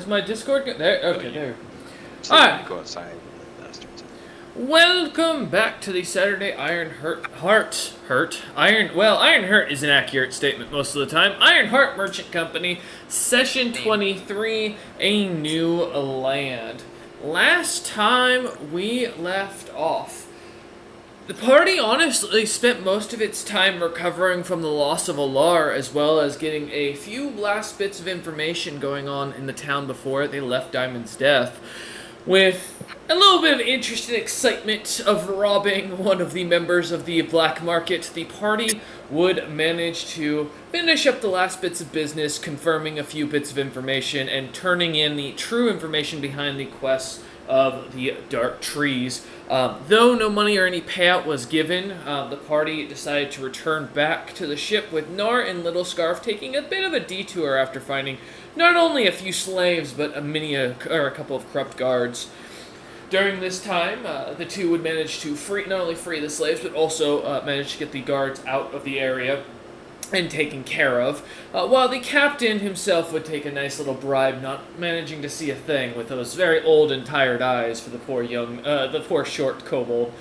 Is my Discord there? Okay, there. So Alright. go outside, bastards. Welcome back to the Saturday Ironheart. Ironheart is an accurate statement most of the time. Ironheart Merchant Company, Session 23, A New Land. Last time we left off, the party honestly spent most of its time recovering from the loss of Alar, as well as getting a few last bits of information going on in the town before they left Diamond's death, with a little bit of interest and excitement of robbing one of the members of the black market. The party would manage to finish up the last bits of business, confirming a few bits of information, and turning in the true information behind the quests of the Dark Trees. Though no money or any payout was given, the party decided to return back to the ship, with Nar and Little Scarf taking a bit of a detour after finding not only a few slaves, but a couple of corrupt guards. During this time, the two would manage to not only free the slaves, but also manage to get the guards out of the area and taken care of, while the captain himself would take a nice little bribe, not managing to see a thing with those very old and tired eyes for the poor short kobold.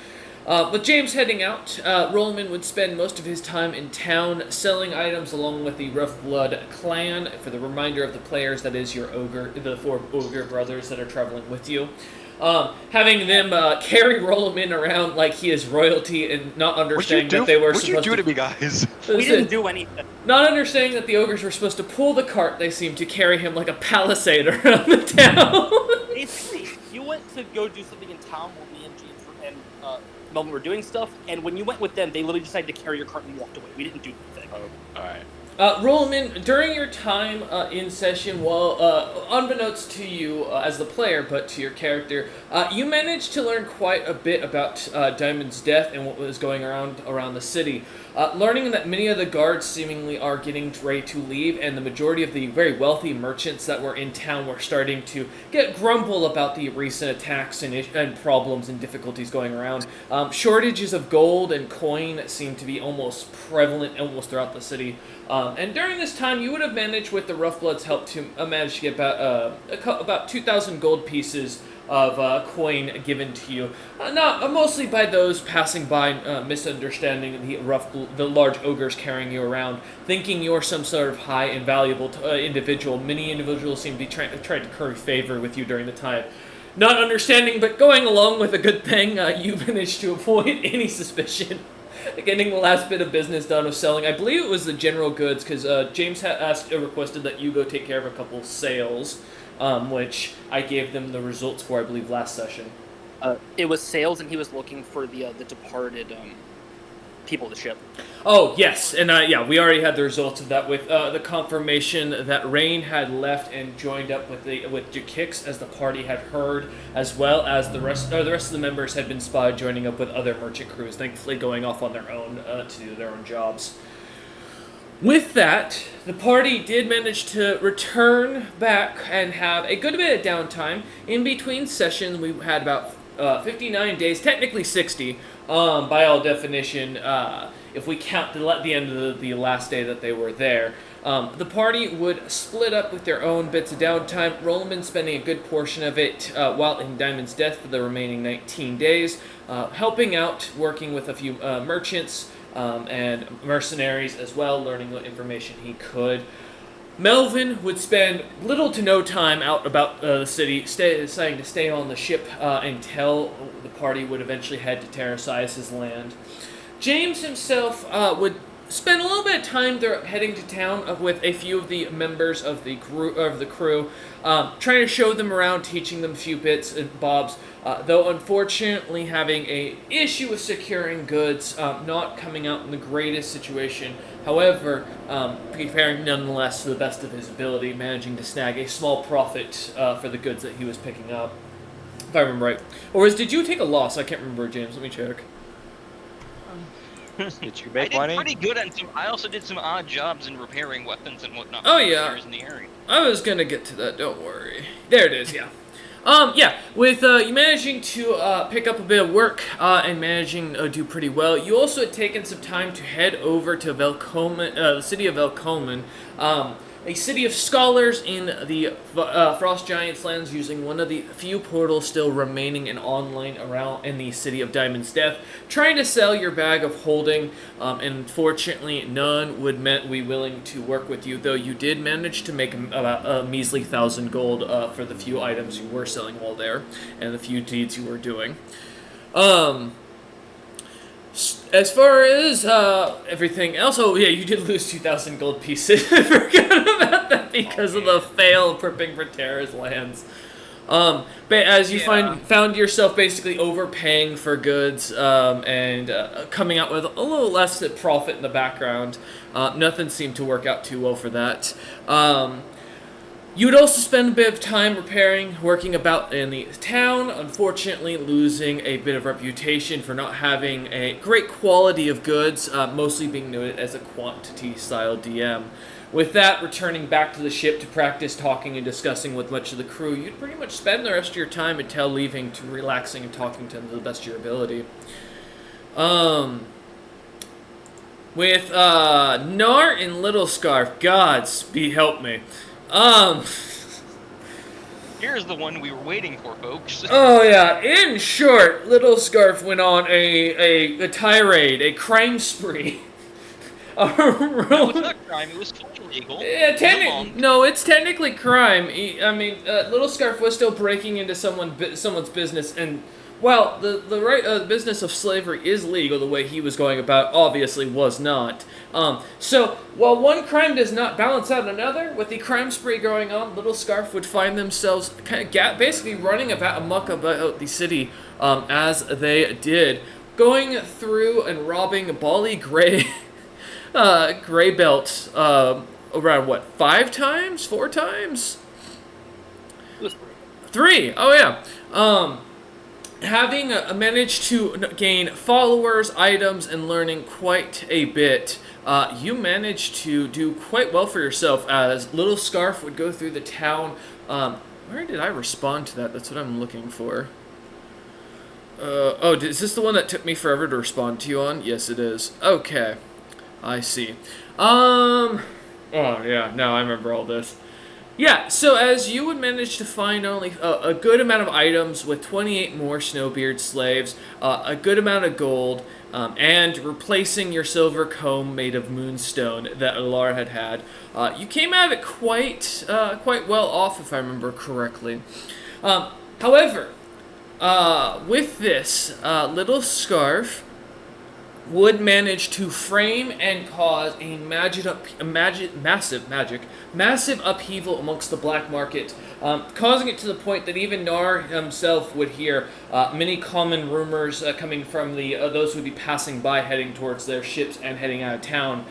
With James heading out, Rollman would spend most of his time in town selling items along with the Rough Blood clan. For the reminder of the players, that is the four ogre brothers that are traveling with you. Having them carry Rollman around like he is royalty and not understanding that they were supposed to... What'd you do to me, guys? We didn't do anything. Not understanding that the ogres were supposed to pull the cart, they seemed to carry him like a palisade around the town. Basically, you went to go do something in town while me and James and Melvin were doing stuff, and when you went with them, they literally decided to carry your cart and walked away. We didn't do anything. Oh, alright. Rollman, during your time in session, unbeknownst to you as the player, but to your character, you managed to learn quite a bit about Diamond's death and what was going around the city. Learning that many of the guards seemingly are getting ready to leave, and the majority of the very wealthy merchants that were in town were starting to grumble about the recent attacks and problems and difficulties going around. Shortages of gold and coin seem to be almost prevalent almost throughout the city. And during this time, you would have managed, with the Rough Blood's help, to manage to get about 2,000 gold pieces of coin given to you. Mostly by those passing by, misunderstanding the large ogres carrying you around, thinking you're some sort of high and valuable individual. Many individuals seem to be trying to curry favor with you during the time. Not understanding, but going along with a good thing, you managed to avoid any suspicion. Getting the last bit of business done of selling. I believe it was the general goods, because James requested that you go take care of a couple sales, which I gave them the results for, I believe, last session. It was sales, and he was looking for the departed people of the ship. Oh, yes, and we already had the results of that with the confirmation that Rain had left and joined up with Jakix, as the party had heard, as well as the rest of the members had been spotted joining up with other merchant crews, thankfully going off on their own to do their own jobs. With that, the party did manage to return back and have a good bit of downtime. In between sessions, we had about 59 days, technically 60, by all definition, if we count the end of the last day that they were there. The party would split up with their own bits of downtime, Rollman spending a good portion of it while in Diamond's death for the remaining 19 days, helping out, working with a few merchants and mercenaries as well, learning what information he could. Melvin would spend little to no time out about the city, deciding to stay on the ship until the party would eventually head to Terrasias' land. James himself would spend a little bit of time heading to town with a few of the members of the crew, trying to show them around, teaching them a few bits and bobs, though unfortunately having a issue with securing goods, not coming out in the greatest situation. However, preparing nonetheless to the best of his ability, managing to snag a small profit for the goods that he was picking up, if I remember right. Or did you take a loss? I can't remember, James. Let me check. Did you make money? I did pretty good on some. I also did some odd jobs in repairing weapons and whatnot. Oh yeah, in the area. I was gonna get to that. Don't worry. There it is. Yeah. With you managing to pick up a bit of work and managing to do pretty well, you also had taken some time to head over to the city of Velcomen, a city of scholars in the Frost Giants lands, using one of the few portals still remaining and online around in the city of Diamond's Death, trying to sell your bag of holding. And unfortunately, none would be willing to work with you, though you did manage to make about a measly 1,000 gold for the few items you were selling while there, and the few deeds you were doing. As far as everything else, oh yeah, you did lose 2,000 gold pieces. I forgot about that because of the fail of prepping for Terra's lands. But as you found yourself basically overpaying for goods and coming out with a little less profit in the background, nothing seemed to work out too well for that. You would also spend a bit of time repairing, working about in the town, unfortunately losing a bit of reputation for not having a great quality of goods, mostly being noted as a quantity-style DM. With that, returning back to the ship to practice talking and discussing with much of the crew, you'd pretty much spend the rest of your time until leaving to relaxing and talking to them to the best of your ability. With Nar and Little Scarf, gods help me. Here's the one we were waiting for, folks. Oh yeah, in short, Little Scarf went on a tirade, a crime spree. No, it's not crime, it was totally legal. Yeah, no, it's technically crime. I mean, Little Scarf was still breaking into someone's business, and while the business of slavery is legal, the way he was going about obviously was not. So while one crime does not balance out another, with the crime spree going on, Little Scarf would find themselves kind of basically running amok about the city as they did, going through and robbing Bali Gray Belt around what, 5 times, 4 times? It was 3. Oh yeah. Having managed to gain followers, items, and learning quite a bit, you managed to do quite well for yourself as Little Scarf would go through the town. Where did I respond to that? That's what I'm looking for. Is this the one that took me forever to respond to you on? Yes, it is. Okay. I see. Oh, yeah, no, I remember all this. Yeah, so as you would manage to find only a good amount of items with 28 more Snowbeard slaves, a good amount of gold, and replacing your silver comb made of moonstone that Alar had, you came out of it quite well off, if I remember correctly. However, with this, Little Scarf would manage to frame and cause a massive upheaval amongst the black market, causing it to the point that even Nar himself would hear many common rumors coming from those who would be passing by, heading towards their ships and heading out of town,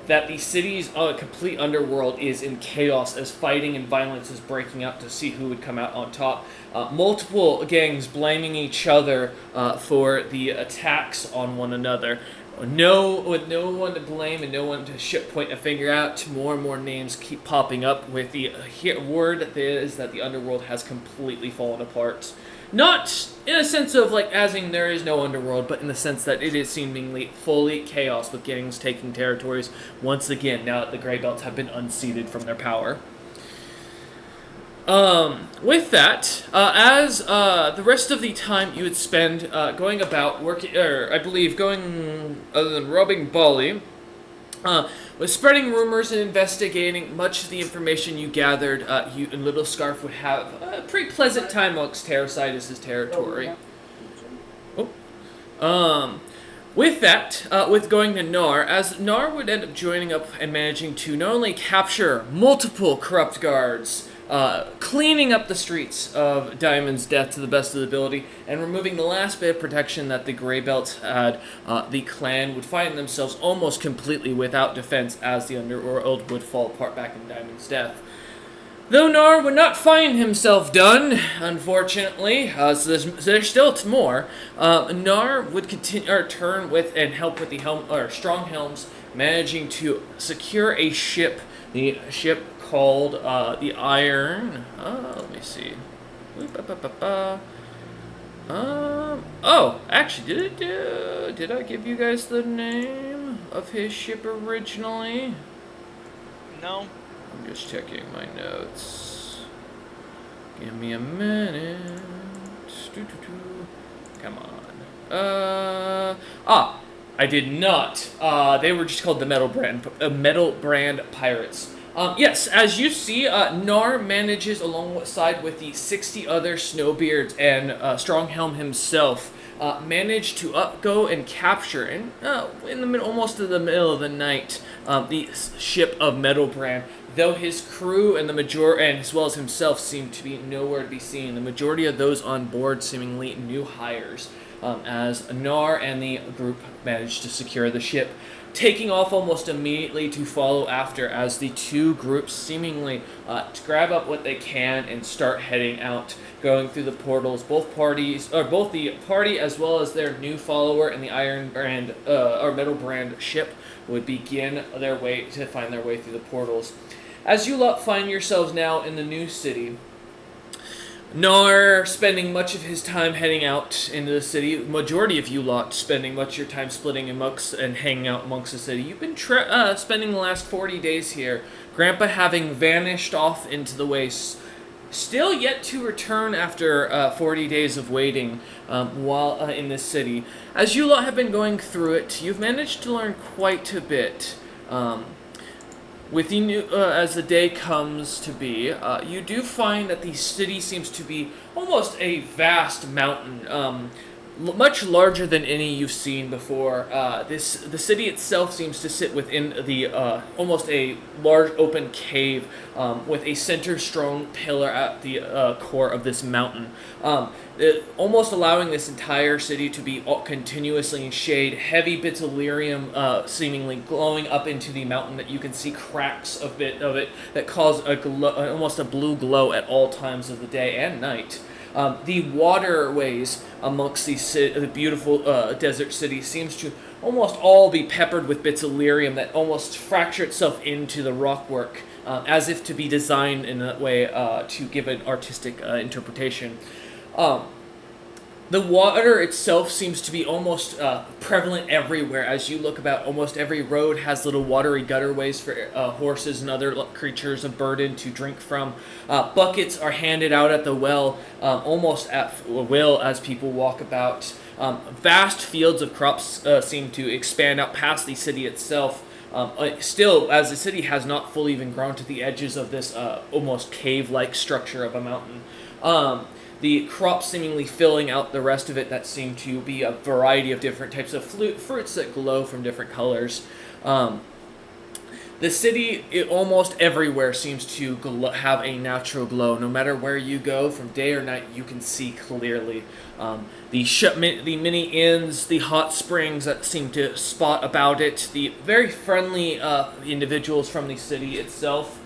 that the city's complete underworld is in chaos as fighting and violence is breaking out to see who would come out on top. Multiple gangs blaming each other for the attacks on one another. With no one to blame and no one to point a finger out, more and more names keep popping up with the word that is that the underworld has completely fallen apart. Not in a sense of like as in there is no underworld, but in the sense that it is seemingly fully chaos with gangs taking territories once again now that the Grey Belts have been unseated from their power. With that, as the rest of the time you would spend going about working, or I believe going other than robbing Bali, was spreading rumors and investigating much of the information you gathered. You and Little Scarf would have a pretty pleasant time amongst Terracidus' territory. With that, with going to Nar, as Nar would end up joining up and managing to not only capture multiple corrupt guards, cleaning up the streets of Diamond's Death to the best of the ability, and removing the last bit of protection that the Grey Belts had, the clan would find themselves almost completely without defense as the underworld would fall apart back in Diamond's Death. Though Nar would not find himself done, unfortunately, so there's still more, Nar would turn with and help with the strong helms, managing to secure a ship, the ship called the Iron. Let me see. Actually, did I give you guys the name of his ship originally? No. I'm just checking my notes. Give me a minute. Come on. I did not. They were just called the Metal Brand Pirates. Yes, as you see, Nar manages alongside with the 60 other Snowbeards and Stronghelm himself, managed to go and capture, and in the middle, almost in the middle of the night, the ship of Metalbrand. Though his crew and and as well as himself seem to be nowhere to be seen, the majority of those on board seemingly new hires, as Nar and the group managed to secure the ship, taking off almost immediately to follow after as the two groups seemingly to grab up what they can and start heading out, going through the portals. Both the party as well as their new follower and the Metalbrand ship would begin their way to find their way through the portals. As you lot find yourselves now in the new city, Nar spending much of his time heading out into the city, majority of you lot spending much of your time splitting amongst and hanging out amongst the city. You've been spending the last 40 days here, Grandpa having vanished off into the wastes, still yet to return after 40 days of waiting while in this city. As you lot have been going through it, you've managed to learn quite a bit. With the new, as the day comes to be, you do find that the city seems to be almost a vast mountain, much larger than any you've seen before. The city itself seems to sit within the almost a large open cave with a center strong pillar at the core of this mountain. Almost allowing this entire city to be continuously in shade, heavy bits of lyrium seemingly glowing up into the mountain that you can see cracks of it that cause almost a blue glow at all times of the day and night. The waterways amongst the beautiful desert city seems to almost all be peppered with bits of lyrium that almost fracture itself into the rockwork, as if to be designed in that way to give an artistic interpretation. The water itself seems to be almost prevalent everywhere. As you look about, almost every road has little watery gutterways for horses and other creatures of burden to drink from. Buckets are handed out at the well almost at will as people walk about. Vast fields of crops seem to expand out past the city itself. Still, as the city has not fully even grown to the edges of this almost cave-like structure of a mountain. The crops seemingly filling out the rest of it that seem to be a variety of different types of fruits that glow from different colors. The city, almost everywhere, seems to have a natural glow. No matter where you go, from day or night, you can see clearly. The many inns, the hot springs that seem to spot about it, the very friendly individuals from the city itself,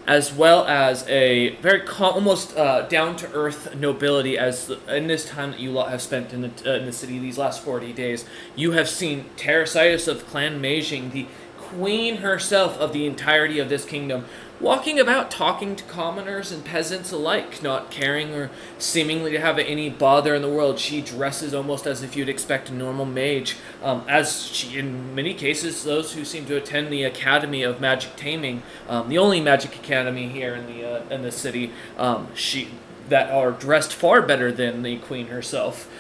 as well as a very almost down-to-earth nobility. As in this time that you lot have spent in the city these last 40 days, you have seen Teresitis of Clan Meijing, the queen herself of the entirety of this kingdom, walking about talking to commoners and peasants alike, not caring or seemingly to have any bother in the world. She dresses almost as if you'd expect a normal mage, as she, in many cases, those who seem to attend the Academy of Magic Taming, the only magic academy here in the city, that are dressed far better than the queen herself.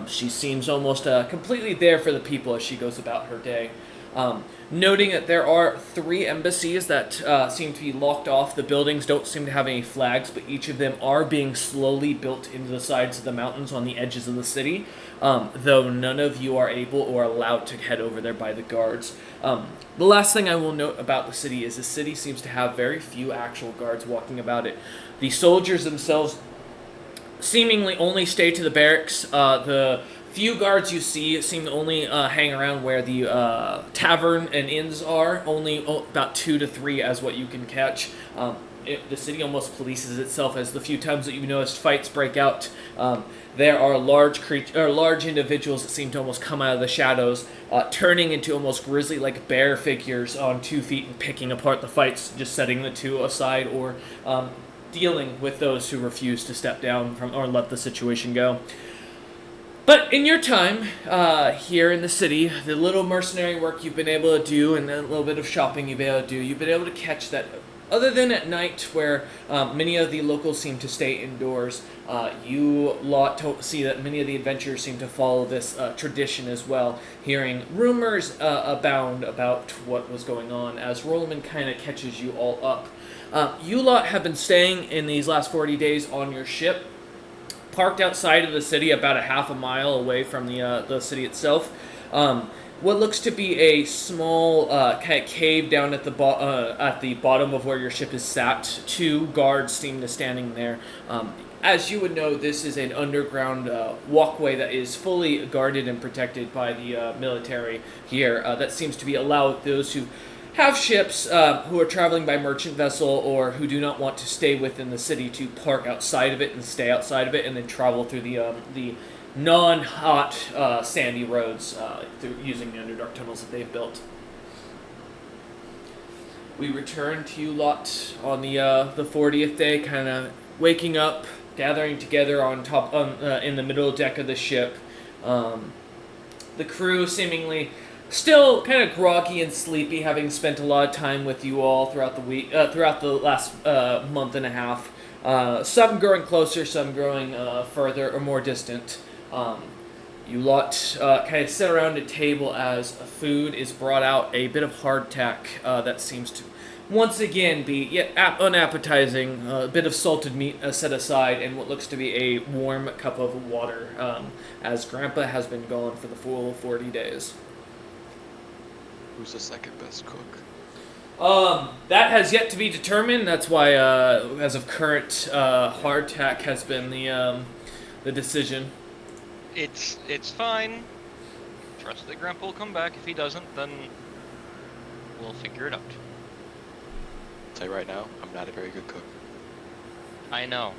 She seems almost completely there for the people as she goes about her day. Noting that there are 3 embassies that seem to be locked off. The buildings don't seem to have any flags, but each of them are being slowly built into the sides of the mountains on the edges of the city, though none of you are able or allowed to head over there by the guards. The last thing I will note about the city is the city seems to have very few actual guards walking about it. The soldiers themselves seemingly only stay to the barracks. The few guards you see seem to only hang around where the tavern and inns are, only about 2 to 3 as what you can catch. The city almost polices itself, as the few times that you've noticed fights break out, there are large individuals that seem to almost come out of the shadows, turning into almost grisly-like bear figures on 2 feet and picking apart the fights, just setting the 2 aside, or dealing with those who refuse to step down from or let the situation go. But in your time here in the city, the little mercenary work you've been able to do and a little bit of shopping you've been able to do, you've been able to catch that. Other than at night, where many of the locals seem to stay indoors, you lot see that many of the adventurers seem to follow this tradition as well, hearing rumors abound about what was going on as Rollerman kind of catches you all up. You lot have been staying in these last 40 days on your ship, parked outside of the city about a half a mile away from the city itself. What looks to be a small kind of cave down at the bottom of where your ship is sat. Two guards seem to standing there. As you would know, this is an underground walkway that is fully guarded and protected by the military here. That seems to be allowed those who have ships who are traveling by merchant vessel or who do not want to stay within the city to park outside of it and stay outside of it and then travel through the non-hot sandy roads through using the Underdark tunnels that they've built. We return to you lot on the 40th day, kind of waking up, gathering together on top in the middle deck of the ship. The crew seemingly still kind of groggy and sleepy, having spent a lot of time with you all throughout the week, throughout the last month and a half. Some growing closer, some growing further or more distant. You lot kind of sit around a table as food is brought out, a bit of hardtack that seems to once again be yet unappetizing, a bit of salted meat set aside, and what looks to be a warm cup of water, as Grandpa has been gone for the full 40 days. Who's the second best cook? That has yet to be determined. That's why, as of current, hardtack has been the decision. It's fine. Trust that Grandpa will come back. If he doesn't, then we'll figure it out. I'll tell you right now, I'm not a very good cook. I know.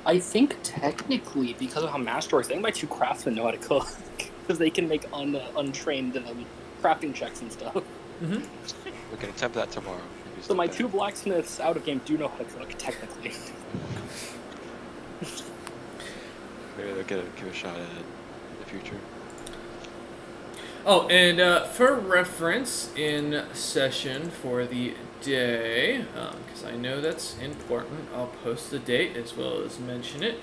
I think technically, because of how Master works, I think my two craftsmen know how to cook. Because they can make untrained crafting checks and stuff. Mm-hmm. We can attempt that tomorrow. Maybe So my better. two blacksmiths out of game do know how to cook, technically. Maybe they'll give a shot at it in the future. Oh, and for reference in session for the day, because I know that's important, I'll post the date as well as mention it.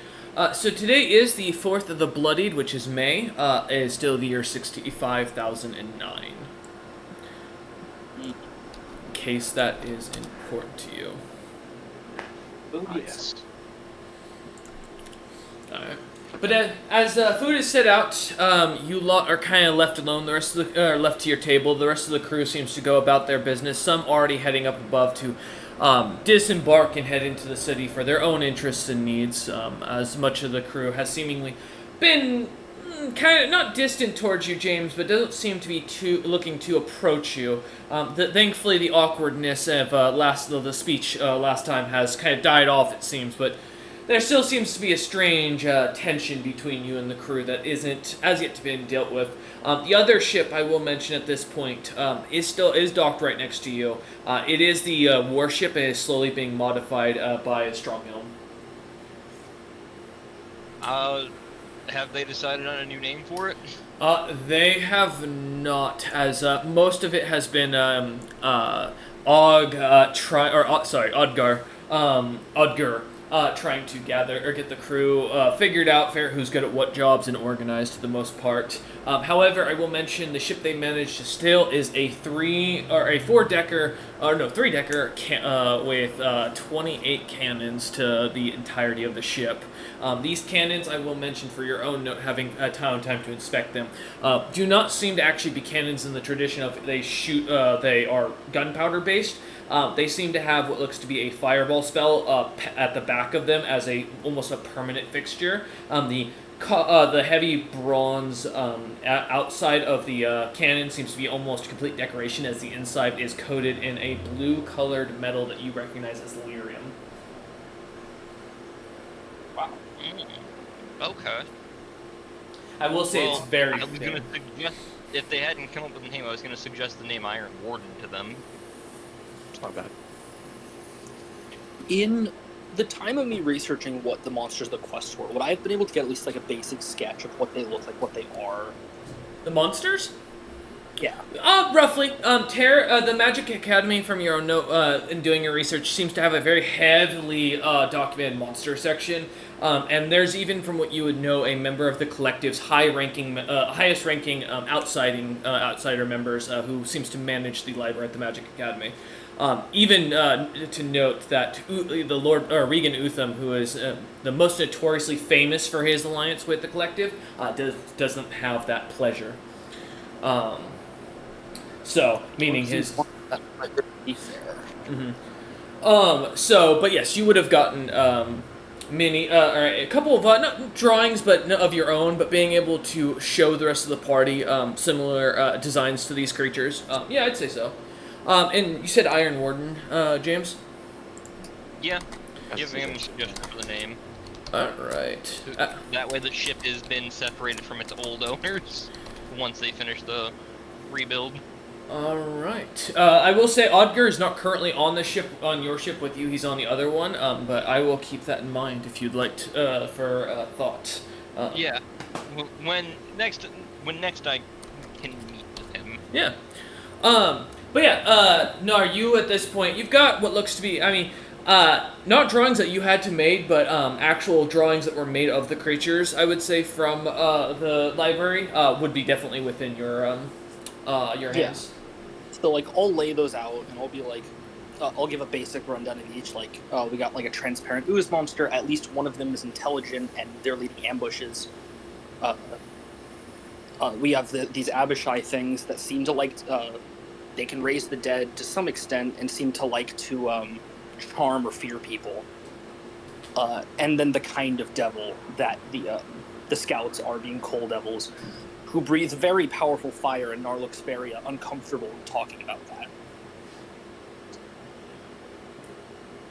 So today is the 4th of the Bloodied, which is May. It is still the year 65,009. In case that is important to you. Yes. Alright. But as food is set out, you lot are kind of left alone. The rest of the left to your table. The rest of the crew seems to go about their business. Some already heading up above to disembark and head into the city for their own interests and needs. As much of the crew has seemingly been kind of not distant towards you, James, but doesn't seem to be looking to approach you. Thankfully, the awkwardness of the speech last time has kind of died off, it seems, but there still seems to be a strange tension between you and the crew that isn't as yet been dealt with. The other ship I will mention at this point is docked right next to you. It is the warship and is slowly being modified by a Stronghelm. Have they decided on a new name for it? They have not, as most of it has been Odgar. Trying to gather or get the crew figured out, who's good at what jobs and organized for the most part. However, I will mention the ship they managed to steal is a 3-decker with 28 cannons to the entirety of the ship. These cannons, I will mention for your own note, having time to inspect them, do not seem to actually be cannons in the tradition of they are gunpowder based. They seem to have what looks to be a fireball spell at the back of them as almost a permanent fixture. The heavy bronze outside of the cannon seems to be almost complete decoration, as the inside is coated in a blue-colored metal that you recognize as lyrium. Wow. Okay. I will say it's very I was thin. gonna suggest, if they hadn't come up with a name, I was gonna suggest the name Iron Warden to them. It's not bad. In the time of me researching what the monsters of the quest were, would I have been able to get at least like a basic sketch of what they look like, what they are? The monsters? Yeah. Roughly. The Magic Academy, from your own note, in doing your research, seems to have a very heavily documented monster section. And there's even, from what you would know, a member of the collective's highest-ranking outsider members who seems to manage the library at the Magic Academy. Even to note that the Lord Regan Utham, who is the most notoriously famous for his alliance with the collective, doesn't have that pleasure. So, meaning his. Be fair. But yes, you would have gotten or a couple of not drawings, but of your own, but being able to show the rest of the party similar designs to these creatures. Yeah, I'd say so. And you said Iron Warden, James. Yeah, giving him a suggestion for the name. All right. That way the ship has been separated from its old owners once they finish the rebuild. All right. I will say Odger is not currently on your ship with you. He's on the other one. But I will keep that in mind if you'd like for thought. Yeah. When next I can meet with him. Yeah. But yeah. Nar, you at this point, you've got what looks to be. I mean, not drawings that you had to make, but actual drawings that were made of the creatures. I would say from the library would be definitely within your hands. Yeah. So, like, I'll lay those out, and I'll be like, I'll give a basic rundown of each. Like, we got, like, a transparent ooze monster. At least one of them is intelligent, and they're leading ambushes. We have these Abishai things that seem to like, they can raise the dead to some extent, and seem to like to charm or fear people. And then the kind of devil that the scouts are, being coal devils, who breathes very powerful fire, and Nar looks very uncomfortable in talking about that.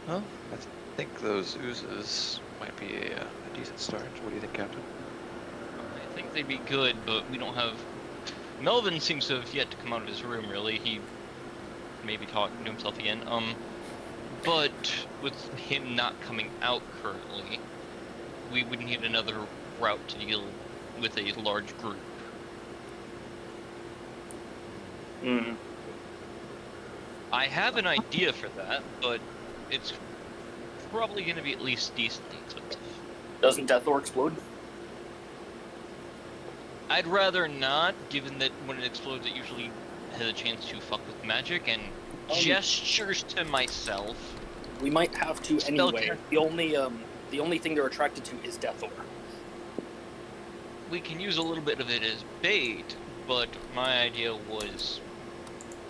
Well, I think those oozes might be a decent start. What do you think, Captain? I think they'd be good, but we don't have... Melvin seems to have yet to come out of his room, really. He maybe talking to himself again. But with him not coming out currently, we would need another route to deal with a large group. I have an idea for that, but it's probably going to be at least decently expensive. Doesn't Deathor explode? I'd rather not, given that when it explodes it usually has a chance to fuck with magic, and gestures to myself. We might have to Spell anyway. check. The only thing they're attracted to is Deathor. We can use a little bit of it as bait, but my idea was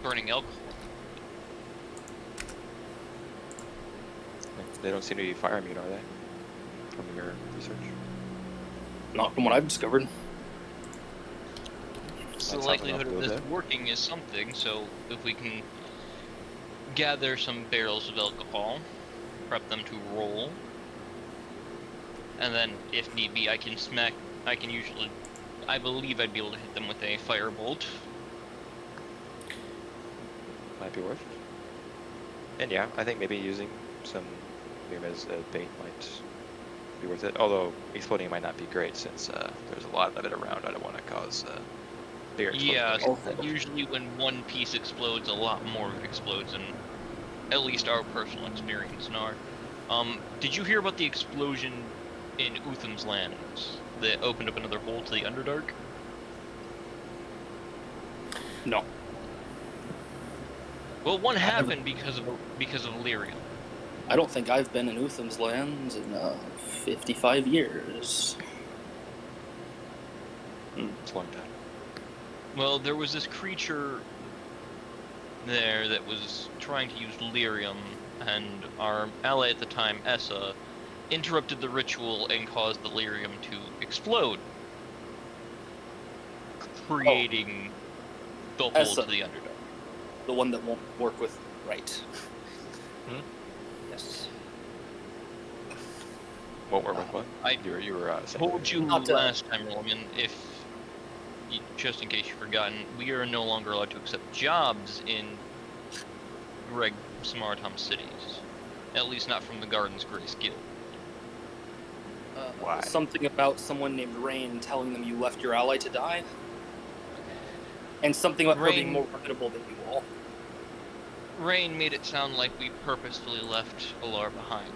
burning alcohol. They don't seem to be fire immune, are they? From your research? Not from what I've discovered. So the That's likelihood something of I'll this do. working is something, so if we can gather some barrels of alcohol, prep them to roll, and then if need be I believe I'd be able to hit them with a firebolt. Might be worth it. And yeah, I think maybe using some Doom as a bait might be worth it. Although exploding might not be great since there's a lot of it around. I don't want to cause bigger Yeah, explosions. usually when one piece explodes, a lot more explodes, in at least our personal experience in our... did you hear about the explosion in Utham's lands that opened up another hole to the Underdark? No. Well, one happened because of Lyrium. I don't think I've been in Utham's lands in 55 years. It's a long time. Well, there was this creature there that was trying to use lyrium, and our ally at the time, Essa, interrupted the ritual and caused the lyrium to explode, creating the hole Essa. to the Underdark. The one that won't work with right. Hmm? Yes. Won't work with what? I You were saying. told you Not, last time, Roman, just in case you've forgotten, we are no longer allowed to accept jobs in Greg Smartom cities. At least not from the Garden's Grace Guild. Why? Something about someone named Rain telling them you left your ally to die. And something about her being Rain- more reputable than you all. Rain made it sound like we purposefully left Alar behind.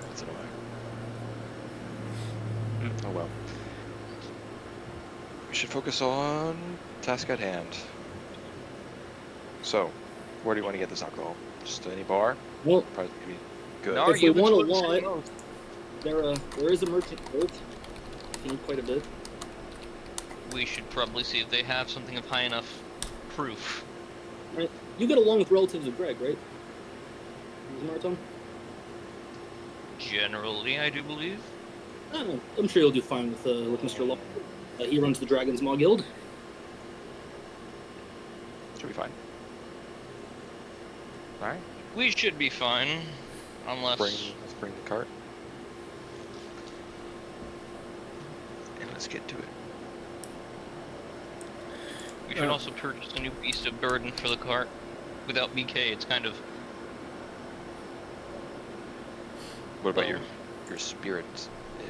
That's annoying. Oh well. We should focus on task at hand. So, where do you want to get this alcohol? Just any bar? Well, Probably be good. No. if we you've been want a supposed to lot, there is a merchant guild. I think quite a bit. We should probably see if they have something of high enough proof. Right. You get along with relatives of Greg, right? Marathon? Generally, I do believe. I don't know. I'm sure you'll do fine with Mr. Law. He runs the Dragon's Maw Guild. Should be fine. Alright. We should be fine, unless... Let's bring the cart. And let's get to it. We should also purchase a new beast of burden for the cart. Without BK, it's kind of... What about your spirit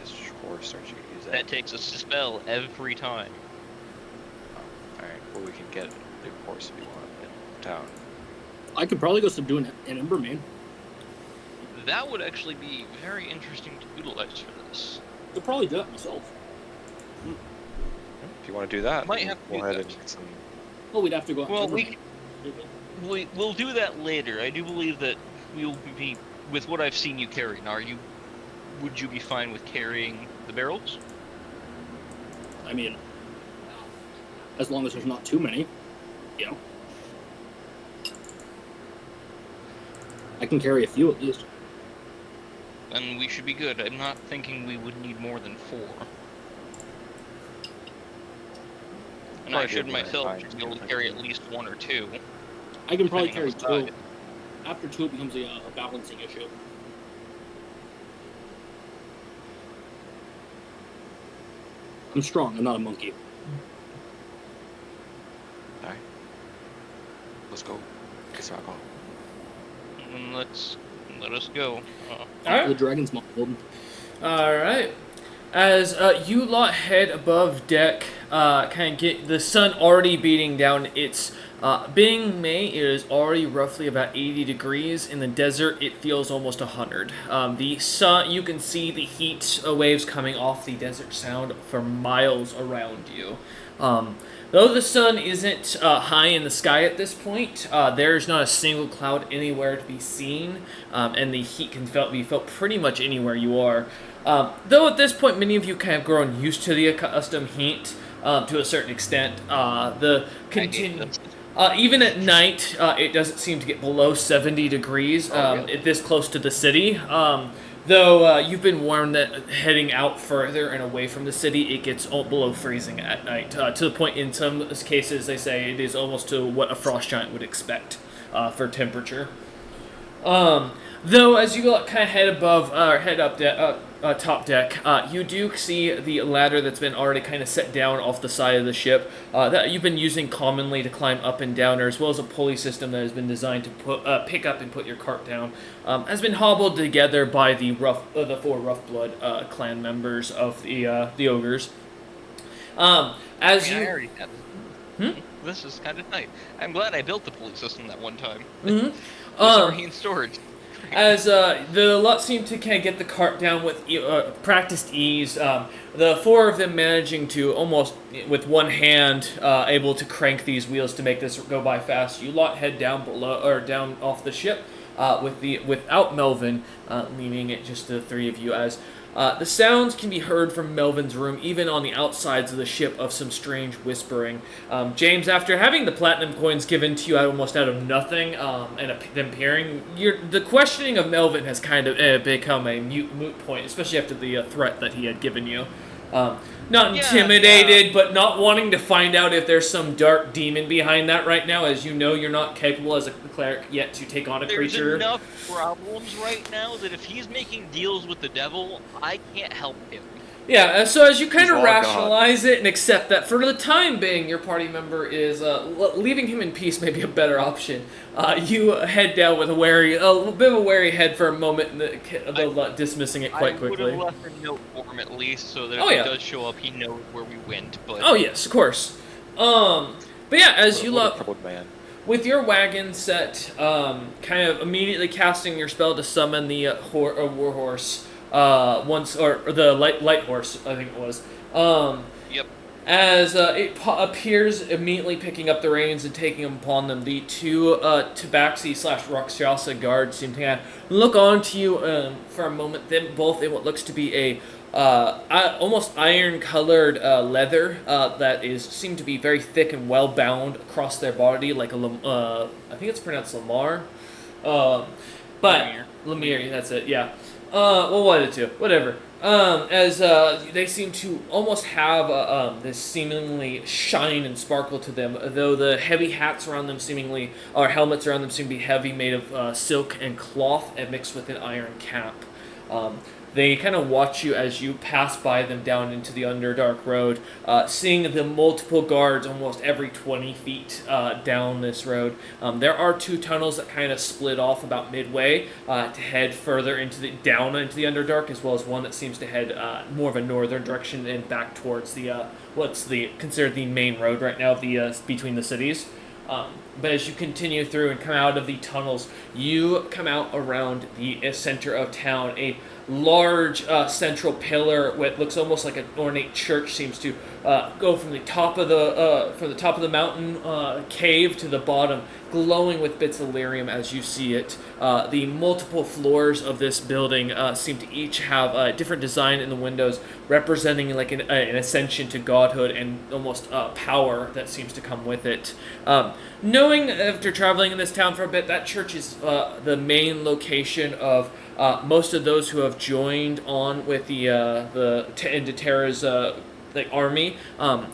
is horse? Aren't you gonna use that? That takes us to spell every time. Alright, well we can get the horse if you want in town. I could probably go subdue an Embermane. That would actually be very interesting to utilize for this. Could probably do that myself. If you want to do that, Might have to go do ahead that. and get some. Oh, we'd have to go. Well, Embermane. we'll do that later. I do believe that we'll be, with what I've seen you carry. Now, would you be fine with carrying the barrels? I mean, as long as there's not too many, you know. I can carry a few at least. Then we should be good. I'm not thinking we would need more than 4. And I Probably should good, myself fine. should be able to carry at least 1 or 2. I can probably carry depending on 2. the size. After 2, it becomes a balancing issue. I'm strong. I'm not a monkey. Alright. Let's go. Get some alcohol. And let us go. All right. The Dragon's Maw Guild. All right. As you lot head above deck, kind of get the sun already beating down. It's being May, it is already roughly about 80 degrees. In the desert, it feels almost 100. The sun, you can see the heat waves coming off the desert sound for miles around you. Though the sun isn't high in the sky at this point, there's not a single cloud anywhere to be seen, and the heat can be felt pretty much anywhere you are. Though at this point, many of you kind of grown used to the accustomed heat to a certain extent. Even at night, it doesn't seem to get below 70 degrees this close to the city. Though you've been warned that heading out further and away from the city, it gets below freezing at night. To the point, in some cases, they say it is almost to what a frost giant would expect for temperature. Though, as you kind of head up top deck, you do see the ladder that's been already kind of set down off the side of the ship that you've been using commonly to climb up and down, as well as a pulley system that has been designed to pick up and put your cart down. Has been hobbled together by the 4 rough blood clan members of the ogres. This is kind of nice. I'm glad I built the pulley system that one time. Mm-hmm. With Arheen storage. As the lot seem to kind of get the cart down with practiced ease, the 4 of them managing to almost with one hand able to crank these wheels to make this go by fast. You lot head down below or down off the ship without Melvin, leaving it just the 3 of you. As the sounds can be heard from Melvin's room, even on the outsides of the ship, of some strange whispering. James, after having the platinum coins given to you almost out of nothing, and them appearing, the questioning of Melvin has kind of become a moot point, especially after the threat that he had given you. Not intimidated, but not wanting to find out if there's some dark demon behind that right now, as you know you're not capable as a cleric yet to take on a creature. There's enough problems right now that if he's making deals with the devil, I can't help him. Yeah, so as you kind He's of long gone. rationalize it and accept that for the time being, your party member is leaving him in peace may be a better option. You head down with a little bit of a wary head for a moment, and dismissing it quite I would quickly. have left a note for him at least, so that if Oh, he yeah. does show up, he knows where we went. But Oh yes, of course. But yeah, as you What a look troubled man. with your wagon set, kind of immediately casting your spell to summon the warhorse. Or the light horse, I think it was. yep. As it appears, immediately picking up the reins and taking them upon them, the two Tabaxi/Rakshasa guards seem to look on to you for a moment. Then both in what looks to be a almost iron-colored leather that seemed to be very thick and well bound across their body, like I think it's pronounced Lamar. But Lemire, that's it. Yeah. Well, one of the two, whatever. As they seem to almost have this seemingly shine and sparkle to them, though the heavy hats around them or helmets around them seem to be heavy, made of silk and cloth, and mixed with an iron cap. They kind of watch you as you pass by them down into the Underdark Road, seeing the multiple guards almost every 20 feet down this road. There are two tunnels that kind of split off about midway to head further down into the Underdark, as well as one that seems to head more of a northern direction and back towards what's considered the main road right now between the cities. But as you continue through and come out of the tunnels, you come out around the center of town. A large central pillar, what looks almost like an ornate church, seems to go from the top of the mountain cave to the bottom, glowing with bits of lyrium as you see it. The multiple floors of this building seem to each have a different design in the windows, representing like an ascension to godhood and almost power that seems to come with it. Knowing after traveling in this town for a bit, that church is the main location of most of those who have joined on with into Terra's army.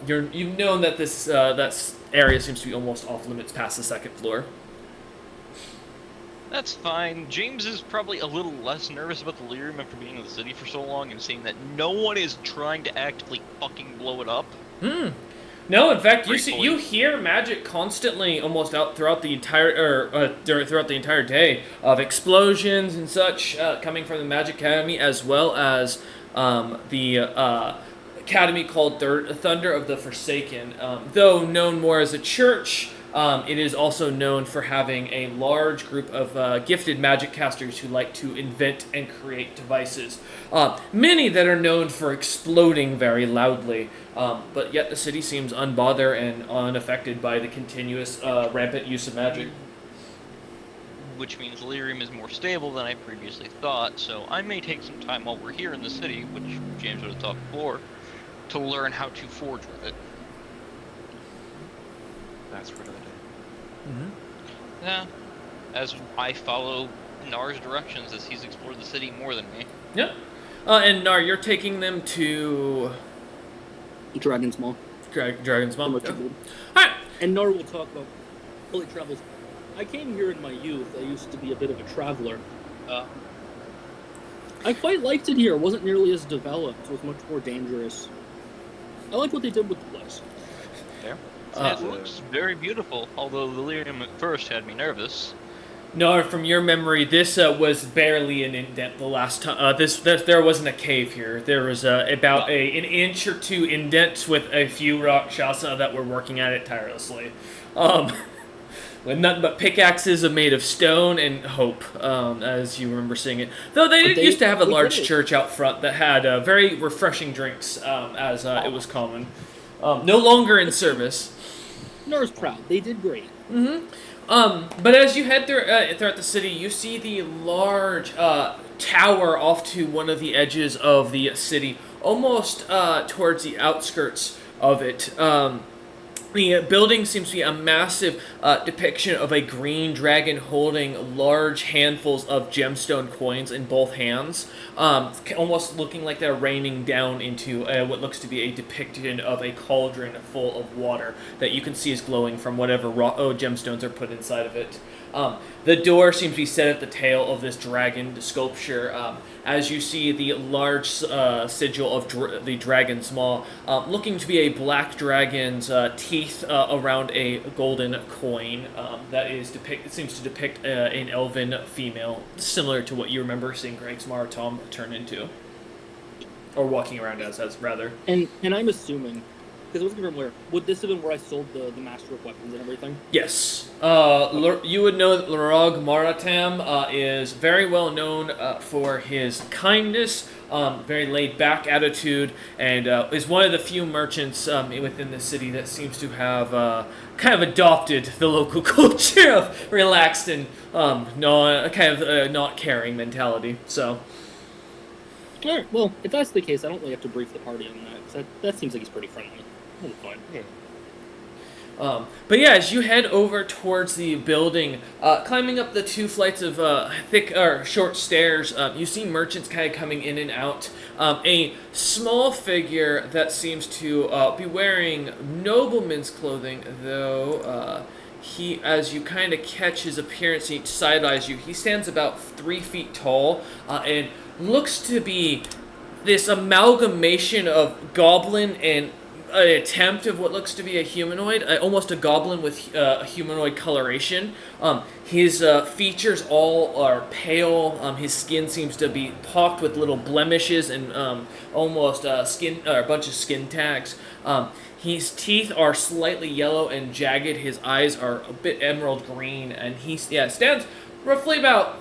You've known that that area seems to be almost off limits past the second floor. That's fine. James is probably a little less nervous about the lyrium after being in the city for so long and seeing that no one is trying to actively fucking blow it up. No, in fact, Gratefully. you hear magic constantly, almost out throughout the entire day, of explosions and such coming from the Magic Academy, as well as the academy called Thunder of the Forsaken. Though known more as a church, it is also known for having a large group of gifted magic casters who like to invent and create devices. Many that are known for exploding very loudly, but yet the city seems unbothered and unaffected by the continuous rampant use of magic. Which means lyrium is more stable than I previously thought, so I may take some time while we're here in the city, which James would have talked before, to learn how to forge with it. That's for another day. Yeah, as I follow Nar's directions as he's explored the city more than me. Yeah. And Nar, you're taking them to Dragon's Maw. Dragon's Mom. Much Yeah. ado. Alright. And Nar will talk about holy travels. I came here in my youth. I used to be a bit of a traveler. I quite liked it here. It wasn't nearly as developed. It was much more dangerous. I like what they did with the place. Yeah. It looks very beautiful, although the lyrium at first had me nervous. No, from your memory, this was barely an indent the last time. There wasn't a cave here. There was about an inch or two indent with a few Rakshasa that were working at it tirelessly. With nothing but pickaxes made of stone and hope, as you remember seeing it. Though they used to have a large church out front that had very refreshing drinks, as it was common. No longer in service. Nar's proud. They did great. But as you head throughout the city, you see the large tower off to one of the edges of the city, almost towards the outskirts of it. The building seems to be a massive depiction of a green dragon holding large handfuls of gemstone coins in both hands, almost looking like they're raining down into what looks to be a depiction of a cauldron full of water that you can see is glowing from whatever gemstones are put inside of it. The door seems to be set at the tail of this dragon sculpture. As you see the large sigil of the dragon's maw, looking to be a black dragon's teeth around a golden coin that seems to depict an elven female, similar to what you remember seeing Greg's Maratom turn into, or walking around as rather. And I'm assuming, because I wasn't from where, would this have been where I sold the Master of Weapons and everything? Yes. You would know that Lorog Maratam is very well known for his kindness, very laid-back attitude, and is one of the few merchants within the city that seems to have kind of adopted the local culture of relaxed and not caring mentality. So. Alright, well, if that's the case, I don't really have to brief the party on that, because that seems like he's pretty friendly. That's fine. Yeah. But yeah, as you head over towards the building, climbing up the 2 flights of short stairs, you see merchants kind of coming in and out. A small figure that seems to be wearing nobleman's clothing, though. As you kind of catch his appearance, he side-eyes you. He stands about 3 feet tall and looks to be this amalgamation of goblin and an attempt of what looks to be a humanoid, almost a goblin with humanoid coloration. His features all are pale. His skin seems to be pocked with little blemishes and almost a bunch of skin tags. His teeth are slightly yellow and jagged. His eyes are a bit emerald green, and he stands roughly about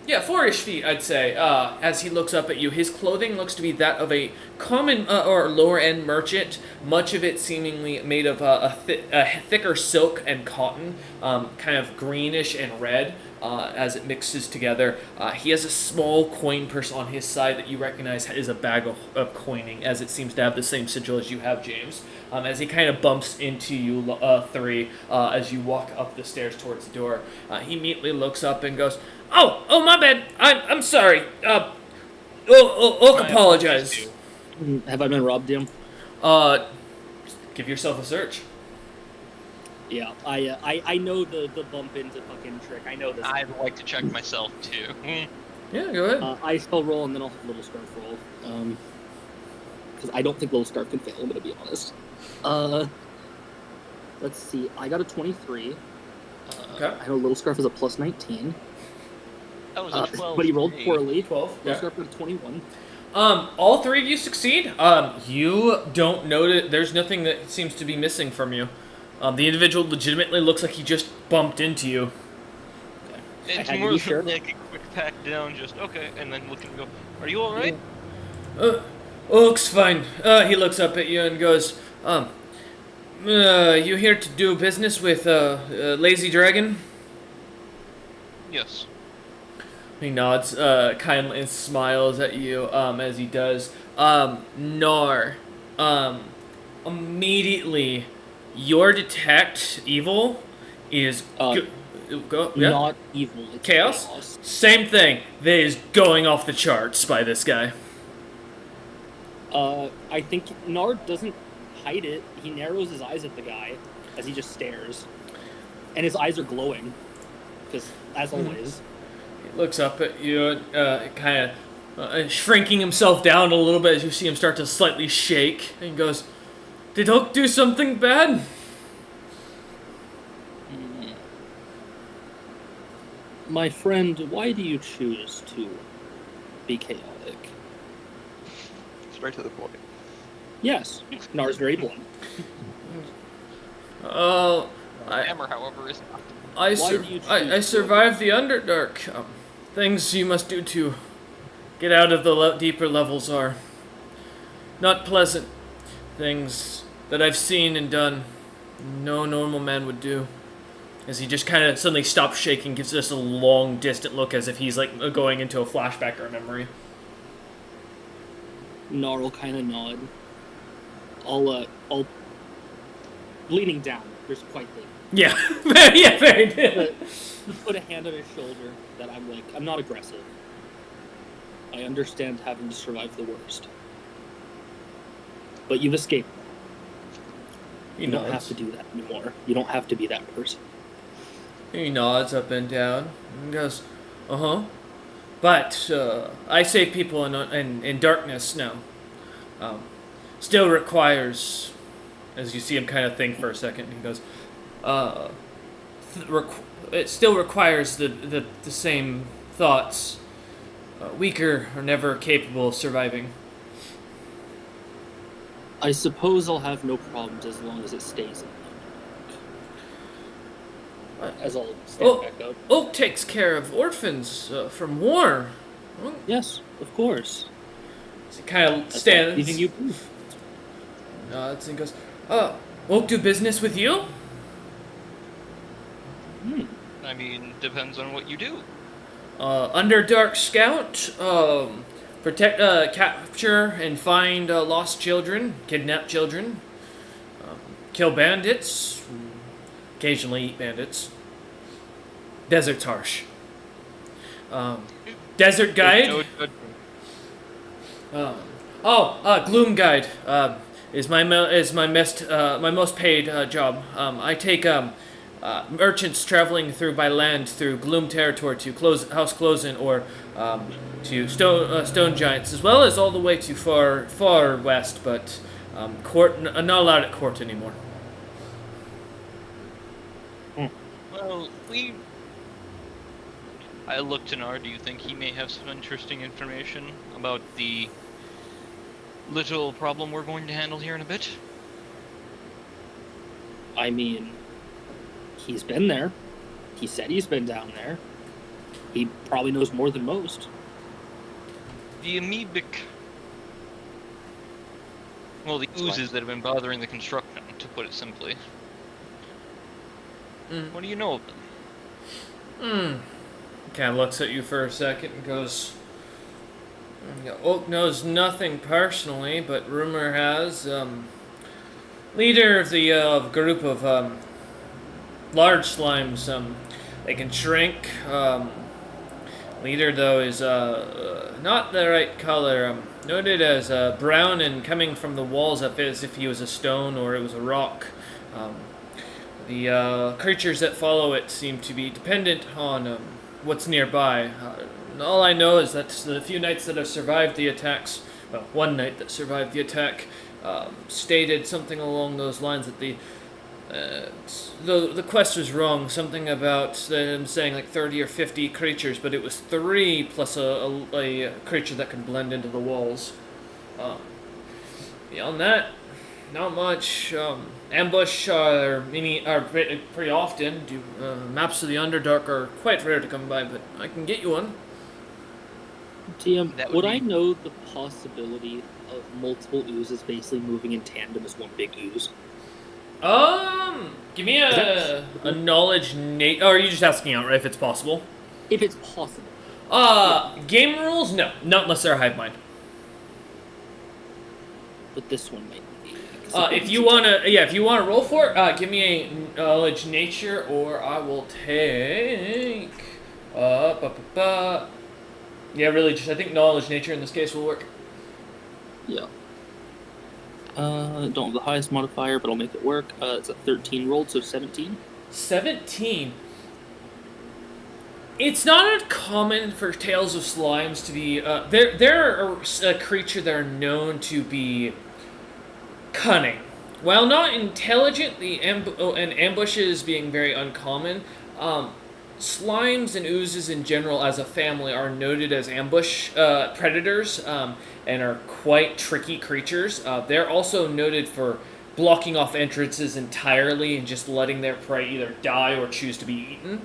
4-ish feet, I'd say, as he looks up at you. His clothing looks to be that of a common or lower-end merchant, much of it seemingly made of a thicker silk and cotton, kind of greenish and red as it mixes together. He has a small coin purse on his side that you recognize is a bag of coining, as it seems to have the same sigil as you have, James. As he kind of bumps into you three as you walk up the stairs towards the door. He immediately looks up and goes, Oh, my bad. I'm sorry. Apologize. Have I been robbed, Jim? Give yourself a search. Yeah, I know the bump into fucking trick. I know this. I'd like to check myself too. Yeah, go ahead. I spell roll and then I'll have Little Scarf roll. Because I don't think Little Scarf can fail, I'm gonna be honest. Let's see. I got a 23. Okay. I know Little Scarf is a plus 19. That was a 12. But he rolled poorly. 12. Little Yeah. Scarf got a 21. All 3 of you succeed. You don't notice. There's nothing that seems to be missing from you. The individual legitimately looks like he just bumped into you. It's I had to more be sure. like a quick pat down, just okay, and then look and go, are you alright? Looks fine. He looks up at you and goes, you here to do business with, Lazy Dragon? Yes. He nods, kindly and smiles at you, as he does. Nar, immediately, your detect evil is yeah. Not evil. It's Chaos? Same thing. That is going off the charts by this guy. I think Nard doesn't hide it. He narrows his eyes at the guy as he just stares. And his eyes are glowing. Because, as always. He looks up at you, kind of shrinking himself down a little bit as you see him start to slightly shake. And he goes, "Did Hulk do something bad?" My friend, why do you choose to be chaotic? Straight to the point. Yes, Nar's very blunt. Hammer, however, is not. I survived the Underdark. Things you must do to get out of the deeper levels are not pleasant. Things that I've seen and done no normal man would do. As he just kind of suddenly stops shaking, gives us a long, distant look as if he's like going into a flashback or a memory. Nar will kind of nod. leaning down. There's quite the Yeah, yeah, very to, good. to put a hand on his shoulder that I'm not aggressive. I understand having to survive the worst. But you've escaped. He You don't have nods. to do that anymore. You don't have to be that person. He nods up and down and goes, uh-huh. But I save people in darkness now. Still requires, as you see him kind of think for a second, he goes, uh, it still requires the same thoughts. Weaker are never capable of surviving. I suppose I'll have no problems as long as it stays in there. As I'll stand back up. Oak takes care of orphans from war. Well, Yes, of course. he kind of That's stands. leaving you proof. Nods and goes, Oak do business with you? I mean, depends on what you do. Underdark Scout, protect, capture and find lost children, kidnap children, kill bandits, occasionally eat bandits. Desert's harsh. Desert Guide. No judgment. Gloom Guide is my most paid job. I take merchants traveling through by land through Gloom territory to House Closen or to Stone Giants, as well as all the way to far west, but court not allowed at court anymore. Well, I looked to Nar. Do you think he may have some interesting information about the little problem we're going to handle here in a bit? I mean, he's been there. He said he's been down there. He probably knows more than most. The amoebic... Well, the oozes that have been bothering the construction, to put it simply. What do you know of them? Kind of looks at you for a second and goes, Oak knows nothing personally, but rumor has, leader of the group of large slimes, they can shrink. Leader, though, is not the right color. Noted as brown and coming from the walls as if he was a stone or it was a rock. The creatures that follow it seem to be dependent on what's nearby. All I know is that the few nights that have survived the attacks, well, one night that survived the attack, stated something along those lines that the quest was wrong. Something about them saying like 30 or 50 creatures, but it was 3 plus a creature that could blend into the walls. Beyond that, not much. Ambush are pretty often. Maps of the Underdark are quite rare to come by, but I can get you one. TM, That would would I be- know the possibility of multiple oozes basically moving in tandem as one big ooze? Give me Is that- a knowledge or are you just asking outright if it's possible? If it's possible. Game rules? No, not unless they're a hive mind. But this one might be. If you wanna roll for it, give me a knowledge nature, or I will take. Yeah, really, just I think knowledge nature in this case will work. Yeah. Don't have the highest modifier, but I'll make it work. It's a 13 rolled, so 17. 17. It's not uncommon for Tales of Slimes to be. They're a creature that are known to be cunning. While not intelligent, and ambushes being very uncommon, slimes and oozes in general as a family are noted as ambush predators and are quite tricky creatures. They're also noted for blocking off entrances entirely and just letting their prey either die or choose to be eaten.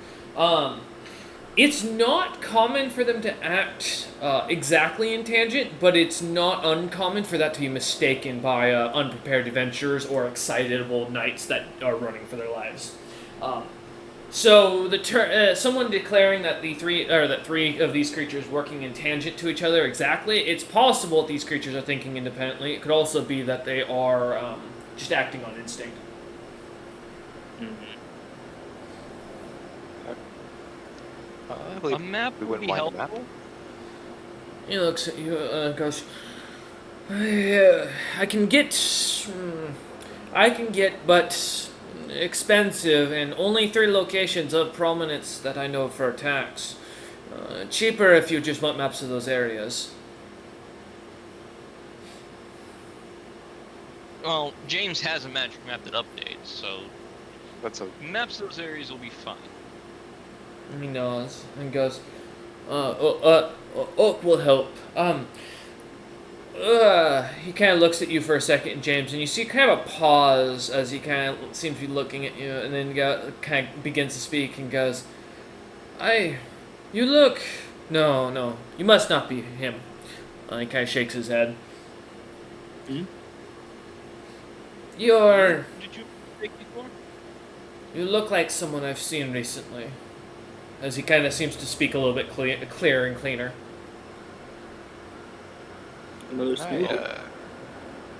It's not common for them to act exactly in tangent, but it's not uncommon for that to be mistaken by unprepared adventurers or excitable knights that are running for their lives. So someone declaring that that three of these creatures working in tangent to each other exactly, it's possible that these creatures are thinking independently. It could also be that they are just acting on instinct. I A believe map we would wouldn't be mind a map. helpful. He looks at you and goes, I can get, but expensive, and only 3 locations of prominence that I know for attacks. Cheaper if you just want maps of those areas. Well, James has a magic map that updates, so That's a maps of those areas will be fine. He nods and goes, Oak will help. He kind of looks at you for a second, James, and you see kind of a pause as he kind of seems to be looking at you, and then kind of begins to speak and goes, you look, no, you must not be him. He kind of shakes his head. Hmm? Did you take before? You look like someone I've seen recently. As he kind of seems to speak a little bit clearer and cleaner. Another I smoke.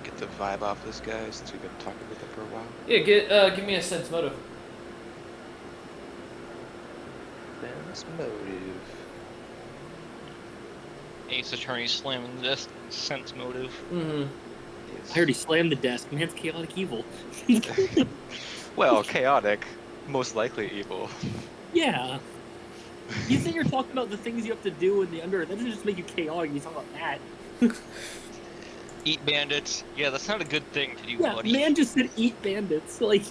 get the vibe off this guy since we've been talking with him for a while. Yeah, give me a sense motive. Sense motive. Ace Attorney slamming this sense motive. Mm-hmm. Yes. I already slammed the desk. Man's chaotic evil. Well, chaotic, most likely evil. Yeah. You think you're talking about the things you have to do in the Under? That doesn't just make you chaotic. You talk about that. Eat bandits. Yeah, that's not a good thing to do, Yeah, buddy. man just said eat bandits. Like,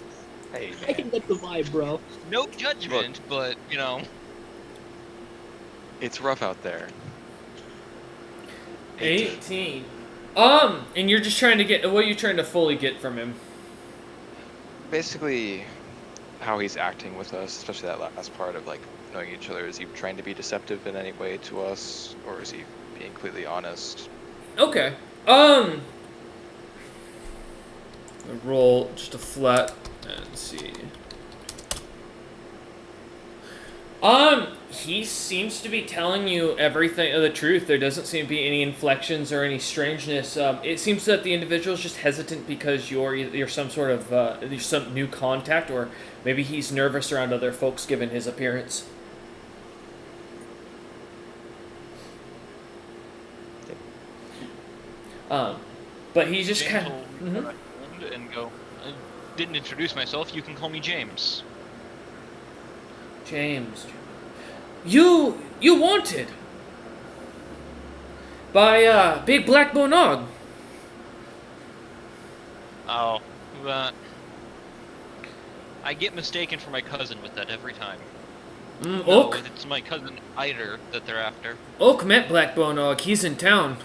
Hey, I can man, get the vibe, bro. No judgment, but, you know. it's rough out there. 18. And you're just trying to get, what are you trying to fully get from him? Basically, how he's acting with us, especially that last part of like knowing each other. Is he trying to be deceptive in any way to us, or is he being completely honest? Okay. Roll just a flat and see. He seems to be telling you everything, the truth. There doesn't seem to be any inflections or any strangeness. It seems that the individual is just hesitant because you're some sort of you're some new contact, or maybe he's nervous around other folks given his appearance. But he's just James kind will of. grab my hand and go, I didn't introduce myself, you can call me James. James. You wanted by Big Black Bonog. Oh, that. I get mistaken for my cousin with that every time. No, Oak it's my cousin Eider that they're after. met Black Bonog. He's in town.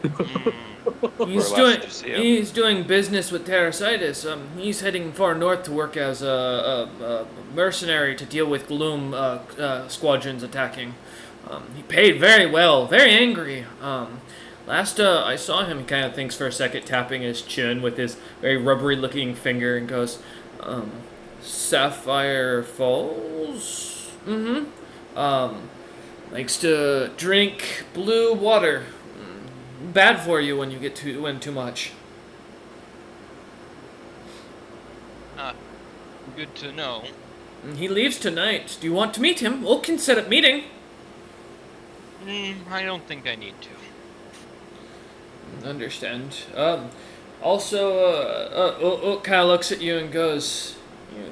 Mm. Whereabouts did you see him? He's doing business with Terrasitis. He's heading far north to work as a mercenary to deal with Gloom squadrons attacking. He paid very well, very angry. Last I saw him, he kind of thinks for a second, tapping his chin with his very rubbery-looking finger, and goes, Sapphire Falls? Likes to drink blue water. Bad for you when you get too much. Good to know. He leaves tonight. Do you want to meet him? We can set up meeting. I don't think I need to. Understand. Also, kind of looks at you and goes,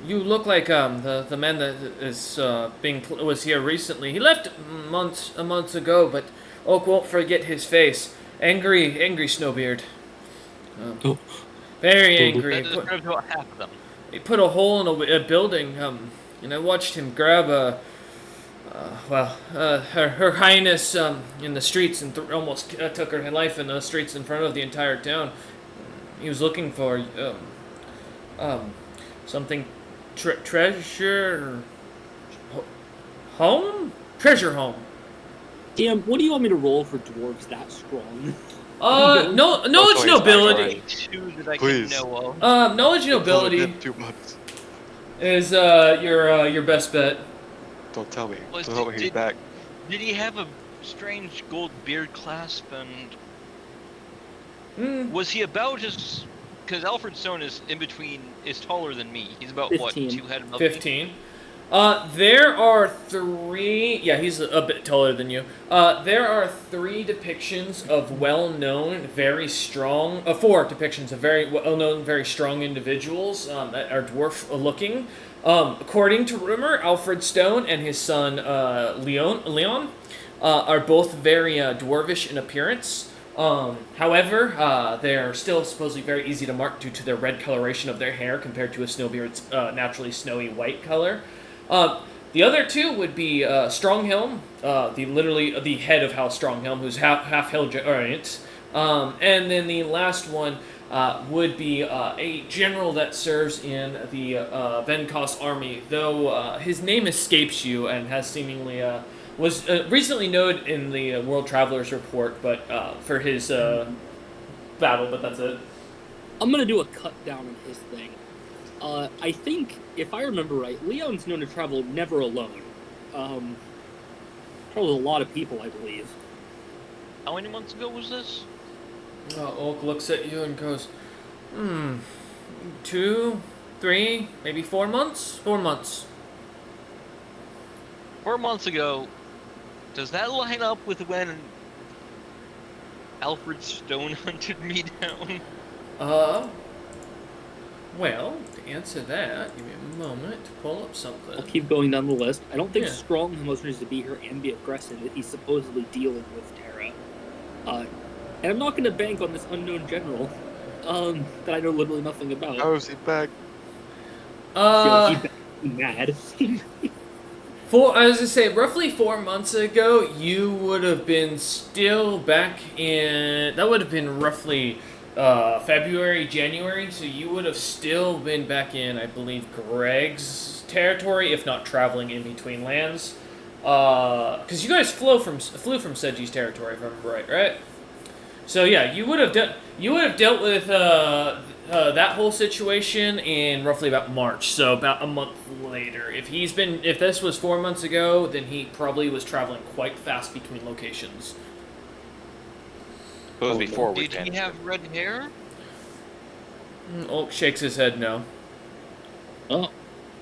"You look like the man that is was here recently. He left a month ago, but Oak won't forget his face. Angry Snowbeard. Very angry. That describes about half of them. He put a hole in a building. And I watched him grab Her Highness in the streets and almost took her life in the streets in front of the entire town. He was looking for something treasure home? Treasure home. Damn, what do you want me to roll for dwarves that strong? Knowledge nobility. Two that I Please. can know of. Knowledge It's only nobility been 2 months. is your best bet. Don't tell me. Was Don't tell me he's back. Did he have a strange gold beard clasp and Mm. was he about as because Alfred Stone is in between, is taller than me. He's about 15. what, 2 head above me? 15. There are 3. Yeah, he's a bit taller than you. There are 3 depictions of well-known, very strong. 4 depictions of very well-known, very strong individuals that are dwarf-looking. According to rumor, Alfred Stone and his son Leon are both very dwarvish in appearance. However, they're still supposedly very easy to mark due to their red coloration of their hair compared to a snowbeard's naturally snowy white color. The other 2 would be Stronghelm, the head of House Stronghelm, who's half hill giant, and then the last one would be a general that serves in the Venkos army, though his name escapes you and has seemingly was recently noted in the World Travelers Report, but for his battle, but that's it. I'm gonna do a cut down on his thing. I think, if I remember right, Leon's known to travel never alone. Traveled with a lot of people, I believe. How many months ago was this? Oak looks at you and goes, 2, 3, maybe 4 months? 4 months. 4 months ago. Does that line up with when Alfred Stone hunted me down? Well, to answer that, give me a moment to pull up something. I'll keep going down the list. I don't think Yeah. Stronghelm needs to be here and be aggressive if he's supposedly dealing with Terra. And I'm not going to bank on this unknown general that I know literally nothing about. How is he back? He's mad. I was gonna say, roughly 4 months ago, you would have been still back in. That would have been roughly February, January. So you would have still been back in, I believe, Greg's territory, if not traveling in between lands. Because you guys flew from Seji's territory, if I remember right? So yeah, you would have dealt with that whole situation in roughly about March, so about a month later. If this was 4 months ago, then he probably was traveling quite fast between locations. It was before we Did he vanished. have red hair? Oak shakes his head no. Oh,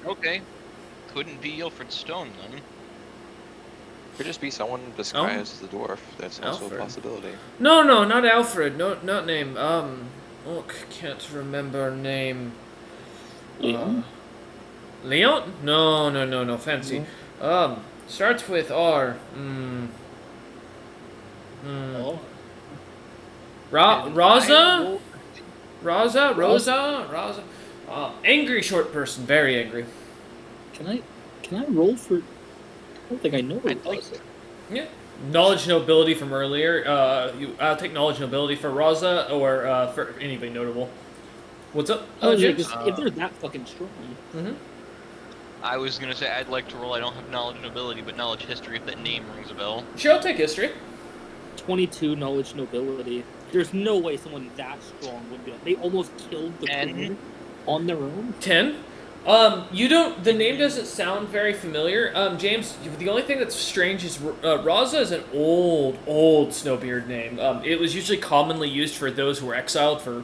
Okay. Couldn't be Alfred Stone then. Could just be someone disguised as the dwarf. That's also Alfred. a possibility. No, not Alfred. No, not name. Oak can't remember name. Leon? Leon? No. Fancy. Starts with R. Oh. Raza? Rosa? Angry short person, very angry. Can I roll for? I don't think I know I'd what like Raza. Yeah. Knowledge nobility from earlier. I'll take knowledge nobility for Raza or for anybody notable. What's up, Oh, yeah, James? 'cause if they're that fucking strong. Mm-hmm. I was gonna say I'd like to roll. I don't have knowledge nobility, but knowledge history if that name rings a bell. Sure, I'll take history. 22 knowledge nobility. There's no way someone that strong would be. They almost killed the And- queen on their own. 10. You don't. The name doesn't sound very familiar. James, the only thing that's strange is Raza is an old Snowbeard name. It was usually commonly used for those who were exiled for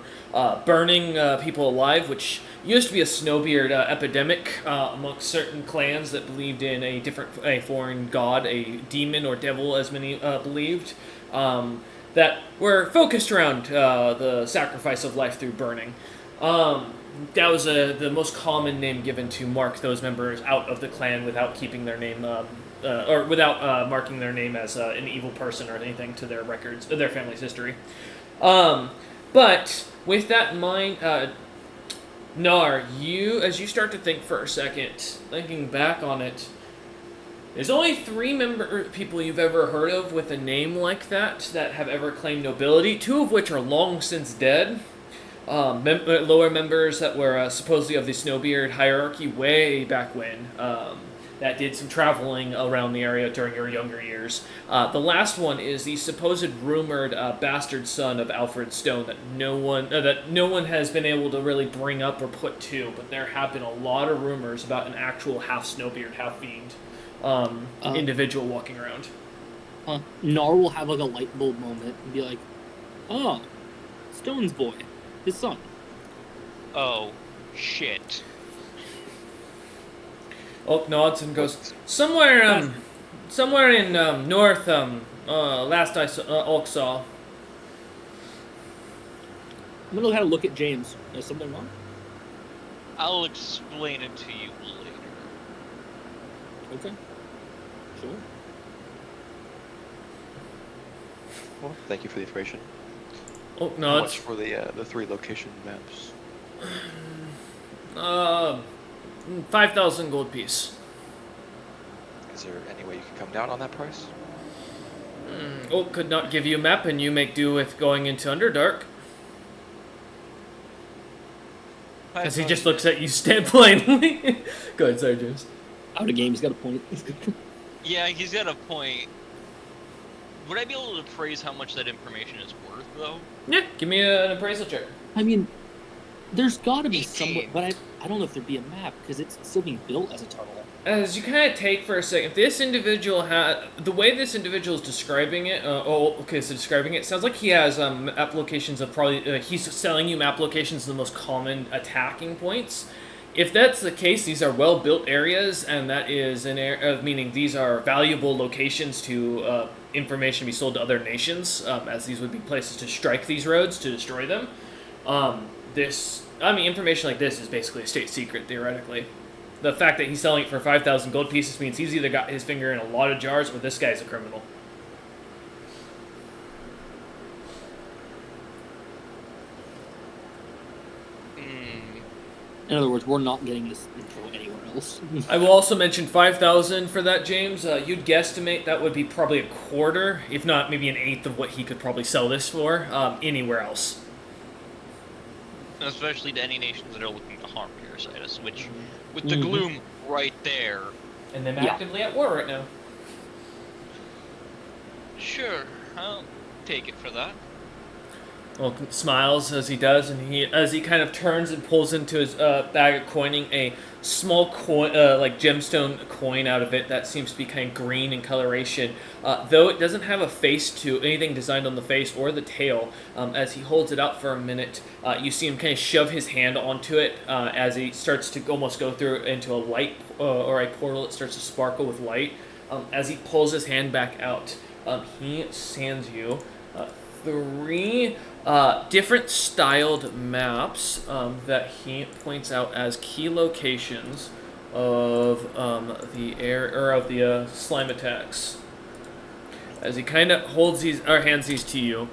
burning people alive, which used to be a Snowbeard epidemic amongst certain clans that believed in a foreign god, a demon or devil, as many believed. That were focused around the sacrifice of life through burning. That was the most common name given to mark those members out of the clan without keeping their name, or without marking their name as an evil person or anything to their records, their family's history. But with that in mind, Nar, as you start to think for a second, thinking back on it, there's only 3 people you've ever heard of with a name like that have ever claimed nobility, 2 of which are long since dead. Lower members that were supposedly of the Snowbeard hierarchy way back when, that did some traveling around the area during your younger years. The last one is the supposed rumored bastard son of Alfred Stone that no one has been able to really bring up or put to, but there have been a lot of rumors about an actual half Snowbeard, half fiend individual walking around. Nar will have like a light bulb moment and be like, "Oh, Stone's boy, his son." Oh, shit. Oak nods and goes, somewhere in north. Last I saw, Oak saw. I'm gonna kind of look at James. Is something wrong? I'll explain it to you later. Okay. Sure. Well, thank you for the information. Oak How nods. much for the 3 location maps? 5,000 gold piece. Is there any way you can come down on that price? Oak could not give you a map, and you make do with going into Underdark. Because he just looks at you stand blindly. Go ahead, sorry, James. Out of game. He's got a point. Yeah, he's got a point. Would I be able to appraise how much that information is worth, though? Yeah, give me an appraisal check. I mean, there's got to be 18. somewhere, but I don't know if there'd be a map because it's still being built as a tunnel. As you kind of take for a second, this individual the way this individual is describing it. Describing it sounds like he has map locations of probably. He's selling you map locations of the most common attacking points. If that's the case, these are well-built areas, and that is meaning these are valuable locations to information be sold to other nations, as these would be places to strike these roads to destroy them. Information like this is basically a state secret theoretically. The fact that he's selling it for 5,000 gold pieces means he's either got his finger in a lot of jars or this guy's a criminal. In other words, we're not getting this info anywhere else. I will also mention 5,000 for that, James. You'd guesstimate that would be probably a quarter, if not maybe an eighth of what he could probably sell this for anywhere else. Especially to any nations that are looking to harm Parasitus, which, with the gloom right there... And them actively at war right now. Sure, I'll take it for that. Well, smiles as he does, and as he kind of turns and pulls into his bag of coining a small coin, like gemstone coin out of it that seems to be kind of green in coloration. Though it doesn't have a face to anything designed on the face or the tail, as he holds it out for a minute, you see him kind of shove his hand onto it as he starts to almost go through into a light or a portal. It starts to sparkle with light. As he pulls his hand back out, he sands you 3 different styled maps that he points out as key locations of the slime attacks. As he kind of hands these to you,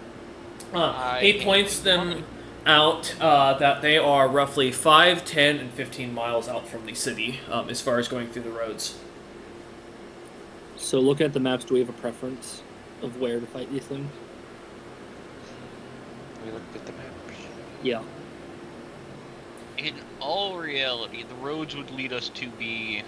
he points them out that they are roughly 5, 10, and 15 miles out from the city as far as going through the roads. So looking at the maps, do we have a preference of where to fight these things? We looked at the maps. Yeah. In all reality, the roads would lead us to be...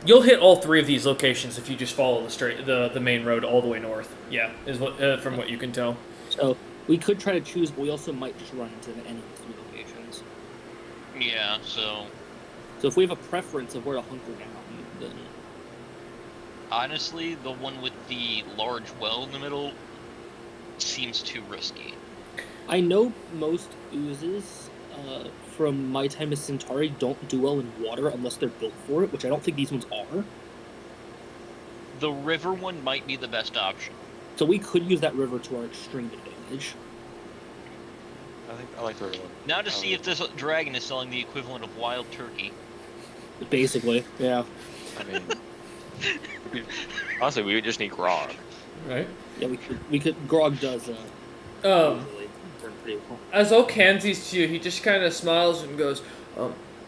You'll hit all 3 of these locations if you just follow the main road all the way north. Yeah, is what from what you can tell. So we could try to choose, but we also might just run into any of these 3 locations. Yeah, so... So if we have a preference of where to hunker down, then... Honestly, the one with the large well in the middle seems too risky. I know most oozes from my time as Centauri don't do well in water unless they're built for it, which I don't think these ones are. The river one might be the best option. So we could use that river to our extreme advantage. I like the river one. Now to see if this dragon is selling the equivalent of wild turkey. Basically, yeah. I mean, honestly, we would just need grog. Right. Yeah, we could. Grog does. Easily turn pretty well. As Oak hands these to you, he just kind of smiles and goes,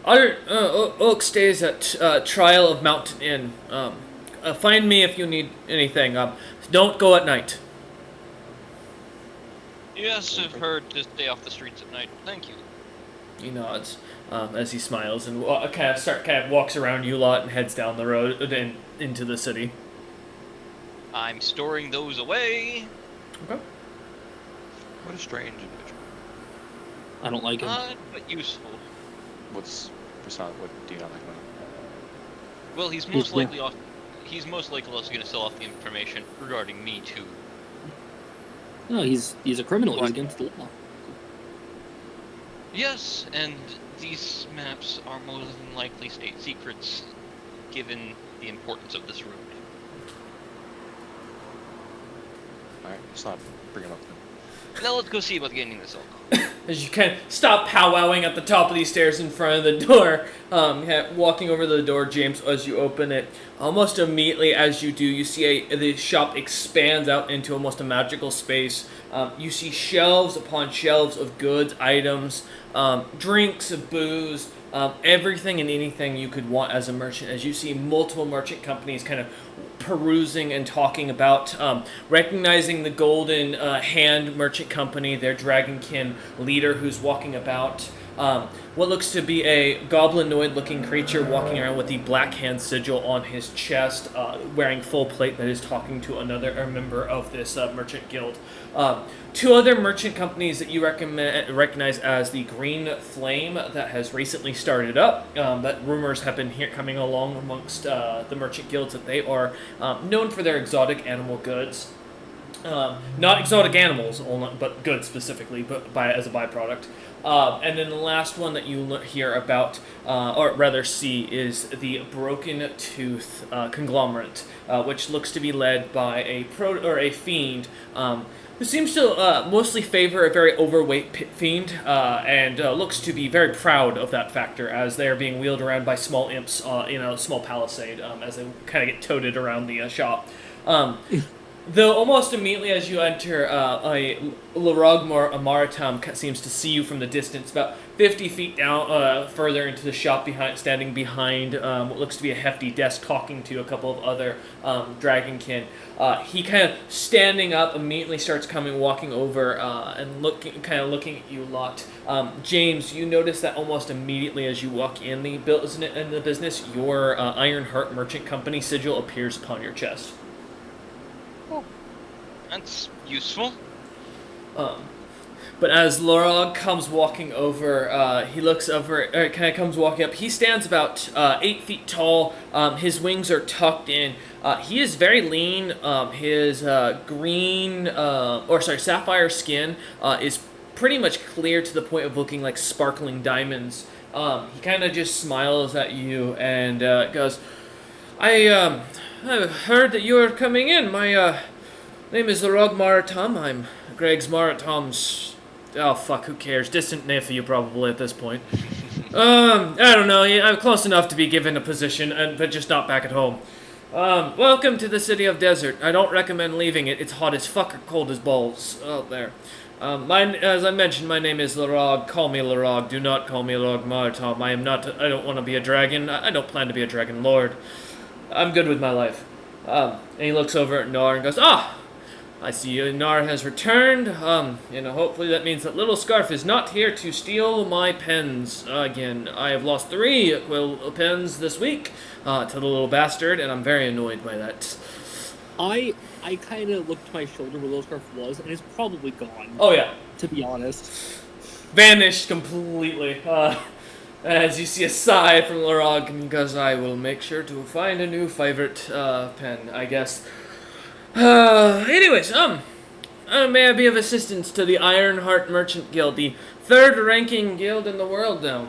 Oak stays at Trial of Mountain Inn. Find me if you need anything. Don't go at night. Yes, I've heard to stay off the streets at night. Thank you. He nods as he smiles and kind of walks around you lot and heads down the road and into the city. I'm storing those away. Okay. What a strange individual. I don't like him. But useful. What do you not like about him? Well, he's most likely also going to sell off the information regarding me too. No, he's a criminal. He's against the law. Yes, and these maps are more than likely state secrets, given the importance of this route. Alright, let's not bring him up then. Now let's go see about getting this alcohol. As you kind of stop powwowing at the top of these stairs in front of the door, walking over to the door, James, as you open it, almost immediately as you do, you see the shop expands out into almost a magical space. You see shelves upon shelves of goods, items, drinks, booze, everything and anything you could want as a merchant. As you see multiple merchant companies kind of perusing and talking about, recognizing the Golden Hand Merchant Company, their Dragonkin leader who's walking about. What looks to be a goblinoid-looking creature walking around with the Black Hand sigil on his chest, wearing full plate that is talking to a member of this merchant guild. Two other merchant companies that you recognize as the Green Flame that has recently started up, that rumors have been coming along amongst the merchant guilds that they are known for their exotic animal goods. Not exotic animals, but goods specifically, but as a byproduct. And then the last one that you hear about, or rather see, is the Broken Tooth conglomerate, which looks to be led by a fiend who seems to mostly favor a very overweight pit fiend, and looks to be very proud of that factor as they are being wheeled around by small imps in a small palisade as they kind of get toted around the shop. Though almost immediately as you enter, a Larog Maritam seems to see you from the distance, about 50 feet down, further into the shop, standing behind what looks to be a hefty desk, talking to a couple of other Dragonkin. He kind of standing up immediately starts walking over and looking at you lot. James, you notice that almost immediately as you walk in the business, your Ironheart Merchant Company sigil appears upon your chest. That's useful. But as Lorog comes walking over, he looks over, kind of comes walking up. He stands about 8 feet tall. His wings are tucked in. He is very lean. His sapphire skin is pretty much clear to the point of looking like sparkling diamonds. He kind of just smiles at you and goes, I heard that you were coming in. My name is Larog Maritam. I'm Greg's Maritam's... Oh, fuck, who cares? Distant nephew, probably, at this point. I don't know. I'm close enough to be given a position, but just not back at home. Welcome to the City of Desert. I don't recommend leaving it. It's hot as fuck or cold as balls out there. As I mentioned, my name is Larog. Call me Larog. Do not call me Larog Maritam. I don't want to be a dragon. I don't plan to be a dragon lord. I'm good with my life. And he looks over at Nar and goes, I see Nar has returned. Hopefully that means that Little Scarf is not here to steal my pens again. I have lost 3 quill pens this week to the little bastard, and I'm very annoyed by that. I kind of looked to my shoulder where Little Scarf was, and it's probably gone. Oh, yeah. To be honest. Vanished completely. As you see a sigh from Larog, and he goes, I will make sure to find a new favorite pen, I guess. Anyways, may I be of assistance to the Ironheart Merchant Guild, the 3rd ranking guild in the world now?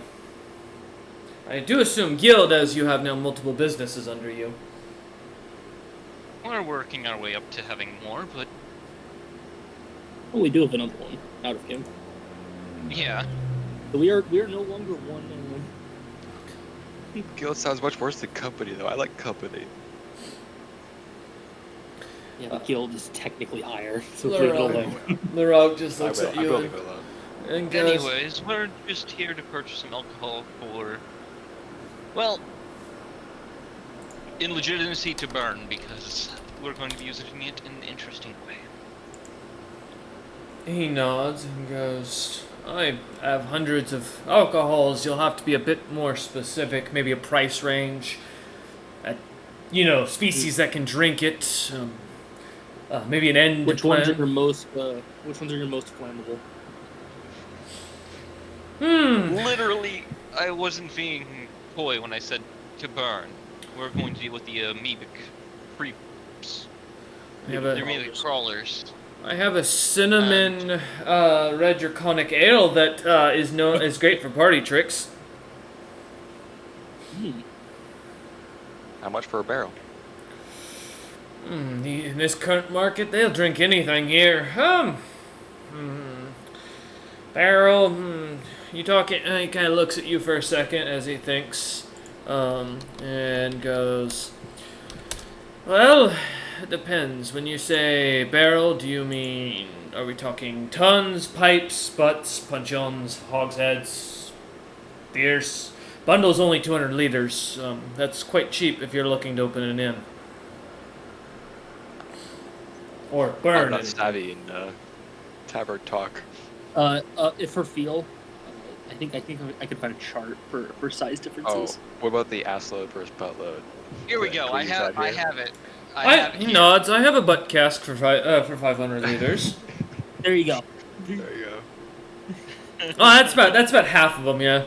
I do assume guild, as you have now multiple businesses under you. We're working our way up to having more, but... Oh, we do have another one out of him. Yeah. So we are no longer one... Guild sounds much worse than company, though. I like company. Yeah, the guild is technically higher, so leave it alone. Larog just looks at you leave it alone. and goes, Anyways, we're just here to purchase some alcohol for... Well... in legitimacy to burn, because we're going to be using it in an interesting way. He nods and goes, I have hundreds of alcohols. You'll have to be a bit more specific, maybe a price range. Species that can drink it. Maybe an end Which plan. ones are your most flammable? Literally, I wasn't being coy when I said to burn. We're going to deal with the amoebic creeps. Yeah, They're amoebic crawlers. I have a cinnamon red draconic ale that is great for party tricks. How much for a barrel? In this current market, they'll drink anything here. Barrel. You talking? He kind of looks at you for a second as he thinks, and goes, "Well, it depends. When you say barrel, do you mean are we talking tons, pipes, butts, puncheons, hogsheads, beers?" Bundle's only 200 liters. That's quite cheap if you're looking to open an inn. Or I'm burn not it. savvy in tavern talk. If for feel, I think I could find a chart for size Oh, differences. what about the ass load versus butt load? Here we Can go. we I use have that I here? have it. He nods. I have a butt cask for 500 liters. There you go. There you go. Oh, that's about half of them. Yeah.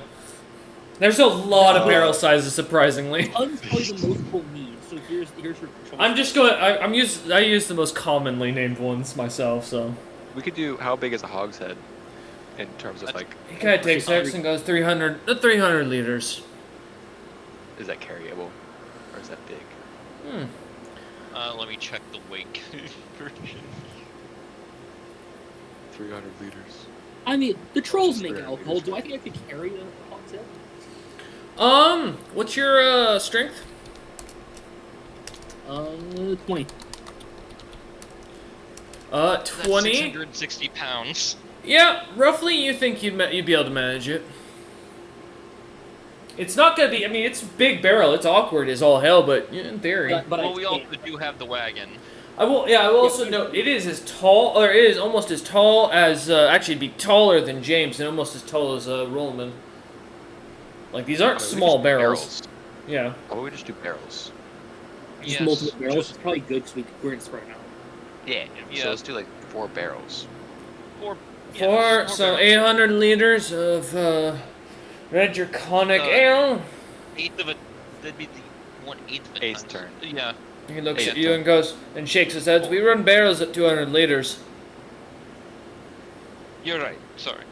There's a lot of barrel sizes, surprisingly. Tons probably the most we'll need. So here's your choice. I'm just going. I use the most commonly named ones myself. So We could do how big is a hogshead in terms of like, he kind of takes it and goes 300 liters. is that carryable or is that big? Let me check the weight version. 300 liters. I mean, the trolls Just make 300 alcohol. liters. Do I think I could carry a hogshead? What's your strength? 20. 20. 660 pounds. Yeah, roughly. You think you'd be able to manage it. It's not gonna be. I mean, it's a big barrel. It's awkward as all hell, but yeah, in theory. But Well, I we can't. also do have the wagon. I will. Yeah, I will also note it is as tall, or it is almost as tall as. Actually, it'd be taller than James, and almost as tall as Rollman. Like these aren't I mean, we small just do barrels. Yeah. How about we just do barrels? Just Yes. multiple barrels is probably good because we're gonna spread them out. Yeah. Yeah. So let's do like 4 barrels. Four. So 800 liters of red draconic ale. Eighth of a. That'd be the 1/8 of a Eighth ton. turn. Yeah. He looks Yeah, at you and goes and shakes his head. We run barrels at 200 liters. You're right. Sorry.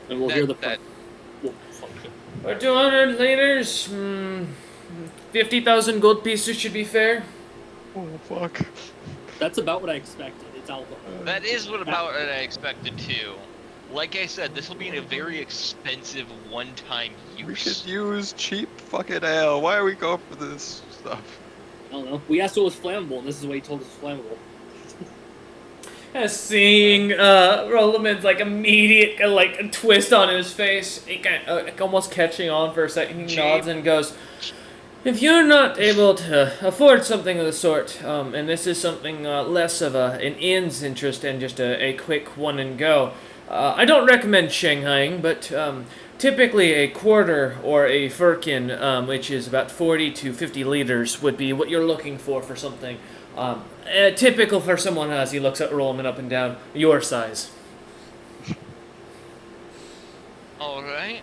And we'll That- hear the that- Well, fuck it. For 200 liters, 50,000 gold pieces should be fair. Oh fuck. That's about what I expected. It's alcohol. That is what about what I expected too. Like I said, this will be in a very expensive one-time We use. should use cheap fucking ale. Why are we going for this stuff? I don't know. We asked what was flammable, and this is what he told us was flammable. Seeing Roloman's like immediate like twist on his face, he kind of almost catching on for a second. He nods and goes, "If you're not able to afford something of the sort, and this is something less of an inn's interest and just a quick one and go, I don't recommend Shanghaiing, but typically a quarter or a firkin, which is about 40 to 50 liters, would be what you're looking for something typical for someone as he looks at Rollman up and down your size. All right.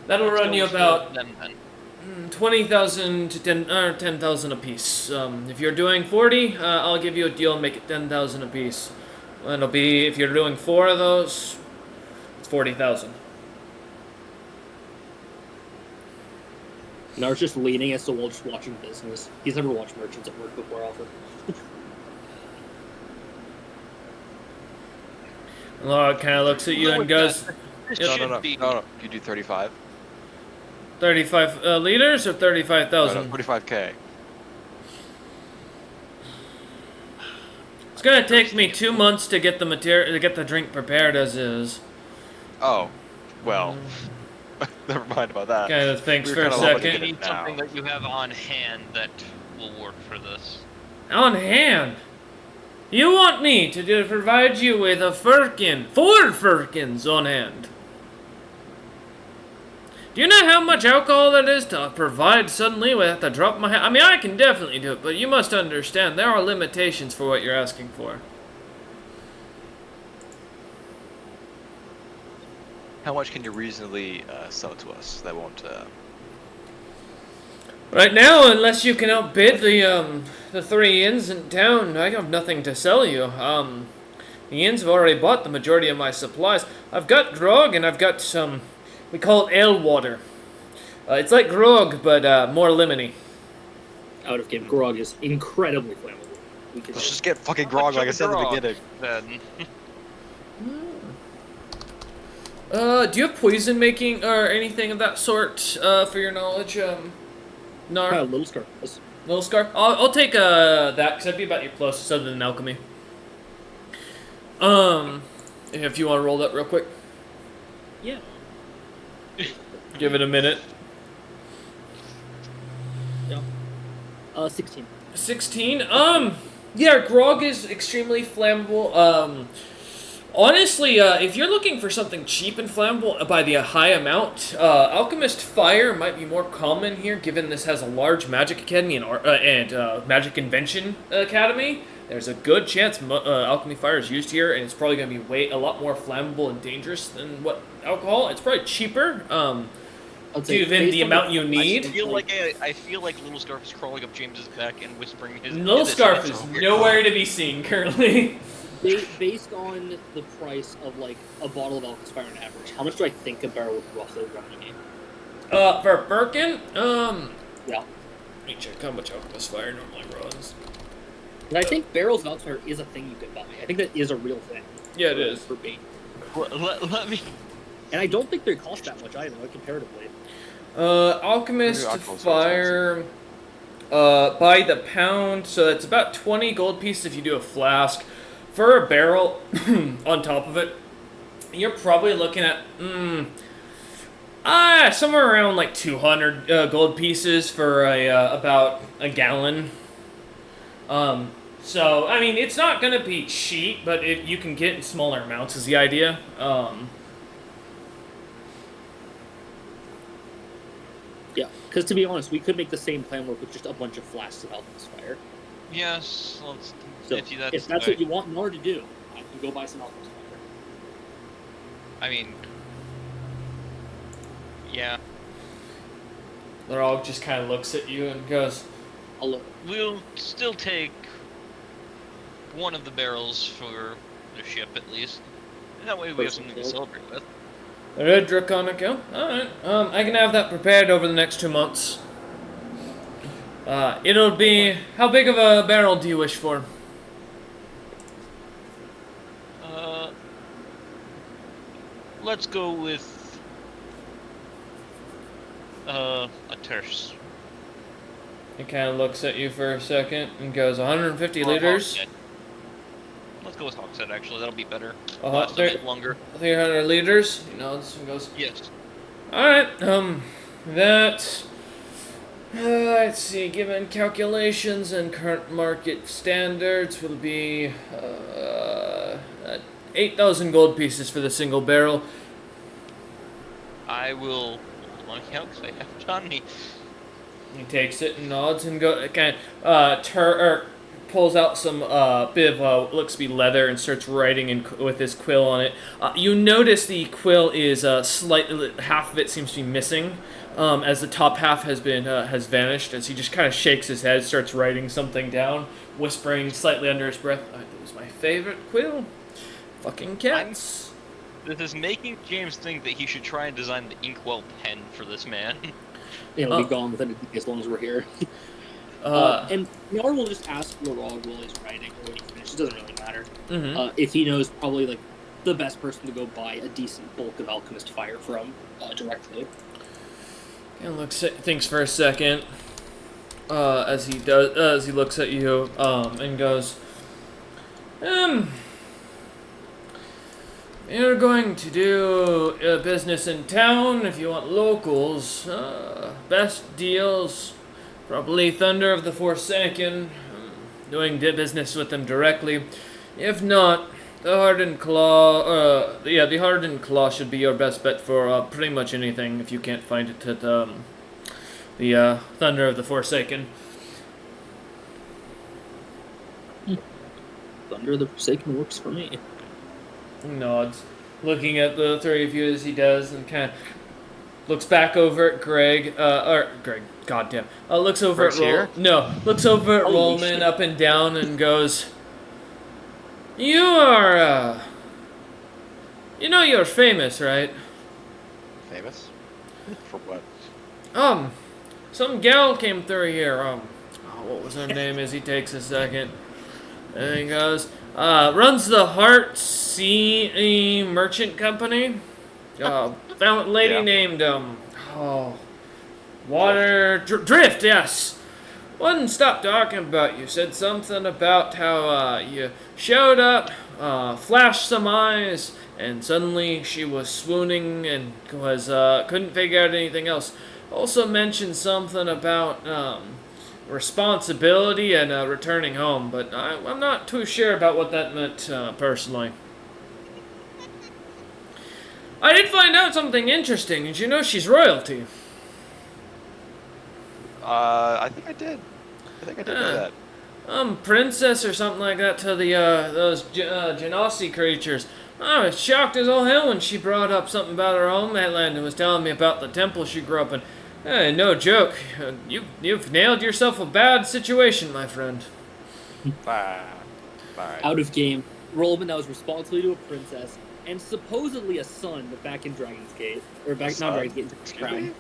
That'll run you about Them then. 20,000 to 10,000 apiece. If you're doing 40, I'll give you a deal and make it 10,000 apiece. And it'll be, if you're doing 4 of those, it's 40,000. Nar's just leaning as to while just watching business. He's never watched merchants at work before, often. Laura kind of looks at you and goes, This No, should no, no, be. no. You do 35. 35 liters or No, 35,000? 45k. It's gonna take me 2 months to get the material, to get the drink prepared as is. Oh, well. Never mind about that. Kind of thinks We for were a kinda hoping to We get second. it need something now. that you have on hand that will work for this. On hand. You want me to provide you with a firkin, 4 firkins on hand. Do you know how much alcohol that is to provide suddenly without the drop of my hat? I mean, I can definitely do it, but you must understand there are limitations for what you're asking for. How much can you reasonably sell to us that won't? Right now, unless you can outbid the 3 inns in town, I have nothing to sell you. The inns have already bought the majority of my supplies. I've got grog and I've got some, we call it ale water. It's like grog, but more lemony. Out of game, grog is incredibly flammable. Let's just get fucking grog, like I said in the beginning. Then. Do you have poison making or anything of that sort, for your knowledge, Nar? Little Scar. Little Scar? I'll take, that, because that'd be about your closest other than alchemy. If you want to roll that real quick. Yeah. Give it a minute. Yeah. 16. 16? Yeah, grog is extremely flammable. Honestly, if you're looking for something cheap and flammable by the high amount, Alchemist Fire might be more common here, given this has a large Magic Academy and Magic Invention Academy. There's a good chance Alchemy Fire is used here, and it's probably going to be a lot more flammable and dangerous than what alcohol. It's probably cheaper, given the amount you need. I feel like Little Scarf is crawling up James's back and whispering his. Little Scarf is nowhere to be seen currently. Based on the price of like a bottle of Alchemist Fire on average, how much do I think a barrel would roughly run me? For Birkin, yeah. Let me check how much Alchemist Fire normally runs. And I think barrels of Alchemist Fire is a thing you can buy. I think that is a real thing. Yeah, it is. For bait. Let me. And I don't think they cost that much either, like, comparatively. Alchemist Fire, by the pound, so that's about 20 gold pieces if you do a flask. For a barrel, on top of it, you're probably looking at, somewhere around like 200 gold pieces for about a gallon. So, I mean, it's not going to be cheap, but you can get in smaller amounts is the idea. Yeah, because to be honest, we could make the same plan work with just a bunch of flasks of Alchemist Fire. Yes, So if that's what you want Nor to do, I can go buy some Alchemist Fire. I mean, yeah. Larog just kind of looks at you and goes, We'll still take one of the barrels for the ship, at least. And that way we have something to celebrate with. The Red Draconic Ale? Alright, I can have that prepared over the next 2 months. It'll be... How big of a barrel do you wish for? Let's go with... a terce. He kind of looks at you for a second and goes, 150 liters? Let's go with Hogshead, actually. That'll be better. A bit longer. 300 liters? He nods and goes, yes. Alright, that... let's see, given calculations and current market standards will be 8,000 gold pieces for the single barrel. I will money out because I have it on me. He takes it and nods and pulls out some bit of what looks to be leather and starts writing with his quill on it. You notice the quill is slightly, half of it seems to be missing. As the top half has vanished, as he just kind of shakes his head, starts writing something down, whispering slightly under his breath, "That was my favorite quill. Fucking cats." This is making James think that he should try and design the inkwell pen for this man. It'll be gone within a day as long as we're here. And Nar will just ask Larog while he's writing, or when he finishes, it doesn't really matter. Mm-hmm. If he knows probably like the best person to go buy a decent bulk of Alchemist Fire from directly. And thinks for a second, as he looks at you, and goes, you're going to do business in town if you want locals. Best deals, probably Thunder of the Forsaken, doing business with them directly. If not, the Hardened Claw, the Hardened Claw should be your best bet for pretty much anything if you can't find it at the Thunder of the Forsaken. Thunder of the Forsaken works for me. He nods, looking at the three of you as he does, and kind of looks back over at Greg, goddamn. Looks over Greg's at here? looks over at Holy Rollman shit. up and down and goes, You are, you know you're famous, right? Famous? For what? Some gal came through here, what was her name as he takes a second. And he goes, runs the Heart Sea Merchant Company. Found a lady Yeah. named, Drift, yes. Wouldn't stop talking about you. Said something about how you showed up, flashed some eyes, and suddenly she was swooning and couldn't figure out anything else. Also mentioned something about responsibility and returning home, but I'm not too sure about what that meant personally. I did find out something interesting. Did you know she's royalty? I think I did. I think I did know that. Princess or something like that to the those Genasi creatures. I was shocked as all hell when she brought up something about her homeland and was telling me about the temple she grew up in. No joke. You've nailed yourself a bad situation, my friend. Fine. Out of game. Rollman that was responsible to a princess and supposedly a son back in Dragon's Gate. Or back, not Dragon's Gate, into Crown.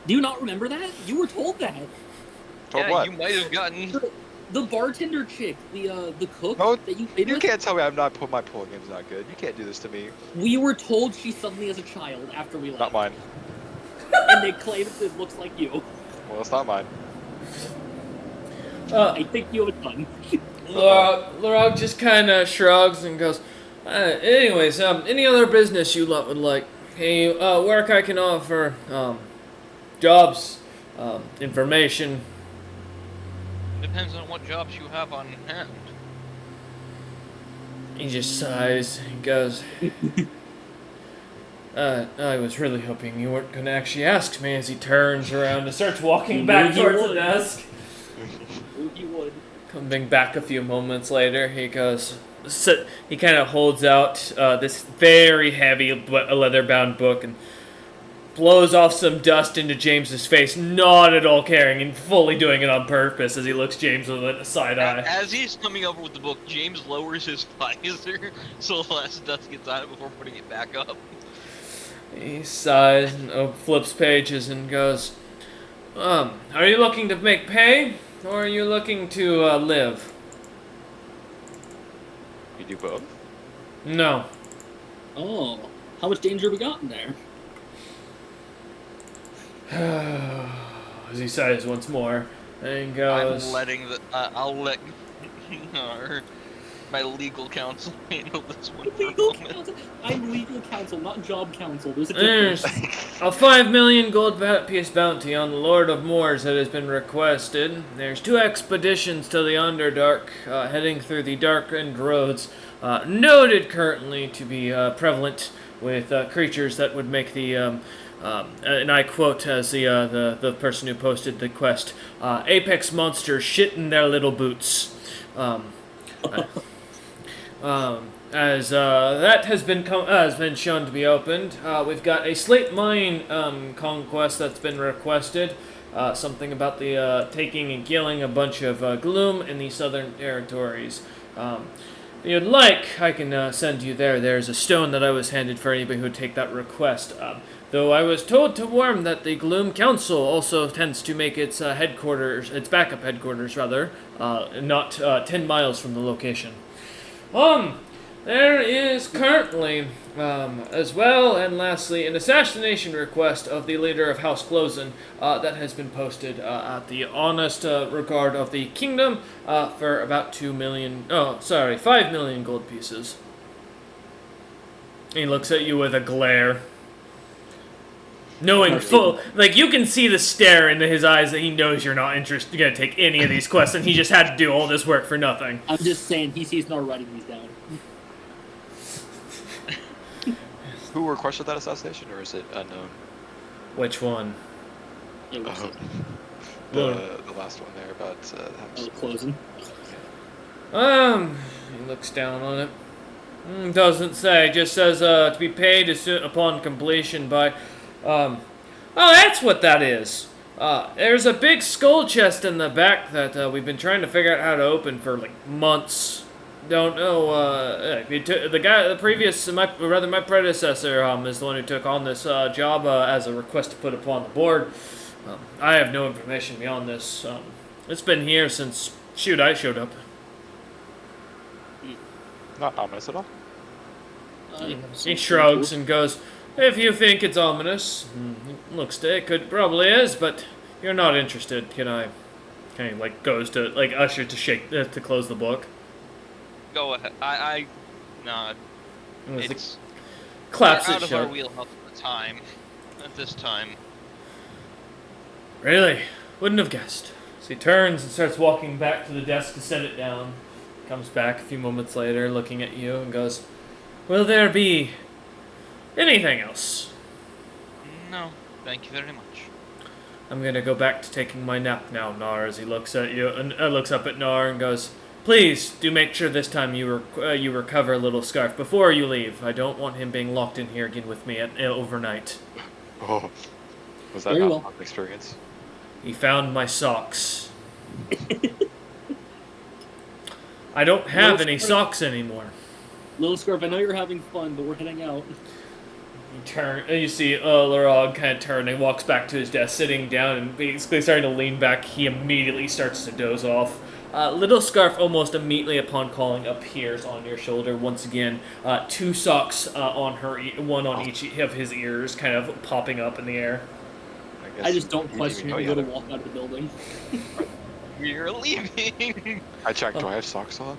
Do you not remember that? You were told that. Told Yeah, what? you might have gotten. The bartender chick, the cook No, that you played You with, can't tell me my pool game's not good. You can't do this to me. we were told she suddenly as a child after we left. Not mine. And they claim it looks like you. Well, it's not mine. I think you have a ton. Lorog just kind of shrugs and goes, anyways, any other business you lot would like? Hey, work I can offer, jobs, information. Depends on what jobs you have on hand. He just sighs and goes, I was really hoping you weren't going to actually ask me as he turns around and starts walking back towards the desk. You would. Coming back a few moments later, he goes, he kind of holds out this very heavy leather-bound book and blows off some dust into James's face, not at all caring and fully doing it on purpose as he looks James with a side eye. As he's coming over with the book, James lowers his visor so less dust gets on it before putting it back up. He sighs and flips pages and goes, are you looking to make pay, or are you looking to live? You do both? No. Oh, how much danger have we got in there? As he sighs once more and goes, I'm letting I'll let my legal counsel handle this one. Legal counsel? I'm legal counsel, not job counsel. There's a there's difference. a 5 million gold piece bounty on the Lord of Moors that has been requested. There's 2 expeditions to the Underdark, heading through the darkened roads, noted currently to be prevalent with creatures that would make the, and I quote as the person who posted the quest, apex monsters shit in their little boots. As that has been shown to be opened, we've got a slate mine conquest that's been requested. Something about the taking and killing a bunch of gloom in the southern territories. If you'd like, I can send you there. There's a stone that I was handed for anybody who would take that request. Though I was told to warn that the Gloom Council also tends to make its backup headquarters, not 10 miles from the location. There is currently, as well, and lastly, an assassination request of the leader of House Closen that has been posted at the honest regard of the kingdom for about 5 million gold pieces. He looks at you with a glare. Knowing you can see the stare into his eyes that he knows you're not going to take any of these quests, and he just had to do all this work for nothing. I'm just saying, he's not writing these down. Who requested that assassination, or is it unknown? Which one? It was The last one there about Closing. He looks down on it. Doesn't say. Just says to be paid upon completion by. Oh, that's what that is. There's a big skull chest in the back that we've been trying to figure out how to open for like months. don't know. My predecessor, is the one who took on this job as a request to put upon the board. I have no information beyond this. It's been here since I showed up. Not ominous at all. He shrugs and goes, "If you think it's ominous, it probably is, but you're not interested. Can I?" Kind of like goes to like usher to close the book. Go ahead. Nah. It's Claps we're it out of our shut. wheelhouse at this time. Really? Wouldn't have guessed. So he turns and starts walking back to the desk to set it down. Comes back a few moments later, looking at you, and goes, "Will there be anything else?" No, thank you very much. "I'm gonna go back to taking my nap now, Nar." As he looks at you and looks up at Nar and goes, "Please do make sure this time you recover Little Scarf before you leave. I don't want him being locked in here again with me overnight." Oh, was that Very not well. an experience? "He found my socks." "I don't have Little any Scarf. socks anymore." Little Scarf, I know you're having fun, but we're heading out. You see Larog kind of turn and walks back to his desk, sitting down and basically starting to lean back. He immediately starts to doze off. Little Scarf, almost immediately upon calling, appears on your shoulder once again. Two socks on her, one on each of his ears, kind of popping up in the air. guess I just don't you question even him know to you go to walk out of the building. We're leaving. I checked. Do I have socks on?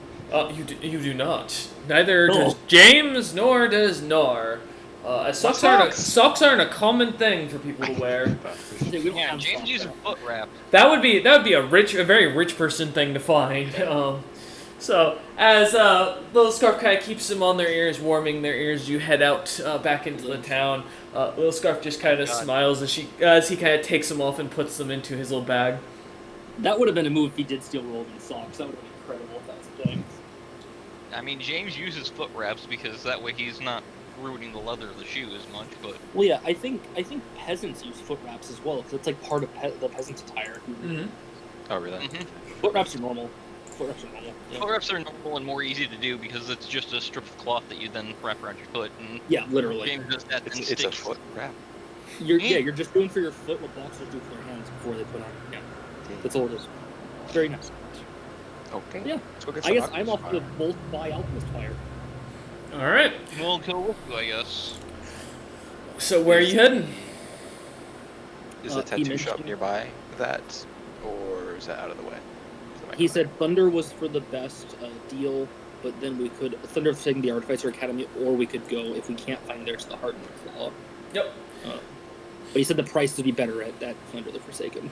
You do not. Neither No. does James, nor does Nar. Socks aren't socks? a common thing for people to wear. We don't Yeah, have James socks used a out. foot wrap. That would be a very rich person thing to find. So as Little Scarf kind of keeps them on their ears, warming their ears, you head out back into the town. Little Scarf just kind of God. smiles as he kind of takes them off and puts them into his little bag. That would have been a move if he did steal Rolden's socks. That would have been incredible if that's the thing. I mean, James uses foot wraps because that way he's not ruining the leather of the shoe as much. But Well, yeah, I think peasants use foot wraps as well, because it's like part of the peasant's attire. Mm-hmm. Oh, really? Foot wraps are normal. Foot wraps are normal. Yeah, foot wraps are normal and more easy to do because it's just a strip of cloth that you then wrap around your foot. And yeah, literally. James does that and It's a sticks. foot wrap. You're just doing for your foot what boxers do for their hands before they put on. Yeah, that's all it is. Very nice. Okay. Yeah. Let's go get I some guess I'm alchemist off to fire. both buy alchemist fire. All right. We'll go with you, I guess. So where are you heading? Is he the tattoo shop mentioned- nearby that, or is that out of the way? He said Thunder was for the best deal, but then we could Thunder was taking the Artificer Academy, or we could go if we can't find there to the Hardened Claw. Yep. But he said the price would be better at Thunder the Forsaken.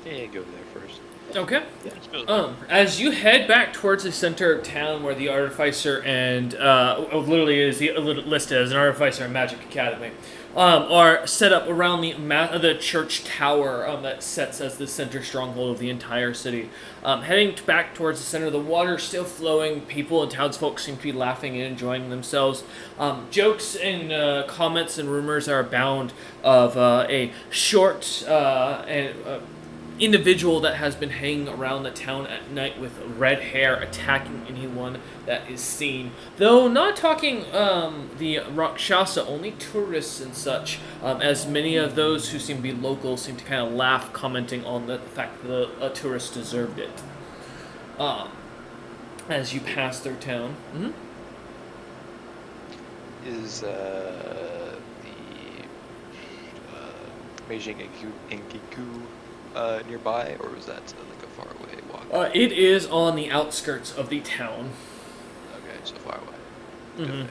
Yeah, go there first. Okay. Let's go there. As you head back towards the center of town where the Artificer and, literally is listed as an Artificer and Magic Academy, are set up around the church tower that sets as the center stronghold of the entire city. Heading back towards the center, the water is still flowing. People and townsfolk seem to be laughing and enjoying themselves. Jokes and comments and rumors are abound of a short individual that has been hanging around the town at night with red hair, attacking anyone that is seen. Though not talking the Rakshasa, only tourists and such, as many of those who seem to be local seem to kind of laugh, commenting on the fact that a tourist deserved it. As you pass through town. Mm-hmm. Is the Beijing Enkiku nearby, or is that like a far away walk? It is on the outskirts of the town. Okay, so far away. Mhm.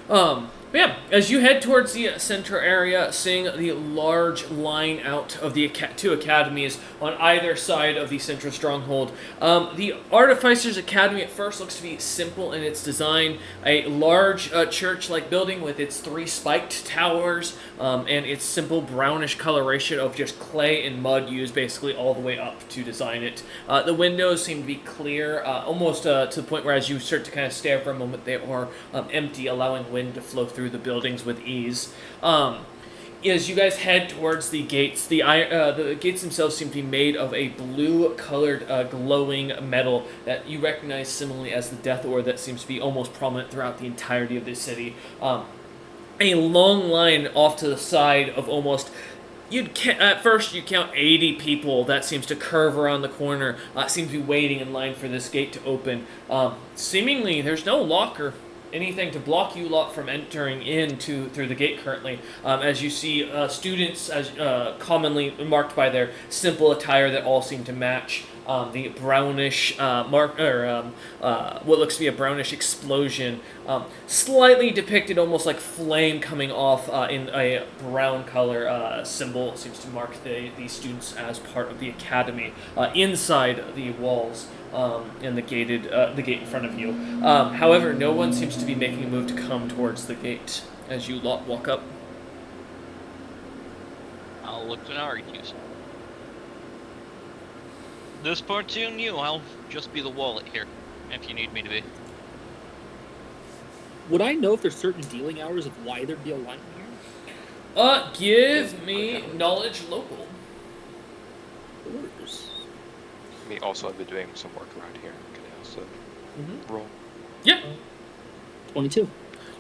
Go But yeah, as you head towards the center area, seeing the large line out of the two academies on either side of the central stronghold, the Artificer's Academy at first looks to be simple in its design. A large church-like building with its 3 spiked towers and its simple brownish coloration of just clay and mud used basically all the way up to design it. The windows seem to be clear, almost to the point where as you start to kind of stare for a moment, they are empty, allowing wind to flow through the buildings with ease. as you guys head towards the gates, the gates themselves seem to be made of a blue-colored, glowing metal that you recognize similarly as the death ore that seems to be almost prominent throughout the entirety of this city. A long line off to the side of almost. At first you count 80 people that seems to curve around the corner. Seems to be waiting in line for this gate to open. Seemingly, there's no lock or anything to block you lot from entering through the gate currently. As you see, students as commonly marked by their simple attire that all seem to match. The brownish what looks to be a brownish explosion, slightly depicted almost like flame coming off in a brown color symbol seems to mark the students as part of the academy inside the walls and the gate in front of you. However, no one seems to be making a move to come towards the gate as you lot walk up. I'll look to Naricus. This part's on you. I'll just be the wallet here, if you need me to be. Would I know if there's certain dealing hours of why there'd be a line here? Give me knowledge local. Orders. Me also, I've been doing some work around here. Can I also roll? Yep. 22.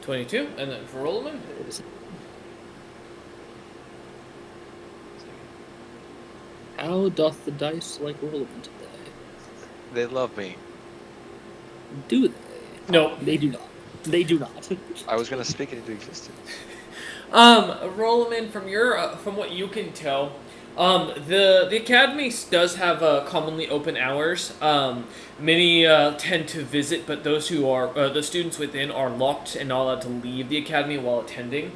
22, and then for Rollerman? How doth the dice like rolling today? They love me. Do they? No. They do not. They do not. I was gonna speak it into existence. Rollerman, from what you can tell, the academy does have commonly open hours. Many tend to visit, but those who are the students within are locked and not allowed to leave the academy while attending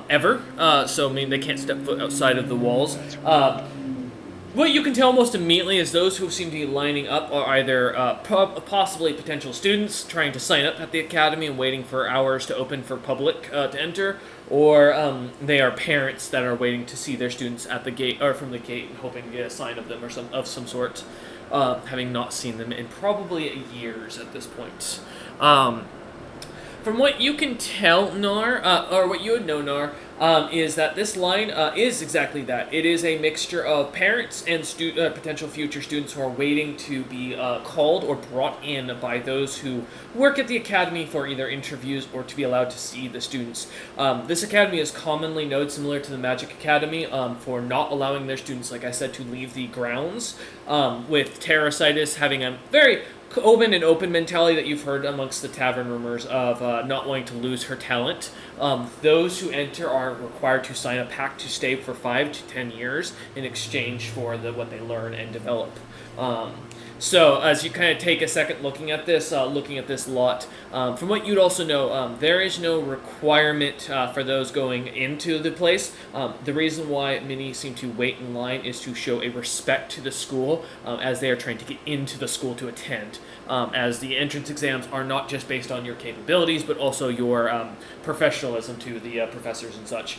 ever. So I mean they can't step foot outside of the walls. What you can tell almost immediately is those who seem to be lining up are either possibly potential students trying to sign up at the academy and waiting for hours to open for public to enter, or they are parents that are waiting to see their students at the gate or from the gate and hoping to get a sign of them or some sort, having not seen them in probably years at this point. From what you can tell, Nar, or what you would know, Nar, is that this line is exactly that. It is a mixture of parents and potential future students who are waiting to be called or brought in by those who work at the academy for either interviews or to be allowed to see the students. This academy is commonly known, similar to the Magic Academy, for not allowing their students, like I said, to leave the grounds, with Terrasitis having a very open mentality that you've heard amongst the tavern rumors of not wanting to lose her talent. Those who enter are required to sign a pact to stay for 5 to 10 years in exchange for what they learn and develop. So as you kind of take a second looking at this lot, from what you'd also know, there is no requirement for those going into the place. The reason why many seem to wait in line is to show a respect to the school as they are trying to get into the school to attend. As the entrance exams are not just based on your capabilities, but also your professionalism to the professors and such.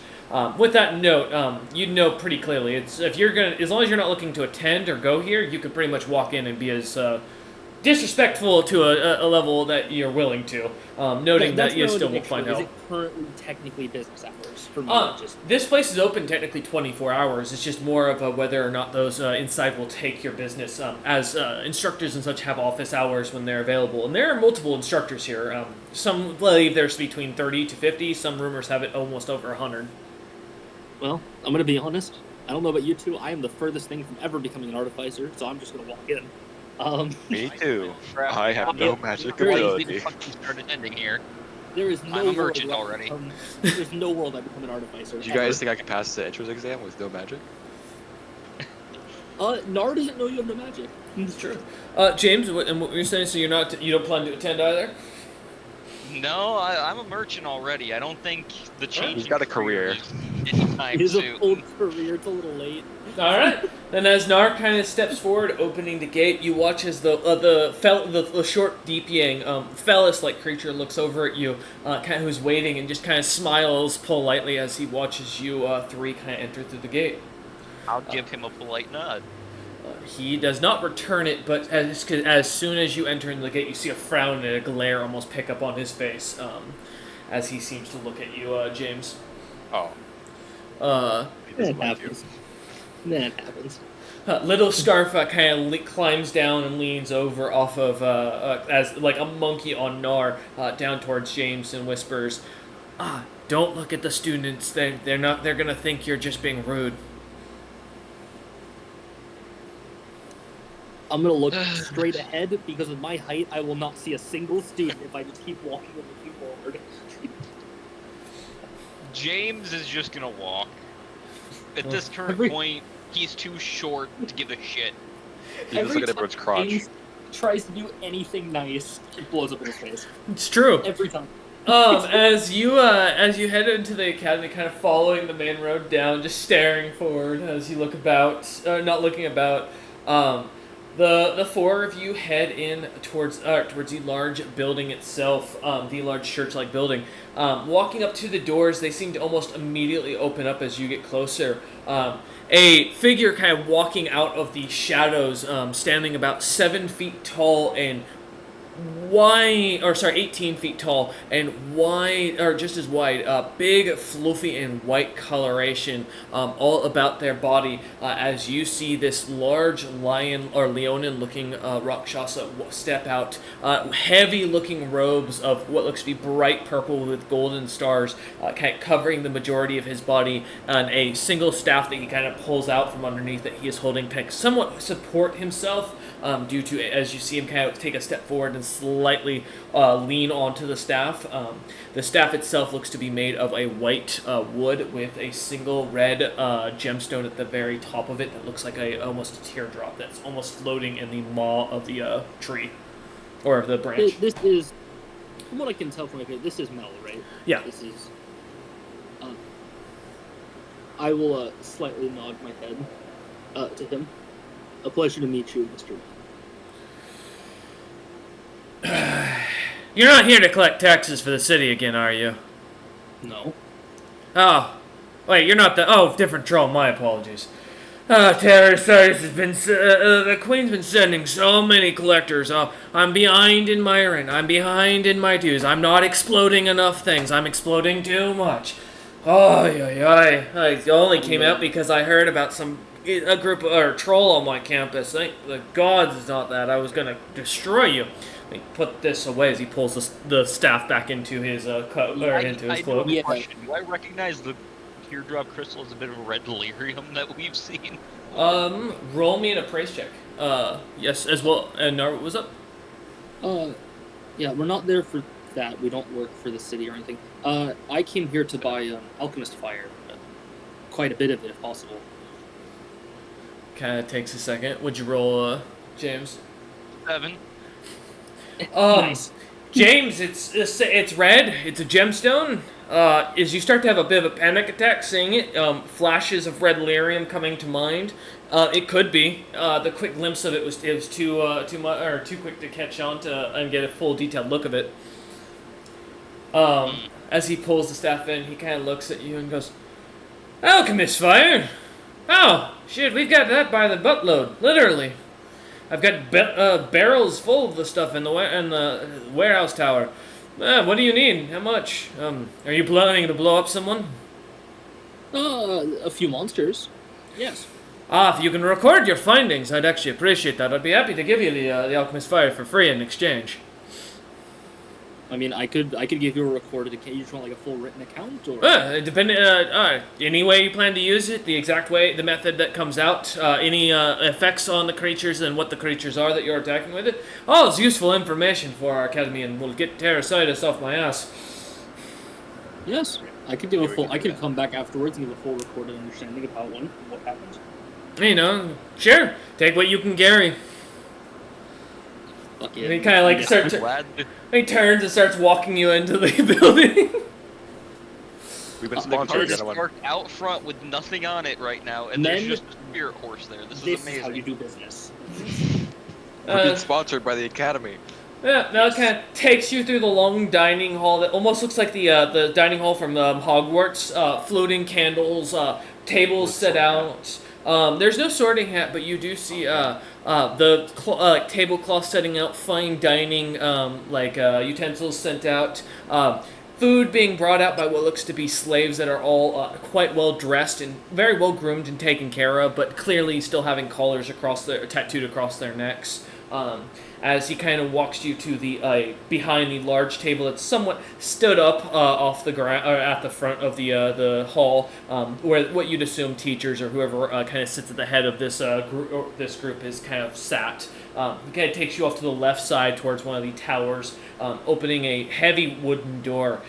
With that note, you'd know pretty clearly. As long as you're not looking to attend or go here, you could pretty much walk in and be as disrespectful to a level that you're willing to. Noting that you still will find out. Is it currently technically business hours for me? This place is open technically 24 hours. It's just more of whether or not those inside will take your business. As instructors and such have office hours when they're available, and there are multiple instructors here. Some believe there's between 30 to 50. Some rumors have it almost over 100. Well, I'm going to be honest. I don't know about you two. I am the furthest thing from ever becoming an artificer, so I'm just going to walk in. Me too. I have no magic Very easy ability. to fucking start attending here. There is no I'm a world merchant where I already. there's no world I become an artificer. Do you guys think I can pass the entrance exam with no magic? Nar doesn't know you have no magic. It's true. James, what you're saying? So you don't plan to attend either? No, I'm a merchant already. I don't think the change. He's got a career. Anytime It is a soon. full career. It's a little late. All right. Then as Nar kind of steps forward, opening the gate, you watch as the short deep yang Fellis-like creature looks over at you, who's waiting, and just kind of smiles politely as he watches you three kind of enter through the gate. I'll give him a polite nod. He does not return it, but as soon as you enter into the gate, you see a frown and a glare almost pick up on his face as he seems to look at you, James. Oh. He That doesn't like you. happens. That happens. Little Scarf kind of climbs down and leans over off of as like a monkey on Nar down towards James and whispers, "Don't look at the students. They're not. They're gonna think you're just being rude." I'm gonna look straight ahead because of my height. I will not see a single student if I just keep walking and looking forward. James is just gonna walk. At this current Every- point, he's too short to give a shit. He just look at everyone's crotch. James tries to do anything nice, it blows up in his face It's true. every time. As you head into the academy, kind of following the main road down, just staring forward as you look about, not looking about. The four of you head in towards the large building itself, the large church-like building. Walking up to the doors, they seem to almost immediately open up as you get closer. A figure kind of walking out of the shadows, standing about 7 feet tall and 18 feet tall and wide, or just as wide, big, fluffy, and white coloration all about their body. As you see this large lion or leonin-looking Rakshasa step out, heavy-looking robes of what looks to be bright purple with golden stars, kind of covering the majority of his body, and a single staff that he kind of pulls out from underneath that he is holding to somewhat support himself. Due to, as you see him kind of take a step forward and slightly lean onto the staff. The staff itself looks to be made of a white wood with a single red gemstone at the very top of it that looks like almost a teardrop that's almost floating in the maw of the tree, or the branch. This is, from what I can tell from it, this is Mel, right? Yeah. This is. I will slightly nod my head to him. A pleasure to meet you, Mr. You're not here to collect taxes for the city again, are you? No. Oh, wait, you're not the... Oh, different troll, my apologies. Terroritis has been... the Queen's been sending so many collectors. Oh, I'm behind in my rent. I'm behind in my dues. I'm not exploding enough things. I'm exploding too much. Oh, I only came out because I heard about a group or troll on my campus. Thank the gods it's not that. I was gonna destroy you. He put this away as he pulls the staff back into his coat or into his cloak. Yeah. Do I recognize the teardrop crystal as a bit of a red delirium that we've seen? Roll me an appraise check. Yes, as well. And Nar, what was up? Yeah, we're not there for that. We don't work for the city or anything. I came here to buy alchemist fire. Quite a bit of it, if possible. Kind of takes a second. Would you roll, James? 7. Nice. James, it's red. It's a gemstone. As you start to have a bit of a panic attack seeing it, flashes of red lyrium coming to mind. It could be. The quick glimpse of it was too much or too quick to catch on to and get a full detailed look of it. As he pulls the staff in, he kind of looks at you and goes, "Alchemist fire? Oh shit, we've got that by the buttload, literally. I've got barrels full of the stuff in the warehouse tower. What do you need? How much? Are you planning to blow up someone?" A few monsters. Yes. If you can record your findings, I'd actually appreciate that. I'd be happy to give you the alchemist fire for free in exchange. I mean, I could give you a recorded account. You just want like a full written account, or Any way you plan to use it, the exact way, the method that comes out, any effects on the creatures and what the creatures are that you're attacking with it. All is useful information for our academy, and will get Terrasitis off my ass. Yes, I could give a full. I could come back afterwards and give a full recorded understanding of how what happened. You know, sure, take what you can carry. Fuck yeah. And he kind of like he turns and starts walking you into the building. We've been The sponsored. car is Gentlemen. parked out front with nothing on it right now, and there's Men, just a spirit horse there. This is This amazing. is how you do business. We've been sponsored by the Academy. Yeah, now it kind of takes you through the long dining hall that almost looks like the dining hall from Hogwarts. Floating candles, tables set out. There's no sorting hat, but you do see the tablecloth setting out, fine dining utensils sent out. food being brought out by what looks to be slaves that are all quite well dressed and very well groomed and taken care of, but clearly still having collars tattooed across their necks. As he kind of walks you to the behind the large table that's somewhat stood up off the ground, at the front of the hall, where what you'd assume teachers or whoever kind of sits at the head of this group is kind of sat. It kind of takes you off to the left side towards one of the towers, opening a heavy wooden door.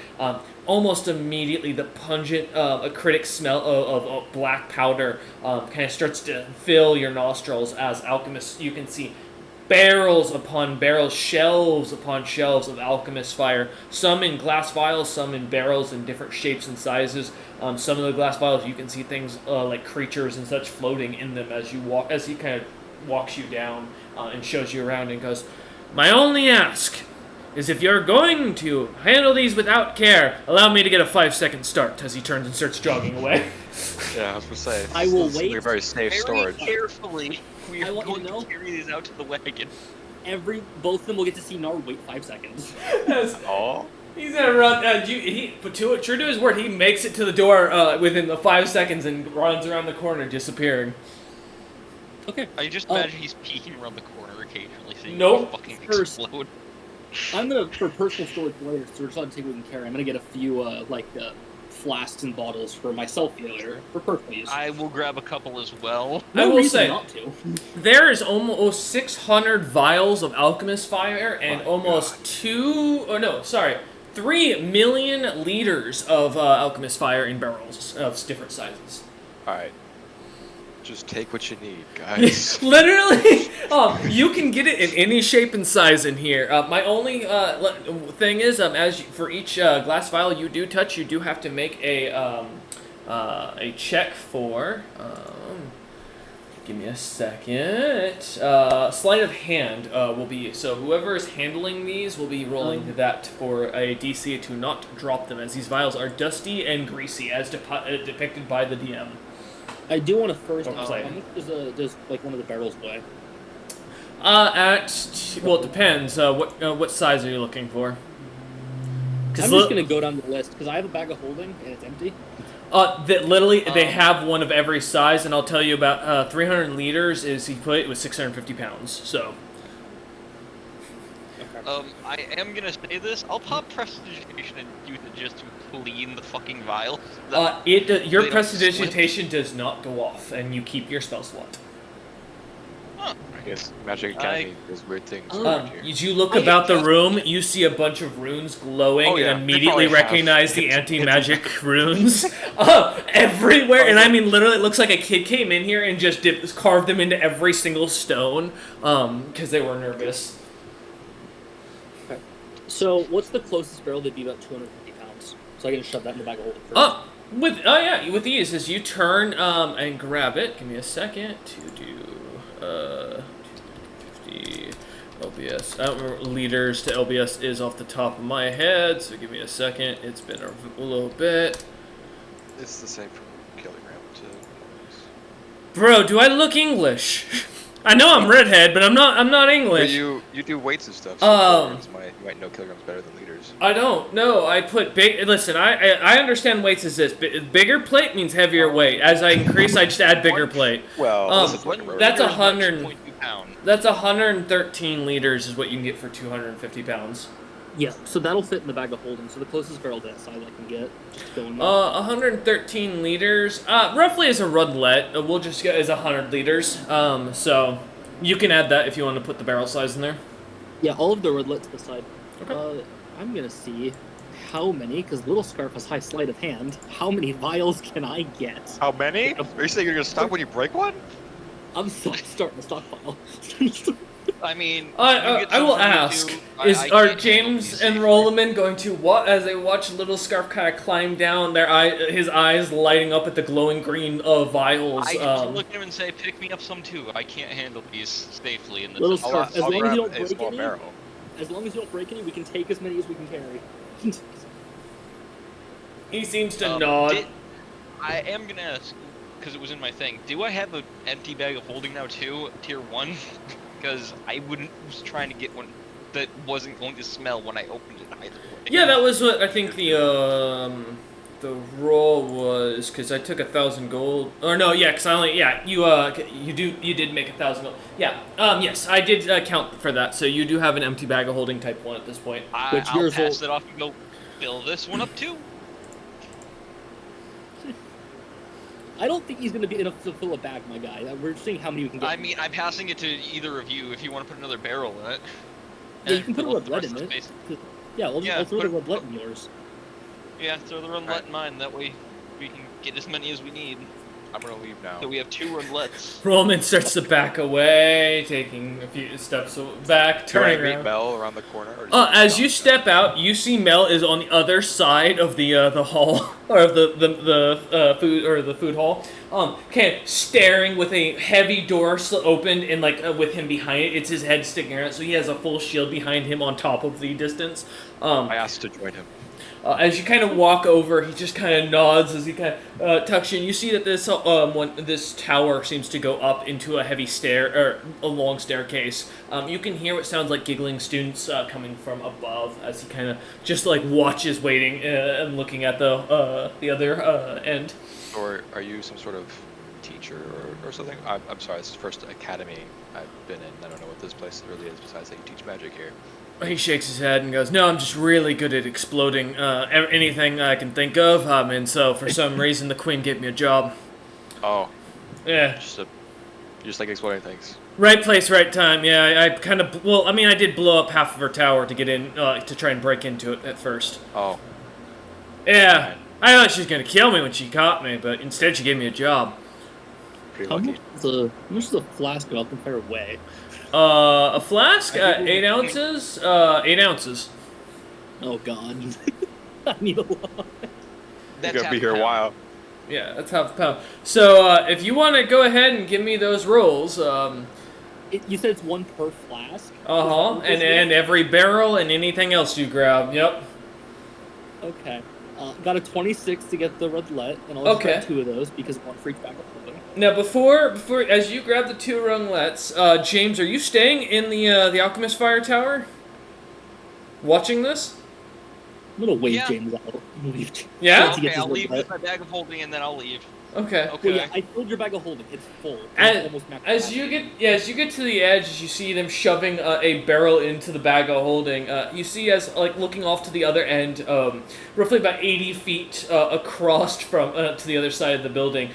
Almost immediately, the pungent, acidic smell of black powder kind of starts to fill your nostrils as alchemists, you can see barrels upon barrels, shelves upon shelves of alchemist fire. Some in glass vials, some in barrels in different shapes and sizes. Some of the glass vials, you can see things like creatures and such floating in them as you walk. As he kind of walks you down and shows you around and goes, "My only ask is if you're going to handle these without care, allow me to get a 5-second start." As he turns and starts jogging away. Yeah, I was gonna say. I will this is wait a very safe Very storage. carefully, we I are want you going to know- to carry these out to the wagon. Both of them will get to see Nar wait 5 seconds. Oh. He's gonna run. True to his word, he makes it to the door within the 5 seconds and runs around the corner, disappearing. Okay. I just imagine he's peeking around the corner occasionally, seeing Nope. fucking First. explode. I'm gonna, for personal storage later, so we're just gonna take what we can carry. I'm gonna get a few flasks and bottles for myself later for personal use. I will grab a couple as well. I No will reason say, not to. there is almost 600 vials of alchemist fire and My almost 3 million liters of alchemist fire in barrels of different sizes. Alright. Just take what you need, guys. Literally, you can get it in any shape and size in here. My only thing is, for each glass vial you do touch, you do have to make a check for. Give me a second. Sleight of hand will be so. Whoever is handling these will be rolling that for a DC to not drop them, as these vials are dusty and greasy, as depicted by the DM. I do want to first. Or play. How much does like one of the barrels weigh? It depends. What size are you looking for? I'm just gonna go down the list because I have a bag of holding and it's empty. They have one of every size, and I'll tell you about 300 liters is equate with 650 pounds. So. Okay. I am gonna say this. I'll pop prestidigitation and use it just to clean the fucking vial. Your they don't prestidigitation does not go off, and you keep your spell slot. Huh. I guess Magic Academy does weird things Um, around here. As you look about the room, you see a bunch of runes glowing, Oh, yeah. and They immediately probably have. recognize the anti-magic runes everywhere. And I mean, literally, it looks like a kid came in here and just carved them into every single stone because they were nervous. Okay. So what's the closest barrel? They'd be about 250 pounds. So I can shove that in the bag of holding first. With these, as you turn and grab it. Give me a second to do 250 LBS. I don't remember what liters to LBS is off the top of my head, so give me a second. It's been a little bit. It's the same from kilogram to. Bro, do I look English? I know I'm redhead, but I'm not But English. you do weights and stuff, so kilograms you might know kilograms better than liters. I don't know. I put big. Listen, I understand weights as this. Bigger plate means heavier weight. As I increase, I just add bigger plate. Well, this is like a One that's liter is about 100 2.2 pound. That's 113 liters is what you can get for 250 pounds. Yeah. So that'll fit in the bag of holding. So the closest barrel to that size I can get. Just go in there. 113 liters, roughly as a rudlet. We'll just get as 100 liters. So you can add that if you want to put the barrel size in there. Yeah, all of the redlet to the side. Okay. I'm gonna see how many, because Little Scarf has high sleight of hand. How many vials can I get? How many? Are you saying you're gonna stop when you break one? I'm starting a stockpile. I mean, I will ask: are James and Rolliman going to as they watch Little Scarf kind of climb down? His eyes lighting up at the glowing green vials. I just look at him and say, "Pick me up some too. I can't handle these safely in this." Little I'll, Scarf, as I'll long as grab you don't a break small any, barrel. as long as you don't break any, we can take as many as we can carry. He seems to nod. I am gonna ask, because it was in my thing. Do I have an empty bag of holding now too, tier 1? Because I was trying to get one that wasn't going to smell when I opened it either way. Yeah, that was what I think the roll was, because I took 1,000 gold. Or no, yeah, because I only you did make 1,000 gold. Yeah, yes, I did count for that. So you do have an empty bag of holding type 1 at this point. Which I'll yours pass will- it off and go fill this one up too. I don't think he's going to be enough to fill a bag, my guy. We're seeing how many we can get. I mean, I'm passing it to either of you if you want to put another barrel in it. Yeah, you And can put a fill up red the lead rest in of the it. space. Yeah, I'll throw the put- red lead in yours. Yeah, throw the roulette in mine. That way we can get as many as we need. I'm gonna leave now. So we have 2 roulettes. Rollman starts to back away, taking a few steps back, Do I turning meet around. Mel around the corner? Or does he As stop you now? step out, you see Mel is on the other side of the hall or of the food or the food hall. Kind of staring with a heavy door opened and with him behind it. It's his head sticking out, so he has a full shield behind him on top of the distance. I asked to join him. As you kind of walk over, he just kind of nods as he kind of tucks you in. You see that this tower seems to go up into a heavy a long staircase. You can hear what sounds like giggling students coming from above as he kind of just watches, waiting and looking at the other end. Or are you some sort of teacher or something? I'm sorry, it's the first academy I've been in. I don't know what this place really is besides that you teach magic here. He shakes his head and goes, "No, I'm just really good at exploding anything I can think of, and so for some reason the Queen gave me a job." Oh, Yeah. just like exploding things. Right place, right time. Yeah, I kind of. Well, I mean, I did blow up half of her tower to get in, to try and break into it at first. Oh, Yeah, I thought she was gonna kill me when she caught me, but instead she gave me a job. pretty How lucky. much is a flask of alcohol weigh? A flask, 8 ounces. 8 ounces. Oh god. I need a lot. You're That's gonna be half here a pound. while. Yeah, that's half a pound. So, if you want to go ahead and give me those rolls, You said it's 1 per flask? and every barrel and anything else you grab. Yep. Okay. Got a 26 to get the redlet, and I'll just Okay. grab 2 of those because 1 for each bag of holding. Now, before as you grab the 2 runglets, James, are you staying in the Alchemist Fire Tower? Watching this? I'm gonna wave Yeah. James out. Yeah? To Okay, get this I'll leave redlet. with my bag of holding and then I'll leave. Okay. Okay. Well, yeah, I filled your bag of holding. It's full. It's As, almost maxed as out. you get to the edge, you see them shoving a barrel into the bag of holding. You see as looking off to the other end, roughly about 80 feet across from to the other side of the building.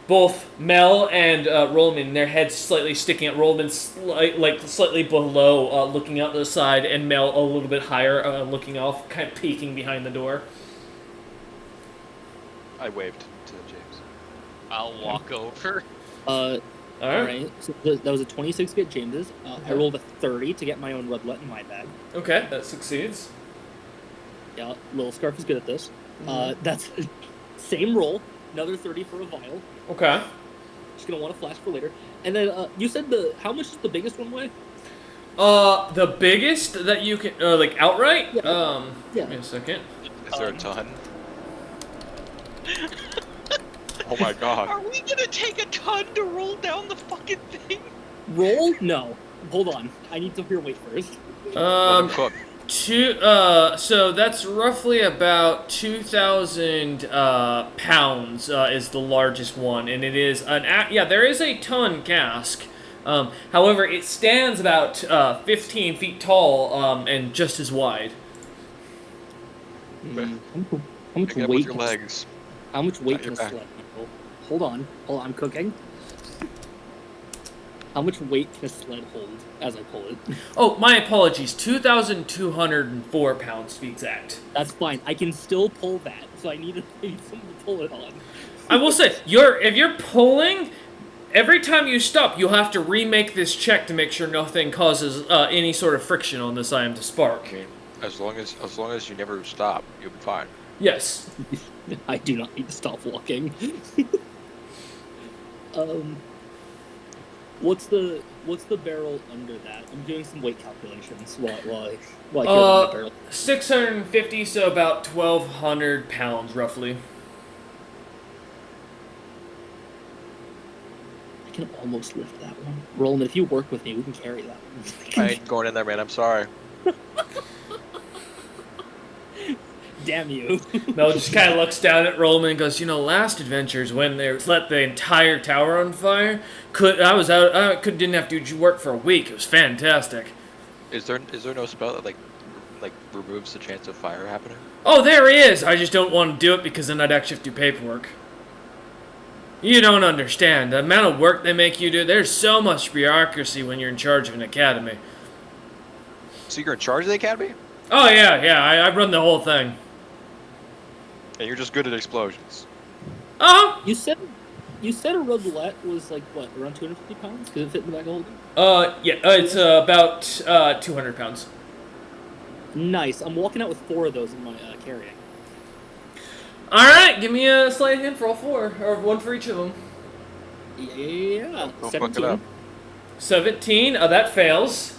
Both Mel and Rollman, their heads slightly sticking out. Rollman slightly below, looking out the side, and Mel a little bit higher, looking off, kind of peeking behind the door. I waved to James. I'll walk over. All right. Alright, so that was a 26 to get James's. I Okay. rolled a 30 to get my own redlet in my bag. Okay, that succeeds. Yeah, Little Scarf is good at this. Mm-hmm. That's same roll, another 30 for a vial. Okay. Just gonna want a flash for later. And then you said how much does the biggest one weigh? The biggest that you can, outright? Yeah. Give me a second. Is there a ton? Oh my god. Are we gonna take a ton to roll down the fucking thing? Roll? No. Hold on. I need to hear weight first. Let him cook. So that's roughly about 2,000 pounds is the largest one, and it is there is a ton cask. However, it stands about 15 feet tall and just as wide. How much Pick it up with weight? your legs. How much weight Not can your a back. sled handle? Hold on, I'm cooking. How much weight can a sled hold as I pull it? Oh, my apologies. 2,204 pounds to be exact. That's fine. I can still pull that, so I need something to pull it on. I will say, if you're pulling, every time you stop, you'll have to remake this check to make sure nothing causes any sort of friction on this item to spark. I mean, as long as you never stop, you'll be fine. Yes. I do not need to stop walking. What's the barrel under that? I'm doing some weight calculations while I carry the barrel. 650, so about 1,200 pounds, roughly. can almost lift that one. Roland, if you work with me, we can carry that one. I ain't going in there, man. I'm sorry. Damn you. Mel just kind of looks down at Rollman and goes, last adventures when they let the entire tower on fire, didn't have to do work for a week. It was fantastic. Is there no spell that like removes the chance of fire happening? Oh, there he is. I just don't want to do it because then I'd actually have to do paperwork. You don't understand. The amount of work they make you do, there's so much bureaucracy when you're in charge of an academy. So you're in charge of the academy? Oh, yeah, I run the whole thing. And you're just good at explosions. Uh-huh. You said a roulette was like, what, around 250 pounds? Could it fit in the bag of holding? Yeah, it's about 200 pounds. Nice. I'm walking out with 4 of those in my carrying. Alright, give me a sleight of hand for all 4, or 1 for each of them. Yeah. Go fuck 17. it up. 17, that fails.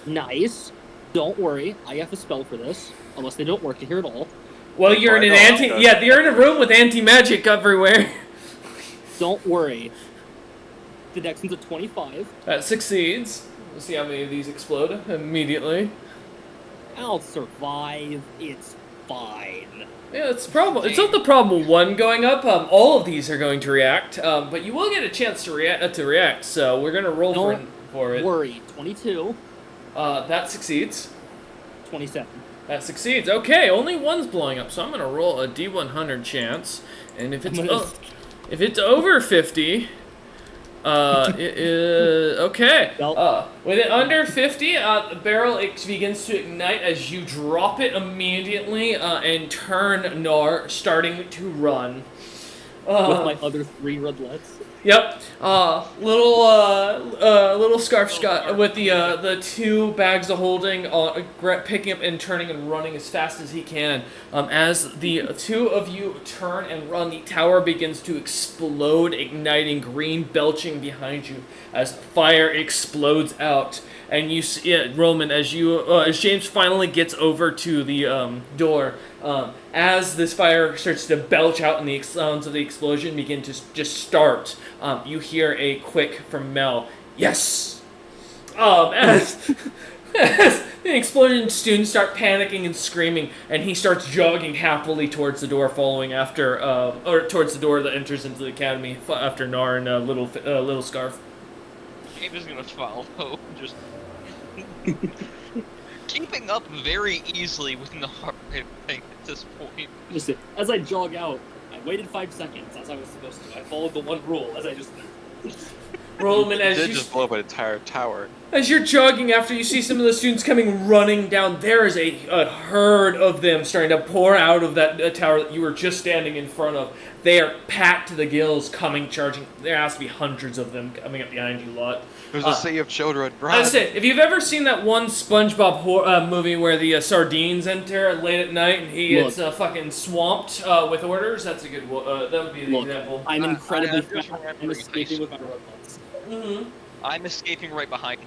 Nice. Don't worry, I have a spell for this, unless they don't work here at all. Well, you're in you're in a room with anti-magic everywhere. Don't worry. The next one's a 25. That succeeds. We'll see how many of these explode immediately. I'll survive. It's fine. Yeah, it's not the problem with 1 going up. All of these are going to react, but you will get a chance to react. So we're gonna roll for it. Don't worry. 22. That succeeds. 27. That succeeds. Okay, only 1's blowing up, so I'm gonna roll a D100 chance, and if it's over 50, it is okay. With it under 50, the barrel begins to ignite as you drop it immediately and turn Nar, starting to run. With my other 3 redlets. Yep. Little Scarf Scott with the 2 bags of holding, picking up and turning and running as fast as he can. As the 2 of you turn and run, the tower begins to explode, igniting green, belching behind you as fire explodes out. And you see it, Roman, as James finally gets over to the door. As this fire starts to belch out and the sounds of the explosion begin to just start, you hear a quick from Mel, "Yes!" As the explosion, students start panicking and screaming, and he starts jogging happily towards the door, following after, or towards the door that enters into the academy after Nar and Little Scarf. Gabe is gonna follow, just keeping up very easily within the heart rate thing at this point. Listen, as I jog out, I waited 5 seconds, as I was supposed to. I followed the 1 rule, as I just... Roman, You did just blow up an entire tower. As you're jogging after you see some of the students coming running down, there is a herd of them starting to pour out of that tower that you were just standing in front of. They are packed to the gills, coming charging. There has to be hundreds of them coming up behind you lot. There's a sea of children, run. I say, if you've ever seen that one SpongeBob movie where the sardines enter late at night and he gets fucking swamped with orders, that's a good that would be the example. I'm incredibly just fast. remember I'm in escaping high with my robots. Mm-hmm. I'm escaping right behind.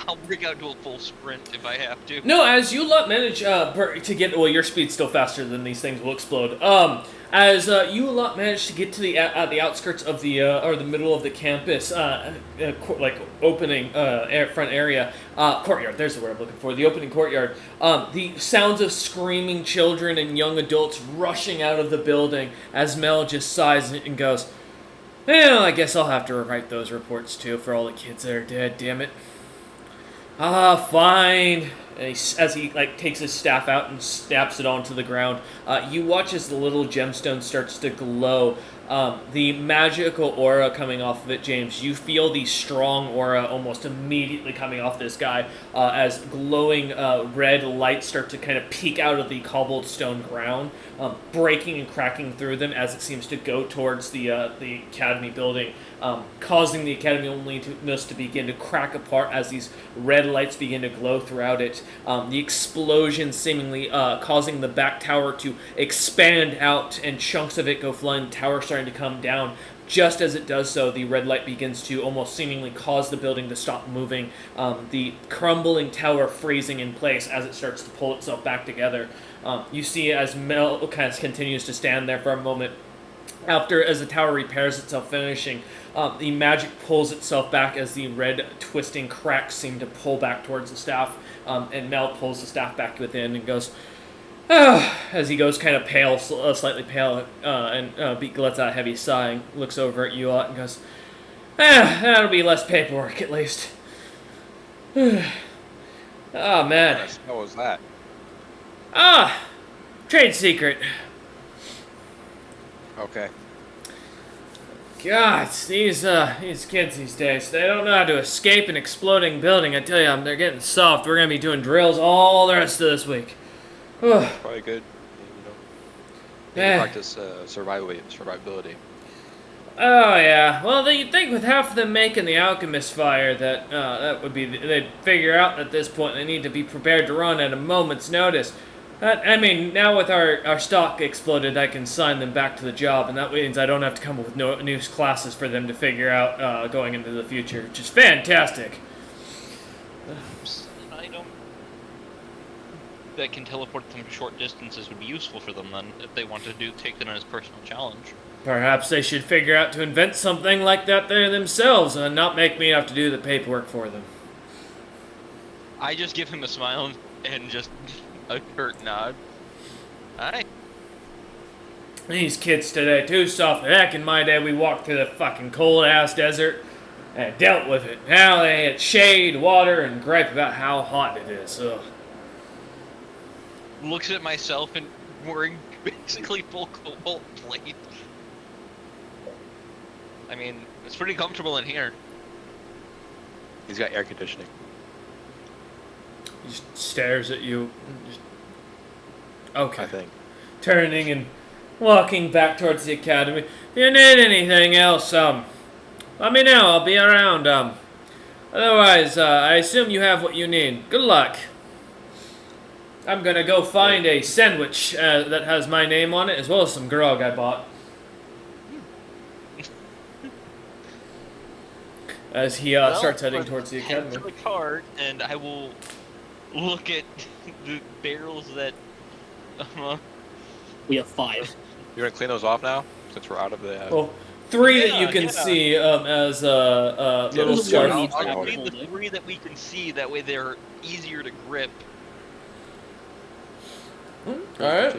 I'll break out to a full sprint if I have to. No, as you lot manage to get, well, your speed's still faster than these things will explode. As you lot manage to get to the outskirts of the or the middle of the campus, opening front area, courtyard. There's the word I'm looking for. The opening courtyard. The sounds of screaming children and young adults rushing out of the building as Mel just sighs and goes, "Well, I guess I'll have to rewrite those reports too for all the kids that are dead. Damn it." Fine. And as he takes his staff out and snaps it onto the ground, you watch as the little gemstone starts to glow. The magical aura coming off of it, James. You feel the strong aura almost immediately coming off this guy as glowing red lights start to kind of peek out of the cobblestone ground, breaking and cracking through them as it seems to go towards the academy building, causing the academy only to begin to crack apart as these red lights begin to glow throughout it. The explosion seemingly causing the back tower to expand out and chunks of it go flying. The tower starting to come down. Just as it does so, the red light begins to almost seemingly cause the building to stop moving. The crumbling tower freezing in place as it starts to pull itself back together. You see as Mel kind of continues to stand there for a moment, As the tower repairs itself, finishing, the magic pulls itself back as the red twisting cracks seem to pull back towards the staff, and Mel pulls the staff back within and goes, as he goes kind of pale, slightly pale, and lets out a heavy sigh and looks over at you lot and goes, that'll be less paperwork at least. Oh, man. What was that? Trade secret. Okay. God, these kids these days, they don't know how to escape an exploding building. I tell you, they're getting soft. We're going to be doing drills all the rest of this week. Probably good. Practice survivability. Oh, yeah. Well, you'd think with half of them making the alchemist fire that would be... They'd figure out at this point they need to be prepared to run at a moment's notice. Now with our stock exploded, I can sign them back to the job, and that means I don't have to come up with new classes for them to figure out going into the future, which is fantastic. That can teleport them short distances would be useful for them then, if they want to take them as a personal challenge. Perhaps they should figure out to invent something like that there themselves and not make me have to do the paperwork for them. I just give him a smile and just a curt nod. Aye. These kids today, too soft. Heck, in my day, we walked through the fucking cold-ass desert and dealt with it. Now they had shade, water, and gripe about how hot it is. Ugh. Looks at myself and wearing basically full cobalt plate. I mean, it's pretty comfortable in here. He's got air conditioning. He just stares at you. Okay. I think. Turning and walking back towards the academy. If you need anything else, let me know. I'll be around. Otherwise, I assume you have what you need. Good luck. I'm gonna go find a sandwich that has my name on it, as well as some grog I bought. As he starts heading towards the academy. To the cart, and I will look at the barrels that. We have 5. You're gonna clean those off now, since we're out of the. Well, 3 that you can see as little Those scarf. I'll read the 3 that we can see. That way, they're easier to grip. Alright.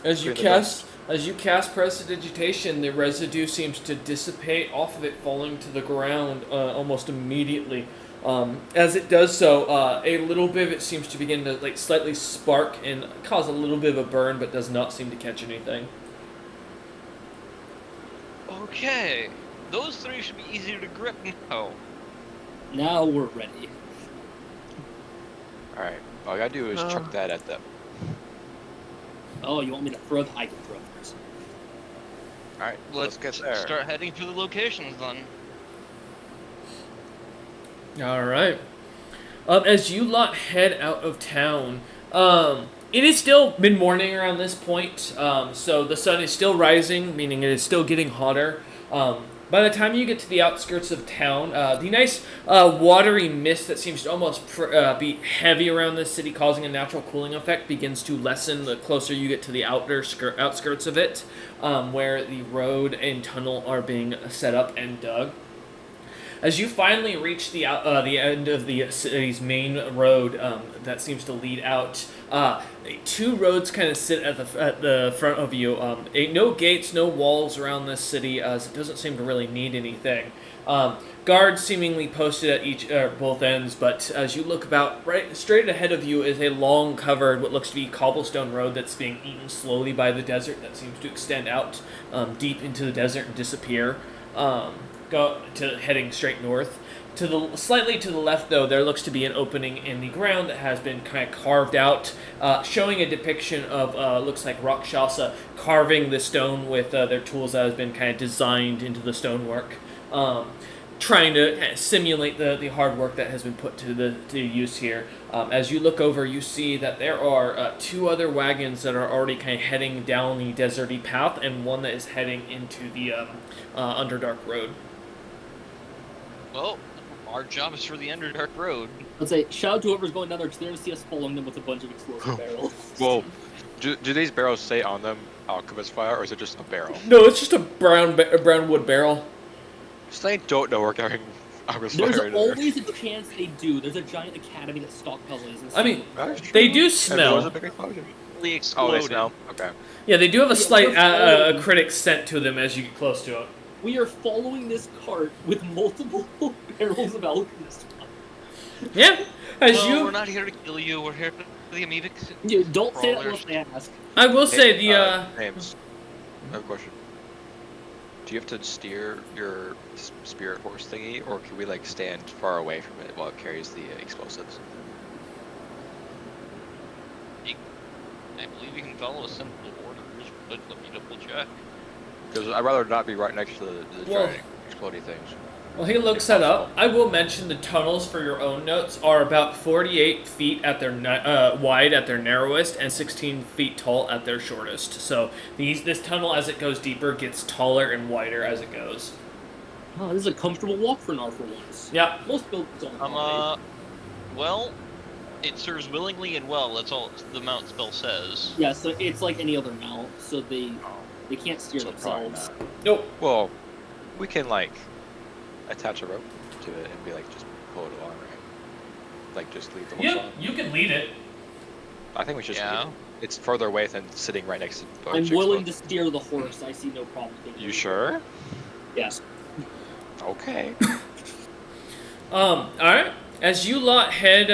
As you cast prestidigitation, the residue seems to dissipate off of it, falling to the ground almost immediately. As it does so, a little bit of it seems to begin to slightly spark and cause a little bit of a burn, but does not seem to catch anything. Okay, those 3 should be easier to grip now. Now we're ready. Alright, all I gotta do is chuck that at them. Oh, you want me to throw I can throw first. Alright, let's get there. Start heading to the locations then. Alright. As you lot head out of town, it is still mid-morning around this point, so the sun is still rising, meaning it is still getting hotter. By the time you get to the outskirts of town, the nice watery mist that seems to almost be heavy around this city, causing a natural cooling effect, begins to lessen the closer you get to the outskirts of it, where the road and tunnel are being set up and dug. As you finally reach the end of the city's main road that seems to lead out, 2 roads kind of sit at the front of you. No gates, no walls around this city, as it doesn't seem to really need anything. Guards seemingly posted at both ends, but as you look about, right straight ahead of you is a long covered, what looks to be cobblestone road that's being eaten slowly by the desert that seems to extend out deep into the desert and disappear. Heading straight north. Slightly to the left, though, there looks to be an opening in the ground that has been kind of carved out, showing a depiction of, looks like Rakshasa carving the stone with their tools that has been kind of designed into the stonework, trying to kind of simulate the hard work that has been put to use here. As you look over, you see that there are 2 other wagons that are already kind of heading down the deserty path, and one that is heading into the Underdark Road. Well, our job is for the Underdark Road. Let's say, shout out to whoever's going down there, because they're going to see us following them with a bunch of explosive barrels. Well, do these barrels say on them, alchemist fire, or is it just a barrel? No, it's just a brown wood barrel. So they don't know we're carrying alchemist There's fire in there. always a chance they do. There's a giant academy that stockpiles it. I mean, That's true. they do And there was smell. a big explosion. Really Oh, exploded. they smell? Okay. Yeah, they do have a Yeah, slight we're following- a critic scent to them as you get close to it. We are following this cart with multiple barrels of alchemist. Yeah, as No, you, we're not here to kill you. We're here for the amoebic. You don't say that Crawlers. unless I ask. I will say Hey, the James, I have a question. Do you have to steer your spirit horse thingy, or can we like stand far away from it while it carries the explosives? I believe you can follow simple orders, but let me double check. Because I'd rather not be right next to the Well- giant exploding things. Well, he looks that up. I will mention the tunnels for your own notes are about 48 feet at their wide at their narrowest and 16 feet tall at their shortest. So this tunnel, as it goes deeper, gets taller and wider as it goes. Oh, this is a comfortable walk for an R for once. Yeah. Most buildings don't. Well, it serves willingly and well. That's all the mount spell says. Yeah, so it's like any other mount, so they can't steer So probably themselves. not. Nope. Well, we can like attach a rope to it and be like just pull it along, right? Like just leave the horse on. You can lead it. I think we should. Yeah. Just it's further away than sitting right next to. I'm willing to steer the horse. I see no problem. You sure? Yes. Okay. All right. As you lot head,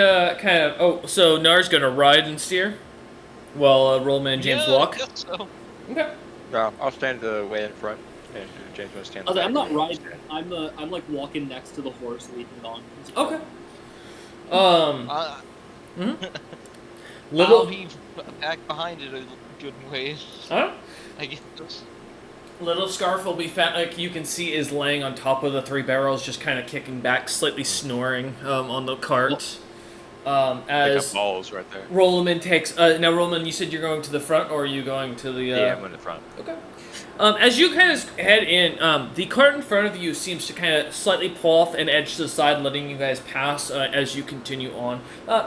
so Nar's gonna ride and steer, while Rollman and James Yeah, I walk. guess so. Okay. No, I'll stand way in front, and James will stand. I'm not right. riding. I'm like walking next to the horse, leading it on. Okay. I'll Little. be back behind it a good ways. Huh? I guess. Little Scarf will be fat, like you can see, is laying on top of the three barrels, just kind of kicking back, slightly snoring on the cart. As balls right there. Rollman takes. Now, Rollman, you said you're going to the front, or are you going to the? Yeah, I'm in the front. Okay. As you kind of head in, the cart in front of you seems to kind of slightly pull off and edge to the side, letting you guys pass as you continue on.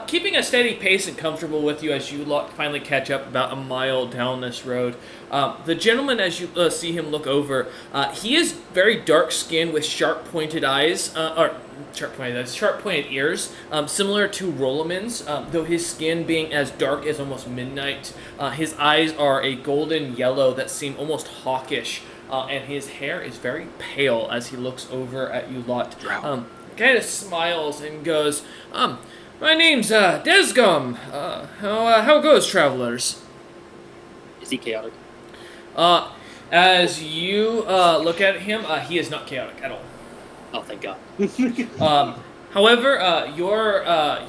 Keeping a steady pace and comfortable with you as you finally catch up about a mile down this road. The gentleman, as you see him look over, he is very dark-skinned with sharp-pointed eyes, sharp-pointed ears, similar to Rolliman's, though his skin being as dark as almost midnight. His eyes are a golden yellow that seem almost hawkish, and his hair is very pale as he looks over at you lot. Kind of smiles and goes, my name's Desgum. How goes, travelers? Is he chaotic? As you look at him, he is not chaotic at all. Oh, thank God. However,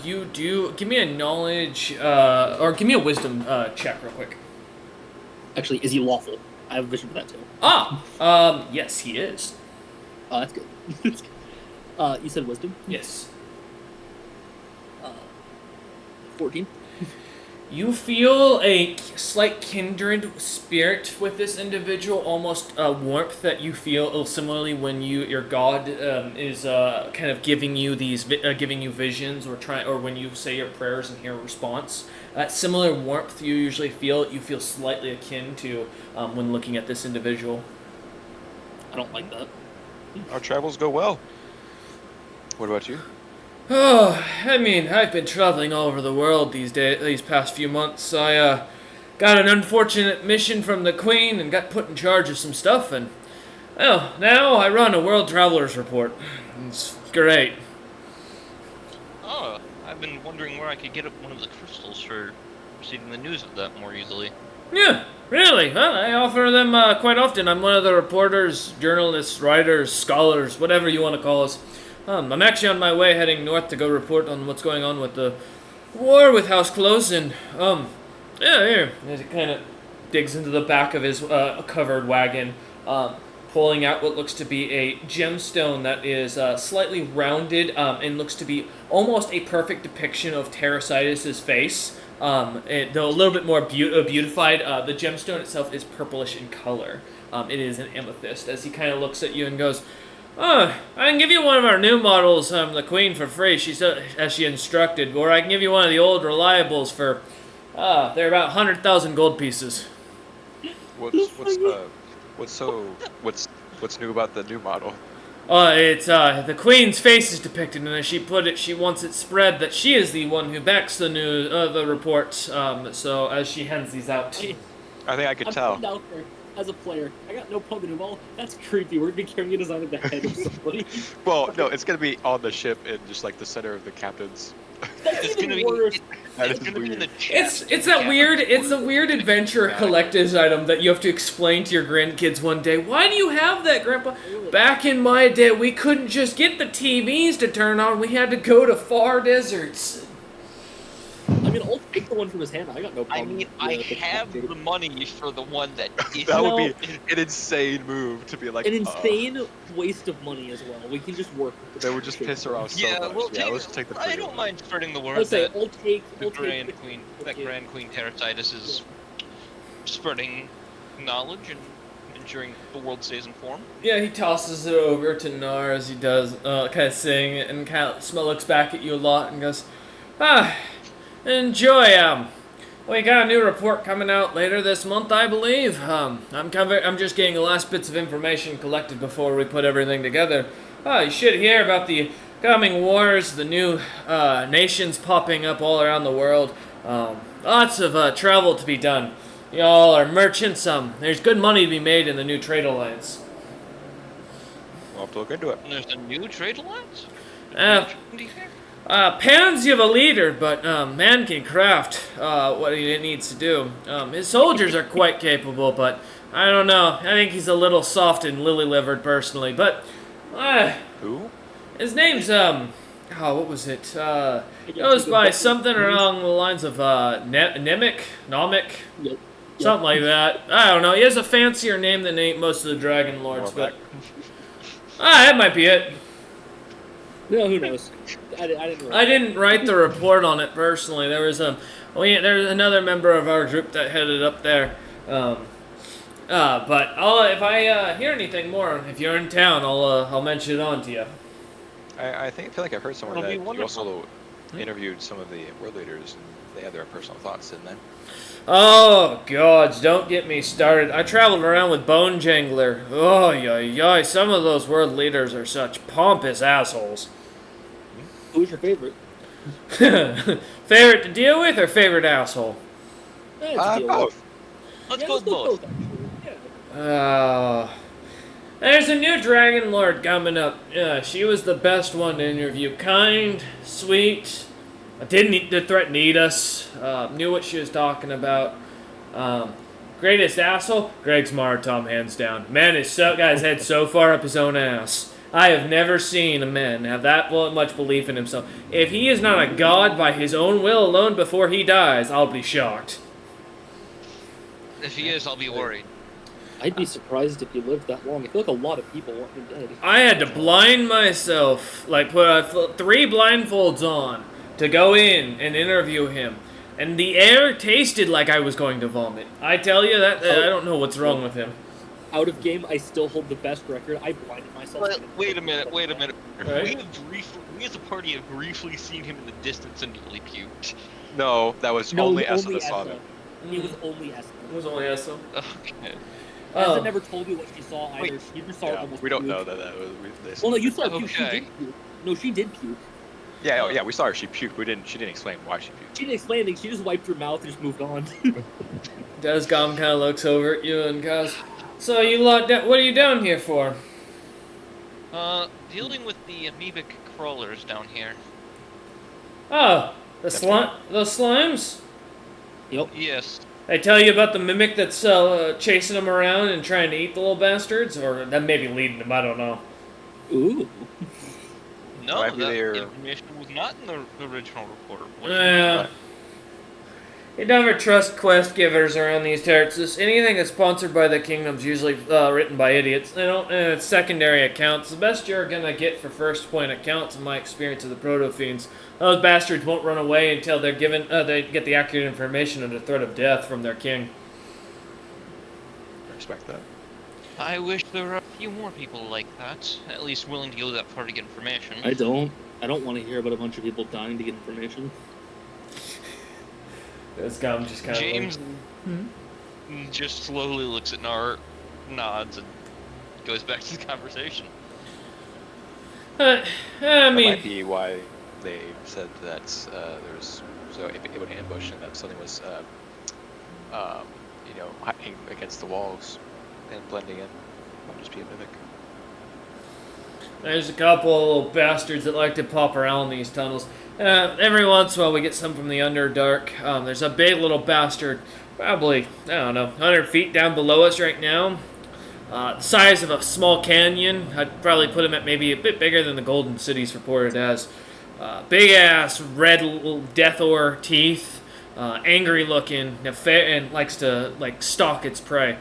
you do give me a knowledge or give me a wisdom check real quick. Actually, is he lawful? I have a vision for that too. Yes, he is. Oh, that's good. You said wisdom? Yes. 14. You feel a slight kindred spirit with this individual, almost warmth that you feel similarly when your god is kind of giving you giving you visions or when you say your prayers and hear a response. Similar warmth you usually feel. You feel slightly akin to when looking at this individual. I don't like that. Our travels go well. What about you? Oh, I mean, I've been traveling all over the world these past few months. I got an unfortunate mission from the Queen and got put in charge of some stuff, and well, now I run a World Travelers Report. It's great. Oh, I've been wondering where I could get one of the crystals for receiving the news of that more easily. Yeah, really? Well, I offer them quite often. I'm one of the reporters, journalists, writers, scholars, whatever you want to call us. I'm actually on my way heading north to go report on what's going on with the war with House Close, and, yeah, here. As he kind of digs into the back of his covered wagon, pulling out what looks to be a gemstone that is slightly rounded and looks to be almost a perfect depiction of Terrasitus' face. Though a little bit more beautified, the gemstone itself is purplish in color. It is an amethyst, as he kind of looks at you and goes, I can give you one of our new models, the Queen, for free, she said, as she instructed, or I can give you one of the old reliables for, they're about 100,000 gold pieces. What's new about the new model? It's the Queen's face is depicted, and as she put it, she wants it spread that she is the one who backs the reports. So as she hands these out, I think I could I'm tell. putting out there as a player. I got no plug in all. That's creepy. We're gonna be carrying a design of the head of somebody. Well, no, it's gonna be on the ship in just like the center of the captain's. That's It's even gonna be. worse. It's gonna be in the chest. it's a weird adventure collector's item that you have to explain to your grandkids one day. Why do you have that, Grandpa? Back in my day, we couldn't just get the TVs to turn on. We had to go to far deserts. I mean, I'll take the one from his hand. I got no I problem. mean, I have the money for the one that is. That would be an insane move to be like an insane waste of money as well. We can just work with the They would just piss her off so Yeah, much. we'll Yeah, take. let's take the. I free don't one. mind spreading the word Let's say that I'll take the Grand Queen, that okay. Grand Queen Terratitis is spreading knowledge and ensuring the world stays informed. Yeah, he tosses it over to Nar as he does, kind of saying it, and kind of looks back at you a lot and goes, enjoy. We got a new report coming out later this month, I believe. I'm just getting the last bits of information collected before we put everything together. You should hear about the coming wars, the new nations popping up all around the world. Lots of travel to be done. Y'all are merchants. There's good money to be made in the new trade alliance. We'll have to look into it. And there's a new trade alliance. Pan's you have a leader, but man can craft what he needs to do. His soldiers are quite capable, but I don't know. I think he's a little soft and lily-livered personally. But Who? his name's what was it? Goes by something along the lines of Nomic, Yep. something like that. I don't know. He has a fancier name than most of the Dragon Lords, but that might be it. No, who knows? I I didn't write the report on it personally. There was there's another member of our group that headed up there. But if I hear anything more, if you're in town, I'll mention it on to you. I feel like I've heard somewhere That'll that be you wonderful. also interviewed some of the world leaders, and they had their personal thoughts, didn't they? Oh, gods, don't get me started. I traveled around with Bone Jangler. Oh, yoy, some of those world leaders are such pompous assholes. Who's your favorite? Favorite to deal with or favorite asshole? Both. Let's go with both. There's a new Dragon Lord coming up. She was the best one to interview. Kind, sweet, didn't threaten to eat us, knew what she was talking about. Greatest asshole? Greg's Martom, hands down. Man, guy's head so far up his own ass. I have never seen a man have that much belief in himself. If he is not a god by his own will alone before he dies, I'll be shocked. If he is, I'll be worried. I'd be surprised if he lived that long. I feel like a lot of people want him dead. I had to blind myself, put 3 blindfolds on to go in and interview him. And the air tasted like I was going to vomit. I tell you that I don't know what's wrong with him. Out of game, I still hold the best record. I blinded myself. Wait a minute. Right. We as a party have briefly seen him in the distance and nearly puked. No, that was only Essa that saw them. It was only Essa. It was only us, though. Okay. Essa never told me what she saw either. Wait. She just saw it Yeah, almost we don't puke. know that was. Well, no, you saw her puke. She Okay. did puke. No, she did puke. Yeah, we saw her. She puked. She didn't explain why she puked. She didn't explain anything. She just wiped her mouth and just moved on. Descom kind of looks over at you and goes, "So you lot, what are you down here for?" Dealing with the amoebic crawlers down here. Oh, those slimes? Yes. They tell you about the mimic that's chasing them around and trying to eat the little bastards, or that may be leading them. I don't know. Ooh. No, Might be that there. information was not in the original report. Yeah. You never trust quest givers around these territories. Anything that's sponsored by the kingdom's usually written by idiots. They don't. It's secondary accounts. The best you're gonna get for first point accounts, in my experience, of the proto-fiends. Those bastards won't run away until they're given. They get the accurate information under threat of death from their king. I respect that. I wish there were a few more people like that, at least willing to go that far to get information. I don't want to hear about a bunch of people dying to get information. This gum just kind James, of. just slowly looks at Nar, nods, and goes back to the conversation. I That mean, might be why they said that there was so able to ambush and that something was, hiding against the walls and blending in. Might just be a mimic. there's a couple of little bastards that like to pop around these tunnels. Every once in a while, we get some from the Underdark. There's a big little bastard, probably, I don't know, 100 feet down below us right now. The size of a small canyon. I'd probably put him at maybe a bit bigger than the Golden City's reported as. Big ass red little death ore teeth, angry looking, and likes to stalk its prey.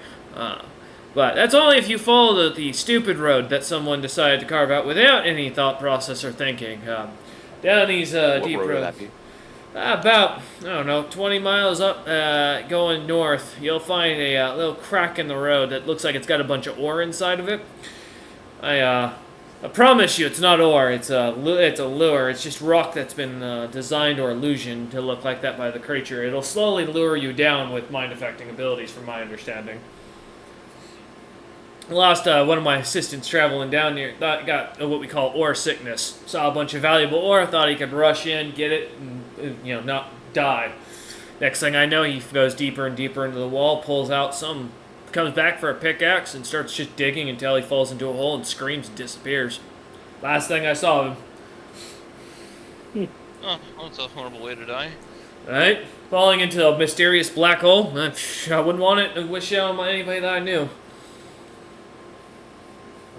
But that's only if you follow the stupid road that someone decided to carve out without any thought process or thinking. Down these What deep road would roads. that be? About, I don't know, 20 miles up, going north, you'll find a little crack in the road that looks like it's got a bunch of ore inside of it. I promise you, it's not ore. It's a lure. It's just rock that's been designed or illusioned to look like that by the creature. It'll slowly lure you down with mind-affecting abilities, from my understanding. I lost one of my assistants traveling down here. Got what we call ore sickness. Saw a bunch of valuable ore. Thought he could rush in, get it, and not die. Next thing I know, he goes deeper and deeper into the wall, pulls out some, comes back for a pickaxe, and starts just digging until he falls into a hole and screams and disappears. Last thing I saw of him. Oh, well, that's a horrible way to die. Right? Falling into a mysterious black hole. I wouldn't want it to wish it on anybody that I knew.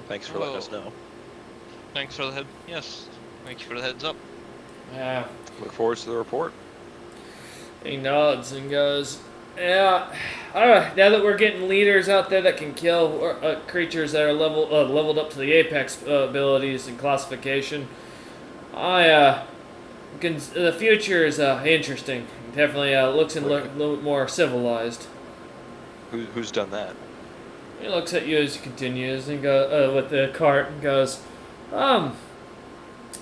Thanks for letting us know. Thanks for the head. Yes, thanks for the heads up. Yeah. Look forward to the report. He nods and goes, yeah, now that we're getting leaders out there that can kill creatures that are leveled up to the apex abilities and classification, the future is interesting. Definitely looks a little bit more civilized. Who's done that? He looks at you as he continues and goes with the cart and goes,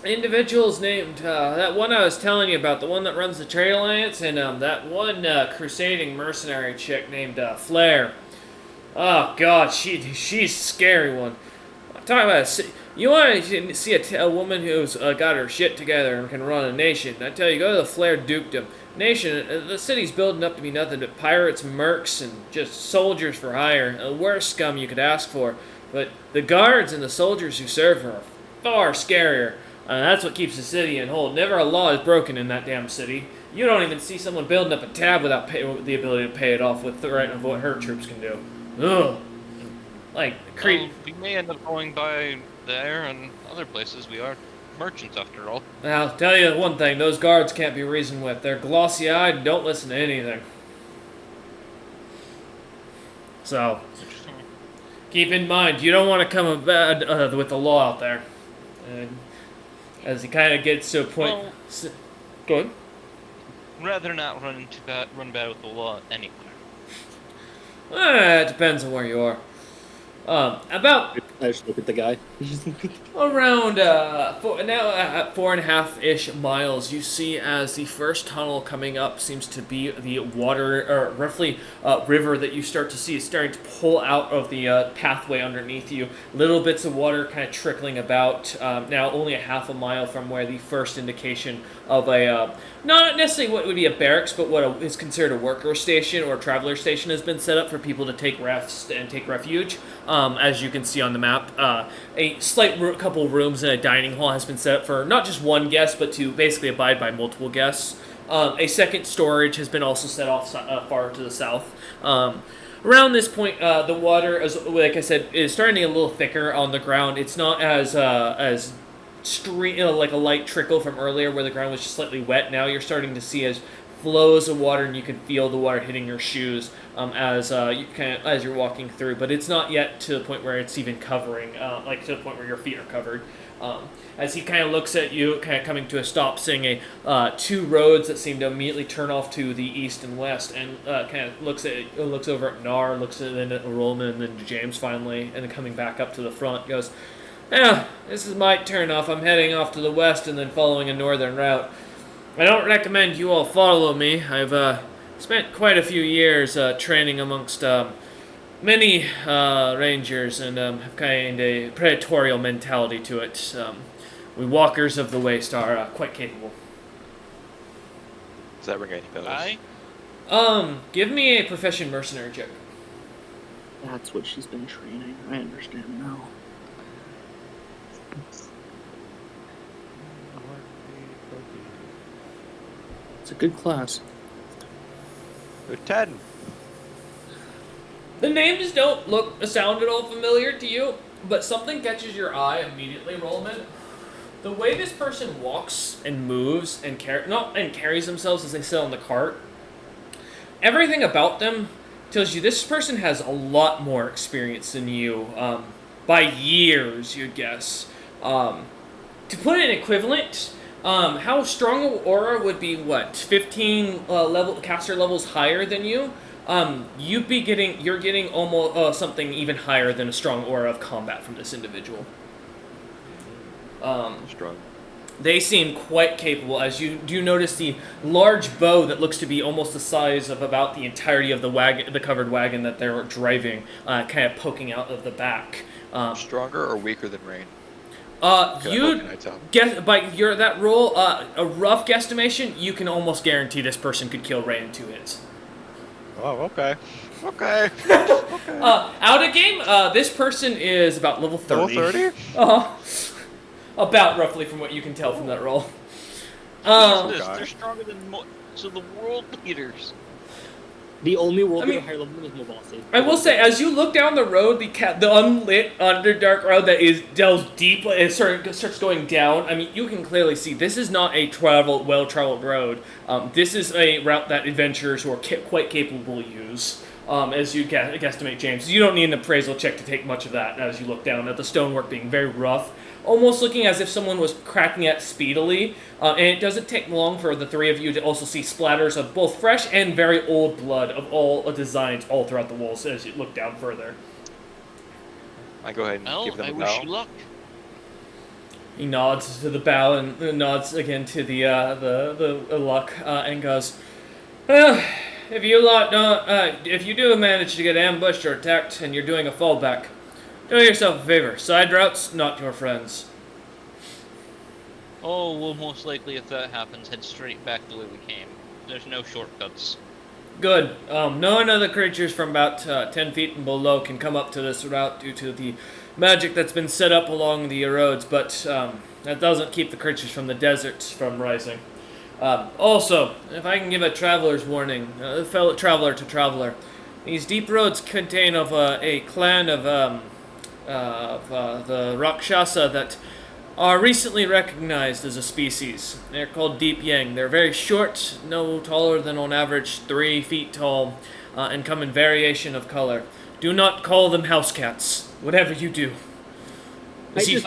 individuals named that one I was telling you about, the one that runs the Trade Alliance, and that one crusading mercenary chick named Flair. Oh God, she's a scary one. Talk about you want to see a woman who's got her shit together and can run a nation. I tell you, go to the Flair Dukedom. Nation, the city's building up to be nothing but pirates, mercs, and just soldiers for hire. The worst scum you could ask for. But the guards and the soldiers who serve her are far scarier. That's what keeps the city in hold. Never a law is broken in that damn city. You don't even see someone building up a tab without the ability to pay it off with the right of what her troops can do. Ugh. We may end up going by there and other places. We are merchants after all. I'll tell you one thing, those guards can't be reasoned with. They're glossy-eyed and don't listen to anything. So, keep in mind, you don't want to come bad with the law out there. And as he kind of gets to a point... Well, go ahead. Rather not run bad with the law anywhere. It depends on where you are. About I just look at the guy. around 4.5-ish miles, you see as the first tunnel coming up seems to be the water, or roughly river that you start to see is starting to pull out of the pathway underneath you. Little bits of water kind of trickling about. Now only a half a mile from where the first indication of a not necessarily what would be a barracks, but what is considered a worker station or a traveler station has been set up for people to take rest and take refuge. As you can see on the map, a slight couple rooms and a dining hall has been set up for not just one guest, but to basically abide by multiple guests. A second storage has been also set off far to the south. Around this point, the water, like I said, is starting to get a little thicker on the ground. It's not as like a light trickle from earlier where the ground was just slightly wet. Now you're starting to see as flows of water, and you can feel the water hitting your shoes as you're walking through. But it's not yet to the point where it's even covering, like to the point where your feet are covered. As he kind of looks at you, kind of coming to a stop, seeing two roads that seem to immediately turn off to the east and west, and kind of looks over at Nar, looks at Roman, and then to James finally, and then coming back up to the front, goes, "Yeah, this is my turn off. I'm heading off to the west and then following a northern route. I don't recommend you all follow me. I've Spent quite a few years training amongst many rangers and have kind of a predatorial mentality to it. We walkers of the waste are quite capable. Does that ring any bells? Give me a profession mercenary check. That's what she's been training. I understand now. It's a good class. Good 10. The names don't sound at all familiar to you, but something catches your eye immediately, Rollman. The way this person walks and moves and carries themselves as they sit on the cart, everything about them tells you this person has a lot more experience than you, by years, you'd guess. To put an equivalent, how strong an aura would be, 15 caster levels higher than you? You're getting almost something even higher than a strong aura of combat from this individual. Strong. They seem quite capable, as you do notice the large bow that looks to be almost the size of about the entirety of the covered wagon that they're driving, kind of poking out of the back. Stronger or weaker than Rain? You guess by that roll, a rough guesstimation, you can almost guarantee this person could kill Ray in 2 hits. Oh, okay. Okay. Out of game, this person is about level 30. Level 30? About roughly from what you can tell from that roll. They're stronger than so the world leaders. The only world leader higher level is Mobasi. I will say, as you look down the road, the unlit Underdark road that delves deep and starts going down, I mean, you can clearly see this is not a well-traveled road. This is a route that adventurers who are quite capable use. As you guesstimate, James. You don't need an appraisal check to take much of that as you look down at the stonework being very rough, almost looking as if someone was cracking it speedily. And it doesn't take long for the three of you to also see splatters of both fresh and very old blood of all designs all throughout the walls as you look down further. I go ahead and give them a bow. I wish you luck. He nods to the bow and nods again to the luck and goes, If you do manage to get ambushed or attacked and you're doing a fallback, do yourself a favor. Side routes, not your friends. Oh, well, most likely if that happens, head straight back the way we came. There's no shortcuts. Good. None of the creatures from about 10 feet and below can come up to this route due to the magic that's been set up along the roads, but that doesn't keep the creatures from the deserts from rising. Also, if I can give a traveler's warning, a fellow traveler to traveler, these deep roads contain a clan of the Rakshasa that are recently recognized as a species. They're called Deep Yang. They're very short, no taller than on average 3 feet tall, and come in variation of color. Do not call them house cats, whatever you do. I just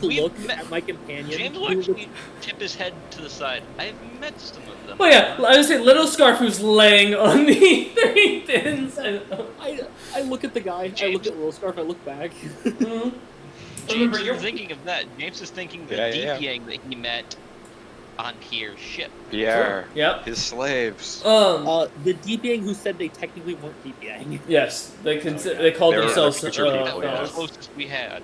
look at my companion. James will actually tip his head to the side. I've met some of them. Oh yeah, I would say Little Scarf who's laying on the 3 pins. And, I look at the guy, James. I look at Little Scarf, I look back. mm-hmm. James Remember, is thinking of that. James is thinking the Deep Yang that he met on Pierre's ship. Pierre. Yep. His slaves. The Deep Yang who said they technically weren't Deep Yang. Yes, they called They were themselves. creature people, That was yeah. the closest we had.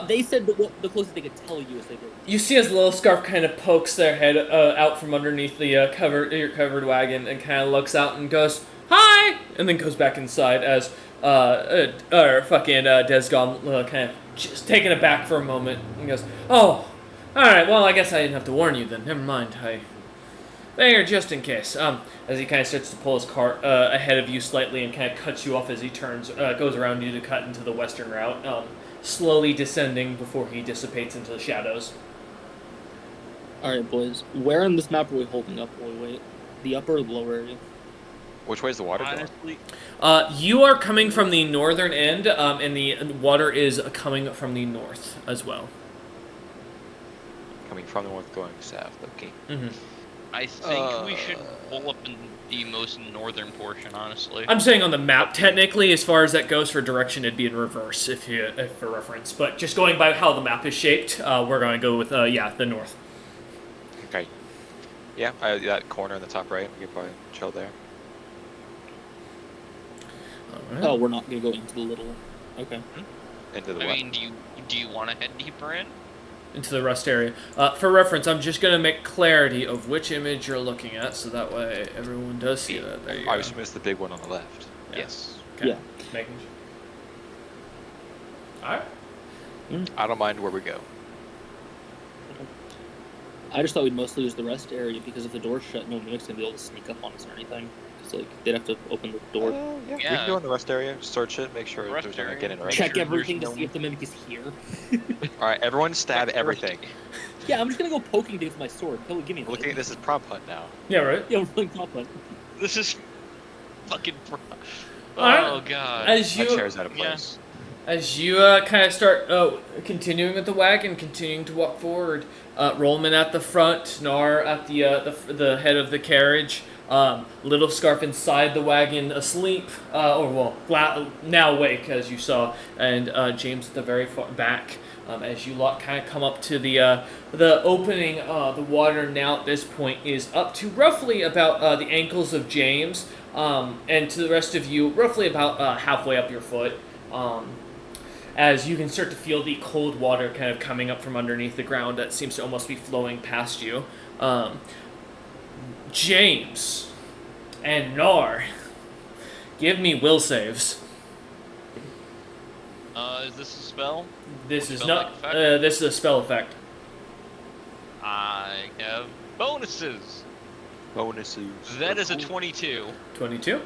They said the closest they could tell you is they were. You see as Little Scarf kind of pokes their head out from underneath the your covered wagon and kind of looks out and goes, "Hi!" and then goes back inside as Desgom kind of just taken aback for a moment and goes, "Oh, all right. Well, I guess I didn't have to warn you then. Never mind. There, just in case." As he kind of starts to pull his cart ahead of you slightly and kind of cuts you off as he goes around you to cut into the western route. Slowly descending before he dissipates into the shadows. Alright, boys. Where on this map are we holding up while we wait? The upper or the lower area? Which way is the water going? Honestly, You are coming from the northern end, and the water is coming from the north as well. Coming from the north, going south. Okay. Mm-hmm. I think we should pull up in the most northern portion, honestly. I'm saying on the map, technically, as far as that goes for direction, it'd be in reverse if for reference. But just going by how the map is shaped, we're going to go with, the north. Okay. Yeah, that corner in the top right, we could probably chill there. All right. Oh, we're not gonna go into the little. Okay. Into the I what? mean, do you want to head deeper in? Into the rust area. For reference, I'm just going to make clarity of which image you're looking at, so that way everyone does see that. There you I go. assume it's the big one on the left. Yeah. Yes. Okay. Yeah. Making sure. All right. I don't mind where we go. I just thought we'd mostly use the rest area because if the door's shut, no mimic's gonna be able to sneak up on us or anything. Because like they'd have to open the door, Yeah. We Yeah. can go in the rest area, search it, make sure Rest there's nothing area. getting right. check sure everything to there's see no- if the mimic is here. All right, everyone stab Check everything. Yeah, I'm just gonna go poking things with my sword. He'll give me We're looking at this as prop hunt now. Yeah, right. Yeah, we're playing top hunt. This is fucking. Alright. Oh god. As My you chair's out of Yeah. place. As you kind of start continuing with the wagon, continuing to walk forward, Rollman at the front, Nar at the head of the carriage, Little Scarf inside the wagon asleep, now awake as you saw, and James at the very far back. As you lot kind of come up to the opening, the water now at this point is up to roughly about the ankles of James, and to the rest of you, roughly about halfway up your foot. As you can start to feel the cold water kind of coming up from underneath the ground that seems to almost be flowing past you. James and Nar, give me will saves. Is this a spell? This is Spell-like not. effect? This is a spell effect. I have bonuses. Bonuses. That is a 22. 22.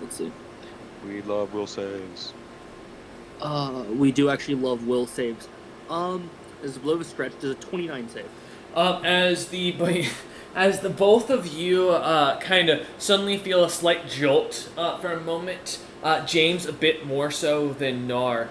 Let's see. We love will saves. We do actually love will saves. As below the stretch, does a 29 save. As the both of you kind of suddenly feel a slight jolt for a moment, James a bit more so than Nar,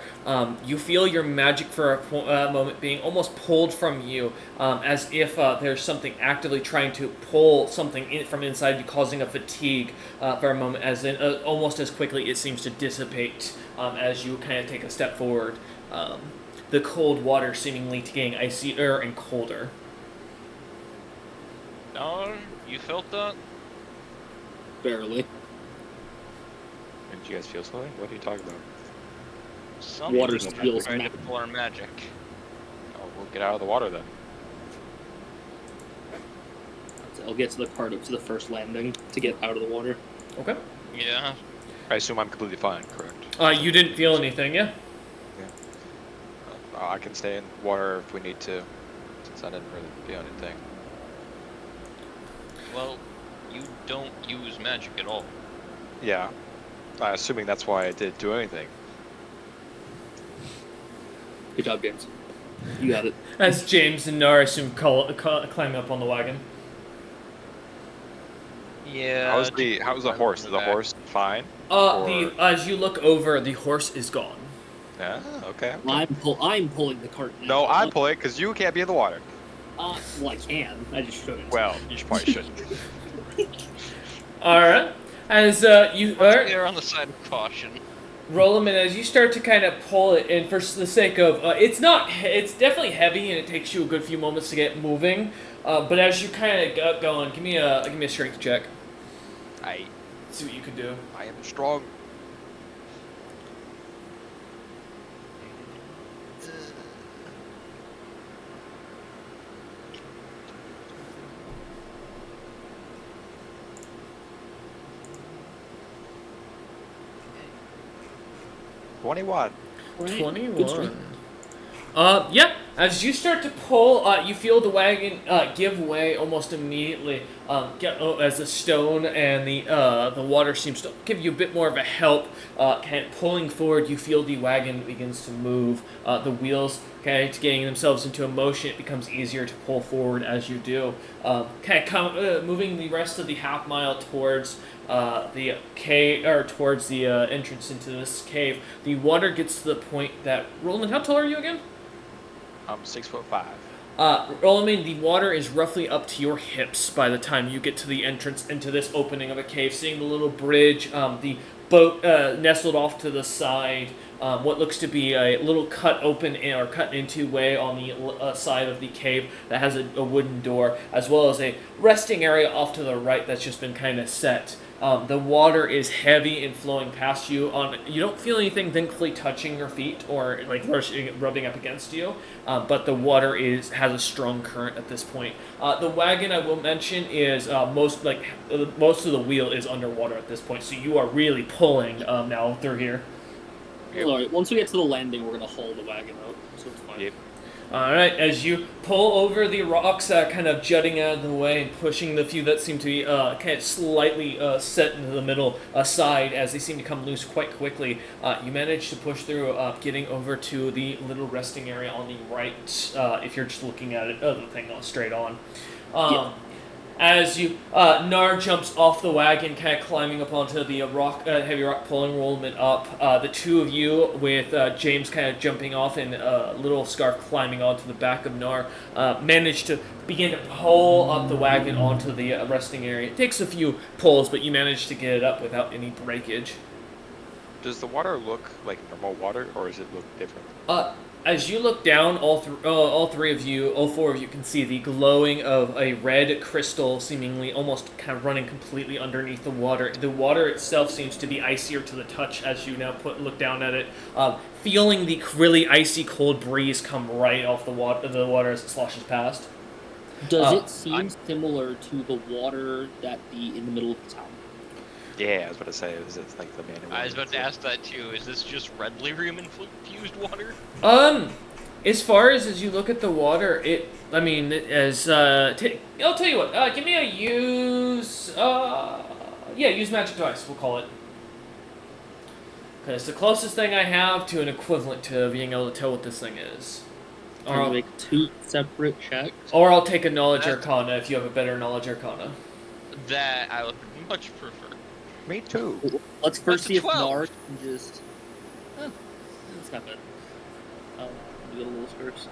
you feel your magic for a moment being almost pulled from you, as if there's something actively trying to pull something from inside you, causing a fatigue for a moment, as in almost as quickly it seems to dissipate as you kind of take a step forward. The cold water seemingly getting icier and colder. No, you felt that? Barely. Did you guys feel something? What are you talking about? Some Water people feels trying to magic. pull our magic. Oh, we'll get out of the water then. So I'll get to the part up to the first landing to get out of the water. Okay. Yeah. I assume I'm completely fine, correct? You didn't feel anything, yeah? I can stay in water if we need to, since I didn't really feel anything. Well, you don't use magic at all. Yeah. Assuming that's why I did do anything. Good job, James. You got it. As James and Nar assume climb up on the wagon. Yeah. How's the horse? Is the horse fine? As you look over, the horse is gone. Yeah. Okay. I'm pulling the cart now. No, I'm pulling because you can't be in the water. Well, I can. I just shouldn't. Well, you probably shouldn't. All right. As you They're on the side of caution. roll them in, as you start to kind of pull it, and for the sake of it's definitely heavy, and it takes you a good few moments to get moving. But as you kind of get going, give me a strength check. See what you can do. I am strong. All right. 21. Good strength. Yeah. As you start to pull, you feel the wagon give way almost immediately. As the stone and the water seems to give you a bit more of a help. Kind of pulling forward, you feel the wagon begins to move. The wheels kind of getting themselves into a motion. It becomes easier to pull forward as you do. Moving the rest of the half mile towards the cave, or towards the entrance into this cave. The water gets to the point that Roland, how tall are you again? I'm 6'5". Roland, the water is roughly up to your hips by the time you get to the entrance into this opening of a cave. Seeing the little bridge, the boat nestled off to the side, what looks to be a little cut into way on the side of the cave that has a wooden door, as well as a resting area off to the right that's just been kind of set. The water is heavy and flowing past you. You don't feel anything thankfully touching your feet or like rubbing up against you, but the water has a strong current at this point. The wagon, I will mention, is most of the wheel is underwater at this point, so you are really pulling now through here. Yep. All right, once we get to the landing, we're gonna haul the wagon out, so it's fine. Yep. All right, as you pull over the rocks that are kind of jutting out of the way and pushing the few that seem to be kind of slightly set into the middle aside as they seem to come loose quite quickly, you manage to push through, getting over to the little resting area on the right, if you're just looking at it, the thing straight on. Yeah. As you, Nar jumps off the wagon, kind of climbing up onto the heavy rock, pulling Rollman up. The two of you, with James kind of jumping off and Little Scarf climbing onto the back of Nar, manage to begin to pull up the wagon onto the resting area. It takes a few pulls, but you manage to get it up without any breakage. Does the water look like normal water, or does it look different? As you look down, all four of you can see the glowing of a red crystal, seemingly almost kind of running completely underneath the water. The water itself seems to be icier to the touch as you now look down at it, feeling the really icy cold breeze come right off the water as it sloshes past. Does it seem similar to the water in the middle of the town? Yeah, I was about to say, is it like the man? I was about to ask that too. Is this just red lyrium infused water? As far as you look at the water, I'll tell you what. Give me a use magic device. We'll call it, because it's the closest thing I have to an equivalent to being able to tell what this thing is. Or I'll make 2 separate checks. Or I'll take a knowledge arcana if you have a better knowledge arcana. That I would much prefer. Me too. Let's first see if 12. Nar can just. It's not bad. We got a little skirts.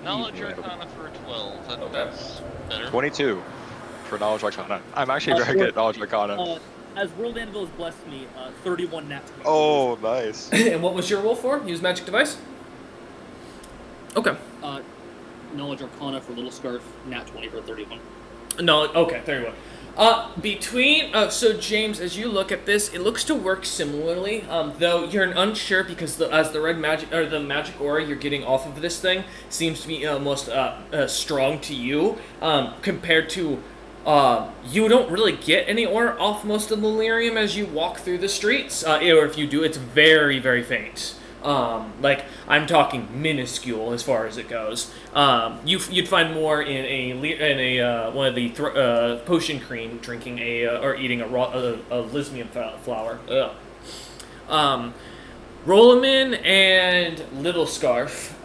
Knowledge arcana for 12. That's better. 22 for knowledge arcana. I'm actually very good at knowledge arcana. As World Anvil has blessed me, 31 nat 20. Oh, nice. And what was your roll for? Use magic device? Okay. Knowledge arcana for Little Scarf, nat 20 for 31. No, okay, 31. So James, as you look at this, it looks to work similarly, though you're unsure because as the red magic, or the magic aura you're getting off of this thing seems to be most strong to you, compared to, you don't really get any aura off most of the lyrium as you walk through the streets, or if you do, it's very, very faint. Like, I'm talking minuscule as far as it goes. You'd find more in one of the potion cream drinking or eating a lismium flower. Rolaman and Little Scarf,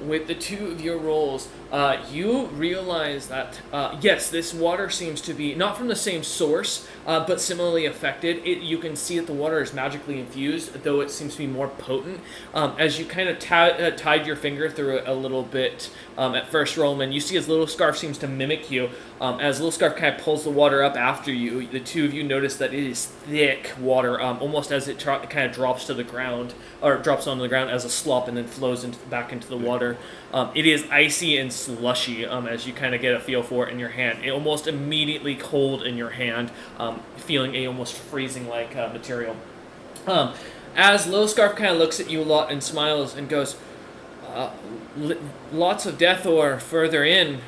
with the two of your rolls, you realize that, yes, this water seems to be not from the same source, but similarly affected. You can see that the water is magically infused, though it seems to be more potent. As you kind of tied your finger through it a little bit, at first, Rolaman, you see as Little Scarf seems to mimic you. As Little Scarf kind of pulls the water up after you, the two of you notice that it is thick water, almost as it kind of drops to the ground, or drops onto the ground as a slop and then flows back into the water. It is icy and slushy, as you kind of get a feel for it in your hand. It almost immediately cold in your hand, feeling a almost freezing-like material. As Little Scarf kind of looks at you a lot and smiles and goes, lots of death ore further in.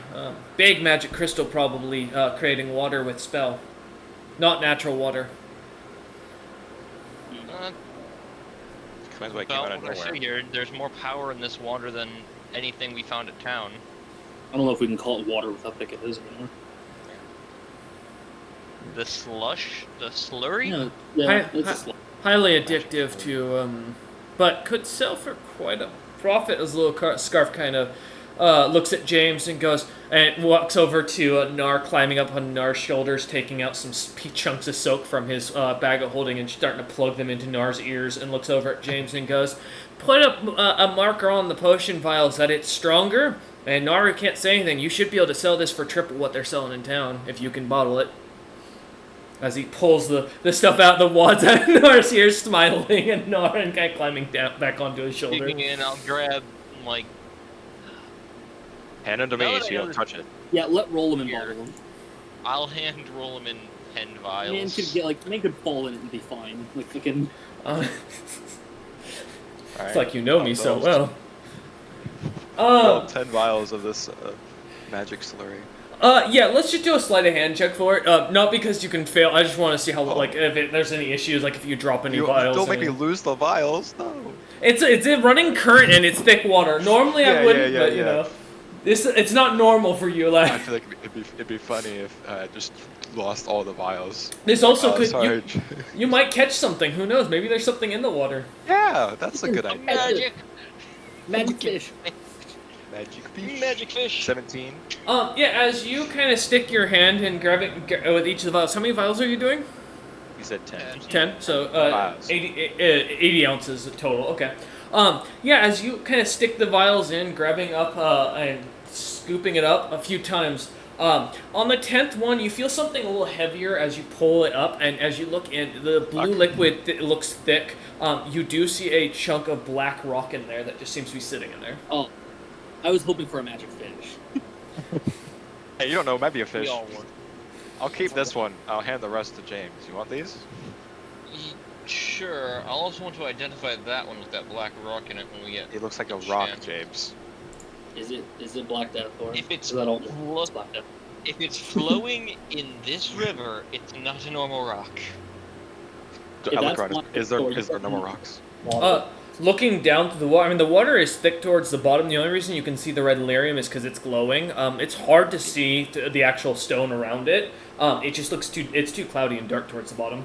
Big magic crystal probably creating water with spell. Not natural water. Depends what came out of What I nowhere. see here, there's more power in this water than anything we found at town. I don't know if we can call it water with how thick it is anymore. The slurry? Yeah, it's a slurry. Highly addictive to, but could sell for quite a profit. As Little Scarf kind of looks at James and goes and walks over to Nar, climbing up on Nar's shoulders, taking out some chunks of soap from his bag of holding and starting to plug them into Nar's ears, and looks over at James and goes, put a marker on the potion vials that it's stronger, and Nar can't say anything. You should be able to sell this for triple what they're selling in town if you can bottle it. As he pulls the stuff out, the wads out of Nar's ears, smiling, and Nar and kind of climbing down back onto his shoulder. Digging in, I'll grab, like... Hand it to Now me that so I you know don't touch it. Yeah, let Rolaman Here. bottle them. I'll hand Rolaman 10 Man vials. could get man could fall in it and be fine. Like fucking. It's Alright, like you know me I'll so fill- well. fill 10 vials of this magic slurry. Yeah, let's just do a sleight of hand check for it. Not because you can fail. I just want to see how, Oh. like, if there's any issues, like if you drop any You vials. don't make me and- lose the vials, no. It's a running current and it's thick water. Normally I Yeah, wouldn't, yeah, but you yeah. know, it's not normal for you. I Like feel like it'd be funny if I just lost all the vials. this also Oh, could sorry. you might catch something. Who knows? Maybe there's something in the water. Yeah, that's a good idea. Magic! Magic fish. Magic fish. Magic fish! 17. Yeah. As you kind of stick your hand and grab it with each of the vials. How many vials are you doing? You said 10. 10. So Vials. 80 ounces total. Okay. Yeah. As you kind of stick the vials in, grabbing up and scooping it up a few times. On the 10th one, you feel something a little heavier as you pull it up, and as you look in, the blue liquid looks thick. You do see a chunk of black rock in there that just seems to be sitting in there. Oh, I was hoping for a magic fish. Hey, you don't know, it might be a We fish. all were. I'll keep this one. I'll hand the rest to James. You want these? Sure. I'll also want to identify that one with that black rock in it when we get. It looks like a a rock, chance. James. Is it blacked out or? If it's Is that all? flo- It's blacked out. if it's flowing in this river, it's not a normal rock. Yeah, that's Alucard, one- is or there you- no more rocks? Looking down to the water, I mean, the water is thick towards the bottom. The only reason you can see the red lyrium is because it's glowing. It's hard to see the actual stone around it. It just looks it's too cloudy and dark towards the bottom.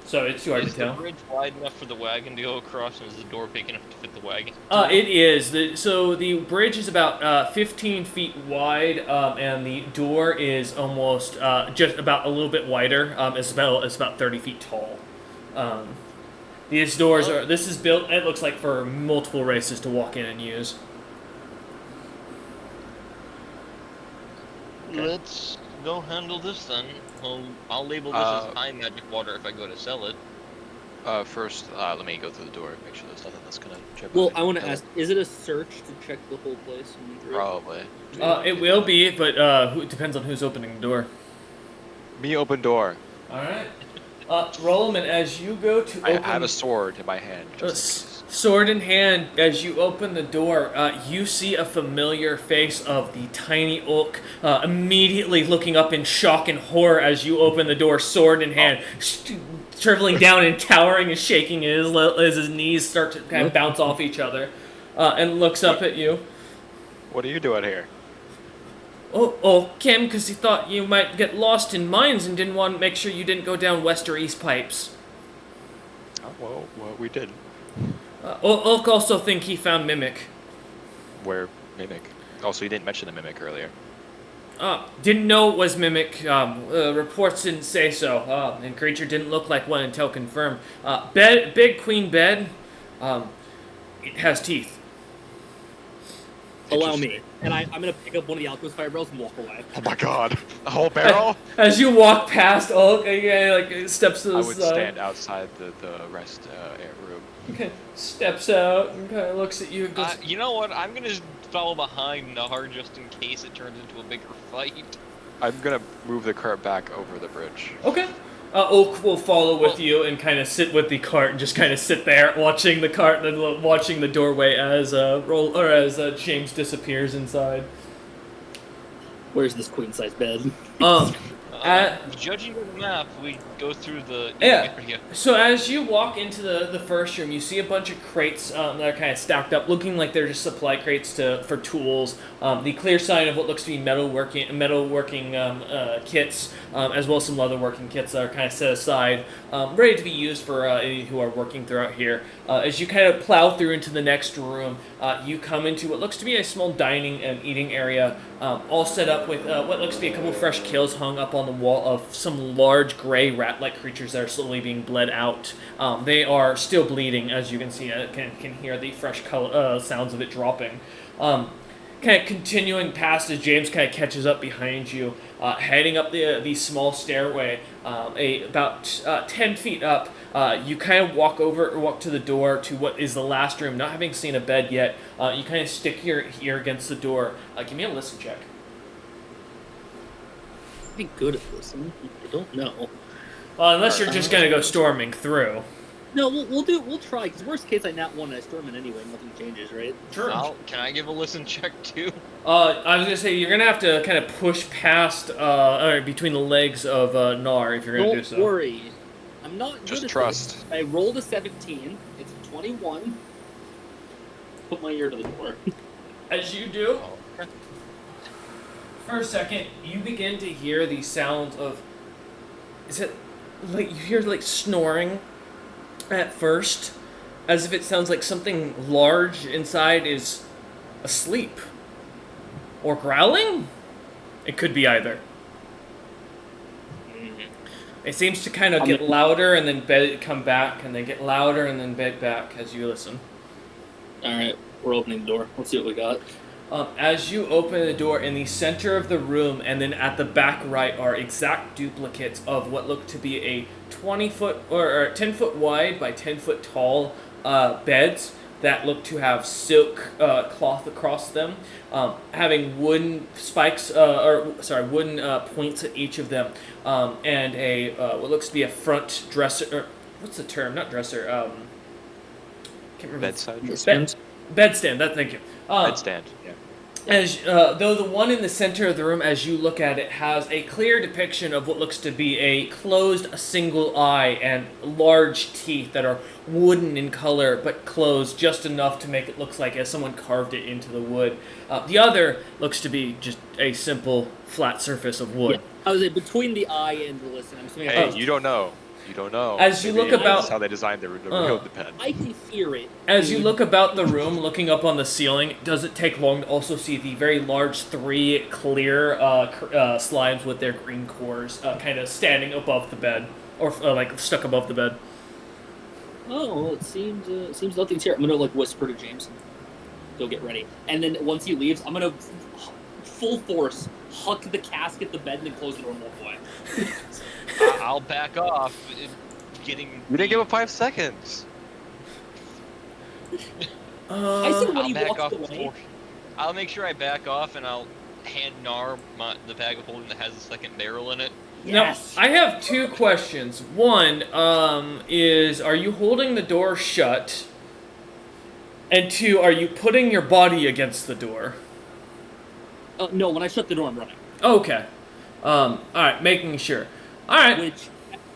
So it's too hard Is to the tell. bridge wide enough for the wagon to go across, and is the door big enough to fit the wagon? It is. So the bridge is about 15 feet wide, and the door is almost just about a little bit wider. It's about 30 feet tall. These doors are. This is built. It looks like for multiple races to walk in and use. Let's go handle this then. I'll label this as high magic water if I go to sell it. First, let me go through the door and make sure there's nothing that's gonna trip. Well, up. I want to ask: is it a search to check the whole place? And through it? Probably. It will be, but it depends on who's opening the door. Me open door. All right. Rollman, as you go to I open, have a sword in my hand. Just in case. sword in hand, as you open the door, you see a familiar face of the tiny Ulk, immediately looking up in shock and horror as you open the door, sword in hand, shriveling down and towering and shaking as his knees start to kind of bounce off each other, and looks up at you. What are you doing here? Oh, Kim, because he thought you might get lost in mines and didn't want to make sure you didn't go down west or east pipes. Oh, well, we did. Ulk also think he found Mimic. Where Mimic? Also, you didn't mention the Mimic earlier. Didn't know it was Mimic. Reports didn't say so. And creature didn't look like one until confirmed. Big queen bed. It has teeth. Allow me, and I'm gonna pick up one of the alchemist fireballs and walk away. Oh my god! A whole barrel? As you walk past Ulk, like steps to the I would side. stand outside the rest room. Okay, steps out and kind of looks at you and goes, You know what? I'm gonna follow behind Nahar just in case it turns into a bigger fight. I'm gonna move the cart back over the bridge. okay. Ulk will follow with you and kind of sit with the cart and just kind of sit there watching the cart and watching the doorway as James disappears inside. Where's this queen size bed? Judging by the map, we go through the Yeah. area. So as you walk into the first room, you see a bunch of crates that are kind of stacked up, looking like they're just supply crates for tools. The clear sign of what looks to be metalworking kits, as well as some leatherworking kits that are kind of set aside, ready to be used for any who are working throughout here. As you kind of plow through into the next room, you come into what looks to be a small dining and eating area, all set up with what looks to be a couple fresh kills hung up on the wall of some large gray rat-like creatures that are slowly being bled out. They are still bleeding, as you can see. Can hear the fresh sounds of it dropping. Kind of continuing past as James kind of catches up behind you, heading up the small stairway, about 10 feet up. You kind of walk to the door to what is the last room, not having seen a bed yet. You kind of stick your ear against the door. Give me a listen check. Be good at this. I don't know. Well, unless you're just gonna go storming through. No, we'll try. Because worst case, I not want to storm it anyway. Nothing changes, right? Sure. Can I give a listen check too? I was gonna say you're gonna have to kind of push past, or between the legs of Nar if you're gonna do so. Don't worry. I'm not good Just at trust. this. I rolled a 17. It's a 21. Put my ear to the door. As you do, for a second, you begin to hear the sounds of. Is it like you hear like snoring at first, as if it sounds like something large inside is asleep or growling? It could be either. It seems to kind of get louder and then come back and then get louder and then bed back as you listen. Alright, we're opening the door. Let's see what we got. As you open the door, in the center of the room and then at the back right are exact duplicates of what look to be a 20-foot or 10-foot wide by 10-foot tall beds that look to have silk cloth across them, having wooden spikes, wooden points at each of them, and a what looks to be a front dresser. Or, what's the term? Not dresser. Can't remember. Bedside. Bedstand. Thank you. Bedstand. Yeah. As though the one in the center of the room, as you look at it, has a clear depiction of what looks to be a closed single eye and large teeth that are wooden in color, but closed just enough to make it look like as someone carved it into the wood. The other looks to be just a simple flat surface of wood. Yeah. I was between the eye and the listen. I'm assuming. Hey, you don't know. You don't know. As you Maybe look about, that's how they designed the real pen. I can hear it. As you look about the room, looking up on the ceiling, does it take long to also see the very large 3 clear slimes with their green cores kind of standing above the bed, or like stuck above the bed? Oh, well, it seems nothing's here. I'm gonna whisper to James. Go get ready. And then once he leaves, I'm gonna full force huck the cask at the bed and then close the door and walk away. I'll back off. Getting. You didn't give him 5 seconds. I said when I'll he back walked off away. before. I'll make sure I back off and I'll hand Nar the bag of holding that has a second barrel in it. Yes. Now, I have 2 questions. One is, are you holding the door shut? And 2, are you putting your body against the door? No, when I shut the door, I'm running. Okay. Alright, making sure. Alright. Which,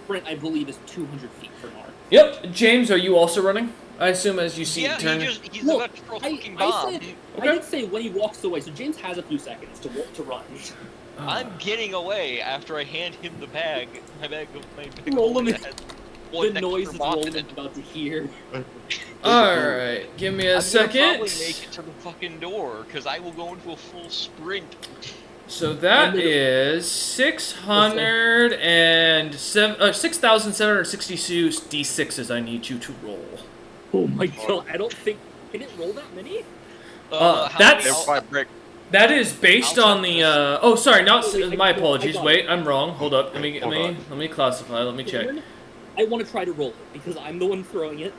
sprint, I believe, is 200 feet from Nar. Yep. James, are you also running? I assume as you see Yeah, turning. he's Look, about to throw a fucking I bomb. said, Okay. I did say when he walks away, so James has a few seconds to run. I'm getting away after I hand him the bag. My bag Roll him that has one The extra noise is bomb in Roland's it. about to hear. Alright, give me a I'm second. gonna probably make it to the fucking door, because I will go into a full sprint. So that is 6,762 d6s I need you to roll. Oh my god, I don't think... Can it roll that many? How that's- many- If I break, That is based I'll on check the. this. Oh, sorry. Not. Wait, My I apologies. got Wait, it. I'm wrong. Hold up. Let me classify. Let me check. Cameron, I want to try to roll it, because I'm the one throwing it.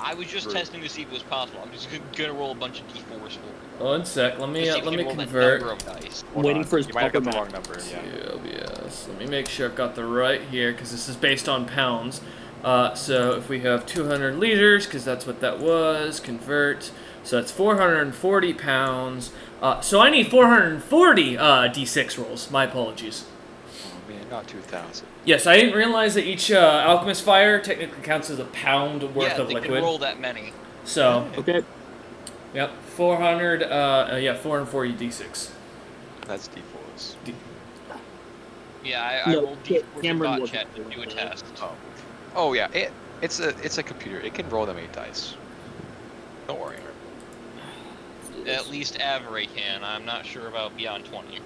I was just testing to see if it was possible. I'm just gonna roll a bunch of d4s for it. One sec. Let me To see if we let me can roll that convert. number of dice. I'm waiting for his you might have got the proper wrong number. Yeah. Yes. Let me make sure I've got the right here because this is based on pounds. So if we have 200 liters, because that's what that was, convert. So that's 440 pounds. So I need 440 d6 rolls. My apologies. Oh man, not 2,000. Yes, I didn't realize that each alchemist fire technically counts as a pound worth Yeah, of they liquid. can roll that many. So, Okay. yep, 440 d6. That's D4s. Yeah, I No, rolled d4s in Cameron bot wasn't chat to do a doing that. test. Oh yeah, it's a computer. It can roll them 8 dice. Don't worry. At least Avery can. I'm not sure about beyond 20.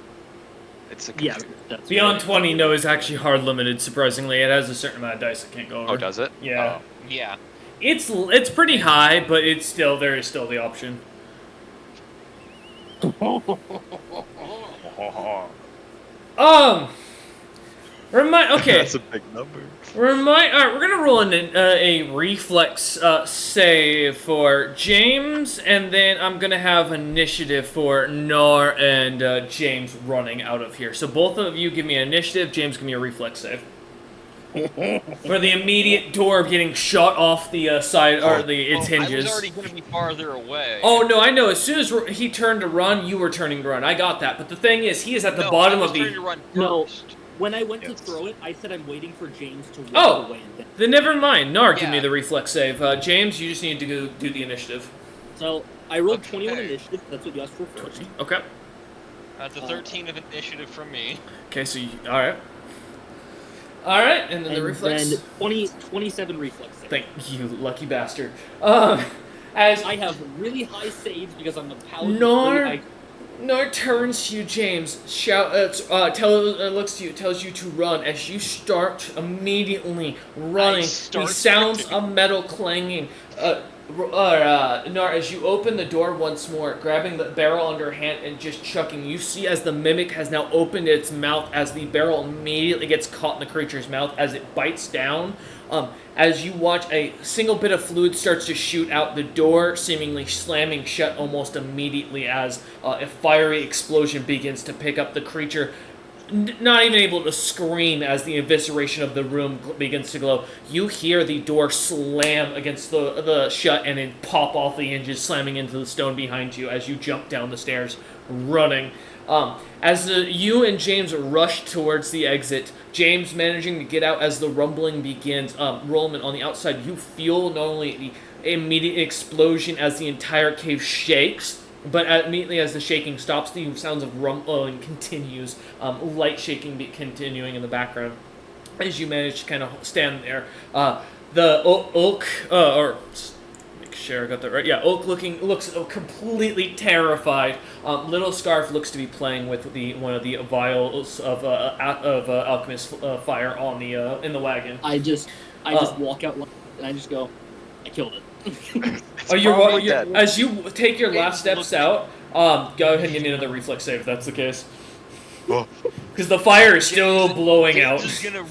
It's a Yeah, computer. that's Beyond right. 20, no, is actually hard limited, surprisingly. It has a certain amount of dice it can't go over. Oh, does it? Yeah. Yeah. It's pretty high, but it's still, there is still the option. Oh. Okay. That's a big number. Alright, we're gonna roll a reflex save for James, and then I'm gonna have initiative for Nar and James running out of here. So both of you give me an initiative. James, give me a reflex save. For the immediate door getting shot off the side or its I hinges. was already going to be farther away. Oh no, I know. As soon as he turned to run, you were turning to run. I got that. But the thing is, he is at the bottom I was of the. trying to run No. first. When I went to throw it, I said I'm waiting for James to walk Oh, away. And then never mind. Nar, give me Yeah. the reflex save. James, you just need to go do the initiative. So I rolled Okay. 21 initiative. That's what you asked for first. Okay. That's a 13 of initiative from me. Okay, so all right. All right, and then the reflex. Then 27 reflex save. Thank you, lucky bastard. As I have really high saves because I'm a paladin. Nar turns to you, James. Looks to you, tells you to run. As you start immediately running, the sounds of metal clanging. Nar, as you open the door once more, grabbing the barrel under your hand and just chucking, you see as the mimic has now opened its mouth, as the barrel immediately gets caught in the creature's mouth as it bites down. As you watch, a single bit of fluid starts to shoot out the door, seemingly slamming shut almost immediately as a fiery explosion begins to pick up the creature. Not even able to scream as the evisceration of the room begins to glow. You hear the door slam against the shut and then pop off the hinges, slamming into the stone behind you as you jump down the stairs, running. As you and James rush towards the exit, James managing to get out as the rumbling begins. Rollman, on the outside, you feel not only the immediate explosion as the entire cave shakes, but immediately as the shaking stops, the sounds of rumbling continues, light shaking continuing in the background. As you manage to kind of stand there, the oak, or make sure I got that right. Yeah, oak looks completely terrified. Little Scarf looks to be playing with one of the vials of alchemist fire on the in the wagon. I just walk out and I just go, I killed it. As you take your last steps out, go ahead and give me another reflex save if that's the case. Because the fire is still blowing out. James is gonna be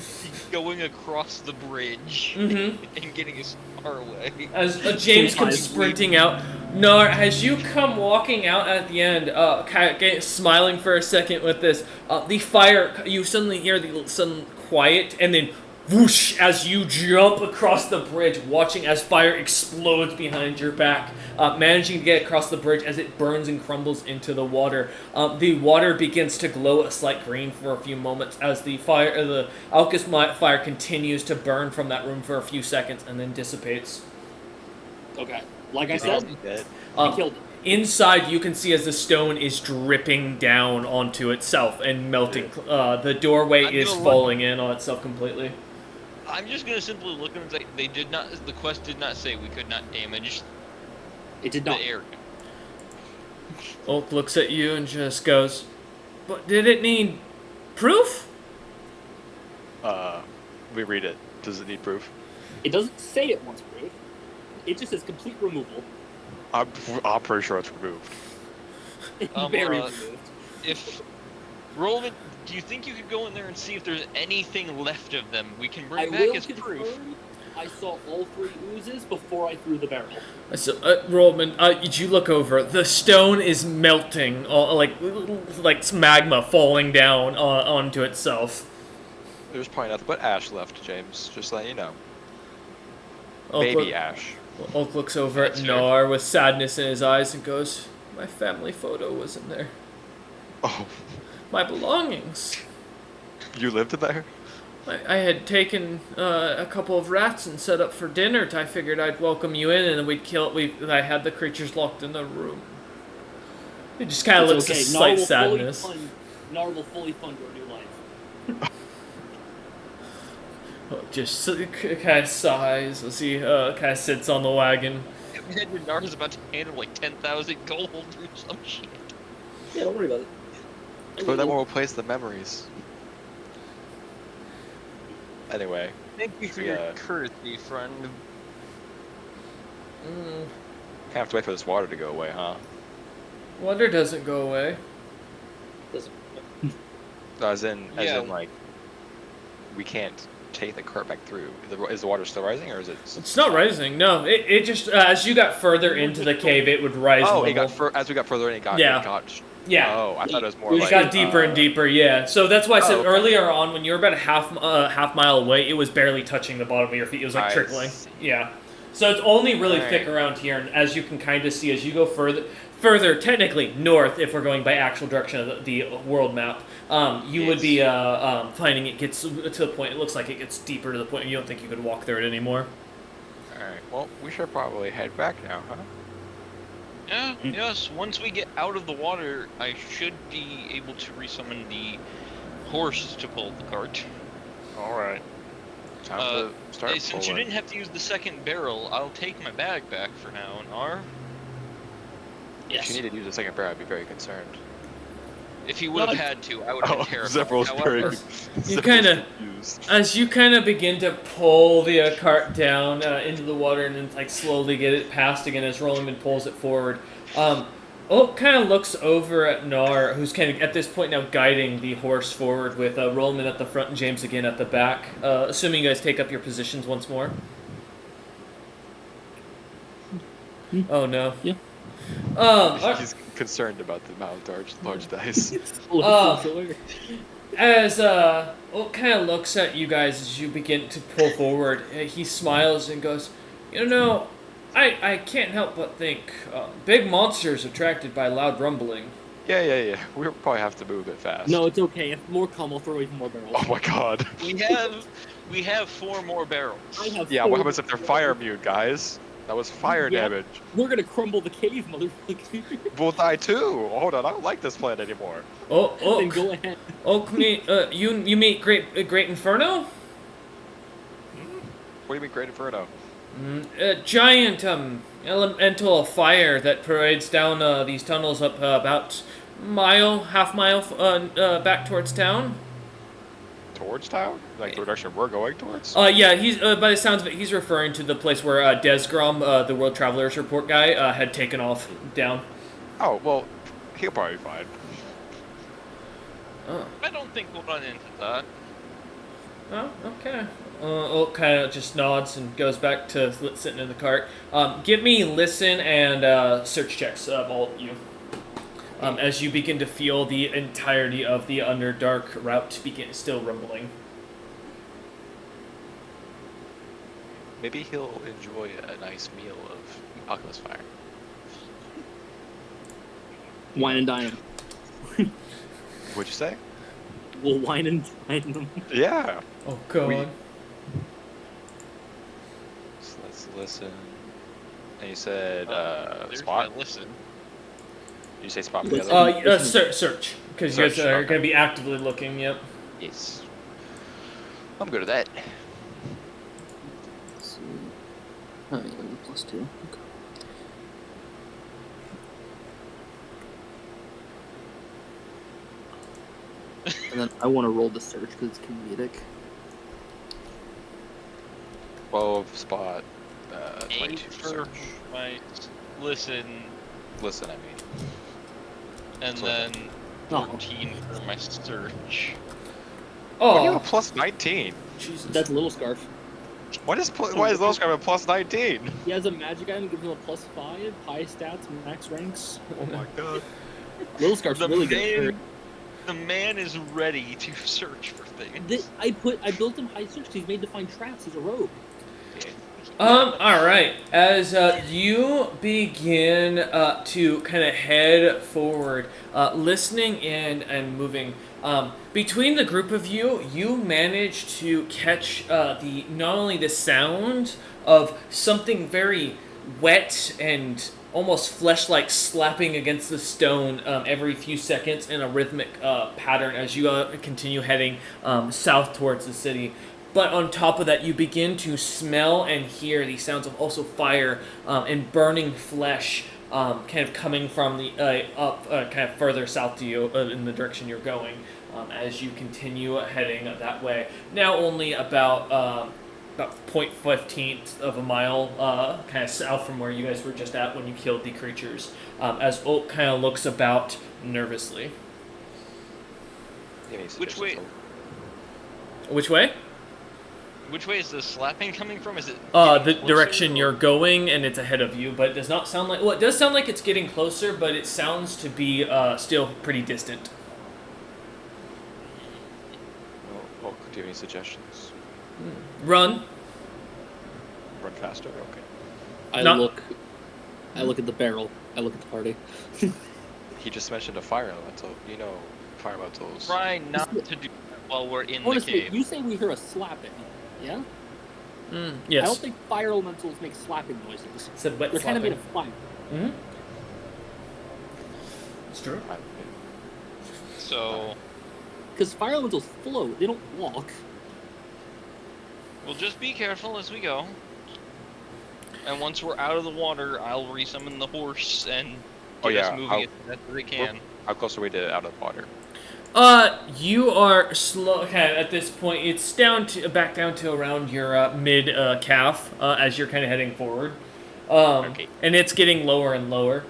going across the bridge and getting as far away. As James comes sprinting out, Nar, as you come walking out at the end, kind of smiling for a second with this, the fire, you suddenly hear the sudden quiet, and then whoosh, as you jump across the bridge, watching as fire explodes behind your back, managing to get across the bridge as it burns and crumbles into the water. The water begins to glow a slight green for a few moments as the alchemist fire continues to burn from that room for a few seconds and then dissipates. Okay. Like I said, I killed it. Inside, you can see as the stone is dripping down onto itself and melting. The doorway is falling in on itself completely. I'm just gonna simply look and say the quest did not say we could not damage It did not. the area. Oak looks at you and just goes, "But did it need proof?" We read it. Does it need proof? It doesn't say it wants proof. It just says complete removal. I'm pretty sure it's removed. Very removed. If Roland, do you think you could go in there and see if there's anything left of them we can bring back as proof? I saw all 3 oozes before I threw the barrel. So, Roman, you look over. The stone is melting, like magma falling down onto itself. There's probably nothing but ash left, James. Just letting you know. Oak Maybe ash. Oak looks over at Nar with sadness in his eyes and goes, "My family photo was in there. Oh. My belongings. You lived in there? I had taken a couple of rats and set up for dinner. I figured I'd welcome you in, and then we'd kill. I had the creatures locked in the room." It just kind of looks a slight sadness. Nar will fully fund your new life. Just kind of sighs as he kind of sits on the wagon. Imagine Nar's about to hand him like 10,000 gold or some shit. Yeah, don't worry about it. But that won't replace the memories. Anyway. Thank you for your courtesy, friend. Kind of have to wait for this water to go away, huh? Water doesn't go away. Doesn't. As in, like, we can't take the cart back through. Is the water still rising, or is it? It's not rising. No, it just as you got further into the cave, it would rise. Oh, level. it got as we got further in, it got. Yeah. It got. Yeah. Oh, I thought it was more It It like. got deeper and deeper, yeah. So that's why I said okay. earlier on, when you were about a half mile away, it was barely touching the bottom of your feet. It was like I trickling. see. Yeah. So it's only really Alright. thick around here, and as you can kind of see, as you go further, technically north, if we're going by actual direction of the world map, you would be finding it gets to the point. It looks like it gets deeper to the point you don't think you could walk through it anymore. All right. Well, we should probably head back now, huh? Yeah, yes. Once we get out of the water, I should be able to resummon the horse to pull the cart. All right. Time to start Since you pulling. didn't have to use the second barrel, I'll take my bag back for now, Nar. If Yes. you needed to use the second barrel, I'd be very concerned. If he would have had to, I would have been terrified. Zephyr's very. However, You kind of, as you kind of begin to pull the cart down into the water and then like slowly get it past again as Roland pulls it forward. Oak kind of looks over at Nar, who's kind of at this point now guiding the horse forward with Roland at the front and James again at the back. Assuming you guys take up your positions once more. Oh no. Yeah. He's concerned about the amount of large dice. As Oak kind of looks at you guys as you begin to pull forward, he smiles and goes, "You know, I can't help but think big monsters attracted by loud rumbling." Yeah. We'll probably have to move a bit fast. No, it's okay. If more come, I'll throw even more barrels. Oh my god. we have 4 more barrels. I have Yeah, four what happens if they're barrels. fire immune, guys? That was fire Yeah. damage. We're gonna crumble the cave, motherfucker. We'll die too. Hold on, I don't like this plan anymore. Oh, Then Oak, go ahead. Oak, you meet Great Inferno? What do you mean, Great Inferno? A giant elemental fire that parades down these tunnels up about half mile back towards town. Towards town? Like the direction we're going towards? Yeah, he's by the sounds of it, he's referring to the place where Desgrom, the World Travelers Report guy, had taken off down. Oh, well, he'll probably be fine. Oh, I don't think we'll run into that. Okay. Oak kind of just nods and goes back to sitting in the cart. Give me listen and search checks of all of you. As you begin to feel the entirety of the Underdark route still rumbling. Maybe he'll enjoy a nice meal of Apocalypse Fire. Wine and dine them. What'd you say? We'll wine and dine them. Yeah. Oh, God. So let's listen. And you said, There's spot? my listen. Did you say spot for the other? Search. Because you guys Search, are okay. going to be actively looking, yep. Yes. I'm good at that. Let's see. Oh, yeah, +2. Okay. And then I want to roll the search because it's comedic. 12 spot, 8 22 for search. my listen, Listen, I mean. and So- then Oh. 14 for my search. Why do you Oh, have a plus 19? Jesus. That's Little Scarf. Why is Little Scarf a plus 19? He has a magic item, gives him a +5, high stats, max ranks. Oh my god. Little Scarf's The really man, good. the man is ready to search for things. I built him high search because he's made to find traps. He's a rogue. Alright. As you begin to kind of head forward, listening in and moving, between the group of you, you manage to catch not only the sound of something very wet and almost flesh-like slapping against the stone every few seconds in a rhythmic pattern as you continue heading south towards the city. But on top of that, you begin to smell and hear the sounds of also fire and burning flesh kind of coming from the kind of further south to you in the direction you're going as you continue heading that way. Now only about 0.15th of a mile kind of south from where you guys were just at when you killed the creatures, as Oak kind of looks about nervously. Which way? Which way? Which way is the slapping coming from? Is it The getting closer, direction or- you're going, and it's ahead of you, but it does not sound like... Well, it does sound like it's getting closer, but it sounds to be still pretty distant. Well, do you have any suggestions? Run. Run faster? Okay. I Not- look at the barrel. I look at the party. He just mentioned a fire elemental. You know, fire elementals. Try not to do that while we're in the Honestly, cave. you say we hear a slapping, yeah? Yes. I don't think fire elementals make slapping noises. Said wet They're kind of slapping. made of fire. Mm-hmm. It's true. So Because fire elementals float, they don't walk. we'll just be careful as we go. And once we're out of the water, I'll resummon the horse and Oh, get us yeah, moving as fast as we can. How close are we to out of the water? You are slow. Okay, at this point, it's back down to around your mid calf as you're kind of heading forward. Okay. And it's getting lower and lower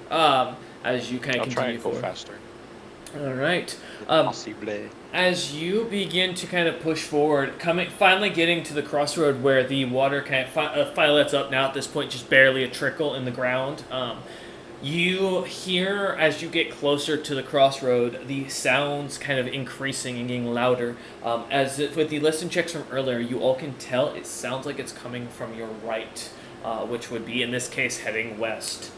as you kind of I'll try continue and go forward. faster. All right. Possible. As you begin to kind of push forward, finally getting to the crossroad where the water kind of finally lets up now at this point, just barely a trickle in the ground. You hear, as you get closer to the crossroad, the sounds kind of increasing and getting louder. With the listen checks from earlier, you all can tell it sounds like it's coming from your right, which would be, in this case, heading west.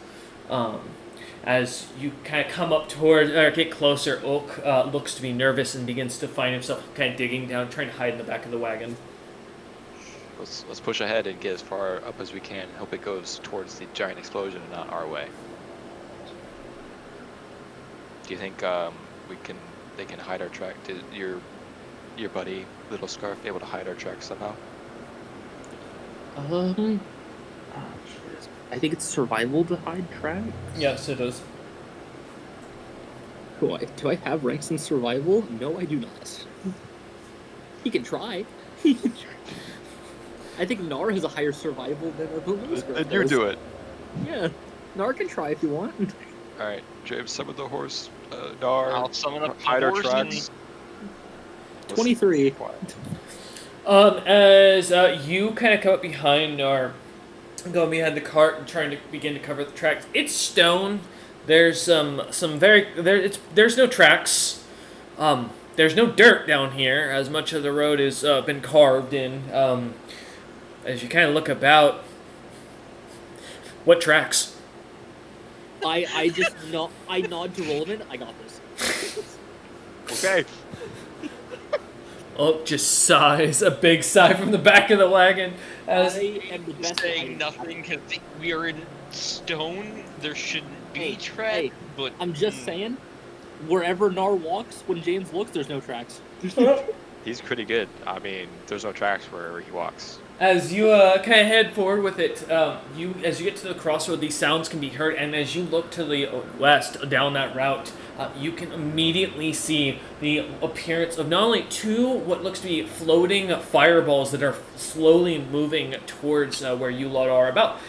As you kind of come up toward, or get closer, Oak looks to be nervous and begins to find himself kind of digging down, trying to hide in the back of the wagon. Let's push ahead and get as far up as we can. Hope it goes towards the giant explosion and not our way. Do you think they can hide our track? Did your buddy Little Scarf able to hide our track somehow? I think it's survival to hide tracks. Yes, it is. Do I have ranks in survival? No, I do not. He can try. I think Nar has a higher survival than Then you do it. Yeah, Nar can try if you want. All right, James, summon the horse. Nar, I'll summon up the hide our horse tracks. 23. As you kind of come up behind or go behind the cart and trying to begin to cover the tracks, it's stone. There's there's no tracks. There's no dirt down here, as much of the road has been carved in. As you kind of look about, what tracks? I just I nod to Rolliman. I got this. Okay. Oak just sighs, a big sigh from the back of the wagon. As I am the best. Saying at nothing because we are in stone. There shouldn't be Hey, track, hey, but I'm just saying, wherever Nar walks, when James looks, there's no tracks. He's pretty good. I mean, there's no tracks wherever he walks. As you kind of head forward with it, as you get to the crossroad, these sounds can be heard, and as you look to the west down that route, you can immediately see the appearance of not only two what looks to be floating fireballs that are slowly moving towards where you lot are, about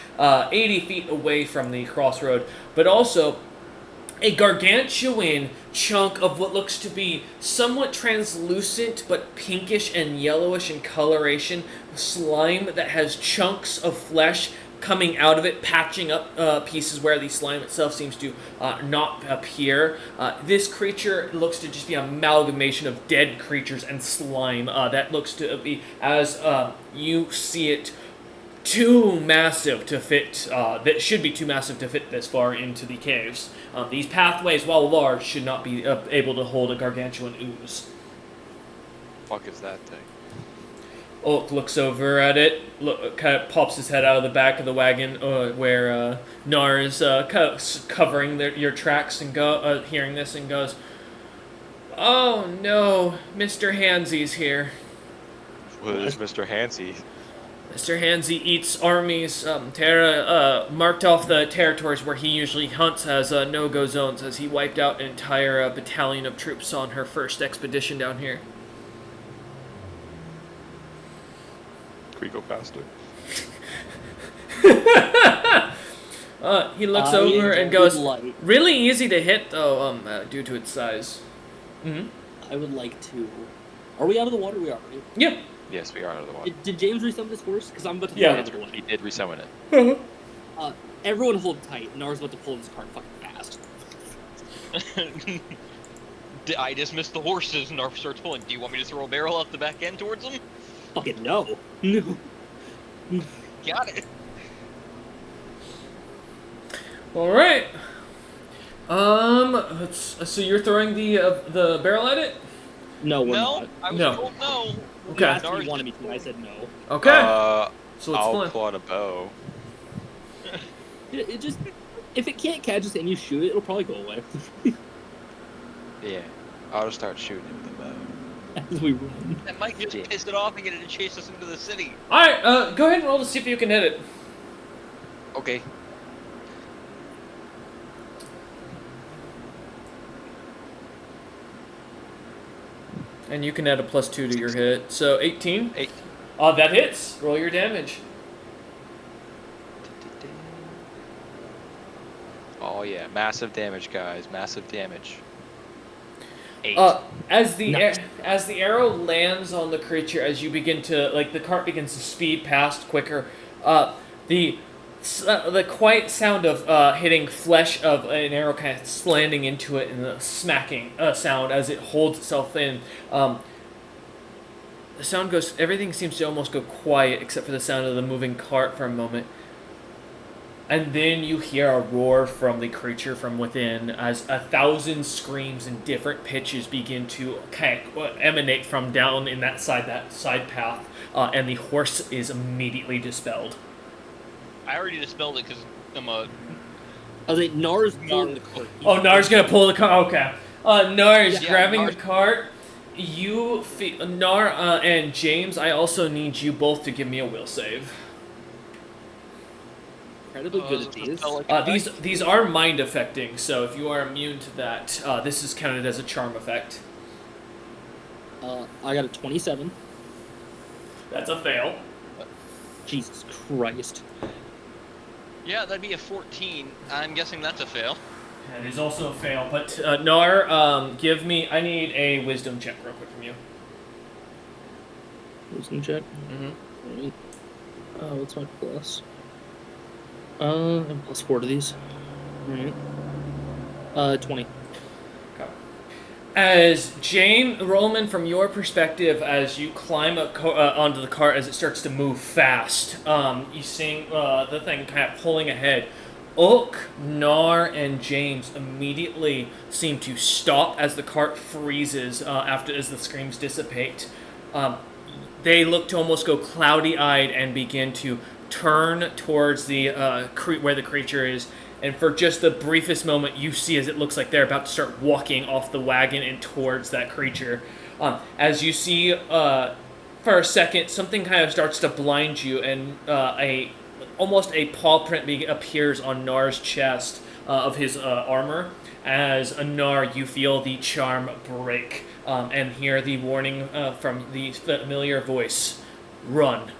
80 feet away from the crossroad, but also a gargantuan chunk of what looks to be somewhat translucent but pinkish and yellowish in coloration slime that has chunks of flesh coming out of it, patching up pieces where the slime itself seems to not appear. This creature looks to just be an amalgamation of dead creatures and slime. That looks to be, as you see it, too massive to fit, that should be too massive to fit this far into the caves. These pathways, while large, should not be able to hold a gargantuan ooze. Fuck is that thing? Oak looks over at it, kind of pops his head out of the back of the wagon where Nar is covering your tracks and hearing this and goes, "Oh no, Mr. Hansy's here." Well, there's Mr. Hansy. Mr. Hansy eats armies. Terra marked off the territories where he usually hunts as no-go zones, as he wiped out an entire battalion of troops on her first expedition down here. Can we go faster? He looks I over and would goes, like- really easy to hit, though, due to its size. Mm-hmm. I would like to Are we out of the water? We are, right? Yeah. Yes, we are out of the water. Did James resummon his horse? Because I'm about to Yeah. throw it out of the He way. did resummon it. Everyone hold tight. Nar's about to pull his cart fucking fast. I dismissed the horses and Narf starts pulling. Do you want me to throw a barrel off the back end towards them? Fucking no. No. Got it. All right. So you're throwing the barrel at it? No, we're No, not. I was No. told no. Okay. You asked if Nar's you wanted me to, and I said no. Okay. I'll so let's plan. pull out a bow. It just... If it can't catch us and you shoot it, it'll probably go away. Yeah, I'll just start shooting it with a bow. As we run. That might just piss it off and get it to chase us into the city. All right. Go ahead and roll to see if you can hit it. Okay. And you can add a +2 to your hit. So 18. 8. That hits. Roll your damage. Oh yeah, massive damage, guys. Massive damage. 8. As the Nice. as the arrow lands on the creature, as you begin to the cart begins to speed past quicker, the quiet sound of hitting flesh of an arrow kind of slanting into it and the smacking sound as it holds itself in. The sound goes. Everything seems to almost go quiet except for the sound of the moving cart for a moment. And then you hear a roar from the creature from within as 1,000 screams in different pitches begin to kind of emanate from down in that side path, and the horse is immediately dispelled. I already dispelled it because I'm a... I was like, Nar's pulling the cart. Oh, Nar's gonna pull the cart. Okay. Nar is Yeah, grabbing Nar's- the cart. Nar and James, I also need you both to give me a will save. Incredibly good at these. These are mind affecting, so if you are immune to that, this is counted as a charm effect. I got a 27. That's a fail. Jesus Christ. Yeah, that'd be a 14. I'm guessing that's a fail. That is also a fail, but Nar, I need a wisdom check real quick from you. Wisdom check. Mm-hmm. Right. What's my plus? I'm +4 to these. Alright. 20. As Jane Roman, from your perspective, as you climb onto the cart, as it starts to move fast, you see the thing kind of pulling ahead. Ulk, Nar, and James immediately seem to stop as the cart freezes as the screams dissipate. They look to almost go cloudy-eyed and begin to turn towards the where the creature is. And for just the briefest moment, you see as it looks like they're about to start walking off the wagon and towards that creature. As you see, for a second, something kind of starts to blind you, and almost a paw print appears on Nar's chest of his armor. As Nar, you feel the charm break and hear the warning from the familiar voice: "Run."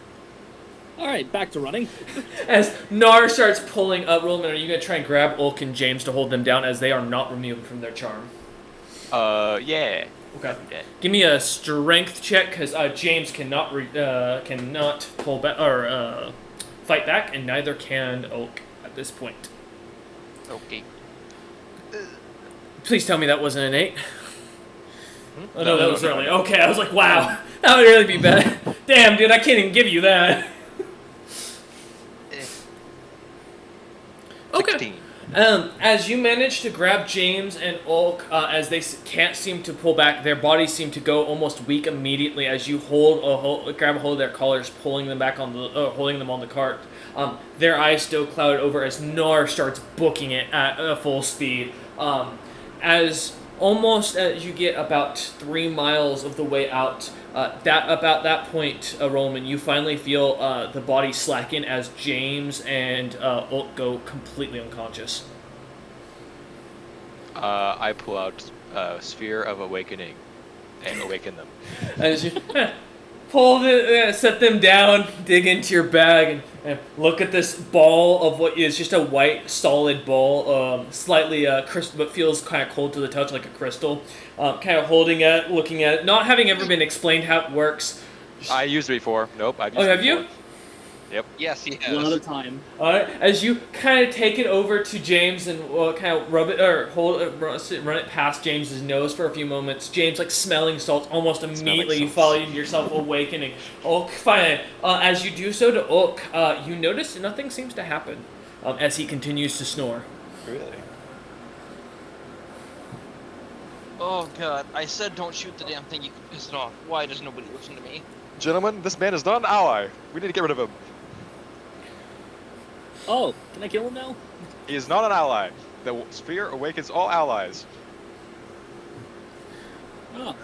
Alright, back to running. As Nar starts pulling up, Roman, are you going to try and grab Ulk and James to hold them down as they are not removed from their charm? Yeah. Okay. Yeah. Give me a strength check, because James cannot pull back or fight back, and neither can Ulk at this point. Okay. Please tell me that wasn't an 8. Oh, no, No, that no, was no, early. no. Okay, I was like, wow, that would really be bad. Damn, dude, I can't even give you that. Okay. 16. As you manage to grab James and Ulk, as they can't seem to pull back, their bodies seem to go almost weak immediately as you grab a hold of their collars, pulling them back holding them on the cart. Their eyes still clouded over as Nar starts booking it at full speed. As you get about 3 miles of the way out, about that point, Roman, you finally feel the body slacken as James and Ulk go completely unconscious. I pull out Sphere of Awakening and awaken them. As you, set them down, dig into your bag, and look at this ball of what is just a white, solid ball, slightly crystal, but feels kind of cold to the touch, like a crystal. Kind of holding it, looking at it, not having ever been explained how it works. I used it before. Nope, I've used Oh, it have before. you? Yep. Yes, he One at a has. time. All right. As you kind of take it over to James and kind of rub it or run it past James's nose for a few moments. James, like smelling salts, almost immediately salts. following yourself awakening. Oak, fine. As you do so to Oak, you notice nothing seems to happen as he continues to snore. Really? Oh god, I said don't shoot the damn thing, you can piss it off. Why does nobody listen to me? Gentlemen, this man is not an ally. We need to get rid of him. Oh, can I kill him now? He is not an ally. The sphere awakens all allies. Oh.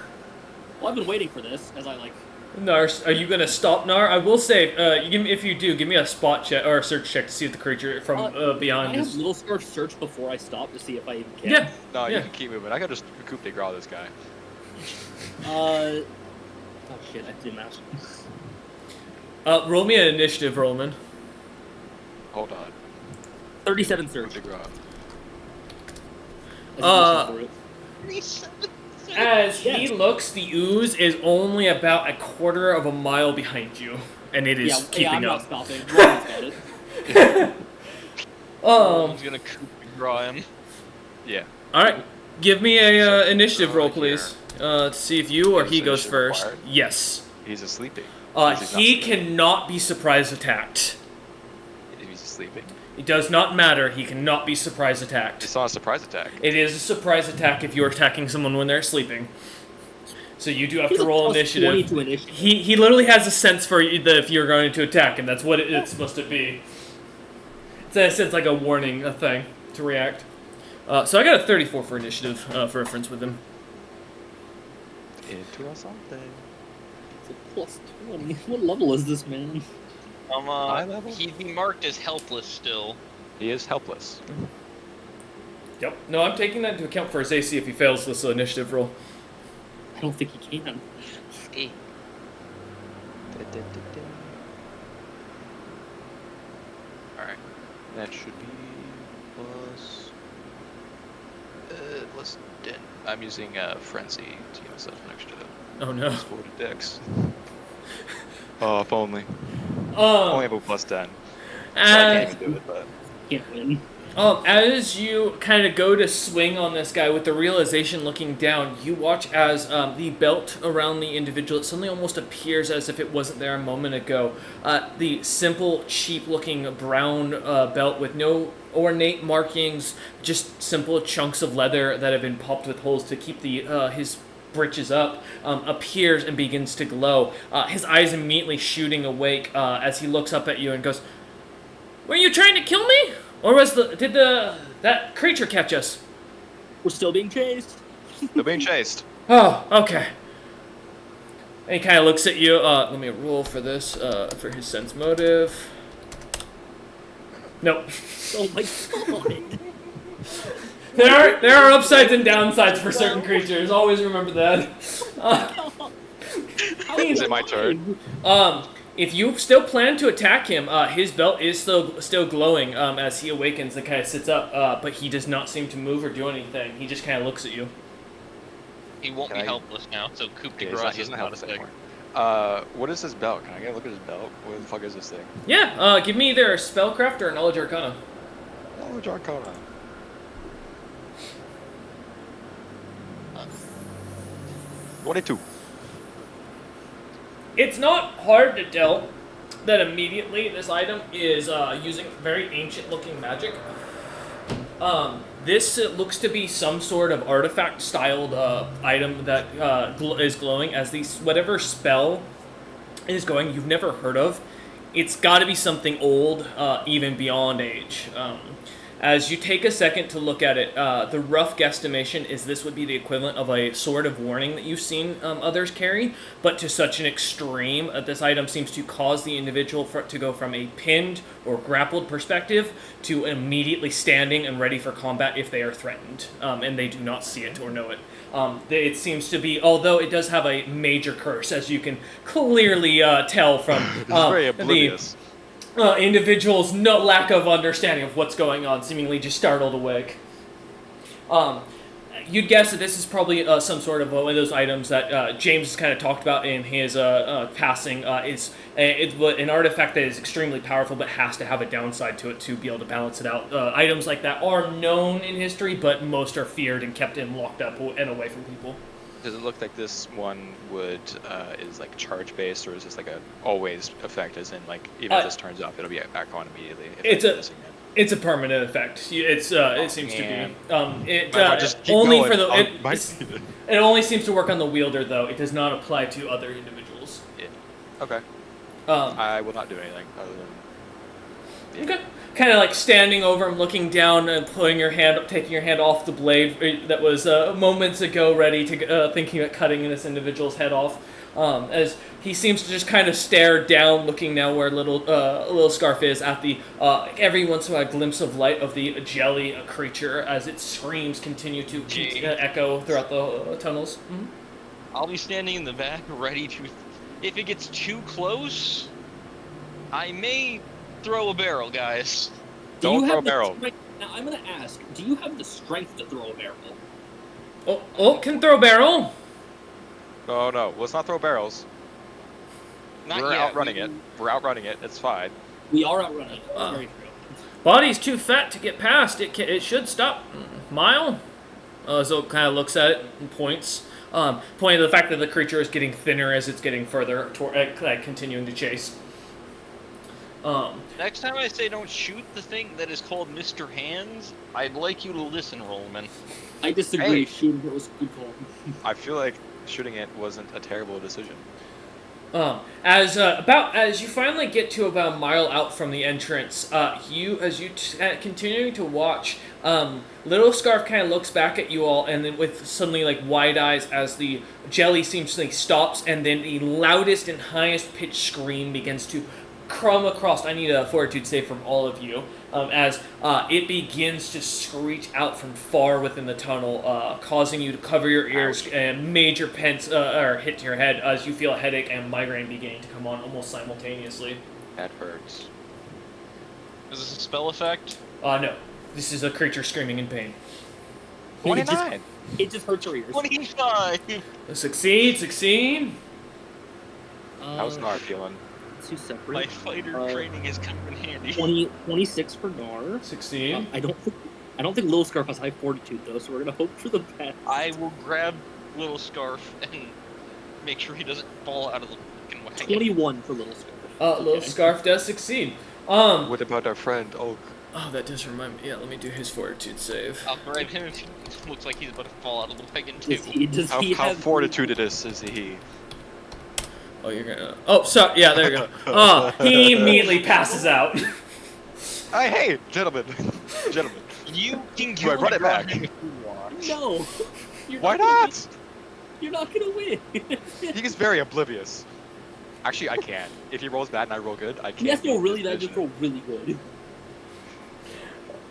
Well, I've been waiting for this, as I like... Nars, are you gonna stop Nar? I will say, if you do, give me a spot check or a search check to see if the creature from beyond I have is. Little Scar search before I stop to see if I even can. Yeah. No, Yeah. you can keep moving. I can just coup de grace this guy. Oh shit, I did math. Roll me an initiative, Roman. Hold on. 37 Coup search. de grace. As he Yes. looks, the ooze is only about a quarter of a mile behind you, and it is I'm keeping not up. stopping. Roman's got it. Someone's gonna coup de grace him. Yeah. All right, give me a initiative roll, Here. please, to see if you or Is he goes initiative first. required? Yes. He's sleeping. He cannot be surprise attacked. He's sleeping. It does not matter. He cannot be surprise attacked. It's not a surprise attack. It is a surprise attack if you're attacking someone when they're sleeping. So you do have He's to a roll plus 20 initiative. to initiative. He literally has a sense for if you're going to attack him. That's what it's supposed to be. It's like a warning, a thing to react. So I got a 34 for initiative for reference with him. Into or something. It's a plus 20. What level is this man? High level? He'd be marked as helpless still. He is helpless. Yep. No, I'm taking that into account for his AC if he fails this initiative roll. I don't think he can. Eh. Alright. That should be plus... plus 10. I'm using Frenzy to give myself an extra Oh no. plus 4 to Dex. Oh, if only. Only have a plus 10. So I can't even do it, but... Can't win. As you kind of go to swing on this guy with the realization looking down, you watch as the belt around the individual, it suddenly almost appears as if it wasn't there a moment ago. The simple, cheap-looking brown belt with no ornate markings, just simple chunks of leather that have been popped with holes to keep the his breeches up, appears and begins to glow. His eyes immediately shooting awake as he looks up at you and goes, "Were you trying to kill me? Or did that creature catch us?" We're still being chased. They're being chased. Oh, okay. And he kind of looks at you. Let me roll for this, for his sense motive. Nope. Oh my god. There are upsides and downsides for certain creatures. Always remember that. Is it my turn? If you still plan to attack him, his belt is still glowing as he awakens and kind of sits up, but he does not seem to move or do anything. He just kind of looks at you. He won't Can be I- helpless now, so coup de Yeah, grace he's is not not a helpless thing. anymore. What is his belt? Can I get a look at his belt? What the fuck is this thing? Yeah, give me either a spellcraft or a knowledge arcana. Oh, Arcana. Uh, 22. It's not hard to tell that immediately this item is using very ancient-looking magic. This looks to be some sort of artifact-styled item that is glowing as whatever spell is going you've never heard of. It's got to be something old, even beyond age. As you take a second to look at it, the rough guesstimation is this would be the equivalent of a sword of warning that you've seen others carry, but to such an extreme, this item seems to cause the individual to go from a pinned or grappled perspective to immediately standing and ready for combat if they are threatened, and they do not see it or know it. It seems to be, although it does have a major curse, as you can clearly tell from It's very oblivious. the individual's lack of understanding of what's going on, seemingly just startled awake. You'd guess that this is probably some sort of one of those items that James has kind of talked about in his passing. It's an artifact that is extremely powerful, but has to have a downside to it to be able to balance it out. Items like that are known in history, but most are feared and kept in locked up and away from people. Does it look like this one is like charge based, or is this like a always effect? As in, like even if this turns off, it'll be back on immediately. It's a permanent effect. It seems to be. It only seems to work on the wielder, though. It does not apply to other individuals. Yeah. Okay. I will not do anything other than. Yeah. Okay. Kind of like standing over him, looking down, and pulling your hand up, taking your hand off the blade that was moments ago ready to thinking about cutting this individual's head off. As he seems to just kind of stare down, looking now where little Scarf is at the every once in a while a glimpse of light of the jelly creature as its screams continue to echo throughout the tunnels. Mm-hmm. I'll be standing in the back, ready to. If it gets too close, I may throw a barrel, guys. Don't throw a barrel. Now I'm gonna ask: do you have the strength to throw a barrel? Oh, can throw a barrel. Oh no, let's not throw barrels. We're outrunning it. We're outrunning it. It's fine. We are outrunning it. That's very true. Body's too fat to get past. It should stop. Mile. So kind of looks at it and points. Pointing to the fact that the creature is getting thinner as it's getting further toward, continuing to chase. Next time I say don't shoot the thing that is called Mr. Hands, I'd like you to listen, Rollman. I disagree. Hey. Shooting it was good call. I feel like shooting it wasn't a terrible decision. As you finally get to about a mile out from the entrance, continuing to watch, Little Scarf kind of looks back at you all, and then with suddenly like wide eyes as the jelly seems to stops, and then the loudest and highest pitched scream begins to crumb across. I need a fortitude save from all of you, as it begins to screech out from far within the tunnel, causing you to cover your ears. Ouch. And major or hit to your head as you feel a headache and migraine beginning to come on almost simultaneously. That hurts. Is this a spell effect? No. This is a creature screaming in pain. 29. It just hurts your ears. 25! Succeed. How's Nar feeling? Two separate. My fighter training is coming in handy. 26 for Gar. Succeed. I don't think Little Scarf has high fortitude though, so we're gonna hope for the best. I will grab Little Scarf and make sure he doesn't fall out of the fucking wagon. 21 for Little Scarf. Little Scarf does succeed. What about our friend Oak? Oh, that does remind me. Yeah, let me do his fortitude save. I'll grab him if he looks like he's about to fall out of the wagon too. How fortitude is he? Oh, you're gonna. Oh, sorry. Yeah, there you go. Oh, he immediately passes out. Hey, gentlemen. You can Do I run it back? if you want. No. Why not? You're not gonna win. He gets very oblivious. Actually, I can. If he rolls bad and I roll good, I can. He has to roll really bad, just roll really good.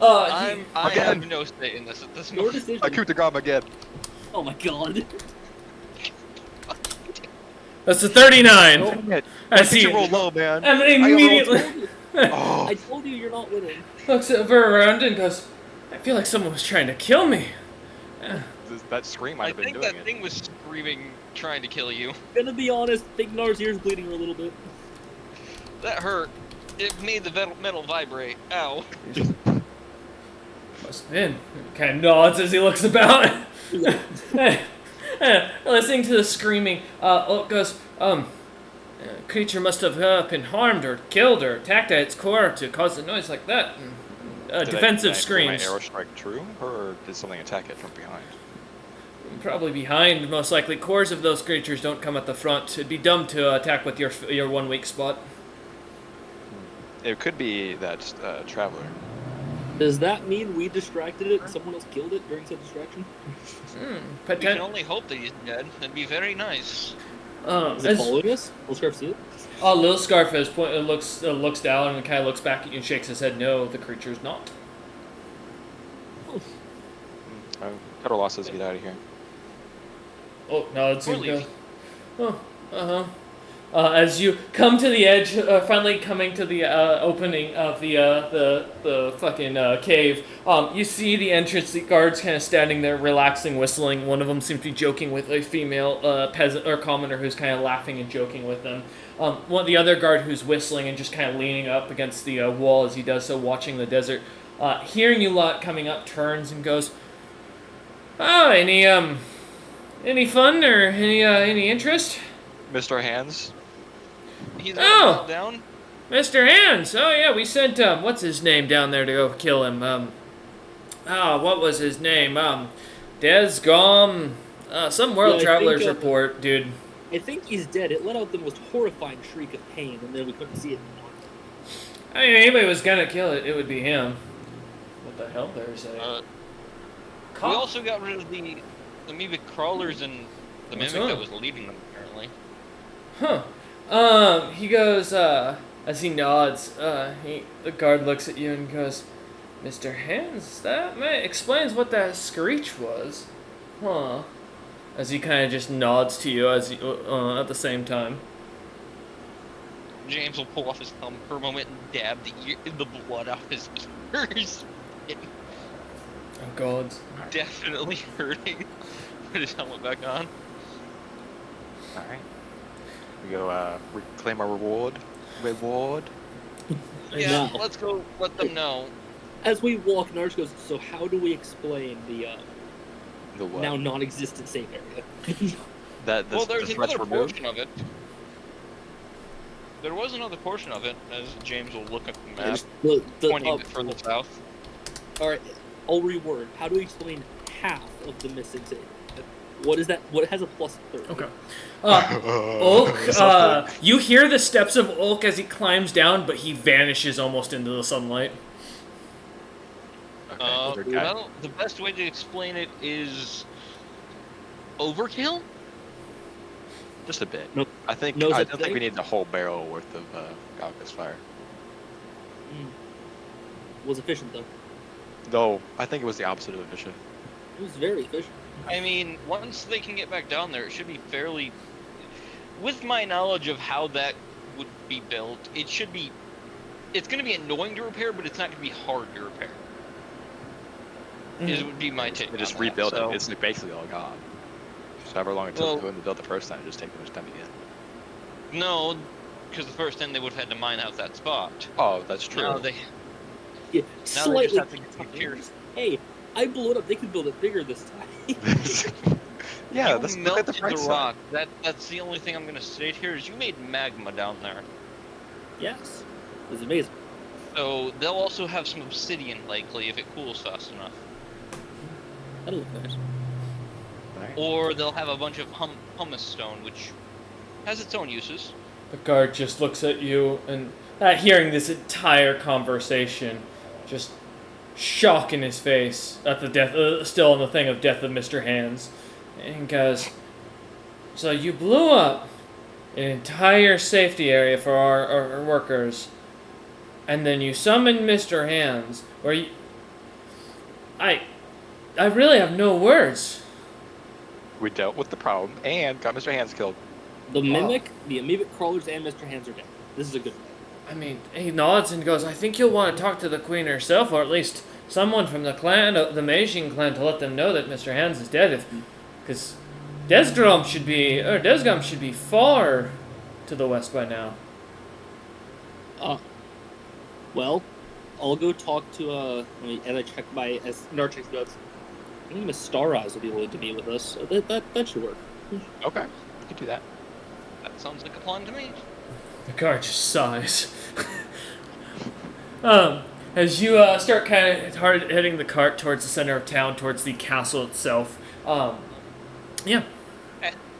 I Again. have no say in this at this Your moment. decision. I coup de grace again. Oh my god. That's a 39. Dang it. As You he roll low, man. and I immediately Oh. I told you you're not winning. looks over around and goes, "I feel like someone was trying to kill me." That scream might I have been think doing that it. thing was screaming, trying to kill you. Gonna be honest, think Nar's ears bleeding a little bit. That hurt. It made the metal vibrate. Ow. Must have been. Kind of nods as he looks about. Listening to the screaming, goes, creature must have been harmed or killed or attacked at its core to cause a noise like that. Defensive Did screams. my arrow strike true, or did something attack it from behind? Probably behind, most likely. Cores of those creatures don't come at the front. It'd be dumb to attack with your one weak spot. It could be that traveler. Does that mean we distracted it and someone else killed it during said distraction? We can only hope that he's dead. That'd be very nice. Is it following us? Let's try to see it. Oh, Lil Scarface looks down and kind of looks back at you and shakes his head. No, the creature's not. Cuddle Law says get out of here. Oh, no, it's Or leave. as you come to the edge, finally coming to the opening of the fucking cave, you see the entrance. The guards kind of standing there, relaxing, whistling. One of them seems to be joking with a female peasant or commoner who's kind of laughing and joking with them. The other guard who's whistling and just kind of leaning up against the wall as he does so, watching the desert. Hearing you lot coming up, turns and goes, "Oh, any fun or any interest?" Mr. Hands. He's Oh! down. Mr. Hands! Oh, yeah, we sent, what's his name down there to go kill him? What was his name? Desgom, some World Traveler's Report, dude. I think he's dead. It let out the most horrifying shriek of pain, and then we couldn't see it anymore. I mean, anybody was gonna kill it, it would be him. What the hell, there's a... We also got rid of the amoebic crawlers and the What's mimic up? that was leading them, apparently. Huh. He goes, as he nods, the guard looks at you and goes, "Mr. Hands, that explains what that screech was. Huh." As he kind of just nods to you as at the same time. James will pull off his thumb for a moment and dab the blood off his ears. Oh, God. Definitely hurting. Put his helmet back on. Alright. We go reclaim our reward. Yeah, No. let's go let them know. As we walk, Narsh goes, "So how do we explain the The what? now non-existent safe area?" Well, there's the threats another removed? portion of it. There was another portion of it, as James will look at the map, pointing it further south. Alright, I'll reword. How do we explain half of the missing safe area? What is that? What has a plus 30? Okay. Ulk, you hear the steps of Ulk as he climbs down, but he vanishes almost into the sunlight. Okay. Well, the best way to explain it is overkill. Just a bit. Nope. I don't think we need the whole barrel worth of Galcus fire. Was efficient though. Though I think it was the opposite of efficient. It was very efficient. I mean, once they can get back down there, it should be fairly. With my knowledge of how that would be built, it should be. It's going to be annoying to repair, but it's not going to be hard to repair. It would be my take. They just on rebuild that, it. It's basically all gone. So however long it took them to build the first time, it just take too much time again. No, because the first time they would have had to mine out that spot. Oh, that's true. Now they. Yeah, Now they just slightly. have to get some tiers. Hey, I blew it up. They could build it bigger this time. Yeah, You let's look at the melted bright the side. rock. That's the only thing I'm gonna state here is you made magma down there. Yes, it was amazing. So they'll also have some obsidian likely if it cools fast enough. That'll look nice. Alright. Or they'll have a bunch of pumice stone, which has its own uses. The guard just looks at you and, hearing this entire conversation, just shock in his face at the death, still on the thing of death of Mr. Hands, and goes, "So you blew up an entire safety area for our workers, and then you summoned Mr. Hands, or you... I really have no words." We dealt with the problem and got Mr. Hands killed. The Mimic, the Amoebic Crawlers, and Mr. Hands are dead. This is a good one. I mean, he nods and goes, "I think you'll want to talk to the Queen herself, or at least someone from the clan, the Meijing clan, to let them know that Mr. Hands is dead. Because Desgum should be far to the west by now." Well, I'll go talk to, and I check as Narchix goes, I think Miss Star Eyes will be willing to meet with us, so that should work. Okay, we can do that. That sounds like a plan to me. The guard just sighs. As you start kind of heading the cart towards the center of town, towards the castle itself, yeah.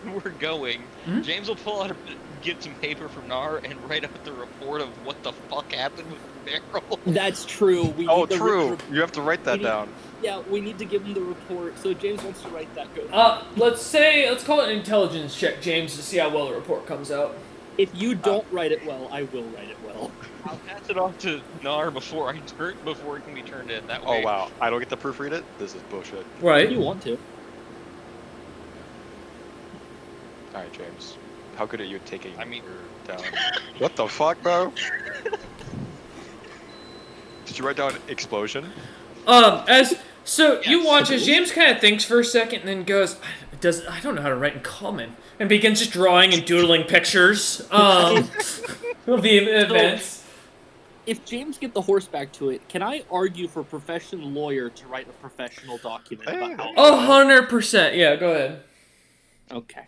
We're going. Mhm. James will pull out a get some paper from Nar and write out the report of what the fuck happened with the barrel. That's true. We Oh, need the true. You have to write that need- down. Yeah, we need to give him the report. So James wants to write that. Go. Let's call it an intelligence check, James, to see how well the report comes out. If you don't write it well, I will write it well. I'll pass it off to Nar before it can be turned in. That Oh way. wow, I don't get to proofread it. This is bullshit. Right. If you want to. All right, James. How good are you at taking I mean- your down? What the fuck, bro? Did you write down explosion? You Yes. watch as James kind of thinks for a second and then goes, I don't know how to write in common, and begins just drawing and doodling pictures of the events. If James get the horse back to it, can I argue for a professional lawyer to write a professional document about how? 100%. Yeah, go ahead. Okay.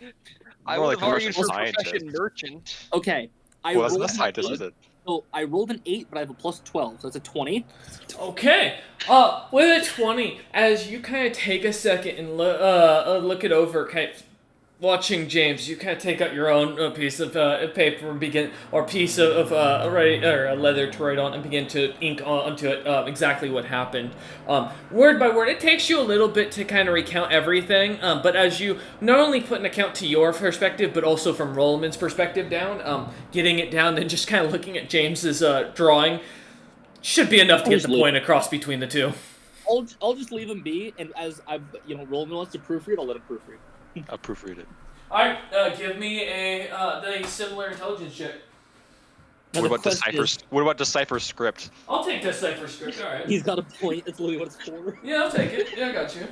I More would like have argued for commercial profession scientist. merchant. Okay. I Well, that's rolled not an scientist, 8. is it? So I rolled an 8, but I have a plus 12, so that's a 20. Okay. With a 20, as you kind of take a second and look it over, kind of watching James, you kind of take out your own piece of paper and begin, or piece of leather to write on, and begin to ink onto it exactly what happened, word by word. It takes you a little bit to kind of recount everything, but as you not only put an account to your perspective, but also from Rollman's perspective down, getting it down, then just kind of looking at James's drawing, should be enough to get the point across between the two. I'll just leave him be, and as Roland wants to proofread, I'll let him proofread. I'll proofread it. Alright, give me the similar intelligence check. Now What the about question decipher? is, What about decipher script? I'll take this cipher script, alright. he's got a point. That's literally what it's for. Yeah, I'll take it. Yeah, I got you.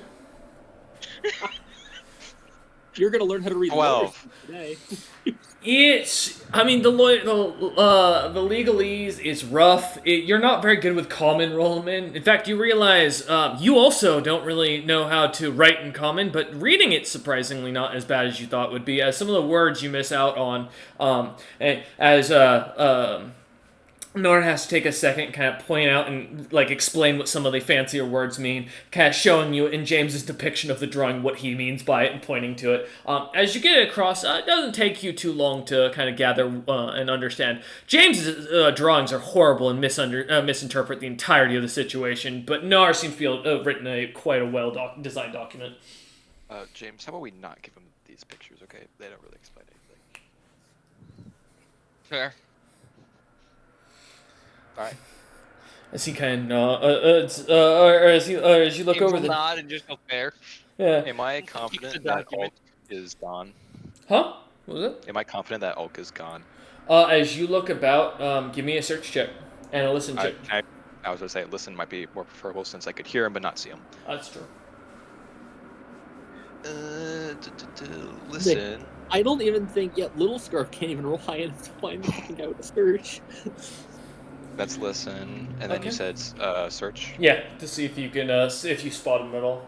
You're gonna learn how to read 12. letters today. The legalese is rough. You're not very good with common, Rollman. In fact, you realize you also don't really know how to write in common, but reading it's surprisingly not as bad as you thought would be. As some of the words you miss out on, Nora has to take a second and kind of point out and explain what some of the fancier words mean, kind of showing you in James's depiction of the drawing what he means by it and pointing to it. As you get it across, it doesn't take you too long to kind of gather and understand. James's drawings are horrible and misinterpret the entirety of the situation, but Nara seems to be written quite a well-designed document. James, how about we not give him these pictures, okay? They don't really explain anything. Fair. Alright. As he kind of as you look James over will the nod and just go fair. yeah. Am I the confident that document. Ulk is gone? Huh? What was it? Am I confident that Ulk is gone? As you look about, give me a search check and a listen check. I was gonna say listen might be more preferable since I could hear him but not see him. That's true. Listen. I don't even think Little Scarf can't even roll high enough to find the fucking guy with a search. That's listen, and then Okay. you said search. Yeah, to see if you can if you spot him at all.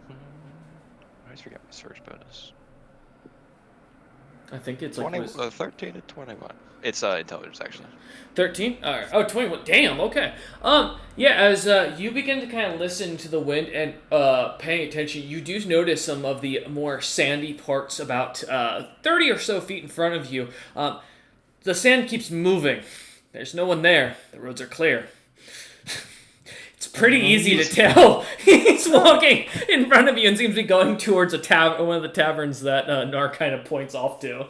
I always forget my search bonus. I think it's 13 to 21. It's intelligence actually. 13? Alright. Oh, 21. Damn, okay. Yeah, as you begin to kind of listen to the wind and paying attention, you do notice some of the more sandy parts about 30 or so feet in front of you. The sand keeps moving. There's no one there. The roads are clear. It's pretty easy to tell. He's walking in front of you and seems to be going towards one of the taverns that Nar kind of points off to.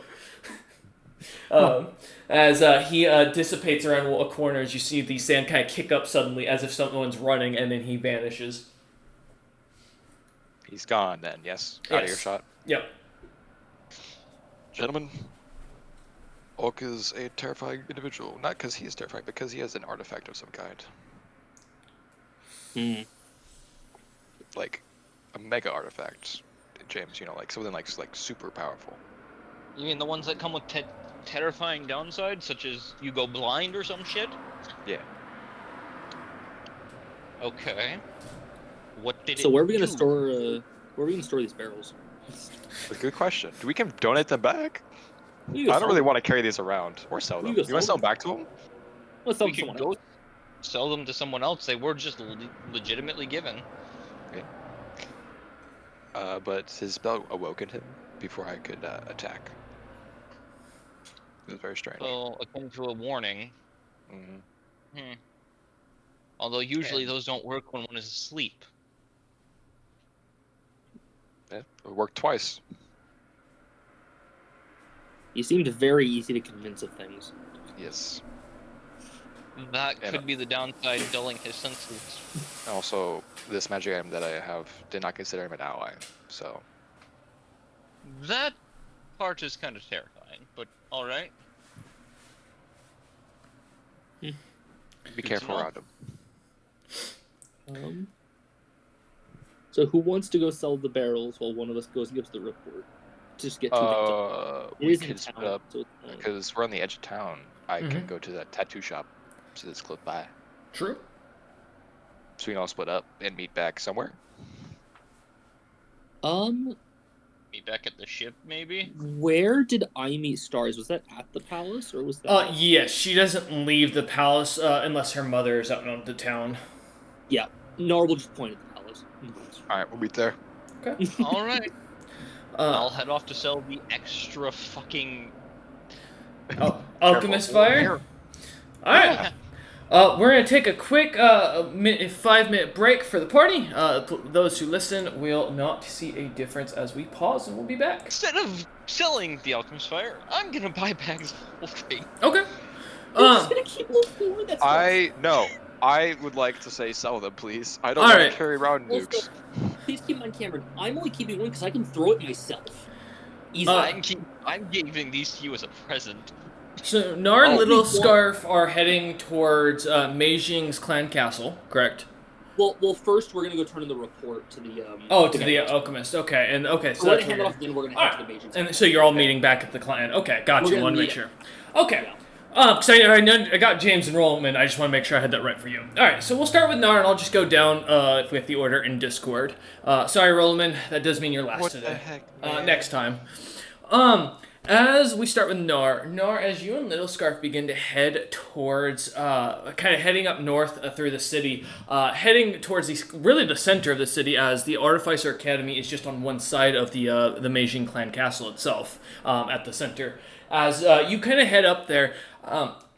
As he dissipates around a corner, as you see the sand kind of kick up suddenly as if someone's running, and then he vanishes. He's gone then, yes? Out of Yes. earshot. Yep. Gentlemen, Ulk is a terrifying individual. Not because he is terrifying, but because he has an artifact of some kind. Like a mega artifact, James, like something like super powerful. You mean the ones that come with terrifying downsides, such as you go blind or some shit? Yeah. Okay. What did So it where are we gonna do? store? Where are we gonna store these barrels? A good question. We can donate them back? We can I go don't really sell want to carry these around or sell We them. can You go want to sell sell them back to him? them. Let's sell We them to could someone go else. sell them to someone else. They were just legitimately given. But his spell awoken him. before I could attack. It was very strange. So akin to a warning. Mm-hmm. Although usually And- those don't work when one is asleep. Yeah, it worked twice. He seemed very easy to convince of things. Yes. That And could be the downside, dulling his senses. also, this magic item that I have did not consider him an ally, so That part is kind of terrifying, but alright. be Good careful to know. around him. So who wants to go sell the barrels while one of us goes and gives the report? Just get two things done. It We is in could split town, up so it's fine. because we're on the edge of town. I Mhm. can go to that tattoo shop, so that's close by. True. So we can all split up and meet back somewhere. Be back at the ship, maybe? Where did I meet Stars? Was that at the palace or was that? Yes, she doesn't leave the palace unless her mother is out in the town. Yeah, Nar will just point at the palace. All right, we'll meet there. Okay. Alright. I'll Uh, head off to sell the extra fucking... alchemist Careful. fire. All right. Yeah. We're gonna take a quick 5-minute break for the party. Those who listen will not see a difference as we pause, and we'll be back. Instead of selling the alchemist fire, I'm gonna buy bags of the whole thing. Okay. I'm just gonna keep looking over that stuff. I would like to say sell them, please. I don't All want right. to carry around Also, nukes. please keep in mind, Cameron. I'm only keeping one because I can throw it myself. Easy. I'm giving these to you as a present. So Nar and Oh, Little please, what? Scarf are heading towards Mei Jing's clan castle, correct? well, first we're gonna go turn in the report to the. To the alchemist. Okay, and okay, so We're that's gonna hand it weird. off, then we're gonna head Alright, to the Beijing. and so you're all meeting back at the clan. Okay, got We're you. gonna Want to make meet- sure. Okay. Because I got James enrollment. I just want to make sure I had that right for you. All right, so we'll start with Nar, and I'll just go down with the order in Discord. Sorry, Rollman, that does mean you're last What today. the heck, man? Next time. As we start with Nar, as you and Little Scarf begin to head towards, kind of heading up north through the city, heading towards really the center of the city, as the Artificer Academy is just on one side of the Meijing clan castle itself, at the center. As you kind of head up there,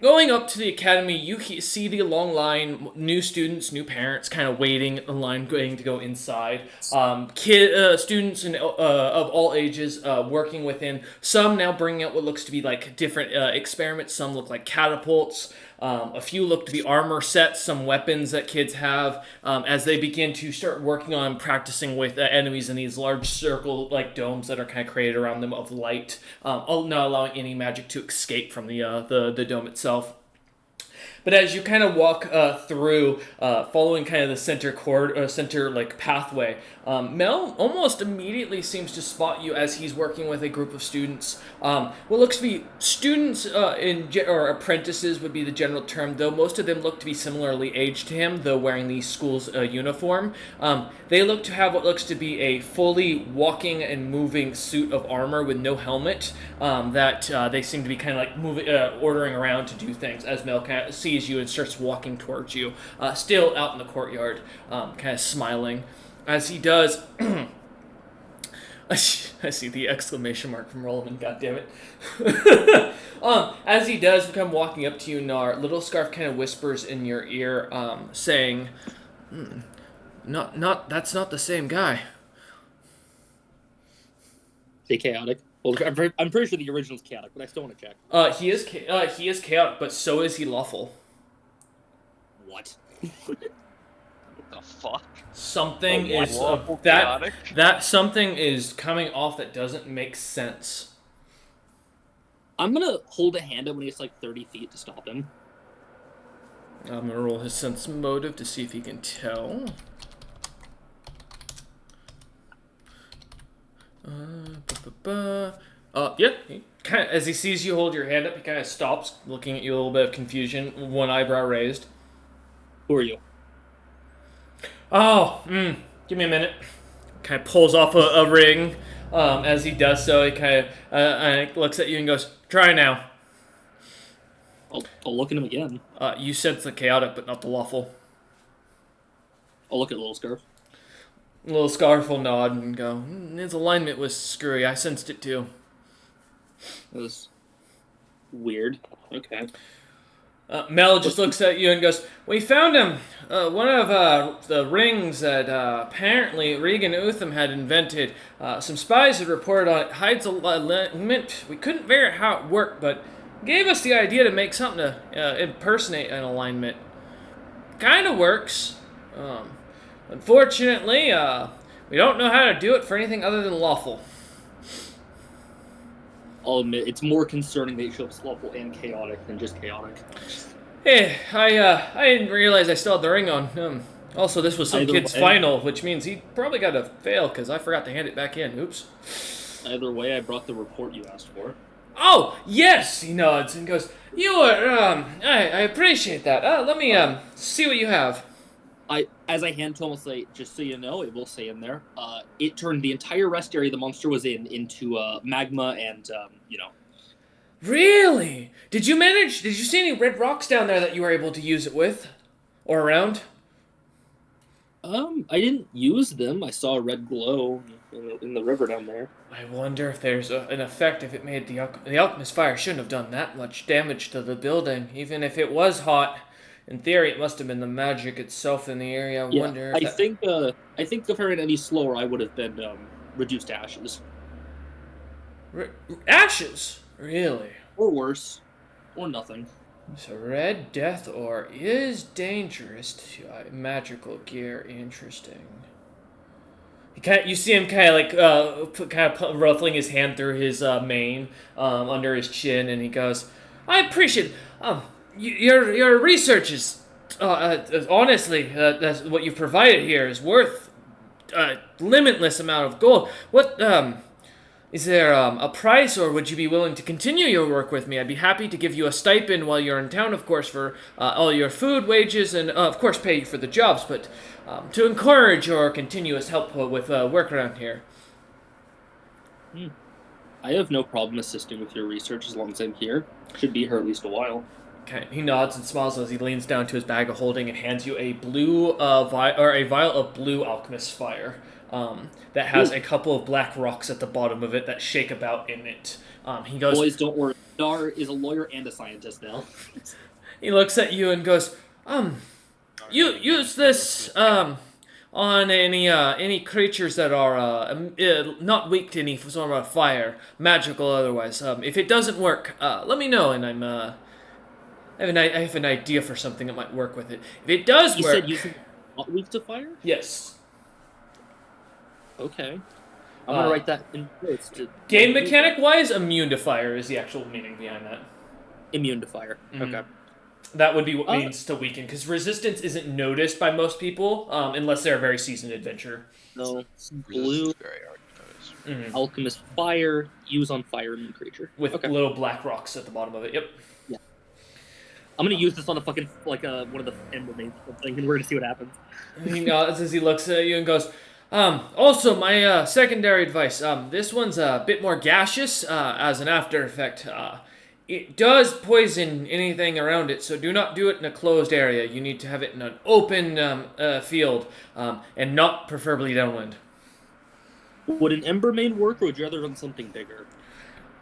going up to the academy, you see the long line, new students, new parents, kind of waiting in line, waiting to go inside. Students of all ages working within. Some now bringing out what looks to be like different experiments. Some look like catapults. A few look to be armor sets, some weapons that kids have, as they begin to start working on practicing with enemies in these large circle-like domes that are kind of created around them of light, not allowing any magic to escape from the dome itself. But as you kind of walk through, following kind of the center like pathway, Mel almost immediately seems to spot you as he's working with a group of students. What looks to be students or apprentices would be the general term, though most of them look to be similarly aged to him, though wearing the school's uniform. They look to have what looks to be a fully walking and moving suit of armor with no helmet. That they seem to be kind of like moving, ordering around to do things as Mel kind of sees you and starts walking towards you, still out in the courtyard, kind of smiling. As he does, I see the exclamation mark from Rollman, goddammit. As he does come walking up to you, Nar, Little Scarf kind of whispers in your ear, saying, that's not the same guy. Say chaotic. Well, I'm pretty sure the original's chaotic, but I still want to check. He is chaotic, but so is he lawful. What? What the fuck? Something Oh, what? is Lawful that chaotic? that something is coming off that doesn't make sense. I'm gonna hold a hand up when he gets like 30 feet to stop him. I'm gonna roll his sense motive to see if he can tell. Yeah. He kind of, as he sees you hold your hand up, he kind of stops, looking at you a little bit of confusion, one eyebrow raised. Who are you? Oh, give me a minute. Kind of pulls off a ring. As he does so, he kind of looks at you and goes, "Try now." I'll look at him again. You sense the chaotic, but not the lawful. I'll look at Little Scarf. A little scarf will nod and go, his alignment was screwy. I sensed it too. It was weird. Okay. Mel just looks at you and goes, "We found him. One of the rings that apparently Regan Utham had invented. Some spies had reported on it. Hides alignment. We couldn't figure out how it worked, but gave us the idea to make something to impersonate an alignment. Kind of works. Unfortunately, we don't know how to do it for anything other than lawful." I'll admit, it's more concerning that you show up lawful and chaotic than just chaotic. Hey, I didn't realize I still had the ring on. Also, this was some Either kid's way. final, which means he probably got to fail because I forgot to hand it back in. Oops. Either way, I brought the report you asked for. Oh, yes! He nods and goes, "You are, I appreciate that. Let me, see what you have." As I hand to him, I'll say, just so you know, it will say in there, it turned the entire rest area the monster was in into magma and, Really? Did you see any red rocks down there that you were able to use it with? Or around? I didn't use them. I saw a red glow in the river down there. I wonder if there's an effect if it made the alchemist fire shouldn't have done that much damage to the building. Even if it was hot, in theory it must have been the magic itself in the area. I wonder if I think if I ran any slower, I would have been reduced to ashes. Ashes? Really? Or worse. Or nothing. So red death ore is dangerous to magical gear. Interesting. You see him kind of ruffling his hand through his mane under his chin, and he goes, "I appreciate your research is honestly that's what you've provided here is worth a limitless amount of gold. What is there a price, or would you be willing to continue your work with me? I'd be happy to give you a stipend while you're in town, of course, for all your food, wages, and of course pay you for the jobs, but to encourage your continuous help with work around here." I have no problem assisting with your research as long as I'm here. Should be here at least a while. Okay, he nods and smiles as he leans down to his bag of holding and hands you a blue vial of blue alchemist fire. That has a couple of black rocks at the bottom of it that shake about in it. He goes, Boys, don't worry. Dar is a lawyer and a scientist now. he looks at you and goes, you use this on any creatures that are not weak to any form of fire, magical or otherwise. If it doesn't work, let me know, and I have an idea for something that might work with it. If it does You work, said using not weak to fire? yes. Okay. I'm gonna write that in notes to Game mechanic wise, immune to fire is the actual meaning behind that. immune to fire. Mhm. Okay. That would be what means to weaken, because resistance isn't noticed by most people unless they're a very seasoned adventurer. No. Resistance Blue is very hard to notice. alchemist fire, use on fire immune creature. With Okay. little black rocks at the bottom of it. Yep. I'm gonna use this on a fucking one of the ember mains or something, and we're gonna see what happens. He nods as he looks at you and goes, also, my secondary advice, this one's a bit more gaseous as an after effect. It does poison anything around it, so do not do it in a closed area. You need to have it in an open field, and not preferably downwind. Would an ember main work, or would you rather run something bigger?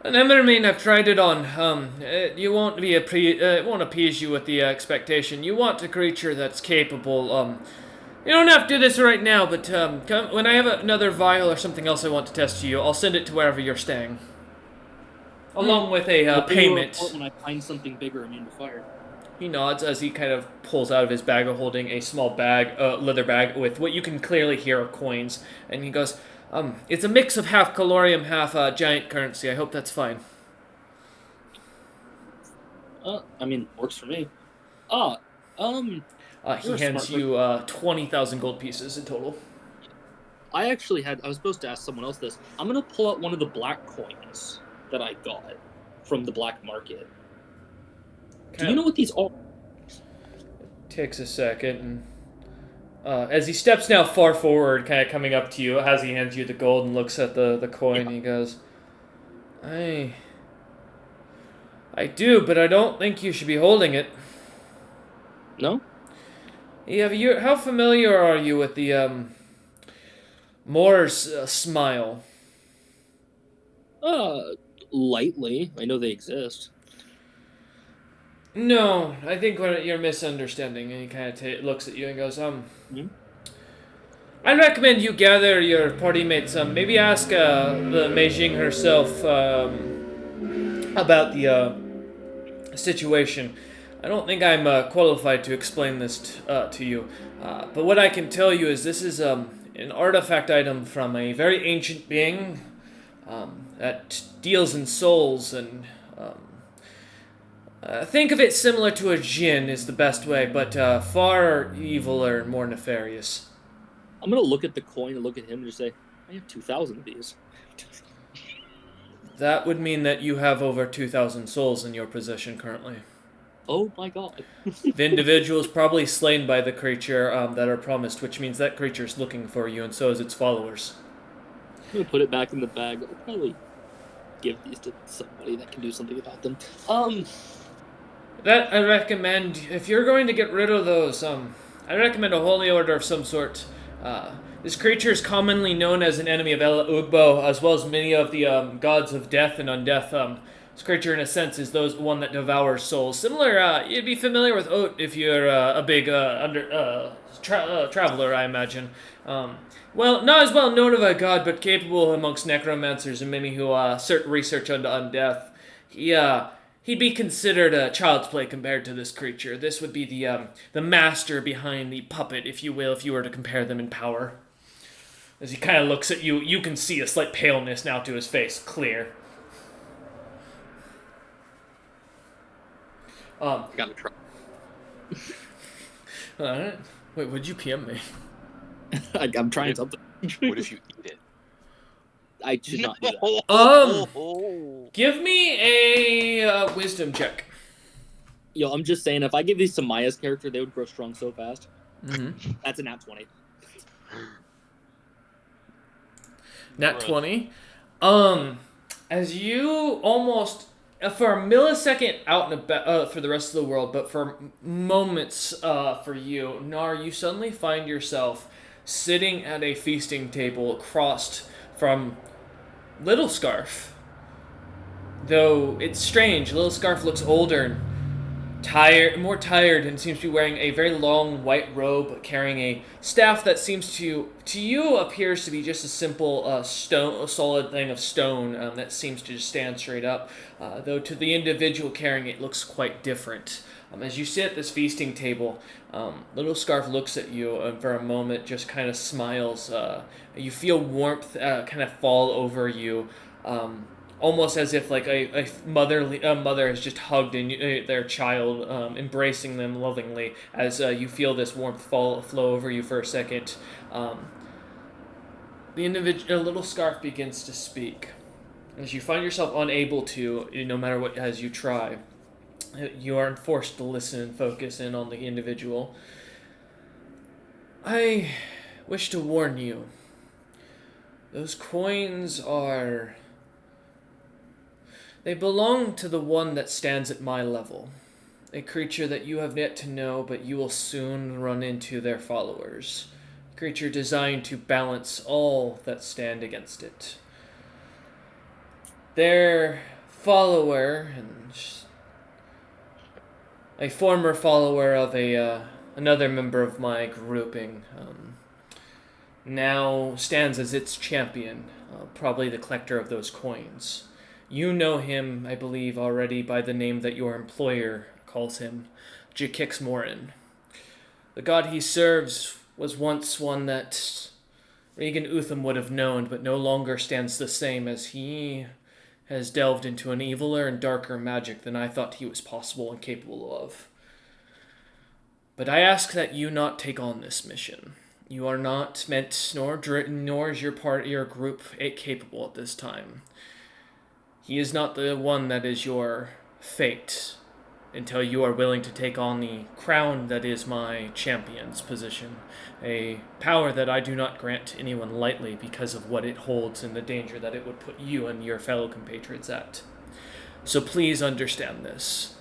An Emmermane, I've tried it on. You won't it won't appease you with the expectation. You want a creature that's capable. You don't have to do this right now, but when I have another vial or something else I want to test to you, I'll send it to wherever you're staying, along with a I'll bring you a payment. report when I find something bigger immune to fire. He nods as he kind of pulls out of his bag of holding a small bag, leather bag with what you can clearly hear are coins, and he goes, it's a mix of half calorium, half giant currency. I hope that's fine. I mean, works for me. He You're a hands smart you 20,000 gold pieces in total. I was supposed to ask someone else this. I'm gonna pull out one of the black coins that I got from the black market. Do you know what these are? Takes a second, and as he steps now far forward, kind of coming up to you, as he hands you the gold and looks at the coin, he goes, I do, but I don't think you should be holding it. No? How familiar are you with the Moore's smile. Lightly. I know they exist. No, I think what you're misunderstanding. And he kind of looks at you and goes, Hmm? I recommend you gather your party mates. Maybe ask the Meijing herself about the situation. I don't think I'm qualified to explain this to you, but what I can tell you is this is an artifact item from a very ancient being that deals in souls, and think of it similar to a djinn is the best way, but far eviler and more nefarious. I'm gonna look at the coin and look at him and just say, I have 2,000 of these. That would mean that you have over 2,000 souls in your possession currently. Oh my god. The individual is probably slain by the creature that are promised, which means that creature is looking for you, and so is its followers. I'm gonna put it back in the bag. I'll probably give these to somebody that can do something about them. That I recommend, if you're going to get rid of those, I recommend a holy order of some sort. This creature is commonly known as an enemy of El Ugbo, as well as many of the gods of death and undeath. This creature, in a sense, is one that devours souls. Similar, you'd be familiar with Oat if you're a big traveler, I imagine. Well, not as well known of a god, but capable amongst necromancers and many who research unto undeath. He'd be considered a child's play compared to this creature. This would be the master behind the puppet, if you will, if you were to compare them in power. As he kind of looks at you, you can see a slight paleness now to his face, clear. I gotta try. Alright. Wait, would you PM me? I'm trying something. What if you eat it? I should not do that. Give me a wisdom check. Yo, I'm just saying, if I give these to Maya's character, they would grow strong so fast. Mm-hmm. That's a nat 20. Nat Gross. 20. As you almost, for a millisecond out and about for the rest of the world, but for moments for you, Nar, you suddenly find yourself sitting at a feasting table across from Little Scarf. Though it's strange, Little Scarf looks older and more tired, and seems to be wearing a very long white robe, carrying a staff that seems to you appears to be just a simple a solid thing of stone that seems to just stand straight up. Though to the individual carrying it looks quite different. As you sit at this feasting table, Little Scarf looks at you and for a moment just kind of smiles. You feel warmth kind of fall over you. Almost as if like a mother has just hugged their child, embracing them lovingly. As you feel this warmth flow over you for a second, the Little Scarf begins to speak. As you find yourself unable to, no matter what, as you try, you are forced to listen and focus in on the individual. I wish to warn you. Those coins are. They belong to the one that stands at my level. A creature that you have yet to know, but you will soon run into their followers. A creature designed to balance all that stand against it. Their follower, and a former follower of another member of my grouping, now stands as its champion, probably the collector of those coins. You know him, I believe, already by the name that your employer calls him, Jakix Morin. The god he serves was once one that Regan Utham would have known, but no longer stands the same, as he has delved into an eviler and darker magic than I thought he was possible and capable of. But I ask that you not take on this mission. You are not meant, nor is your group capable at this time. He is not the one that is your fate until you are willing to take on the crown that is my champion's position, a power that I do not grant anyone lightly because of what it holds and the danger that it would put you and your fellow compatriots at. So please understand this.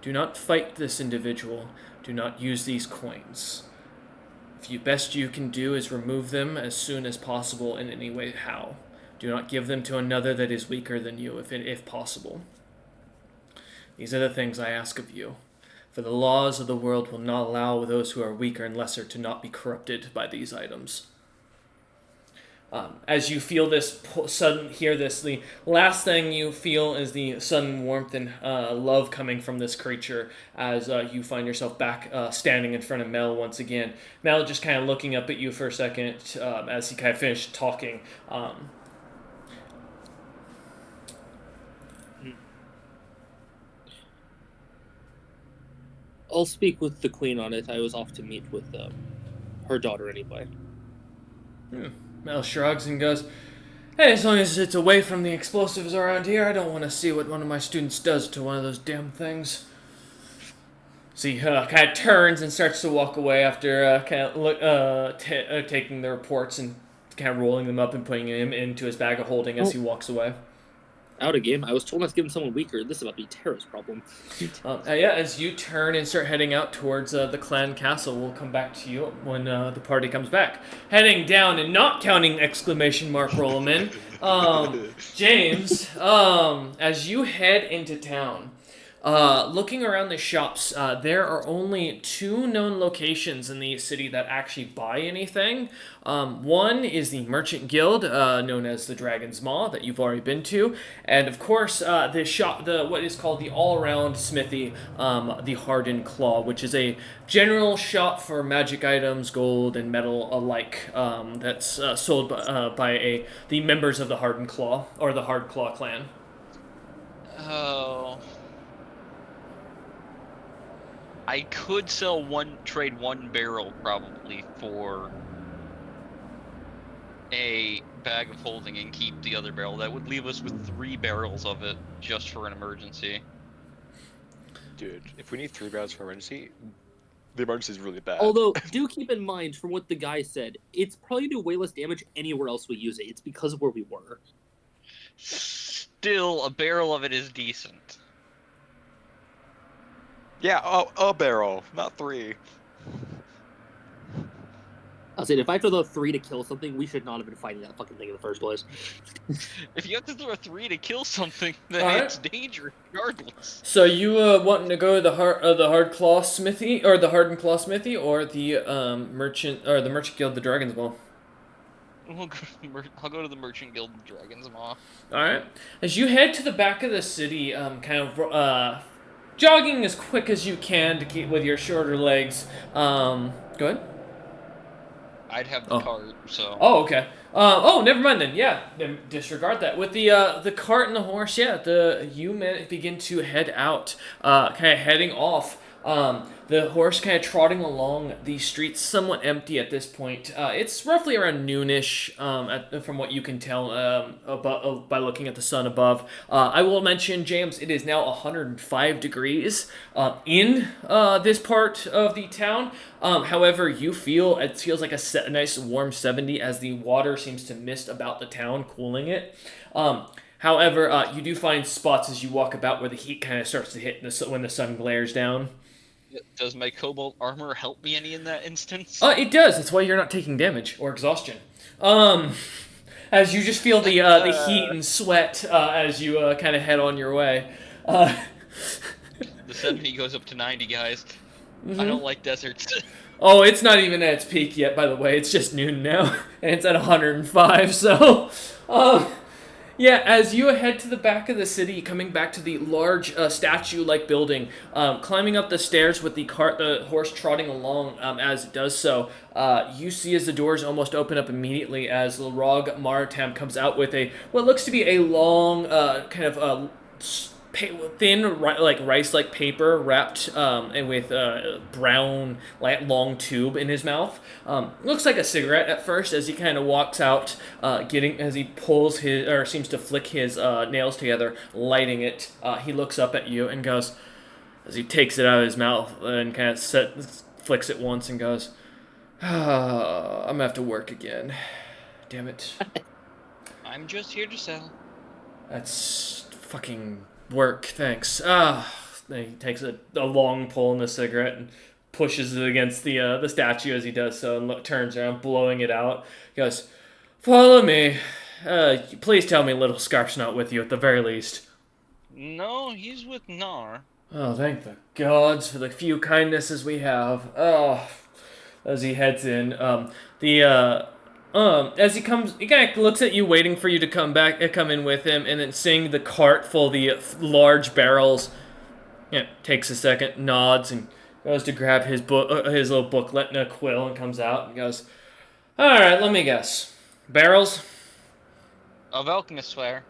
Do not fight this individual. Do not use these coins. Best you can do is remove them as soon as possible in any way. How? Do not give them to another that is weaker than you, if possible. These are the things I ask of you. For the laws of the world will not allow those who are weaker and lesser to not be corrupted by these items. As you feel this hear this, the last thing you feel is the sudden warmth and love coming from this creature as you find yourself back standing in front of Mel once again. Mel just kind of looking up at you for a second as he kind of finished talking. I'll speak with the queen on it. I was off to meet with her daughter anyway. Mel shrugs and goes, "Hey, as long as it's away from the explosives around here, I don't want to see what one of my students does to one of those damn things." So he kind of turns and starts to walk away after taking the reports and kind of rolling them up and putting them into his bag of holding as he walks away. Out of game. I was told not to give him someone weaker. This is about to be Tara's problem. As you turn and start heading out towards the clan castle, we'll come back to you when the party comes back. Heading down and not counting exclamation mark Rollerman, James, as you head into town, looking around the shops, there are only 2 known locations in the city that actually buy anything. One is the Merchant Guild, known as the Dragon's Maw, that you've already been to, and of course, what is called the all-around smithy, the Hardened Claw, which is a general shop for magic items, gold and metal alike. That's sold by the members of the Hardened Claw or the Hard Claw clan. Oh. I could trade 1 barrel probably for a bag of holding and keep the other barrel. That would leave us with 3 barrels of it just for an emergency. Dude, if we need 3 barrels for emergency, the emergency is really bad. Although, do keep in mind, from what the guy said, it's probably do way less damage anywhere else we use it. It's because of where we were. Still, a barrel of it is decent. Yeah, a barrel, not 3. I'll say, if I have to throw 3 to kill something, we should not have been fighting that fucking thing in the first place. If you have to throw 3 to kill something, then it's dangerous regardless. So you wanting to go to the Hard Claw Smithy or the Hardened Claw Smithy or the Merchant Guild, the Dragon's Maw? I'll go to the Merchant Guild, the Dragon's Maw. All right. As you head to the back of the city, kind of jogging as quick as you can to keep with your shorter legs. Go ahead. I'd have the cart, so. Oh, okay. Never mind then. Yeah, disregard that. With the cart and the horse, you begin to head out, kind of heading off. The horse kind of trotting along the streets, somewhat empty at this point. It's roughly around noonish, from what you can tell by looking at the sun above. I will mention, James, it is now 105 degrees in this part of the town. However, it feels like a nice warm 70 as the water seems to mist about the town, cooling it. However, you do find spots as you walk about where the heat kind of starts to hit when the sun glares down. Does my cobalt armor help me any in that instance? It does. That's why you're not taking damage or exhaustion. As you just feel the heat and sweat as you kind of head on your way. The 70 goes up to 90, guys. Mm-hmm. I don't like deserts. Oh, it's not even at its peak yet, by the way. It's just noon now, and it's at 105, so... Yeah, as you head to the back of the city, coming back to the large statue-like building, climbing up the stairs with the horse trotting along as it does so, you see as the doors almost open up immediately as Larog Maritam comes out with what looks to be a long, thin, like rice-like paper wrapped and with a brown, long tube in his mouth. Looks like a cigarette at first as he kind of walks out, as he pulls seems to flick his nails together, lighting it. He looks up at you and goes, as he takes it out of his mouth and kind of flicks it once and goes, I'm gonna have to work again. Damn it. I'm just here to sell. That's fucking work, thanks. Then he takes a long pull in the cigarette and pushes it against the statue as he does so, and turns around, blowing it out. He goes, "Follow me. Please tell me Little Scarf's not with you at the very least." No, he's with Nar. "Oh, thank the gods for the few kindnesses we have." Oh, as he heads in, as he comes, he kind of looks at you, waiting for you to come in with him, and then seeing the cart full of the large barrels. Yeah, takes a second, nods, and goes to grab his his little booklet and a quill, and comes out and goes, "All right, let me guess. Barrels? Of Alchemist Fire.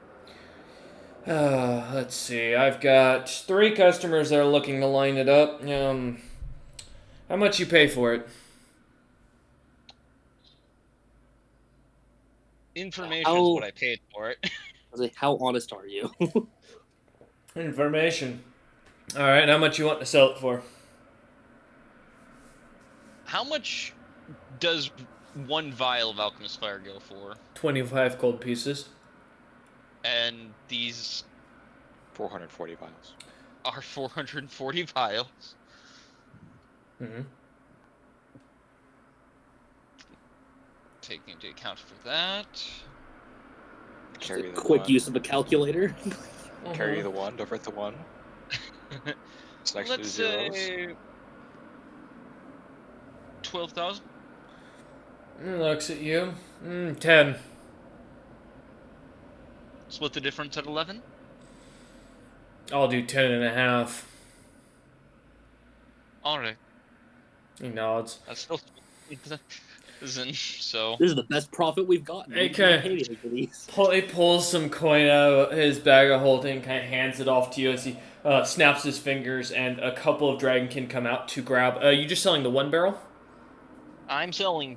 Let's see. I've got 3 customers that are looking to line it up. How much you pay for it?" Information is what I paid for it. I was like, how honest are you? Information. All right, how much you want to sell it for? How much does one vial of Alchemist Fire go for? 25 gold pieces. And these 440 vials. are 440 vials. Mm-hmm. Taking into account for that. Carry the Quick one. use of a calculator. Carry the 1. Don't forget the 1. It's next to Let's zeros. say 12,000. Looks at you. 10. Split the difference at 11. I'll do 10 and a half. All right. He nods. That's still isn't so. This is the best profit we've gotten. We Okay. can't pay anything for these. He pulls some coin out of his bag of holding, kind of hands it off to you as he snaps his fingers, and a couple of dragonkin come out to grab. You just selling the 1 barrel? I'm selling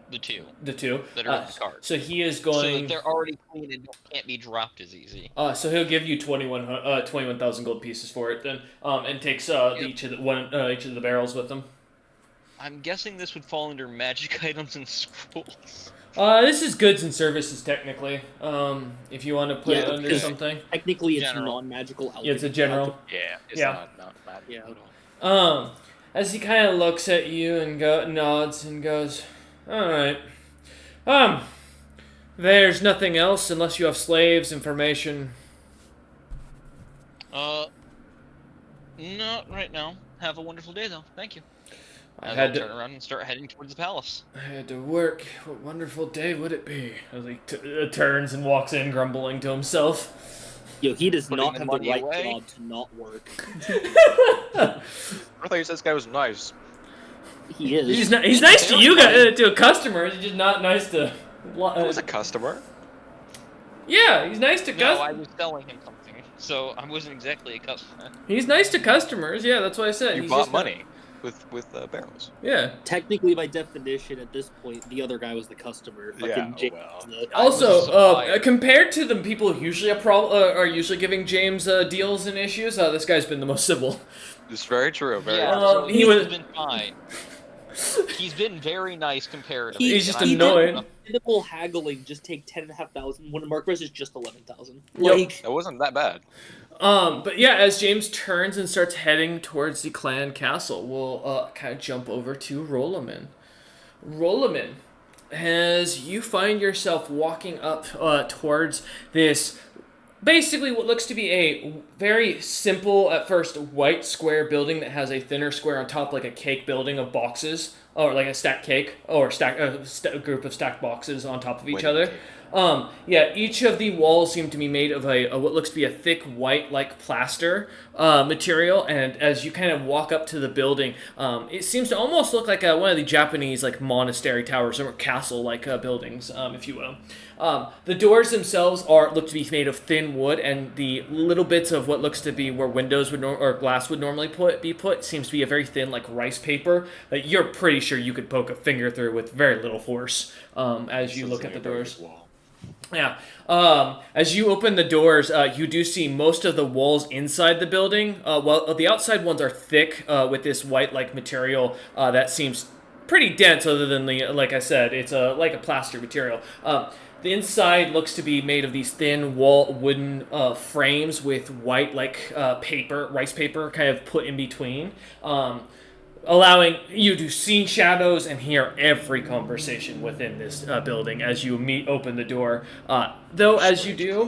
the two The 2. that are in the cart. So he is So going. that they're already clean and can't be dropped as easy. So he'll give you 21,000 gold pieces for it then, and takes each of the barrels with him. I'm guessing this would fall under magic items and scrolls. This is goods and services technically. If you want to put it under because something. Technically, it's General. non-magical. Yeah, it's a general. Yeah, it's Yeah. not Yeah. at all. As he kind of looks at you and nods and goes, "All right. There's nothing else unless you have slaves, information." Not right now. Have a wonderful day, though. Thank you. I I'll had turn to. around and start heading towards the palace. I had to work. What wonderful day would it be? As he turns and walks in, grumbling to himself. Yo, he does Putting not the have the money right away. job to not work. I thought you said this guy was nice. He is. He's nice to you guys, to customers. He's just not nice to. I was a customer. Yeah, he's nice to No, customers. I was selling him something, so I wasn't exactly a customer. He's nice to customers. Yeah, that's what I said. You He's bought just not- money with barrels. Yeah. Technically, by definition, at this point, the other guy was the customer. Fucking Yeah, James well. was the- I was a Also, supplier. compared to the people who usually are usually giving James deals and issues, this guy's been the most civil. It's very true. Very Yeah, true. so he he's was- been fine. He's been very nice comparatively. He- He's just and I'm- annoyed. Minimal haggling, just take 10,500 when the mark price is just 11,000. Yep. Like, It wasn't that bad. But yeah, as James turns and starts heading towards the clan castle, we'll kind of jump over to Rolaman. Rolaman, as you find yourself walking up towards this, basically what looks to be a very simple, at first, white square building that has a thinner square on top, like a cake building of boxes, or like a stacked cake, or a group of stacked boxes on top of each Wedding other. cake. Yeah, each of the walls seem to be made of a what looks to be a thick white like plaster material, and as you kind of walk up to the building, it seems to almost look like one of the Japanese like monastery towers or castle like buildings, if you will. The doors themselves look to be made of thin wood, and the little bits of what looks to be where windows would or glass would normally be put seems to be a very thin like rice paper that you're pretty sure you could poke a finger through with very little force as you look at the doors. Yeah. As you open the doors, you do see most of the walls inside the building. Well, the outside ones are thick with this white-like material that seems pretty dense. Other than the, like I said, it's like a plaster material. The inside looks to be made of these thin wooden frames with white, like paper, rice paper, kind of put in between. allowing you to see shadows and hear every conversation within this building as you open the door. Though, as you Strange do,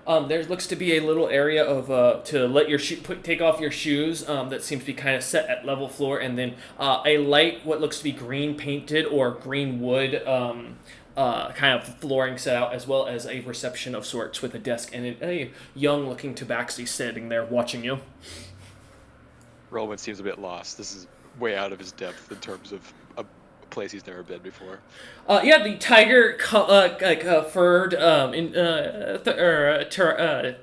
place. there looks to be a little area of to let your take off your shoes that seems to be kind of set at level floor, and then a light, what looks to be green painted or green wood. Kind of flooring set out, as well as a reception of sorts with a desk and a young-looking tabaxi sitting there watching you. Roland seems a bit lost. This is way out of his depth in terms of a place he's never been before. Yeah, the tiger, furred,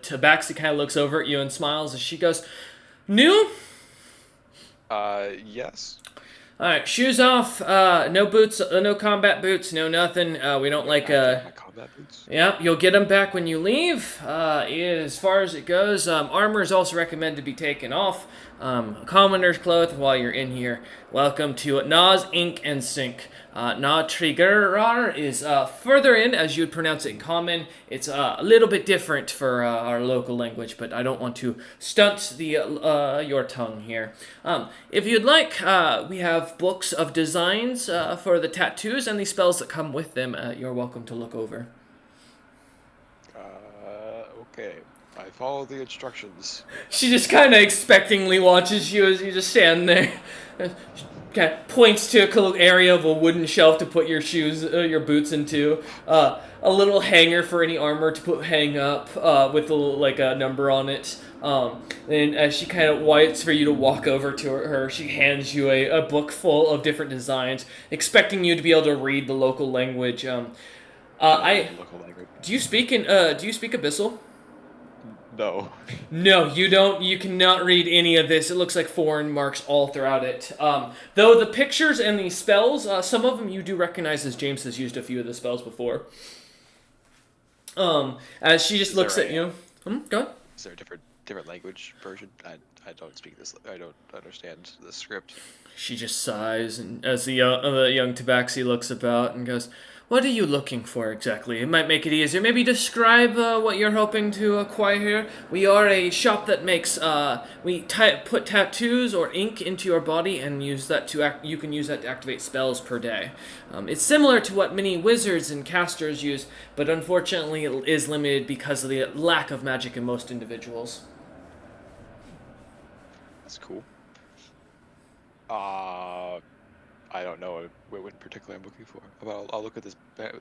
tabaxi kind of looks over at you and smiles as she goes, "New? Yes. All right, shoes off. No boots, no combat boots, no nothing. We don't like. I have to have my combat boots. Yeah, you'll get them back when you leave. As far as it goes, armor is also recommended to be taken off. Commoner's clothes while you're in here. Welcome to Nas Ink and Sink. Na Triggerar is further in, as you would pronounce it in common. It's a little bit different for our local language, but I don't want to stunt your tongue here. If you'd like, we have books of designs for the tattoos and the spells that come with them. You're welcome to look over. Okay. I follow the instructions. She just kind of expectingly watches you as you just stand there. Kind of points to a little area of a wooden shelf to put your shoes, your boots into. A little hanger for any armor to hang up with a little, like a number on it. And as she kind of waits for you to walk over to her, she hands you a book full of different designs, expecting you to be able to read the local language. Local language. Do you speak Abyssal? No. No, you don't. You cannot read any of this. It looks like foreign marks all throughout it. Though the pictures and the spells, some of them you do recognize, as James has used a few of the spells before. As she just looks at you. Go ahead. Is there a different language version? I don't speak this. I don't understand the script. She just sighs, and as the young tabaxi looks about and goes, "What are you looking for exactly? It might make it easier. Maybe describe what you're hoping to acquire here. We are a shop that makes put tattoos or ink into your body and use that you can use that to activate spells per day. It's similar to what many wizards and casters use, but unfortunately it is limited because of the lack of magic in most individuals." That's cool. I don't know what in particular I'm looking for. But I'll look at this.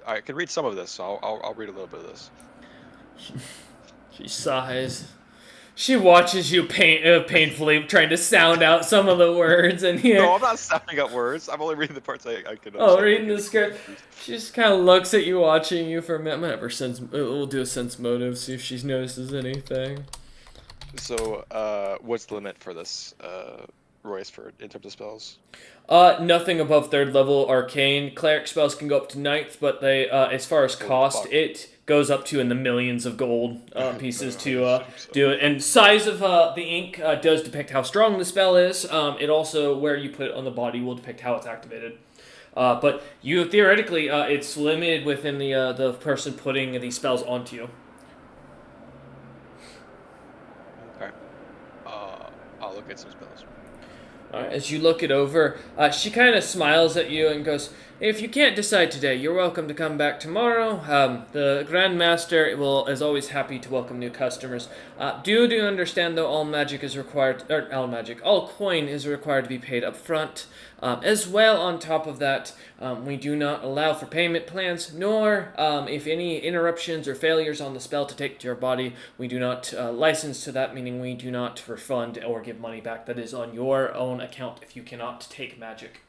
I can read some of this, so I'll read a little bit of this. She sighs. She watches you painfully trying to sound out some of the words and here. No, I'm not sounding out words. I'm only reading the parts I can. Oh, reading the script. She just kind of looks at you, watching you for a minute. I'm gonna have her sense. We'll do a sense motive, see if she notices anything. So, what's the limit for this, Royce, in terms of spells? Nothing above 3rd level arcane. Cleric spells can go up to 9th, but they, as far as cost, it goes up to in the millions of gold pieces to do it. And size of the ink does depict how strong the spell is. It also, where you put it on the body, will depict how it's activated. But you theoretically, it's limited within the person putting these spells onto you. Okay. I'll look at some spells. As you look it over, she kind of smiles at you and goes, "If you can't decide today, you're welcome to come back tomorrow. The Grand Master is always happy to welcome new customers. Do understand, though, all magic is required, or all coin is required to be paid up front. As well, on top of that, we do not allow for payment plans, nor if any interruptions or failures on the spell to take to your body, we do not license to that, meaning we do not refund or give money back. That is on your own account if you cannot take magic."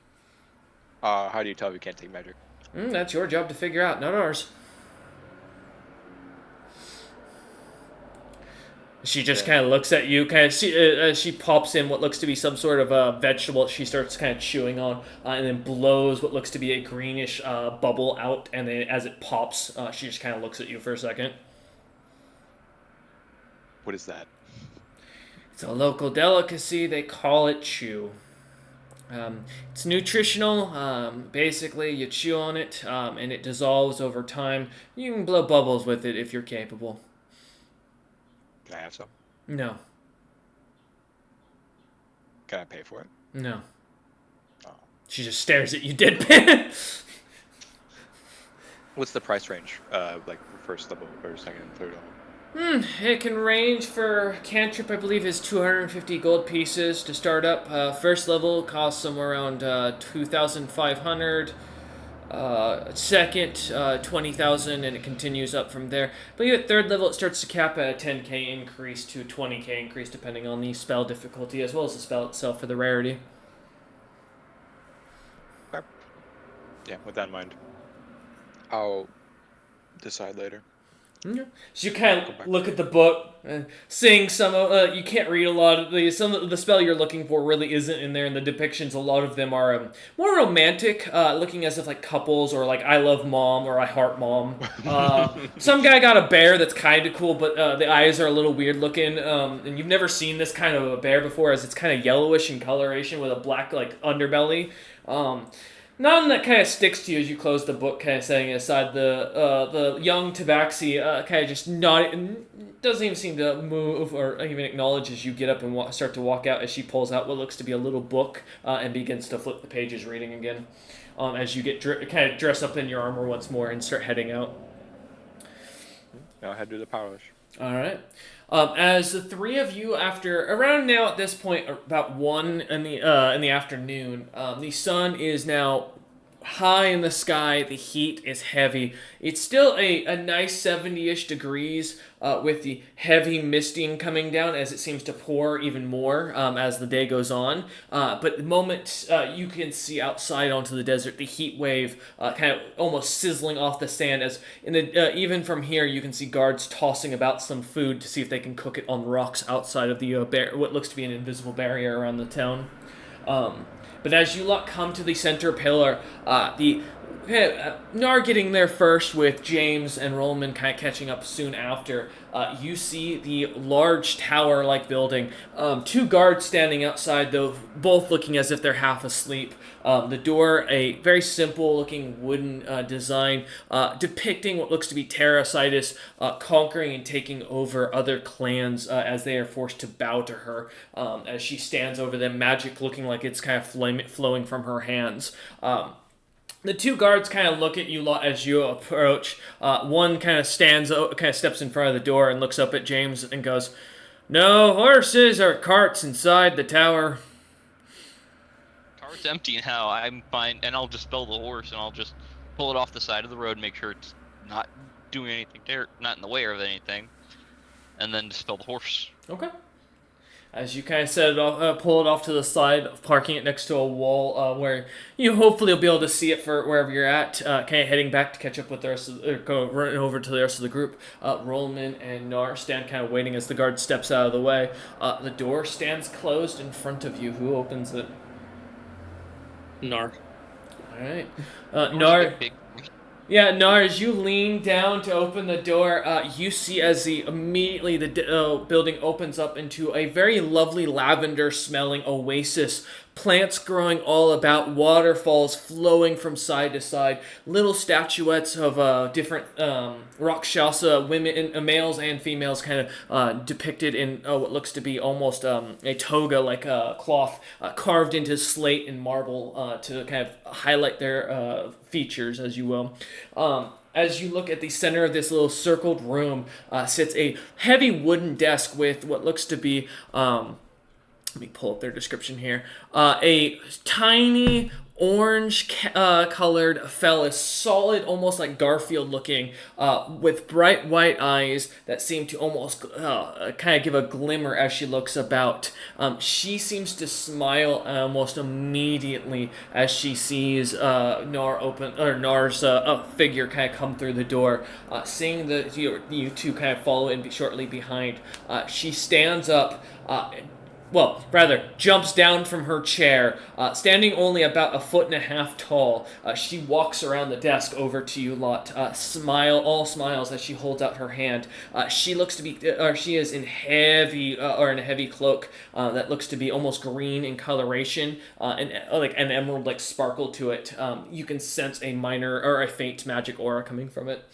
How do you tell if you can't take magic? That's your job to figure out, not ours. She just kind of looks at you, she pops in what looks to be some sort of a vegetable she starts kind of chewing on, and then blows what looks to be a greenish bubble out, and then as it pops, she just kind of looks at you for a second. What is that? It's a local delicacy, they call it chew. It's nutritional. Basically, you chew on it, and it dissolves over time. You can blow bubbles with it if you're capable. Can I have some? No. Can I pay for it? No. She just stares at you deadpan. What's the price range? Like first level or second and third level? It can range for cantrip, I believe, is 250 gold pieces to start up. First level costs somewhere around 2,500. Second, 20,000, and it continues up from there. But at third level, it starts to cap at a 10k increase to 20k increase, depending on the spell difficulty as well as the spell itself for the rarity. Okay. Yeah, with that in mind, I'll decide later. Okay. So you kind of look at the book, seeing some of you can't read a lot of the some of the spell you're looking for really isn't in there, and the depictions a lot of them are more romantic, looking as if like couples or like I love mom or I heart mom. Some guy got a bear that's kind of cool, but the eyes are a little weird looking, and you've never seen this kind of a bear before, as it's kind of yellowish in coloration with a black like underbelly. None that kind of sticks to you as you close the book, kind of setting aside the young Tabaxi, kind of just doesn't even seem to move or even acknowledge as you get up and start to walk out as she pulls out what looks to be a little book and begins to flip the pages reading again as you get kind of dress up in your armor once more and start heading out. I'll head to the power rush. All right. As the three of you, after around now at this point, about 1 in the afternoon, the sun is now high in the sky. The heat is heavy. It's still a nice 70-ish degrees with the heavy misting coming down as it seems to pour even more as the day goes on. But the moment you can see outside onto the desert, the heat wave kind of almost sizzling off the sand as even from here you can see guards tossing about some food to see if they can cook it on rocks outside of the what looks to be an invisible barrier around the town. But as you lot come to the center pillar, Nar getting there first with James and Rollman kind of catching up soon after, you see the large tower-like building. 2 guards standing outside, though, both looking as if they're half asleep. The door, a very simple-looking wooden design depicting what looks to be Terracitus conquering and taking over other clans as they are forced to bow to her as she stands over them, magic looking like it's kind of flowing from her hands. The 2 guards kind of look at you lot as you approach. One kind of steps in front of the door and looks up at James and goes, "No horses or carts inside the tower." Car's empty now. I'm fine, and I'll dispel the horse, and I'll just pull it off the side of the road, make sure it's not doing anything there, not in the way of anything, and then dispel the horse. Okay. As you kind of set it off, pull it off to the side, parking it next to a wall where you hopefully will be able to see it for wherever you're at. Kind of heading back to catch up with the rest of running over to the rest of the group. Rollman and Nar stand kind of waiting as the guard steps out of the way. The door stands closed in front of you. Who opens it? Nar. All right. Nar. Yeah, Nar, as you lean down to open the door, you see as immediately the building opens up into a very lovely lavender-smelling oasis. Plants growing all about, waterfalls flowing from side to side, little statuettes of different Rakshasa women, males and females, kind of depicted in what looks to be almost a toga, like a cloth, carved into slate and marble to kind of highlight their features, as you will. As you look at the center of this little circled room, sits a heavy wooden desk with what looks to be... let me pull up their description here. A tiny orange colored phallus, solid, almost like Garfield looking, with bright white eyes that seem to almost kind of give a glimmer as she looks about. She seems to smile almost immediately as she sees Nar's figure kind of come through the door. Seeing you two kind of follow in shortly behind, she stands up. Jumps down from her chair, standing only about 1.5 feet tall. She walks around the desk over to you lot, all smiles as she holds out her hand. She looks to be, she is in a heavy cloak that looks to be almost green in coloration, and like an emerald like sparkle to it. You can sense a minor or a faint magic aura coming from it.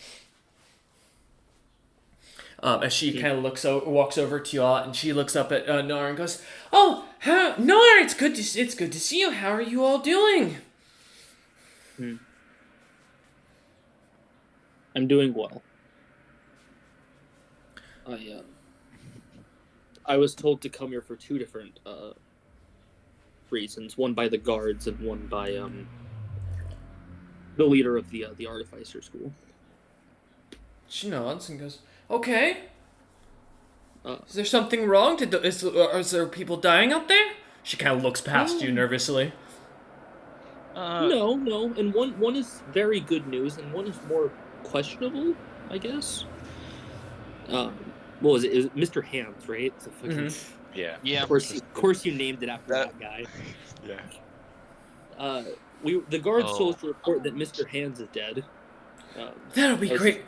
as she kind of walks over to y'all, and she looks up at Nar and goes, "Oh, Nar, it's good to see you. How are you all doing?" I'm doing well. I was told to come here for two different reasons. One by the guards, and one by the leader of the artificer school. She nods and goes, "Okay. Uh, Is there something wrong? Is there people dying out there?" She kind of looks past you nervously. no, and one is very good news, and one is more questionable, I guess. What was it? It was Mr. Hands, right? So fucking, Yeah. Yeah. Of course, you named it after that guy. Yeah. The guards told us to report that Mr. Hands is dead. That'll be great.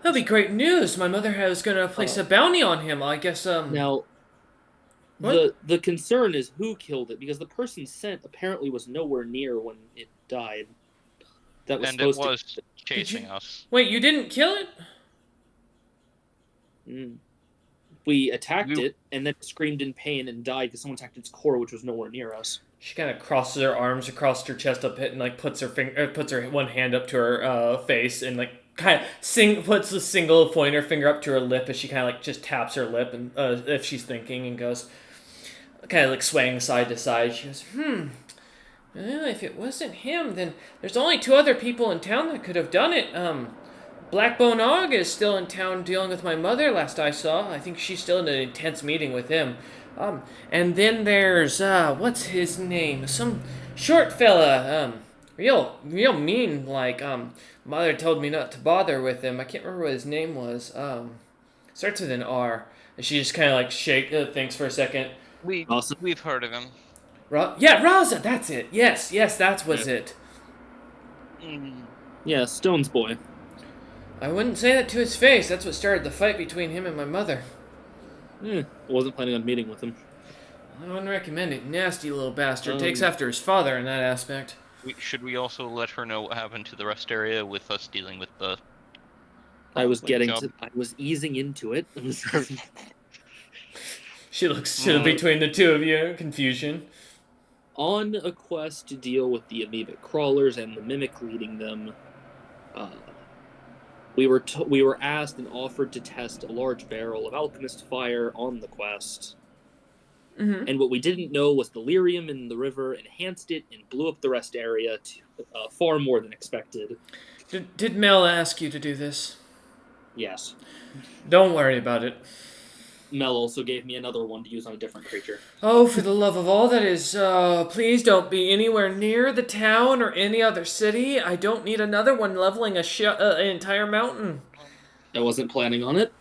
That'll be great news. My mother was gonna place a bounty on him. I guess. Now, What? the concern is who killed it, because the person sent apparently was nowhere near when it died. That was And it supposed was chasing us. Wait, you didn't kill it? to. We attacked it, and then it screamed in pain and died because someone attacked its core, which was nowhere near us. She kind of crosses her arms across her chest up it and like puts her one hand up to her face and like kind of puts the single pointer finger up to her lip as she kind of like just taps her lip and if she's thinking and goes kind of like swaying side to side. She goes, well, if it wasn't him, then there's only two other people in town that could have done it. Blackbone Og is still in town dealing with my mother, last I saw. I think she's still in an intense meeting with him. And then there's, what's his name? Some short fella, real mean, like, mother told me not to bother with him. I can't remember what his name was. Starts with an R. And she just kind of, like, thinks for a second. We've heard of him. Yeah, Raza, that's it. Yes, that was it. Yeah, Stone's boy. I wouldn't say that to his face. That's what started the fight between him and my mother. Wasn't planning on meeting with him. I wouldn't recommend it. Nasty little bastard. Takes after his father in that aspect. Should we also let her know what happened to the rest area with us dealing with the... I was easing into it. She looks between the two of you. Confusion. On a quest to deal with the amoebic crawlers and the mimic leading them, we were asked and offered to test a large barrel of alchemist fire on the quest. And what we didn't know was the lyrium in the river enhanced it and blew up the rest area to, far more than expected. Did Mel ask you to do this? Yes. Don't worry about it. Mel also gave me another one to use on a different creature. Oh, for the love of all that is, please don't be anywhere near the town or any other city. I don't need another one leveling an entire mountain. I wasn't planning on it.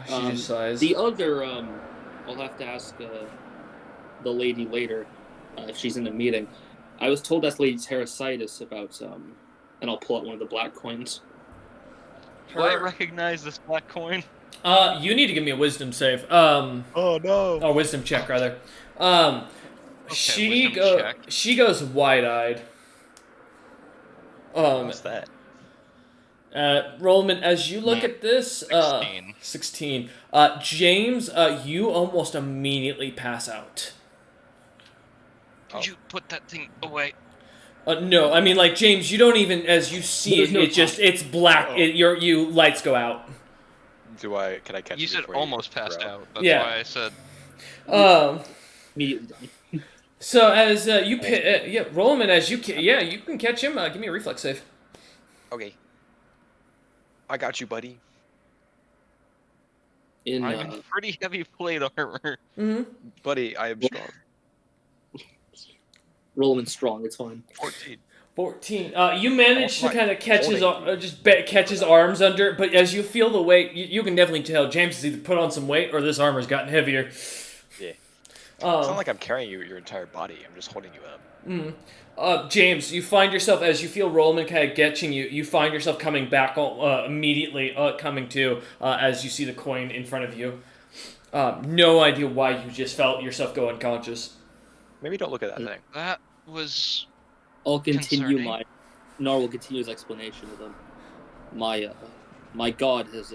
She just sighs. The other, I'll have to ask the lady later if she's in a meeting. I was told that's Lady Terrasitis about, and I'll pull out one of the black coins. Do I recognize this black coin? You need to give me a wisdom save. Oh no. Or wisdom check rather. She goes wide-eyed. What's that? Rollman, as you look at this, 16. 16. James, you almost immediately pass out. Did you put that thing away? No, I mean, like, James, you don't even, as you see it, it's black, you lights go out. Can I catch you? You said almost passed out, that's why I said... Immediately done. So, as Rollman, as you can catch him, give me a reflex save. Okay. I got you, buddy. I'm in pretty heavy plate armor. Buddy, I am strong. Rollman strong, it's fine. 14. You manage to kind of catch catch his arms under, but as you feel the weight, you can definitely tell James has either put on some weight or this armor's gotten heavier. Yeah. It's not like I'm carrying your entire body. I'm just holding you up. James, you find yourself, as you feel Rollman kind of getching you, you find yourself coming back immediately, coming to, as you see the coin in front of you. No idea why you just felt yourself go unconscious. Maybe don't look at that thing. That was... I'll continue concerning. Nar will continue his explanation of them. My my god has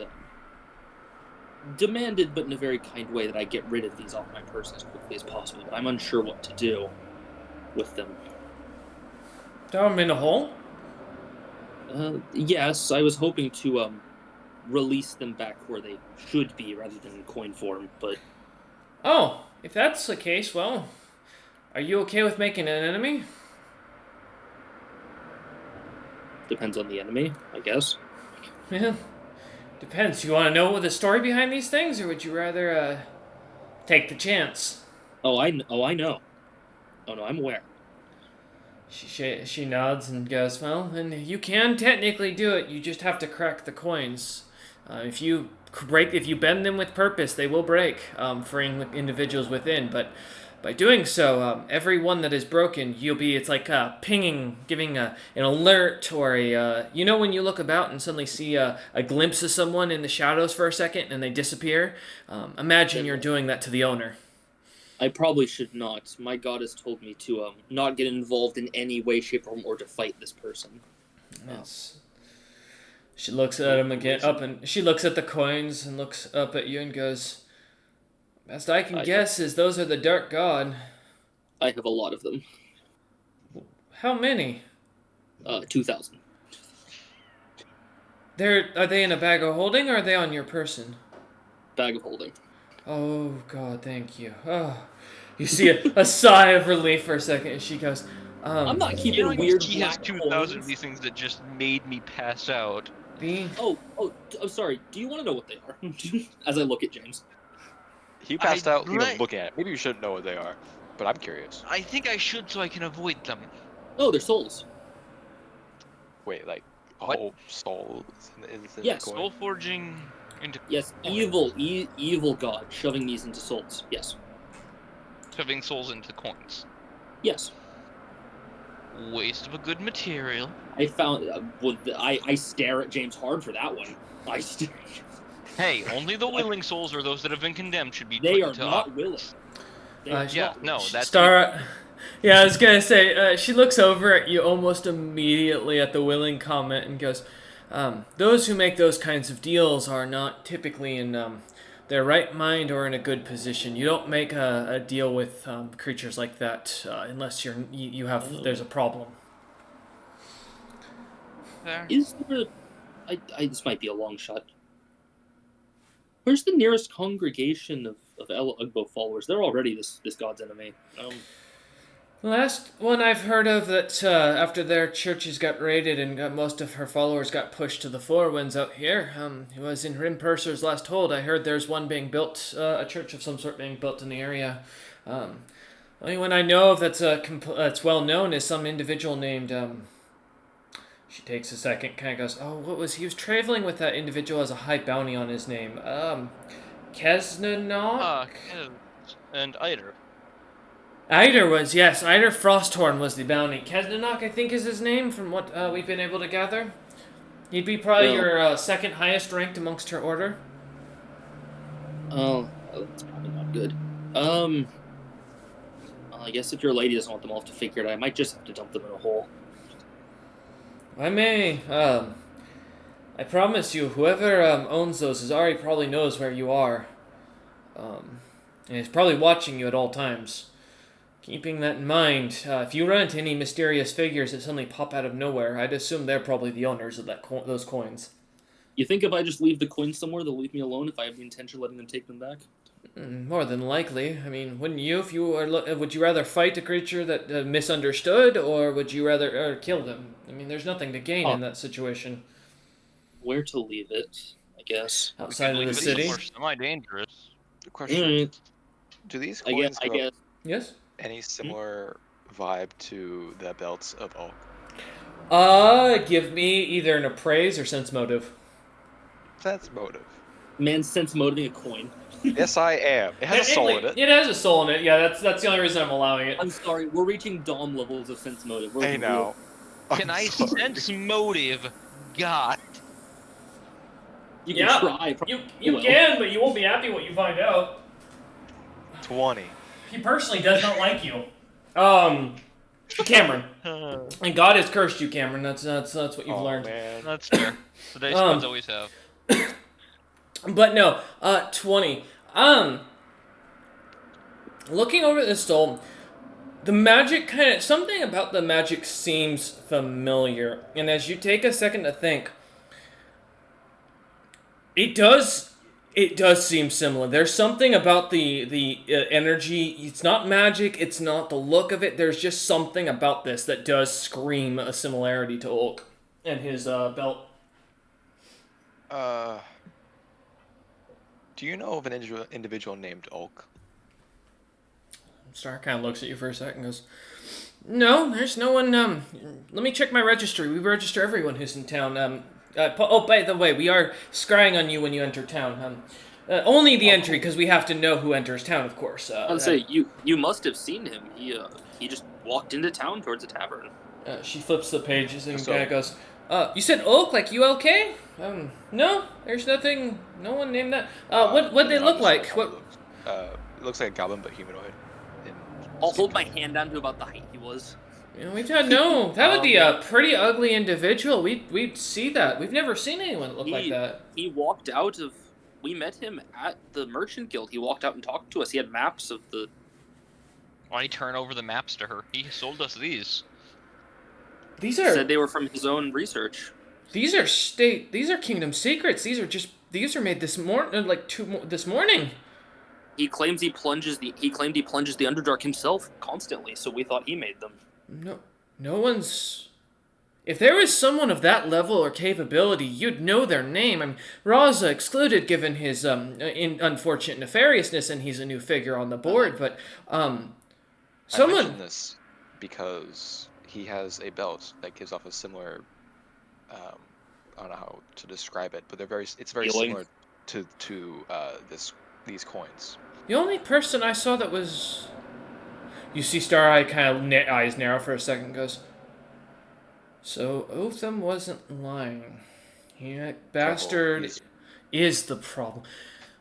demanded, but in a very kind way, that I get rid of these off my person as quickly as possible. But I'm unsure what to do with them. Throw them in a hole? Yes, I was hoping to release them back where they should be rather than in coin form, but Oh, if that's the case, well, are you okay with making an enemy? depends on the enemy, I guess. Yeah, depends. You want to know the story behind these things, or would you rather take the chance? Oh, I know. Oh no, I'm aware. She nods and goes, well, and you can technically do it. You just have to crack the coins. If you bend them with purpose, they will break, freeing the individuals within. But by doing so, every one that is broken, it's like pinging, giving an alert, or when you look about and suddenly see a glimpse of someone in the shadows for a second and they disappear. Imagine you're doing that to the owner. I probably should not. My god has told me to not get involved in any way, shape, or form, or to fight this person. Yes. She looks at him again, she looks at the coins and looks up at you and goes, best I can guess is those are the Dark God. I have a lot of them. How many? 2,000. Are they in a bag of holding, or are they on your person? Bag of holding. Oh, God, thank you. Oh. You see a sigh of relief for a second, and she goes, I'm not keeping weird He has black 2,000 of coins. these things that just made me pass out. I'm sorry. Do you want to know what they are? As I look at James. He passed out even looking at it. Maybe you shouldn't know what they are, but I'm curious. I think I should so I can avoid them. Oh, they're souls. Wait, like What? whole souls? In Yes. the coin? Soul forging into Yes, coins. evil god shoving these into souls. Yes. Shoving souls into coins. Yes. Waste of a good material. I found. I stare at James hard for that one. I stare. Hey, only the willing souls or those that have been condemned should be They put are into not willing. They are yeah, not no, willing. that's Star. Yeah, I was gonna say, she looks over at you almost immediately at the willing comment and goes, those who make those kinds of deals are not typically in their right mind or in a good position. You don't make a deal with creatures like that unless there's a problem. fair. Is there? This might be a long shot. Where's the nearest congregation of El Ugbo followers? They're already this god's enemy. The last one I've heard of that after their churches got raided and most of her followers got pushed to the four winds out here, it was in Rim Purser's last hold. I heard there's one being built, a church of some sort being built in the area. Only one I know of that's well known is some individual named. She takes a second, kind of goes, oh, he was traveling with that individual as a high bounty on his name. Kesnanok? And Eider. Eider Frosthorn was the bounty. Kesnanok, I think, is his name, from what we've been able to gather. He'd be probably your second highest ranked amongst her order. Oh, that's probably not good. I guess if your lady doesn't want them all to figure it out, I might just have to dump them in a hole. I may. I promise you, whoever owns those Azari probably knows where you are. And is probably watching you at all times. Keeping that in mind, if you run into any mysterious figures that suddenly pop out of nowhere, I'd assume they're probably the owners of those coins. You think if I just leave the coins somewhere, they'll leave me alone if I have the intention of letting them take them back? More than likely. I mean, wouldn't you? If you were, would you rather fight a creature that misunderstood, or would you rather kill them? I mean, there's nothing to gain in that situation. Where to leave it? I guess outside of the city. Semi-dangerous. The question: Mm. Do these I coins guess. give Yes. any similar vibe to the belts of Oak? Give me either an appraise or sense motive. Sense motive. Man, sense motiving a coin. Yes, I am. It has a soul in it. It has a soul in it. Yeah, that's the only reason I'm allowing it. I'm sorry, we're reaching Dom levels of sense motive. I know. Can I sense motive? God. You can try. You can, but you won't be happy what you find out. 20. He personally does not like you. Cameron. And God has cursed you, Cameron. That's what you've learned. Man. That's fair. The dice gods always have. But no, 20. Looking over the stole, the magic something about the magic seems familiar. And as you take a second to think, it does seem similar. There's something about the energy. It's not magic. It's not the look of it. There's just something about this that does scream a similarity to Ulk and his belt. Do you know of an individual named Ulk? Star kind of looks at you for a second and goes, "No, there's no one. Let me check my registry. We register everyone who's in town. By the way, we are scrying on you when you enter town. Only the entry, because we have to know who enters town, of course. I'll say you must have seen him. He just walked into town towards the tavern. She flips the pages and So- kind of goes, you said Oak, like ULK? No, there's nothing. No one named that. What they look like? What? It looks like a goblin, but humanoid. I'll hold my hand down to about the height he was. You know, we've had no. That would be a pretty ugly individual. We'd see that. We've never seen anyone that look like that. He walked out of. We met him at the Merchant Guild. He walked out and talked to us. He had maps of the. Why turn over the maps to her? He sold us these. These Said they were from his own research. These are kingdom secrets. These are made this morning, this morning. He claims he claimed he plunges the Underdark himself constantly, so we thought he made them. No one's. If there was someone of that level or capability, you'd know their name. I mean, Raza excluded given his unfortunate nefariousness, and he's a new figure on the board. But I someone. mention this because he has a belt that gives off a similar. I don't know how to describe it, but it's very Feeling. similar to these coins. The only person I saw that was. You see Star Eye kind of eyes narrow for a second and goes, so Otham wasn't lying. That bastard is the problem.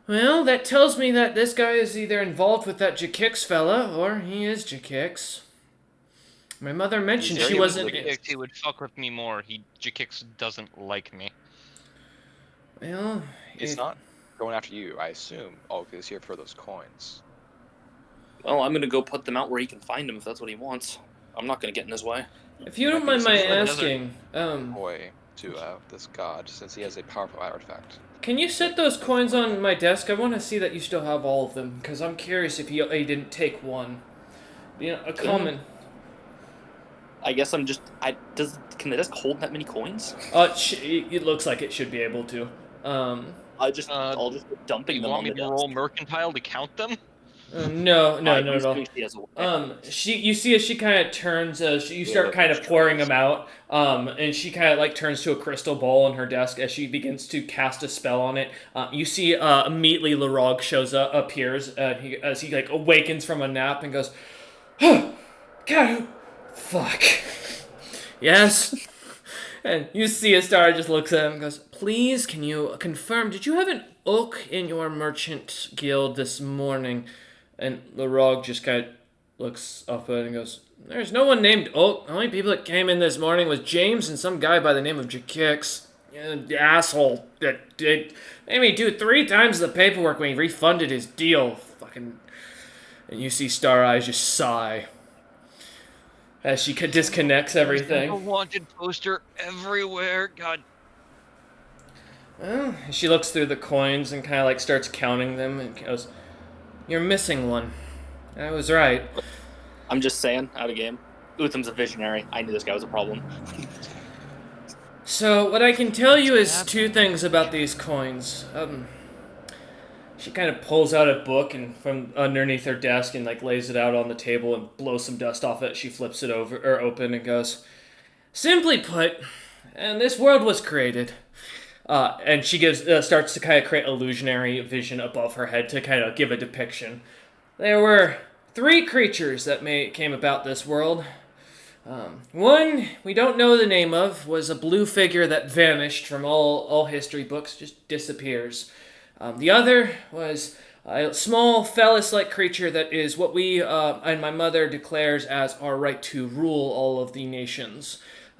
Well, that tells me that this guy is either involved with that Jakix fella, or he is Jakix. My mother mentioned she wasn't. He would fuck with me more. Jakix doesn't like me. Well, It's not going after you, I assume. Ulk is here for those coins. Well, I'm gonna go put them out where he can find them if that's what he wants. I'm not gonna get in his way. If you don't mind my asking, Boy, to this god, since he has a powerful artifact. can you set those coins on my desk? I want to see that you still have all of them, because I'm curious if he didn't take one. You know, a common. I guess I'm just. Can the desk hold that many coins? It looks like it should be able to. I'll just be dumping You them want on me the to desk. roll mercantile to count them? No, I'm no. assuming she has a way. You see as she kind of turns, you start kind of pouring them out, and she kind of like turns to a crystal ball on her desk as she begins to cast a spell on it. You see immediately Larog appears, as he like awakens from a nap and goes, oh, God, fuck. Yes. And you see Astara just looks at him and goes, please, can you confirm, did you have an Ulk in your merchant guild this morning? And Larog just kind of looks up at it and goes, there's no one named Ulk. The only people that came in this morning was James and some guy by the name of Jakix. The asshole that made me do 3 times the paperwork when he refunded his deal. Fucking. And you see Star Eyes just sigh as she disconnects everything. There's a wanted poster everywhere. God. Well, she looks through the coins and kind of like starts counting them and goes, you're missing one. I was right. I'm just saying, out of game. Utham's a visionary. I knew this guy was a problem. So, what I can tell you is 2 things about these coins. She kind of pulls out a book and from underneath her desk and like lays it out on the table and blows some dust off it. She flips it open and goes, simply put, and this world was created. And she starts to kind of create illusionary vision above her head to kind of give a depiction. There were 3 creatures that came about this world. One we don't know the name of was a blue figure that vanished from all history books, just disappears. The other was a small phallus-like creature that is what we and my mother declares as our right to rule all of the nations.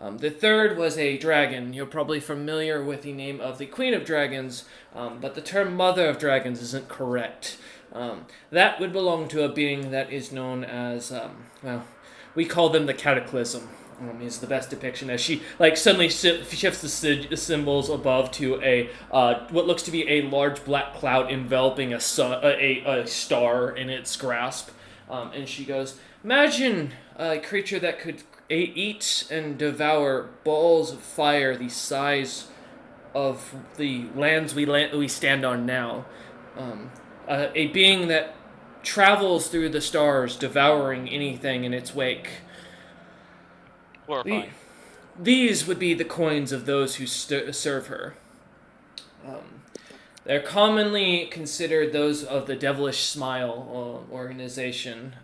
The third was a dragon. You're probably familiar with the name of the Queen of Dragons, but the term Mother of Dragons isn't correct. That would belong to a being that is known as, we call them the Cataclysm. Is the best depiction as she suddenly shifts the symbols above to a what looks to be a large black cloud enveloping a star in its grasp, and she goes, "Imagine a creature that could eat and devour balls of fire the size of the lands we stand on now. A being that travels through the stars, devouring anything in its wake. Horrifying. These would be the coins of those who serve her. They're commonly considered those of the Devilish Smile organization,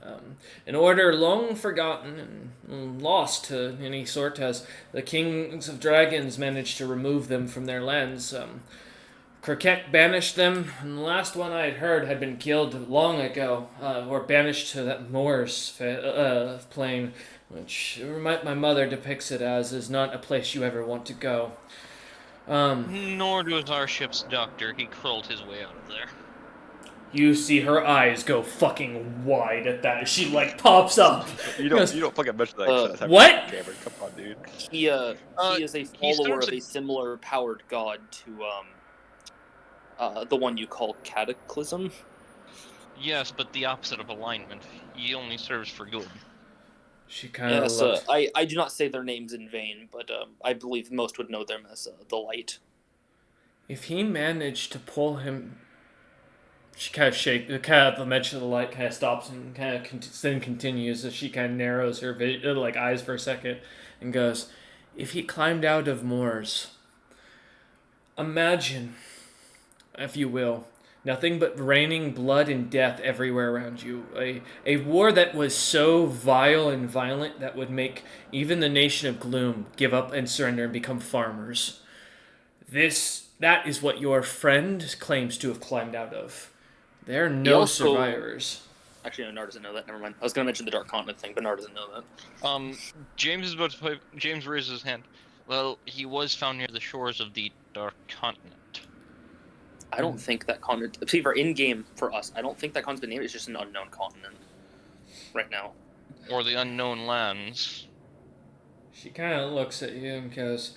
an order long forgotten and lost to any sort as the Kings of Dragons managed to remove them from their lands. Croquette banished them, and the last one I had heard had been killed long ago, or banished to that Moors plane, which my mother depicts it as is not a place you ever want to go. Nor does our ship's doctor. He crawled his way out of there. You see her eyes go fucking wide at that. She pops up. You don't fucking mention that. What? Cameron, come on, dude. He is a follower serves of a similar powered god to the one you call Cataclysm. Yes, but the opposite of alignment. He only serves for good. She kind of Yes, looks. I do not say their names in vain, but I believe most would know them as the Light. If he managed to pull him, she the mention of the light kind of stops and kind of then continues as she kind of narrows her eyes for a second and goes, if he climbed out of Moors, imagine, if you will, nothing but raining blood and death everywhere around you. A war that was so vile and violent that would make even the nation of Gloom give up and surrender and become farmers. That is what your friend claims to have climbed out of. There are no survivors. Actually, no, Nard doesn't know that. Never mind. I was going to mention the Dark Continent thing, but Nard doesn't know that. James is about to play. James raises his hand. Well, he was found near the shores of the Dark Continent. I don't think that continent. See, for in-game for us, I don't think that continent's been named. It's just an unknown continent right now. Or the unknown lands. She kind of looks at you and goes,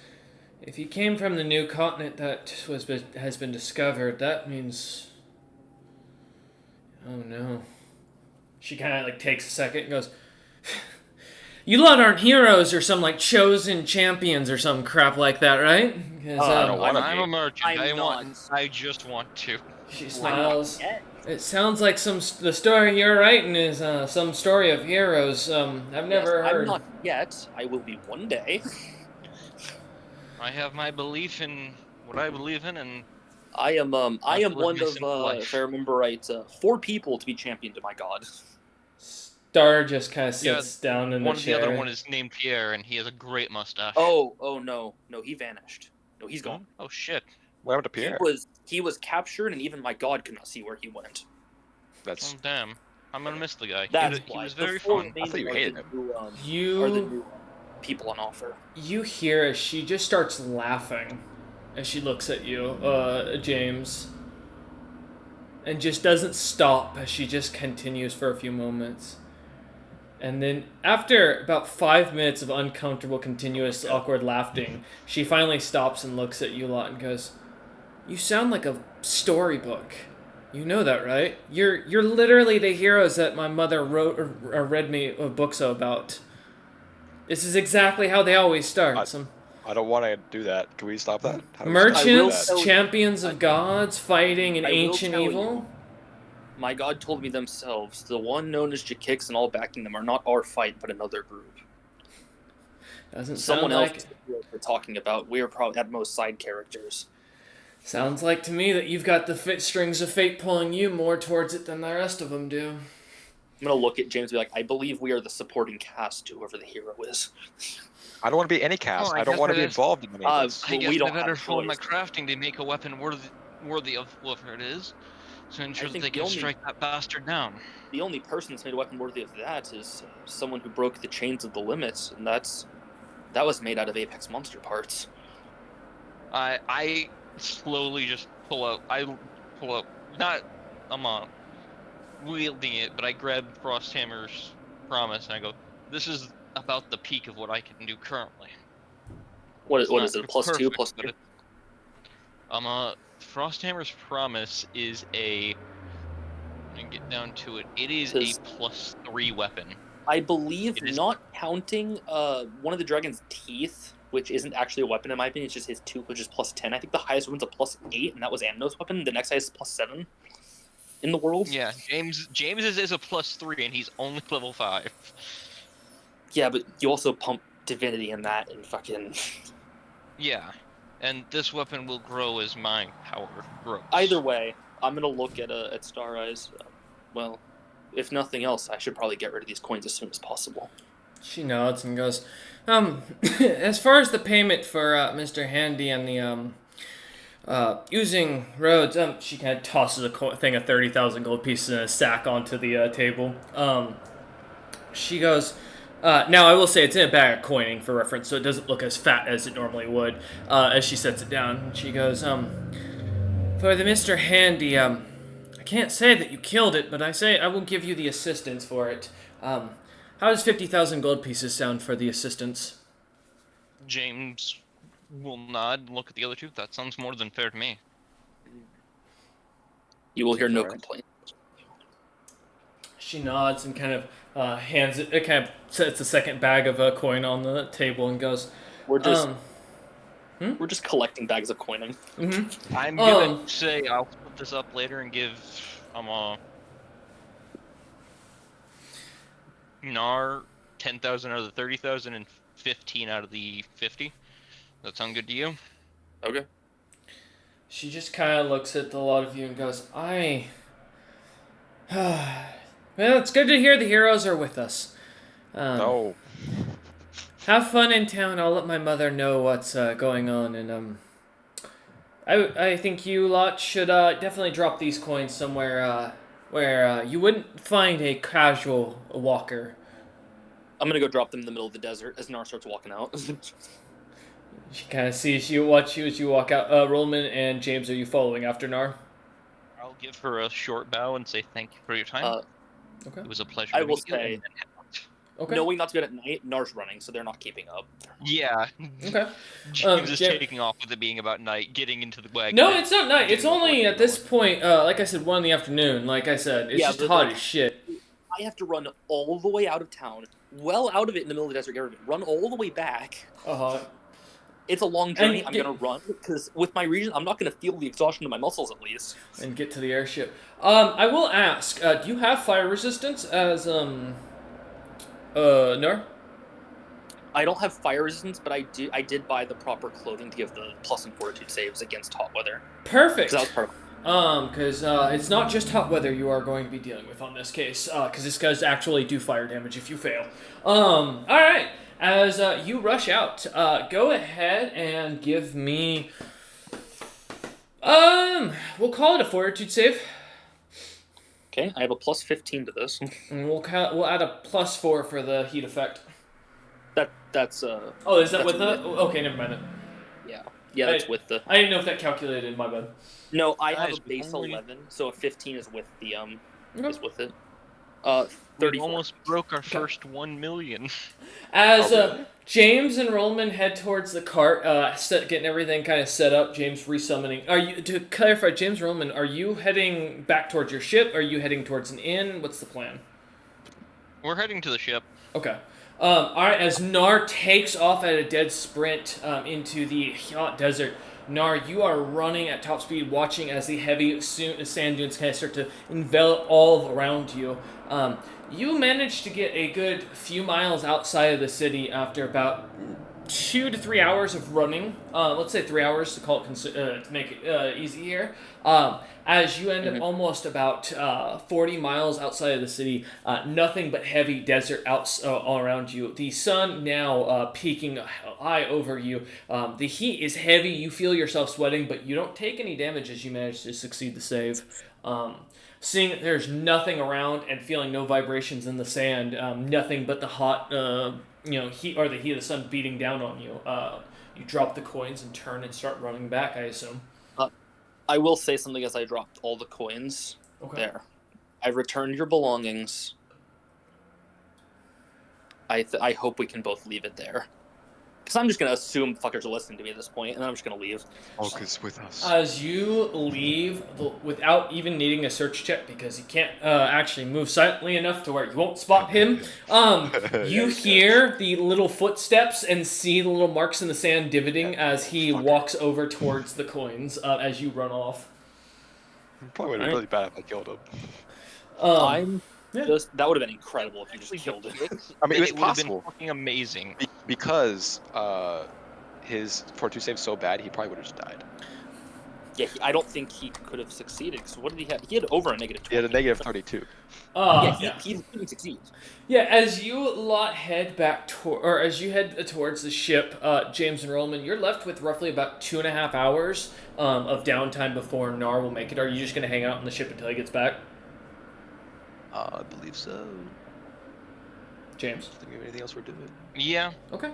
if he came from the new continent that has been discovered, that means... Oh no. She kind of takes a second and goes, you lot aren't heroes or some chosen champions or some crap like that, right? I'm a merchant. I'm I just want to. She smiles. It sounds like the story you're writing is some story of heroes. I've never heard. I'm not yet. I will be one day. I have my belief in what I believe in, and I am one of, life. if I remember right, 4 people to be championed to my god. Star just kind of sits down in the chair. The other one is named Pierre, and he has a great mustache. Oh no, he vanished. No, he's gone. Oh shit! What happened to Pierre? He was captured, and even my god could not see where he went. That's. Oh damn! I'm gonna miss the guy. He was very fun. I thought you hated him. Are the new people on offer. You hear as she just starts laughing as she looks at you, James, and just doesn't stop as she just continues for a few moments. And then, after about 5 minutes of uncomfortable, continuous, awkward laughing, she finally stops and looks at you lot and goes, you sound like a storybook. You know that, right? You're literally the heroes that my mother wrote or read me books about. This is exactly how they always start. I don't want to do that. Can we stop that? Merchants, champions of gods, fighting an ancient evil. My god told me themselves, the one known as Jakix and all backing them are not our fight, but another group. Doesn't Someone sound else is the group we're talking about. We are probably at most side characters. Sounds like to me that you've got the strings of fate pulling you more towards it than the rest of them do. I'm going to look at James and be like, I believe we are the supporting cast to whoever the hero is. I don't want to be any cast. I don't want to be involved in any of this. I guess we don't I better have phone my choice. crafting to make a weapon worthy of whoever it is, to ensure that they can strike that bastard down. The only person that's made a weapon worthy of that is someone who broke the chains of the limits, and that's That was made out of Apex Monster parts. I slowly just pull out. Not I'm wielding it, but I grab Frosthammer's promise and I go, "This is about the peak of what I can do currently. What It's is not it? +2, perfect, +3? but Frosthammer's promise is a. Let me get down to it. It is a Because +3 weapon. I believe, It is. not counting one of the dragon's teeth, which isn't actually a weapon in my opinion, it's just his tooth, which is +10. I think the highest one's a +8, and that was Amno's weapon. The next highest is +7 in the world. Yeah, James is a +3, and he's only level 5. Yeah, but you also pump divinity in that and fucking. Yeah, and this weapon will grow as my power grows. Either way, I'm gonna look at Star Eyes. Well, if nothing else, I should probably get rid of these coins as soon as possible. She nods and goes, as far as the payment for Mr. Handy and the using roads, she kind of tosses a thing of 30,000 gold pieces in a sack onto the table. She goes, now I will say it's in a bag of coining for reference, so it doesn't look as fat as it normally would. As she sets it down, she goes, for the Mr. Handy, I can't say that you killed it, but I say I will give you the assistance for it. How does 50,000 gold pieces sound for the assistance? James will nod and look at the other two. That sounds more than fair to me. You will hear Seems no alright. complaint. She nods and kind of hands it. It kind of sets a second bag of a coin on the table and goes, We're just Hmm? we're just collecting bags of coining. mm-hmm. I'm gonna say I'll put this up later and give Nar 10,000 out of the 30,000 and 15 out of the 50. That sound good to you? Okay. She just kind of looks at the lot of you and goes, well, it's good to hear the heroes are with us. No. Have fun in town. I'll let my mother know what's going on, and I think you lot should definitely drop these coins somewhere where you wouldn't find a casual walker. I'm gonna go drop them in the middle of the desert as Nar starts walking out. She kind of sees you, watch you as you walk out. Rollman and James, are you following after Nar? I'll give her a short bow and say thank you for your time. Okay. It was a pleasure I to will meet you. say, And then head out. Okay. knowing not to do it at night, Nar's running, so they're not keeping up. Yeah. Okay. James is Jam- taking off with it being about night, getting into the wagon. No, and it's not night. It's getting only before at this going. point, like I said, 1 in the afternoon. Like I said, it's Yeah, just but, hot like, as shit. I have to run all the way out of town, well out of it in the middle of the desert, get rid of it, run all the way back. Uh-huh. It's a long journey. And I'm gonna run because with my region, I'm not gonna feel the exhaustion of my muscles at least. And get to the airship. I will ask, do you have fire resistance as, Nur? I don't have fire resistance, but I did buy the proper clothing to give the plus and fortitude saves against hot weather. Perfect. Because that was part of Because it's not just hot weather you are going to be dealing with on this case, because this does actually do fire damage if you fail. Alright, as you rush out, go ahead and give me, we'll call it a fortitude save, Okay, I have a plus 15 to this. and we'll add a +4 for the heat effect. That's Oh, is that that's with the? with- Okay, never mind. yeah, that's with the. I didn't know if that calculated, my bad. No, I have Guys, a base only- 11, so a 15 is with the Okay. is with it. We 34. almost broke our first 1 million. As Oh, really? James and Rollman head towards the cart, getting everything kind of set up, James resummoning. Are you, to clarify, James Rollman, are you heading back towards your ship? Are you heading towards an inn? What's the plan? We're heading to the ship. Okay. Alright, as Nar takes off at a dead sprint into the hot desert, Nar, you are running at top speed, watching as the heavy sand dunes kind of start to envelop all around you. You manage to get a good few miles outside of the city after about 2 to 3 hours of running. Let's say 3 hours to call it to make it easy here. As you end up almost about 40 miles outside of the city, nothing but heavy desert all around you. The sun now peaking high over you. The heat is heavy. You feel yourself sweating, but you don't take any damage as you manage to succeed the save. seeing that there's nothing around and feeling no vibrations in the sand, nothing but the hot, heat or the heat of the sun beating down on you. You drop the coins and turn and start running back, I assume. I will say something as I dropped all the coins. Okay. There. I've returned your belongings. I hope we can both leave it there. Because I'm just going to assume fuckers are listening to me at this point, and then I'm just going to leave. Focus with us. As you leave without even needing a search check, because he can't actually move silently enough to where you won't spot him, you hear the little footsteps and see the little marks in the sand divoting as he walks over towards the coins as you run off. Probably would have been really bad if I killed him. That would have been incredible if you just killed him. I mean, it's it would have been possible. fucking amazing. Because his fortitude save's so bad, he probably would have just died. Yeah, I don't think he could have succeeded. Because what did he have? He had over a negative 20. He had a negative 32. He didn't succeed. Yeah, as you lot head back as you head towards the ship, James and Rollman, you're left with roughly about 2.5 hours of downtime before Nar will make it. Are you just going to hang out on the ship until he gets back? I believe so. James? Think of anything else we're doing? Yeah. Okay.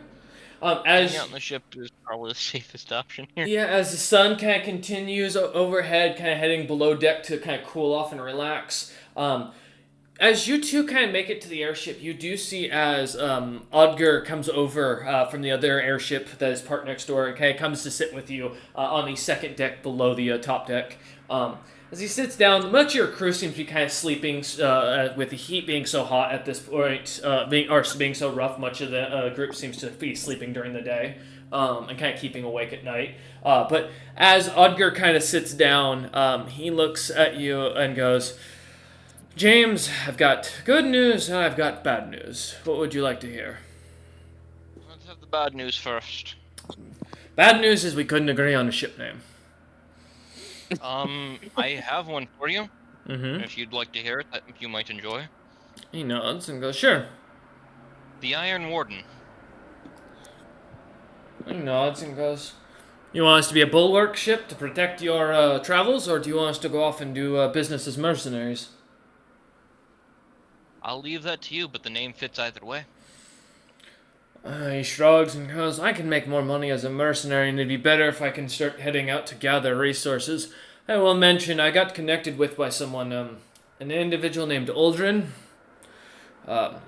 Hanging out on the ship is probably the safest option here. Yeah, as the sun kind of continues overhead, kind of heading below deck to kind of cool off and relax. As you two kind of make it to the airship, you do see as Odger comes over from the other airship that is parked next door, and kind of comes to sit with you on the second deck below the top deck. As he sits down, much of your crew seems to be kind of sleeping with the heat being so hot at this point, being so rough. Much of the group seems to be sleeping during the day and kind of keeping awake at night. But as Odger kind of sits down, he looks at you and goes, "James, I've got good news and I've got bad news. What would you like to hear?" Let's have the bad news first. Bad news is we couldn't agree on a ship name. I have one for you. Mm-hmm. If you'd like to hear it, that you might enjoy. He nods and goes, "Sure." The Iron Warden. He nods and goes, "You want us to be a bulwark ship to protect your travels, or do you want us to go off and do business as mercenaries?" I'll leave that to you, but the name fits either way. He shrugs and goes, "I can make more money as a mercenary, and it'd be better if I can start heading out to gather resources. I will mention I got connected with by someone, an individual named Uldrin.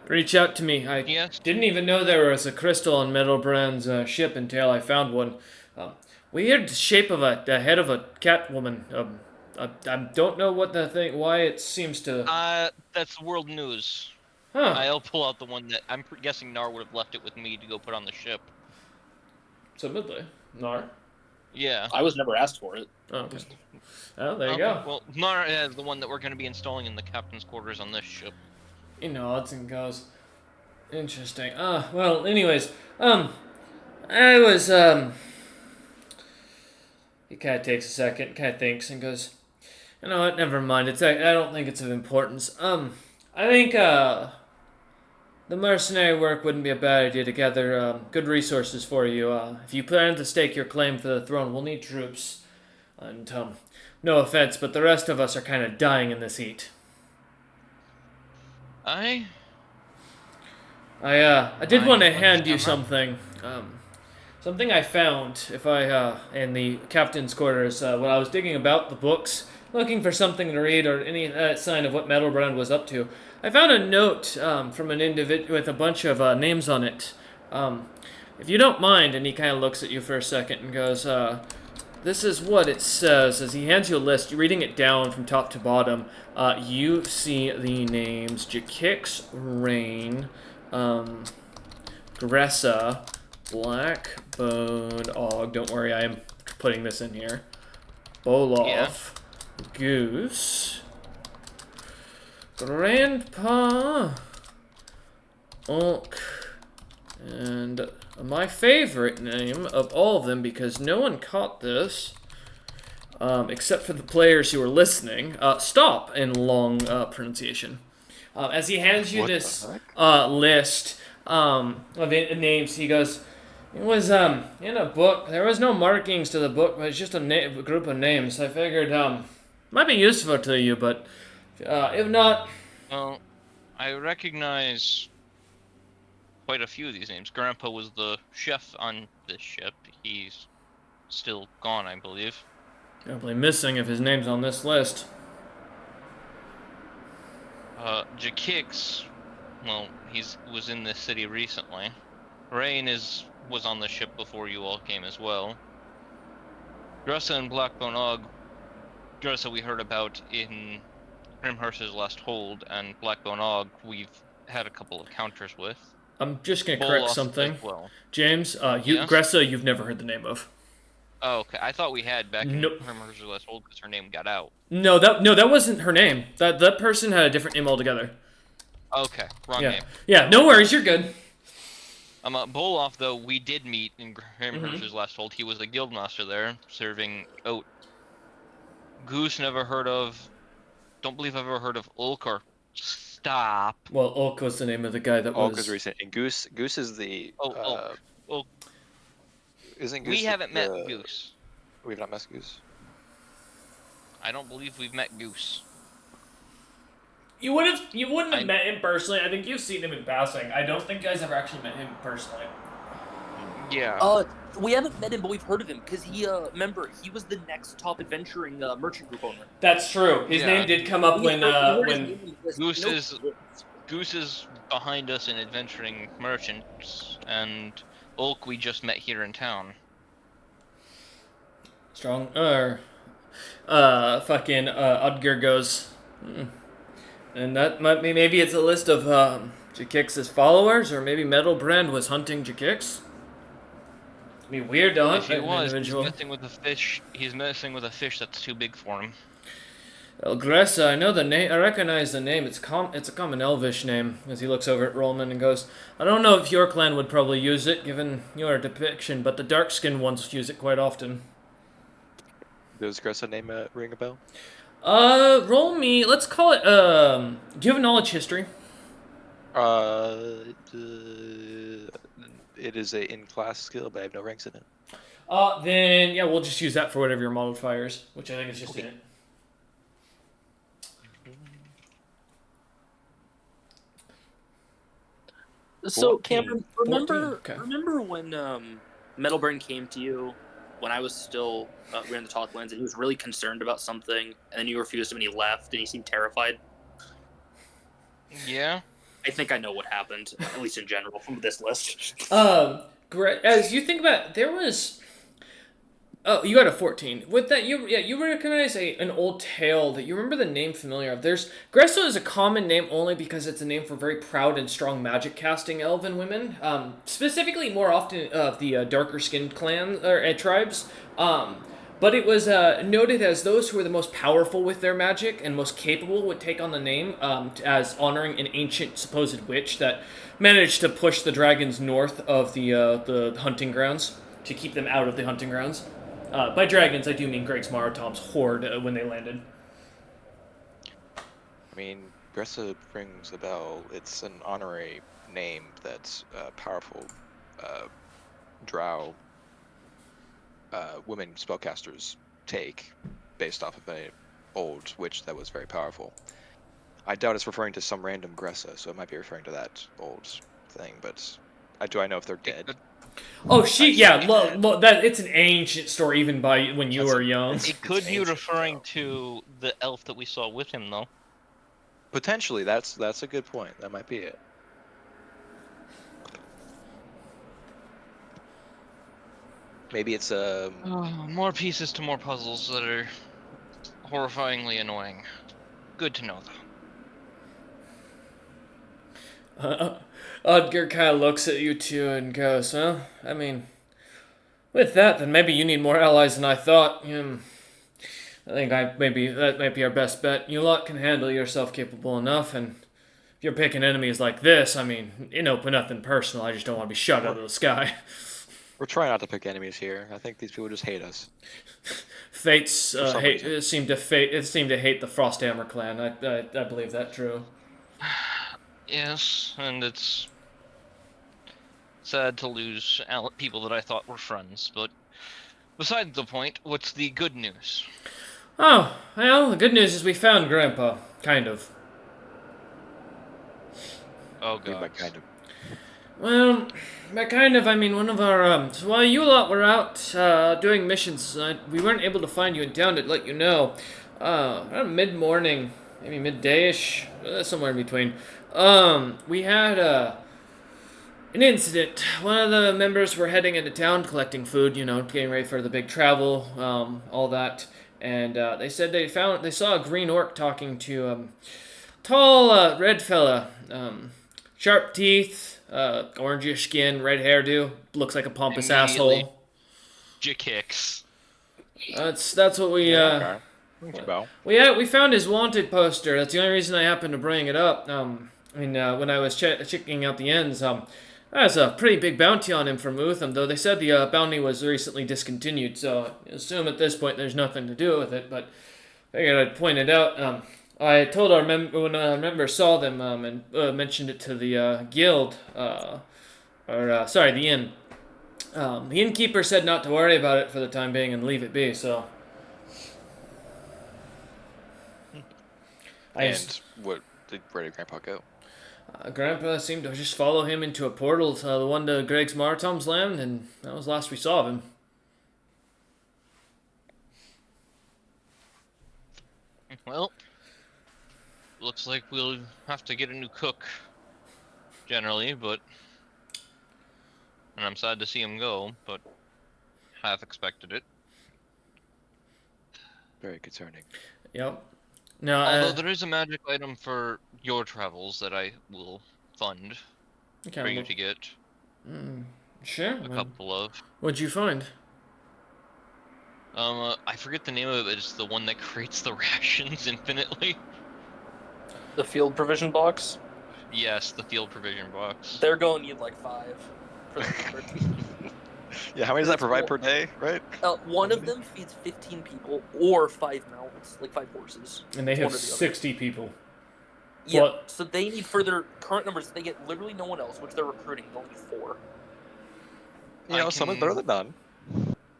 Reach out to me. I didn't even know there was a crystal on Meadowbrand's ship until I found one. Weird shape of the head of a cat woman. I don't know why it seems to..." That's world news. Huh. I'll pull out the one that I'm guessing Nar would have left it with me to go put on the ship. Submitly. Nar? Yeah. I was never asked for it. Oh, okay. Oh, there you go. Well, Nar is the one that we're going to be installing in the captain's quarters on this ship. He nods and goes, "Interesting. Well, anyways, I was, He kind of takes a second, kind of thinks, and goes, "You know what, never mind. I don't think it's of importance. I think, the mercenary work wouldn't be a bad idea to gather, good resources for you. If you plan to stake your claim for the throne, we'll need troops. And, no offense, but the rest of us are kind of dying in this heat." I did want to hand you something. Something I found in the captain's quarters when I was digging about the books, looking for something to read or any sign of what Meadowbrand was up to. I found a note from an individual with a bunch of names on it. If you don't mind, and he kind of looks at you for a second and goes, "This is what it says." As he hands you a list, you're reading it down from top to bottom. You see the names Jakix, Rain, Gressa, Blackbone, Og. Don't worry, I am putting this in here. Boloff, Goose, Grandpa, Unk, and my favorite name of all of them, because no one caught this, except for the players who were listening, Stop, in long pronunciation. As he hands you this list of names, he goes, "It was in a book. There was no markings to the book, but it's just a group of names. I figured might be useful to you, but If not, Well, I recognize quite a few of these names. Grandpa was the chef on this ship. He's still gone, I believe. probably missing if his name's on this list. Jakix, well, was in this city recently. Rain was on the ship before you all came as well. Dressa and Blackbone Og, Dressa we heard about in Grimhurst's Last Hold, and Blackbone Og we've had a couple of encounters with. I'm just gonna correct Bolaf as something. well. James, Yes? Gressa, you've never heard the name of. Oh, okay. I thought we had back in Nope. Grimhurst's Last Hold because her name got out. No, that wasn't her name. That person had a different name altogether. Okay, wrong Yeah. name. Yeah, no worries, you're good. Bolaf, though, we did meet in Grimhurst's Last Hold. He was a guildmaster there, serving oat. Goose, never heard of. Don't believe I've ever heard of Ulk or Stop. Well, Ulk was the name of the guy that Ulk was. is recent, and Goose is the. Oh, Ulk. Ulk. Isn't Goose? We haven't met Goose. We've not met Goose. I don't believe we've met Goose. You wouldn't have met him personally. I think you've seen him in passing. I don't think you guys ever actually met him personally. Yeah. We haven't met him, but we've heard of him because remember, he was the next top adventuring merchant group owner. That's true. His name did come up when Goose is behind us in adventuring merchants, and Ulk we just met here in town. Strong fucking Udger goes. And that might be, maybe it's a list of Jakix's followers, or maybe Metalbrand was hunting Jakix. It'd be weird to hunt If he an was, individual. he's messing with a fish. He's messing with a fish that's too big for him. El Gressa, I know the name. I recognize the name. It's a common Elvish name. As he looks over at Rollman and goes, I don't know if your clan would probably use it, given your depiction, but the dark-skinned ones use it quite often. Does Gressa name ring a bell? Roll me. Let's call it. Do you have a knowledge history? It is a in-class skill, but I have no ranks in it. Then yeah, we'll just use that for whatever your modifier is, which I think is just in it. So 14. Cameron, remember 14, okay. remember when Metalburn came to you when I was still we were in the Talklands, and he was really concerned about something, and then you refused him and he left, and he seemed terrified. Yeah. I think I know what happened, at least in general, from this list. As you think about it, there was. Oh, you got a 14. With that, you recognize an old tale that you remember the name familiar of. Gresso is a common name only because it's a name for very proud and strong magic casting elven women. Specifically, more often of the darker skinned clan or tribes. But it was noted as those who were the most powerful with their magic and most capable would take on the name as honoring an ancient supposed witch that managed to push the dragons north of the hunting grounds to keep them out of the hunting grounds. By dragons, I do mean Greg's Maratom's horde when they landed. I mean, Gressa rings a bell. It's an honorary name that powerful drow women spellcasters take based off of an old witch that was very powerful. I doubt it's referring to some random Gressa, so it might be referring to that old thing, but do I know if they're dead? Oh, that it's an ancient story even by when you were young. It could be referring to the elf that we saw with him, though. Potentially, that's a good point. That might be it. Maybe it's more pieces to more puzzles that are horrifyingly annoying. Good to know, though. Udger kind of looks at you two and goes, well, I mean, with that, then maybe you need more allies than I thought. I think that might be our best bet. You lot can handle yourself capable enough, and if you're picking enemies like this, I mean, but nothing personal. I just don't want to be shot out of the sky. We're trying not to pick enemies here. I think these people just hate us. Fates seem to hate the Frosthammer clan. I believe that true. Yes, and it's sad to lose people that I thought were friends, but besides the point, what's the good news? Oh, well, the good news is we found Grandpa. Kind of. Oh What do you mean by god. kind of? Well, by kind of, I mean one of our, so while you lot were out, doing missions, we weren't able to find you in town to let you know. Around mid-morning, maybe midday-ish, somewhere in between, we had, an incident. One of the members were heading into town collecting food, getting ready for the big travel, all that. And they said they saw a green orc talking to tall red fella, sharp teeth, orangish skin, red hairdo, looks like a pompous Immediately asshole. kicks. That's what we Yeah, okay. Rings a What? bell. We found his wanted poster. That's the only reason I happened to bring it up. When I was checking out the ends, there's a pretty big bounty on him from Utham, though they said the bounty was recently discontinued. So I assume at this point there's nothing to do with it. But I figured I'd point it out. I told when our member saw them and mentioned it to the guild, the inn. The innkeeper said not to worry about it for the time being and leave it be. So I just, And where did Grandpa go? Grandpa seemed to just follow him into a portal, the one to Greg's Martom's land, and that was the last we saw of him. Well, looks like we'll have to get a new cook. Generally, but and I'm sad to see him go, but half expected it. Very concerning. Yep. Now, Although there is a magic item for your travels that I will fund okay, for you to get sure. a couple of. What'd you find? I forget the name of it. It's the one that creates the rations infinitely. The field provision box. Yes, the field provision box. They're going to need like 5 for the Yeah, how many does that provide per day, right? One of them feeds 15 people or 5 mounts, like 5 horses. And they It's have one or the other. 60 people. Yeah, What? so they need for their current numbers. They get literally no one else, which they're recruiting. They only need 4. Some is better than none.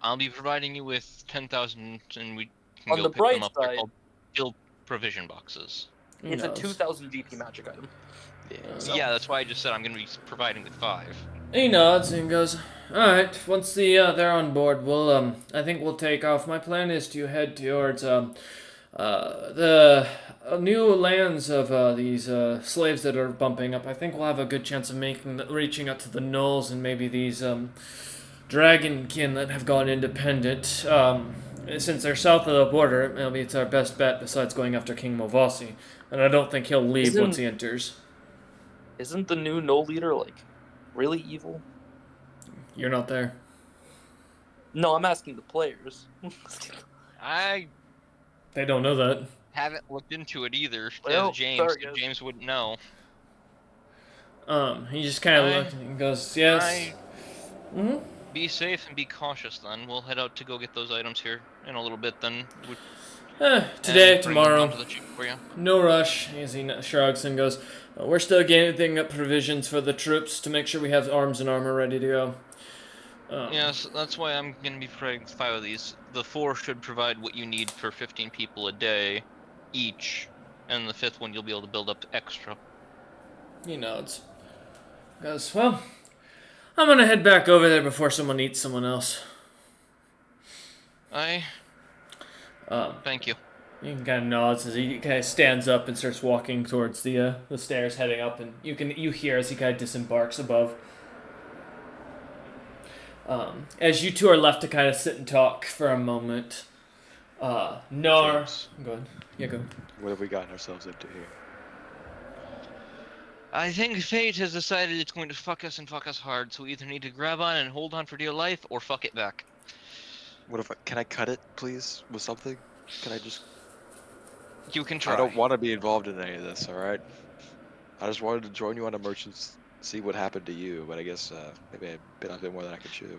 I'll be providing you with 10,000, and we can On go the pick them bright up. They're side- called field provision boxes. Who It's a knows? 2,000 GP magic item. Yeah. Yeah, that's why I just said I'm going to be providing with 5. He nods and goes, "Alright, once they're on board, I think we'll take off. My plan is to head towards, the new lands of, these, slaves that are bumping up. I think we'll have a good chance of reaching out to the Knolls and maybe these, dragonkin that have gone independent. Since they're south of the border, maybe it's our best bet besides going after King Movasi. And I don't think he'll leave Isn't- once he enters. Isn't the new no leader like really evil? You're not there. No, I'm asking the players. I They don't know that. haven't looked into it either, Well, as James. sorry, guys. James wouldn't know. He just kind of I- looked and goes, "Yes." I- Mm-hmm. Be safe and be cautious then. We'll head out to go get those items here in a little bit then. Today, and bring them tomorrow. down to the ship for you. No rush. As he shrugs and goes, "We're still getting up provisions for the troops to make sure we have arms and armor ready to go." Yes, that's why I'm going to be providing 5 of these. The 4 should provide what you need for 15 people a day each, and the 5th one you'll be able to build up extra. He nods. Goes, "Well, I'm gonna head back over there before someone eats someone else." Thank you. He kind of nods as he kind of stands up and starts walking towards the stairs, heading up, and you hear as he kind of disembarks above. As you two are left to kind of sit and talk for a moment, Nar, James, go ahead. Yeah, go. what have we gotten ourselves into here? I think fate has decided it's going to fuck us and fuck us hard, so we either need to grab on and hold on for dear life, or fuck it back. Can I cut it, please, with something? Can I just... You can try. I don't want to be involved in any of this, alright? I just wanted to join you on a merchant, see what happened to you, but I guess, maybe I bit off a bit more than I could chew.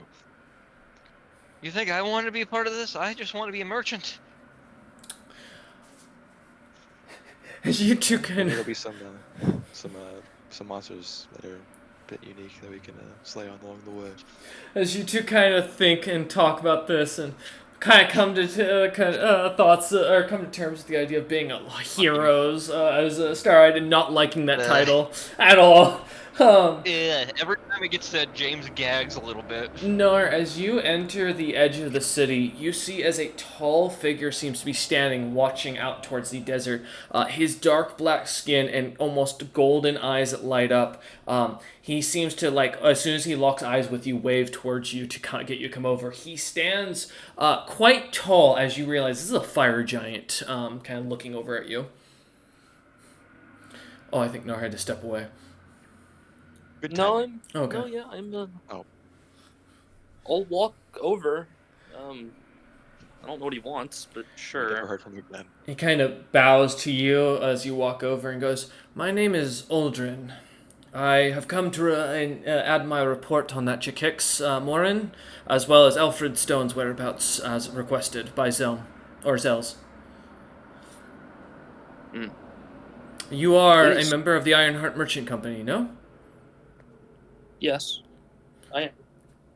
You think I want to be a part of this? I just want to be a merchant. As you two Maybe kind there'll of be some monsters that are a bit unique that we can slay on along the way. as you two kind of think and talk about this, and kind of come to thoughts or come to terms with the idea of being heroes as a star-eyed and not liking that title at all. Yeah, every time it gets said, James gags a little bit. Nor, as you enter the edge of the city, you see as a tall figure seems to be standing, watching out towards the desert. His dark black skin and almost golden eyes that light up. He seems to, like, as soon as he locks eyes with you, wave towards you to kind of get you to come over. He stands quite tall, as you realize this is a fire giant, kind of looking over at you. Oh, I think Nar had to step away. Good No, timing. Okay. no, yeah, I'm. Oh. I'll walk over. I don't know what he wants, but We sure. never heard from him again. He kind of bows to you as you walk over and goes, "My name is Aldrin. I have come to add my report on that Chikix Morin, as well as Alfred Stone's whereabouts as requested by Zels. Mm. You are Please. a member of the Ironheart Merchant Company, no?" Yes, I am.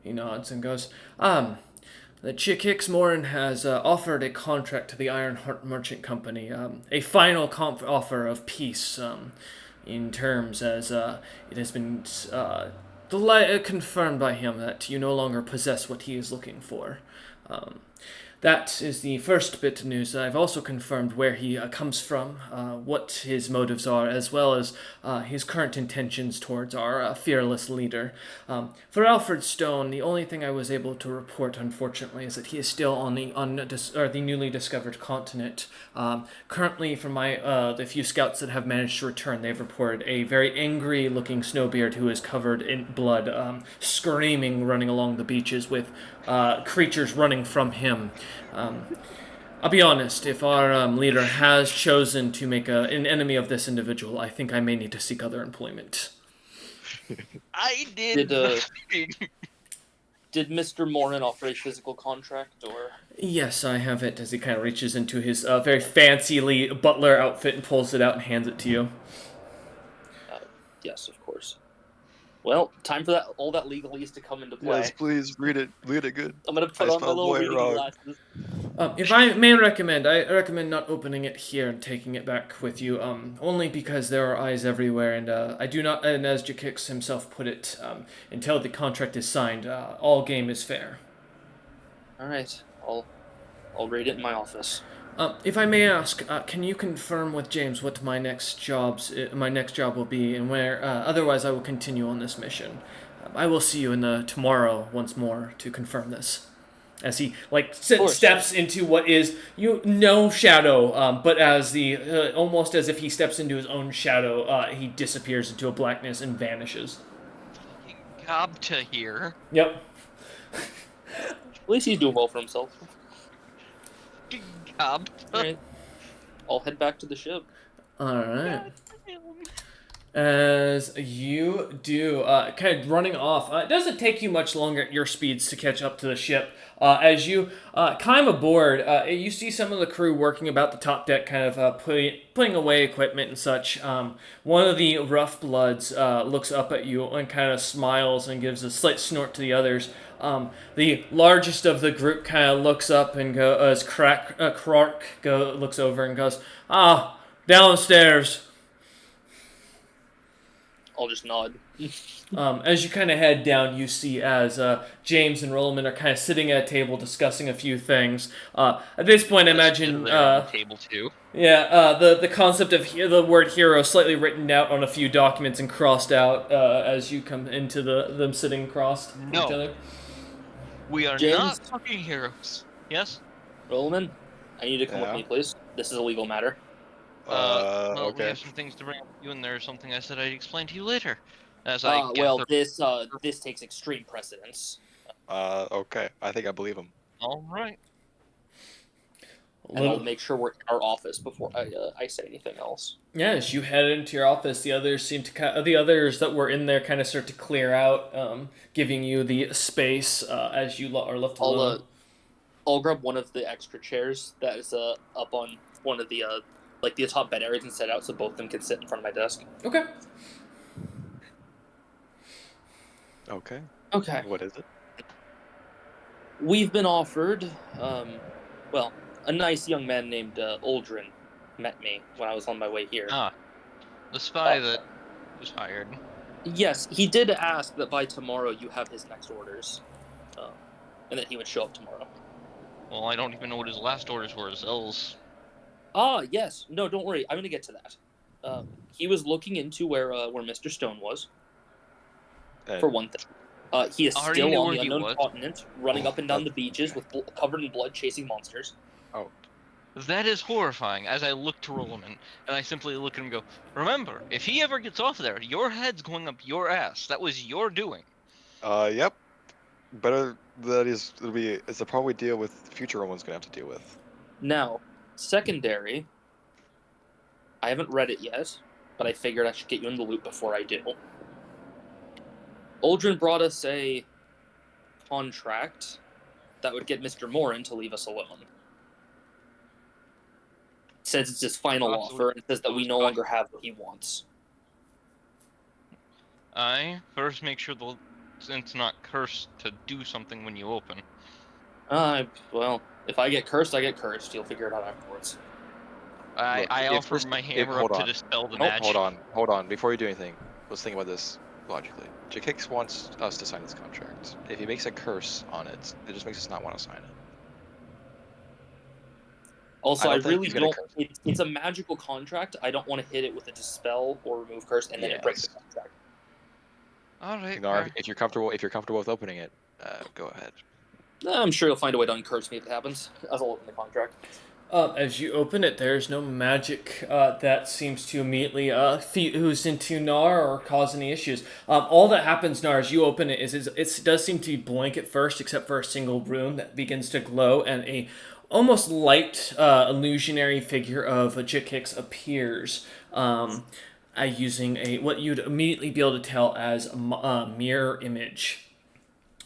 He nods and goes, the Chikix Morin has offered a contract to the Ironheart Merchant Company, a final offer of peace, in terms as it has been confirmed by him that you no longer possess what he is looking for. That is the first bit of news. I've also confirmed where he comes from, what his motives are, as well as his current intentions towards our fearless leader. For Alfred Stone, the only thing I was able to report, unfortunately, is that he is still on the newly discovered continent. Currently, from the few scouts that have managed to return, they've reported a very angry-looking snowbeard who is covered in blood, screaming, running along the beaches with creatures running from him. I'll be honest, if our leader has chosen to make an enemy of this individual, I think I may need to seek other employment. I did. Did Mr. Morin offer a physical contract, or? Yes, I have it, as he kind of reaches into his very fancily butler outfit and pulls it out and hands it to you. Yes, of course. Well, time for all that legalese to come into play. Yes, please read it. Read it good. I'm gonna put on my little reading glasses. If I may recommend, I recommend not opening it here and taking it back with you, only because there are eyes everywhere, and I do not, and as Jakix himself put it, until the contract is signed, all game is fair. All right, I'll read it in my office. If I may ask, can you confirm with James what my next job will be, and where? Otherwise, I will continue on this mission. I will see you tomorrow once more to confirm this. As he steps into what is shadow, but as the almost as if he steps into his own shadow, he disappears into a blackness and vanishes. Fucking Gobta here. Yep. At least he's doing well for himself. Gobta. Alright. I'll head back to the ship. Alright. As you do, kind of running off, it doesn't take you much longer at your speeds to catch up to the ship. As you climb aboard, you see some of the crew working about the top deck, kind of putting away equipment and such. One of the rough bloods looks up at you and kind of smiles and gives a slight snort to the others. The largest of the group kind of looks up and as Krark looks over and goes, downstairs. I'll just nod. As you kind of head down, you see as James and Rollman are kind of sitting at a table discussing a few things. At this point, I imagine table too. Yeah, the concept of the word hero slightly written out on a few documents and crossed out as you come into them sitting crossed each other. We are James? not fucking heroes. Yes? Rollman, I need you to come with me, please. This is a legal matter. Well, okay. we have some things to bring up to you, and there's something I said I'd explain to you later. As This takes extreme precedence. Okay. I think I believe him. All right. And I'll make sure we're in our office before I say anything else. Yeah, as you head into your office, the others that were in there kind of start to clear out, giving you the space as you are left alone. I'll grab one of the extra chairs that is up on one of the the top bed areas and set out so both of them can sit in front of my desk. Okay. Okay. Okay. What is it? We've been offered, well, a nice young man named Aldrin met me when I was on my way here. Ah, the spy Uh, that was hired. yes, he did ask that by tomorrow you have his next orders, um, and that he would show up tomorrow. Well, I don't even know what his last orders were. Zell's. Ah, yes. No, don't worry. I'm gonna get to that. He was looking into where Mr. Stone was, for And one thing. He is Already still knew on where the he unknown was. continent, running up and down the that's beaches okay. with covered in blood, chasing monsters. Oh, That is horrifying. As I look to Rolliman, and I simply look at him and go, "Remember, if he ever gets off there, your head's going up your ass. That was your doing." yep. Better that is it's a problem we deal with. Future one's gonna have to deal with. Now, secondary, I haven't read it yet, but I figured I should get you in the loop before I do. Aldrin brought us a contract that would get Mr. Morin to leave us alone. It says it's his final Possibly offer, and says that we goes no by. longer have what he wants. I first make sure the it's not cursed to do something when you open. Well, if I get cursed, I get cursed. You'll figure it out afterwards. I Look, I if offer we're my if hammer hold up to on, dispel the hold magic. on. Before you do anything, let's think about this logically. Jakix wants us to sign this contract. If he makes a curse on it, it just makes us not want to sign it. Also, I I don't think really he's gonna don't. curse. It's a magical contract. I don't want to hit it with a dispel or remove curse, and then it breaks the Yes. contract. All right, Ignore fair. if you're comfortable with opening it, go ahead. I'm sure you'll find a way to uncurse me if it happens. I'll open the contract. As you open it, there's no magic that seems to immediately fuse into Nar or cause any issues. All that happens, Nar, as you open it, is it does seem to be blank at first, except for a single rune that begins to glow, and a almost light illusionary figure of a Jikix appears. Using a what you'd immediately be able to tell as a mirror image.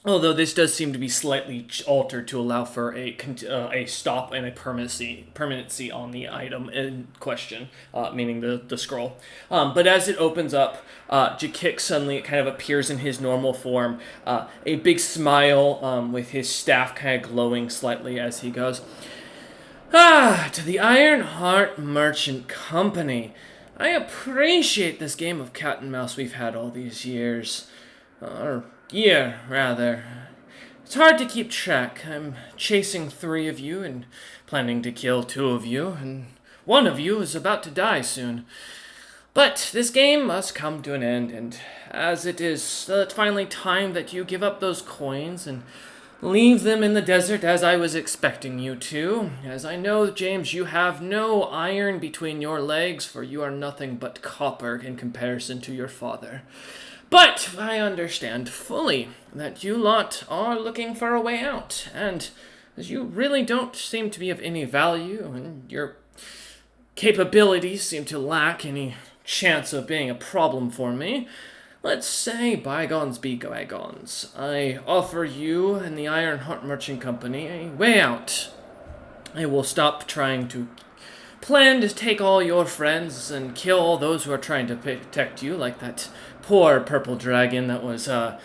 Although this does seem to be slightly altered to allow for a stop and a permanency on the item in question, meaning the scroll. But as it opens up, Jakik suddenly kind of appears in his normal form, a big smile with his staff kind of glowing slightly as he goes, to the Ironheart Merchant Company. I appreciate this game of cat and mouse we've had all these years. Or year, rather. It's hard to keep track. I'm chasing 3 of you and planning to kill 2 of you, and 1 of you is about to die soon. But this game must come to an end, and as it is finally time that you give up those coins and leave them in the desert as I was expecting you to, as I know, James, you have no iron between your legs, for you are nothing but copper in comparison to your father. But I understand fully that you lot are looking for a way out, and as you really don't seem to be of any value, and your capabilities seem to lack any chance of being a problem for me, let's say bygones be bygones. I offer you and the Ironheart Merchant Company a way out. I will stop trying to plan to take all your friends and kill all those who are trying to protect you, like that poor purple dragon that was a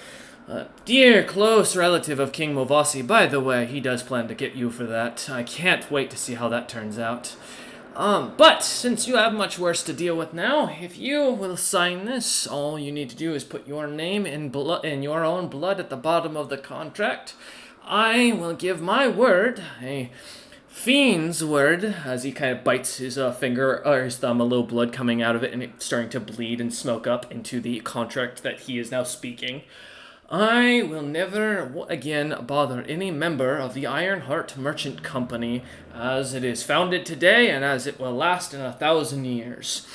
dear close relative of King Movasi. By the way, he does plan to get you for that. I can't wait to see how that turns out. But since you have much worse to deal with now, if you will sign this, all you need to do is put your name in your own blood at the bottom of the contract. I will give my word, a fiend's word, as he kind of bites his finger or his thumb, a little blood coming out of it, and it's starting to bleed and smoke up into the contract that he is now speaking. I will never again bother any member of the Ironheart Merchant Company as it is founded today and as it will last in 1,000 years.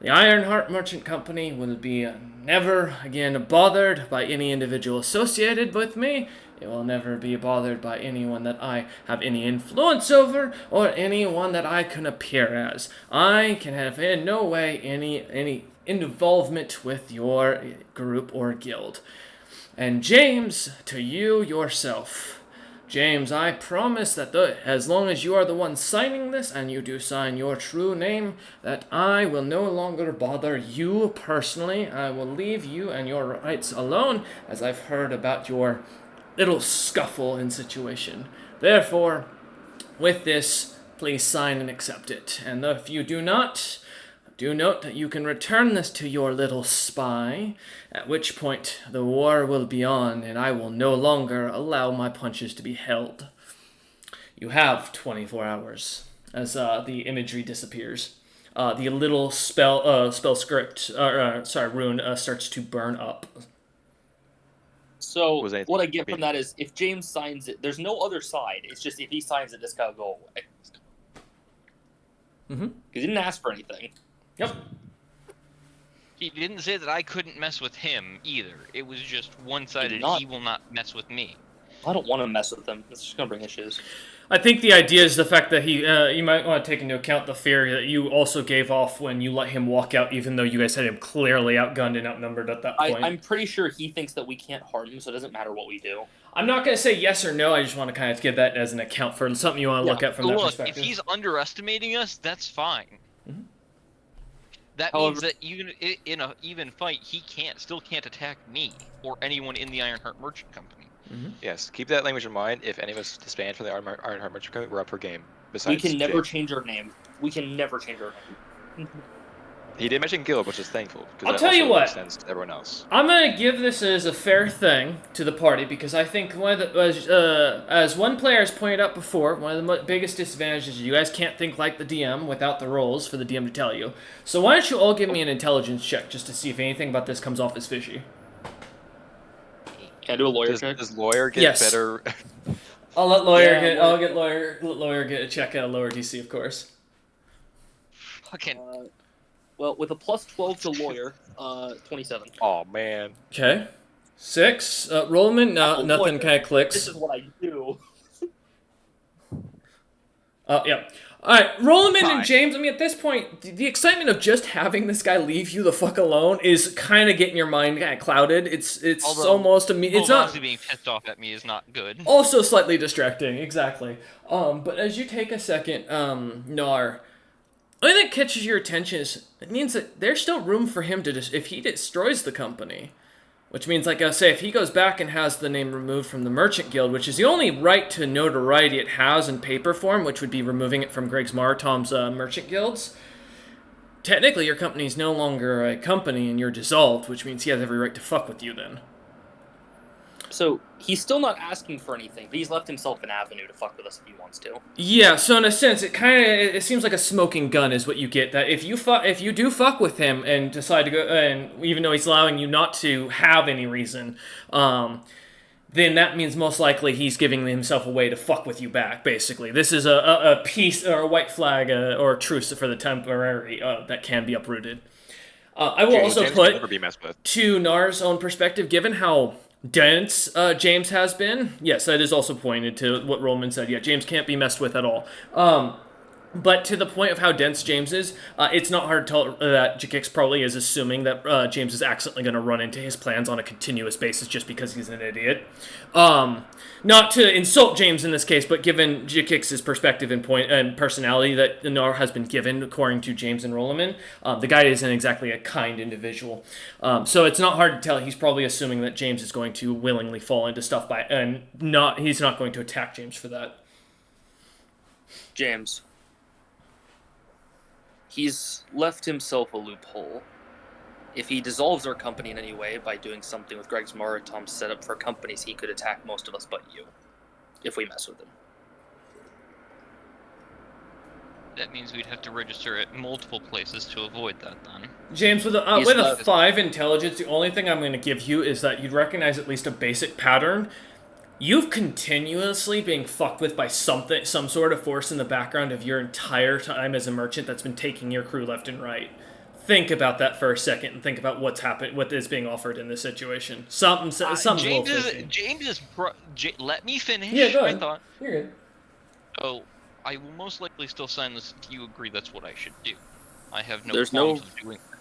The Ironheart Merchant Company will be never again bothered by any individual associated with me. It will never be bothered by anyone that I have any influence over or anyone that I can appear as. I can have in no way any involvement with your group or guild. And James, to you yourself. James, I promise that as long as you are the one signing this, and you do sign your true name, that I will no longer bother you personally. I will leave you and your rights alone, as I've heard about your little scuffle in situation. Therefore, with this, please sign and accept it. And if you do not, do note that you can return this to your little spy, at which point the war will be on and I will no longer allow my punches to be held. You have 24 hours as the imagery disappears. The little spell script, rune starts to burn up. So Was anything- what I get from that is if James signs it, there's no other side. It's just if he signs it, this guy will go away. Mm-hmm. He didn't ask for anything. Yep. He didn't say that I couldn't mess with him either. It was just one-sided. not. He will not mess with me. I don't want to mess with him. It's just gonna bring issues. I think the idea is the fact that you might want to take into account the fear that you also gave off when you let him walk out, even though you guys had him clearly outgunned and outnumbered at that point. I'm pretty sure he thinks that we can't harm him, so it doesn't matter what we do. I'm not going to say yes or no, I just want to kind of give that as an account for something you want to look at from that Look, perspective. if he's underestimating us, that's fine. Mhm. That However- means that even in a even fight, he still can't attack me or anyone in the Ironheart Merchant Company. Yes, keep that language in mind. If any of us disband from the Ironheart Merchant Company, we're up for game. We Besides, can never Jake. change our name. We can never change our name. He did mention guild, which is thankful. 'Cause I'll that tell you also what. extends to everyone else. I'm going to give this as a fair thing to the party because I think as one player has pointed out before, one of the biggest disadvantages is you guys can't think like the DM without the roles for the DM to tell you. So why don't you all give me an intelligence check just to see if anything about this comes off as fishy. Can I do a lawyer Does, check? does lawyer get Yes. better? I'll let lawyer Yeah, get. lawyer- I'll get lawyer get a check at a lower DC, of course. Fucking Well, with a plus 12 to lawyer, 27. Oh man. Okay. 6. Rollman. No, Oh, nothing boy. kind of This clicks. is what I do. Yeah. All right, Rollman Fine. and James. I mean, at this point, the excitement of just having this guy leave you the fuck alone is kind of getting your mind kind of clouded. It's Although, almost it's not. honestly being pissed off at me is not good. Also slightly distracting, exactly. But as you take a second, Nar, the only thing that catches your attention is it means that there's still room for him to if he destroys the company. Which means, like I say, if he goes back and has the name removed from the Merchant Guild, which is the only right to notoriety it has in paper form, which would be removing it from Greg's Maratom's Merchant Guilds, technically your company's no longer a company and you're dissolved, which means he has every right to fuck with you then. So he's still not asking for anything, but he's left himself an avenue to fuck with us if he wants to. Yeah, so in a sense, it seems like a smoking gun is what you get. That if you do fuck with him and decide to go, and even though he's allowing you not to have any reason, then that means most likely he's giving himself a way to fuck with you back. Basically, this is a peace or a white flag or a truce for the temporary that can be uprooted. I will James also can put never be messed with. to Nar's own perspective, given how dense James has been. Yes, that is also pointed to what Roman said. Yeah, James can't be messed with at all. But to the point of how dense James is, it's not hard to tell that Jakix probably is assuming that James is accidentally going to run into his plans on a continuous basis just because he's an idiot. Not to insult James in this case, but given Jakix's perspective and point and personality that Nar has been given, according to James and Rolliman, the guy isn't exactly a kind individual. So it's not hard to tell. He's probably assuming that James is going to willingly fall into stuff he's not going to attack James for that. James. He's left himself a loophole. If he dissolves our company in any way by doing something with Greg's Maratom set up for companies, he could attack most of us but you. If we mess with him. That means we'd have to register at multiple places to avoid that then. James, with He's a left. 5 intelligence, the only thing I'm going to give you is that you'd recognize at least a basic pattern. You've continuously being fucked with by some sort of force in the background of your entire time as a merchant that's been taking your crew left and right. Think about that for a second and think about what is being offered in this situation. Something's a little fishy. Let me finish. Yeah, go my ahead. thought. You're good. Oh, I will most likely still sign this if you agree that's what I should do. I have no There's qualms no- with doing that.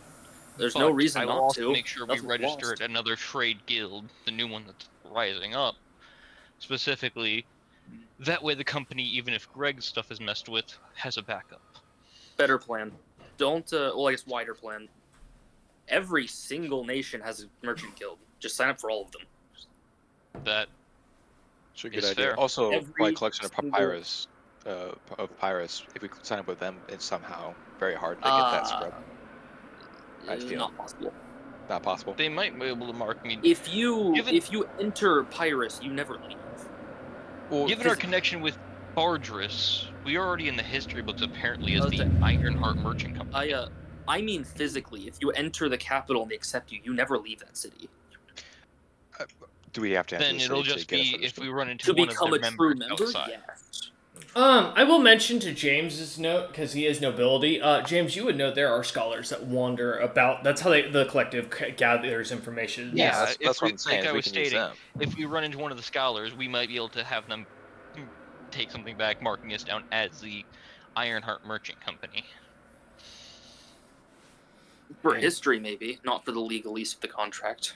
There's no But reason I will not also to. make sure we Nothing's register lost. at another trade guild, the new one that's rising up. Specifically, that way the company, even if Greg's stuff is messed with, has a backup. Better plan. Don't, I guess wider plan. Every single nation has a merchant guild. Just sign up for all of them. That It's a good It's idea. fair. Also, Every by collection of single- papyrus, if we could sign up with them, it's somehow very hard to get that Uh, scrub. I feel not possible. not possible. They might be able to mark me. If you Given- enter Pyrus, you never leave. Well, Given our 'cause- connection with Bardris, we are already in the history books apparently as Okay. the Ironheart Merchant Company. I mean physically. If you enter the capital and they accept you, you never leave that city. do we have to enter Then the it'll city just to get us be if we registered? run into To one of become their a true members member, outside. yes. I will mention to James's note, because he is nobility. James, you would know there are scholars that wander about. That's how the collective gathers information. Yeah, Yeah, that's if what we, I'm saying. like I We was can use stating, them. if we run into one of the scholars, we might be able to have them take something back, marking us down as the Ironheart Merchant Company. For history, maybe, not for the legalese of the contract.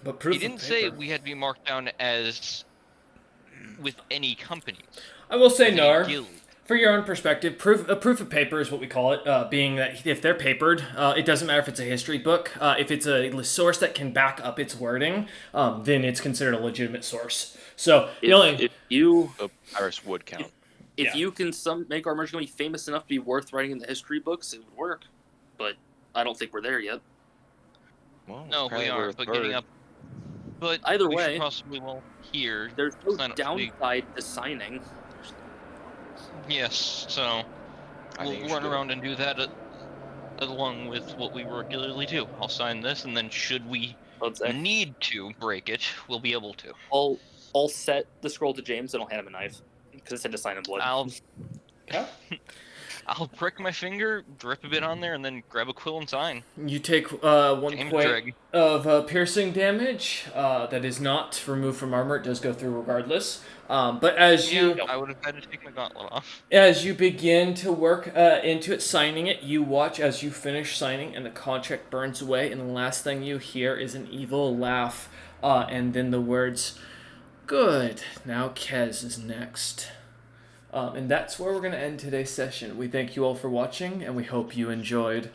But proof He didn't of say paper. we had to be marked down as with any companies. I will say, With any Nar, guild. for your own perspective, proof of paper is what we call it, being that if they're papered, it doesn't matter if it's a history book. If it's a source that can back up its wording, then it's considered a legitimate source. So the only If you The papyrus would count. if Yeah. you can make our merchant company famous enough to be worth writing in the history books, it would work. But I don't think we're there yet. Well, No, we apparently we're aren't, but getting third. up. But Either we way, should possibly, well, here. There's no sign up for the- downside to signing. Yes, so I think you we'll should run do it. around and do that along with what we regularly do. I'll sign this, and then should we Let's say need to break it, we'll be able to. I'll set the scroll to James and I'll hand him a knife because it said to sign in blood. I'll prick my finger, drip a bit on there, and then grab a quill and sign. You take 1 James point Dreg. of piercing damage that is not removed from armor. It does go through regardless. But as Yeah, you I would have had to take my gauntlet off. as you begin to work into it, signing it, you watch as you finish signing, and the contract burns away. And the last thing you hear is an evil laugh, and then the words, "Good. Now Kez is next." And that's where we're going to end today's session. We thank you all for watching, and we hope you enjoyed.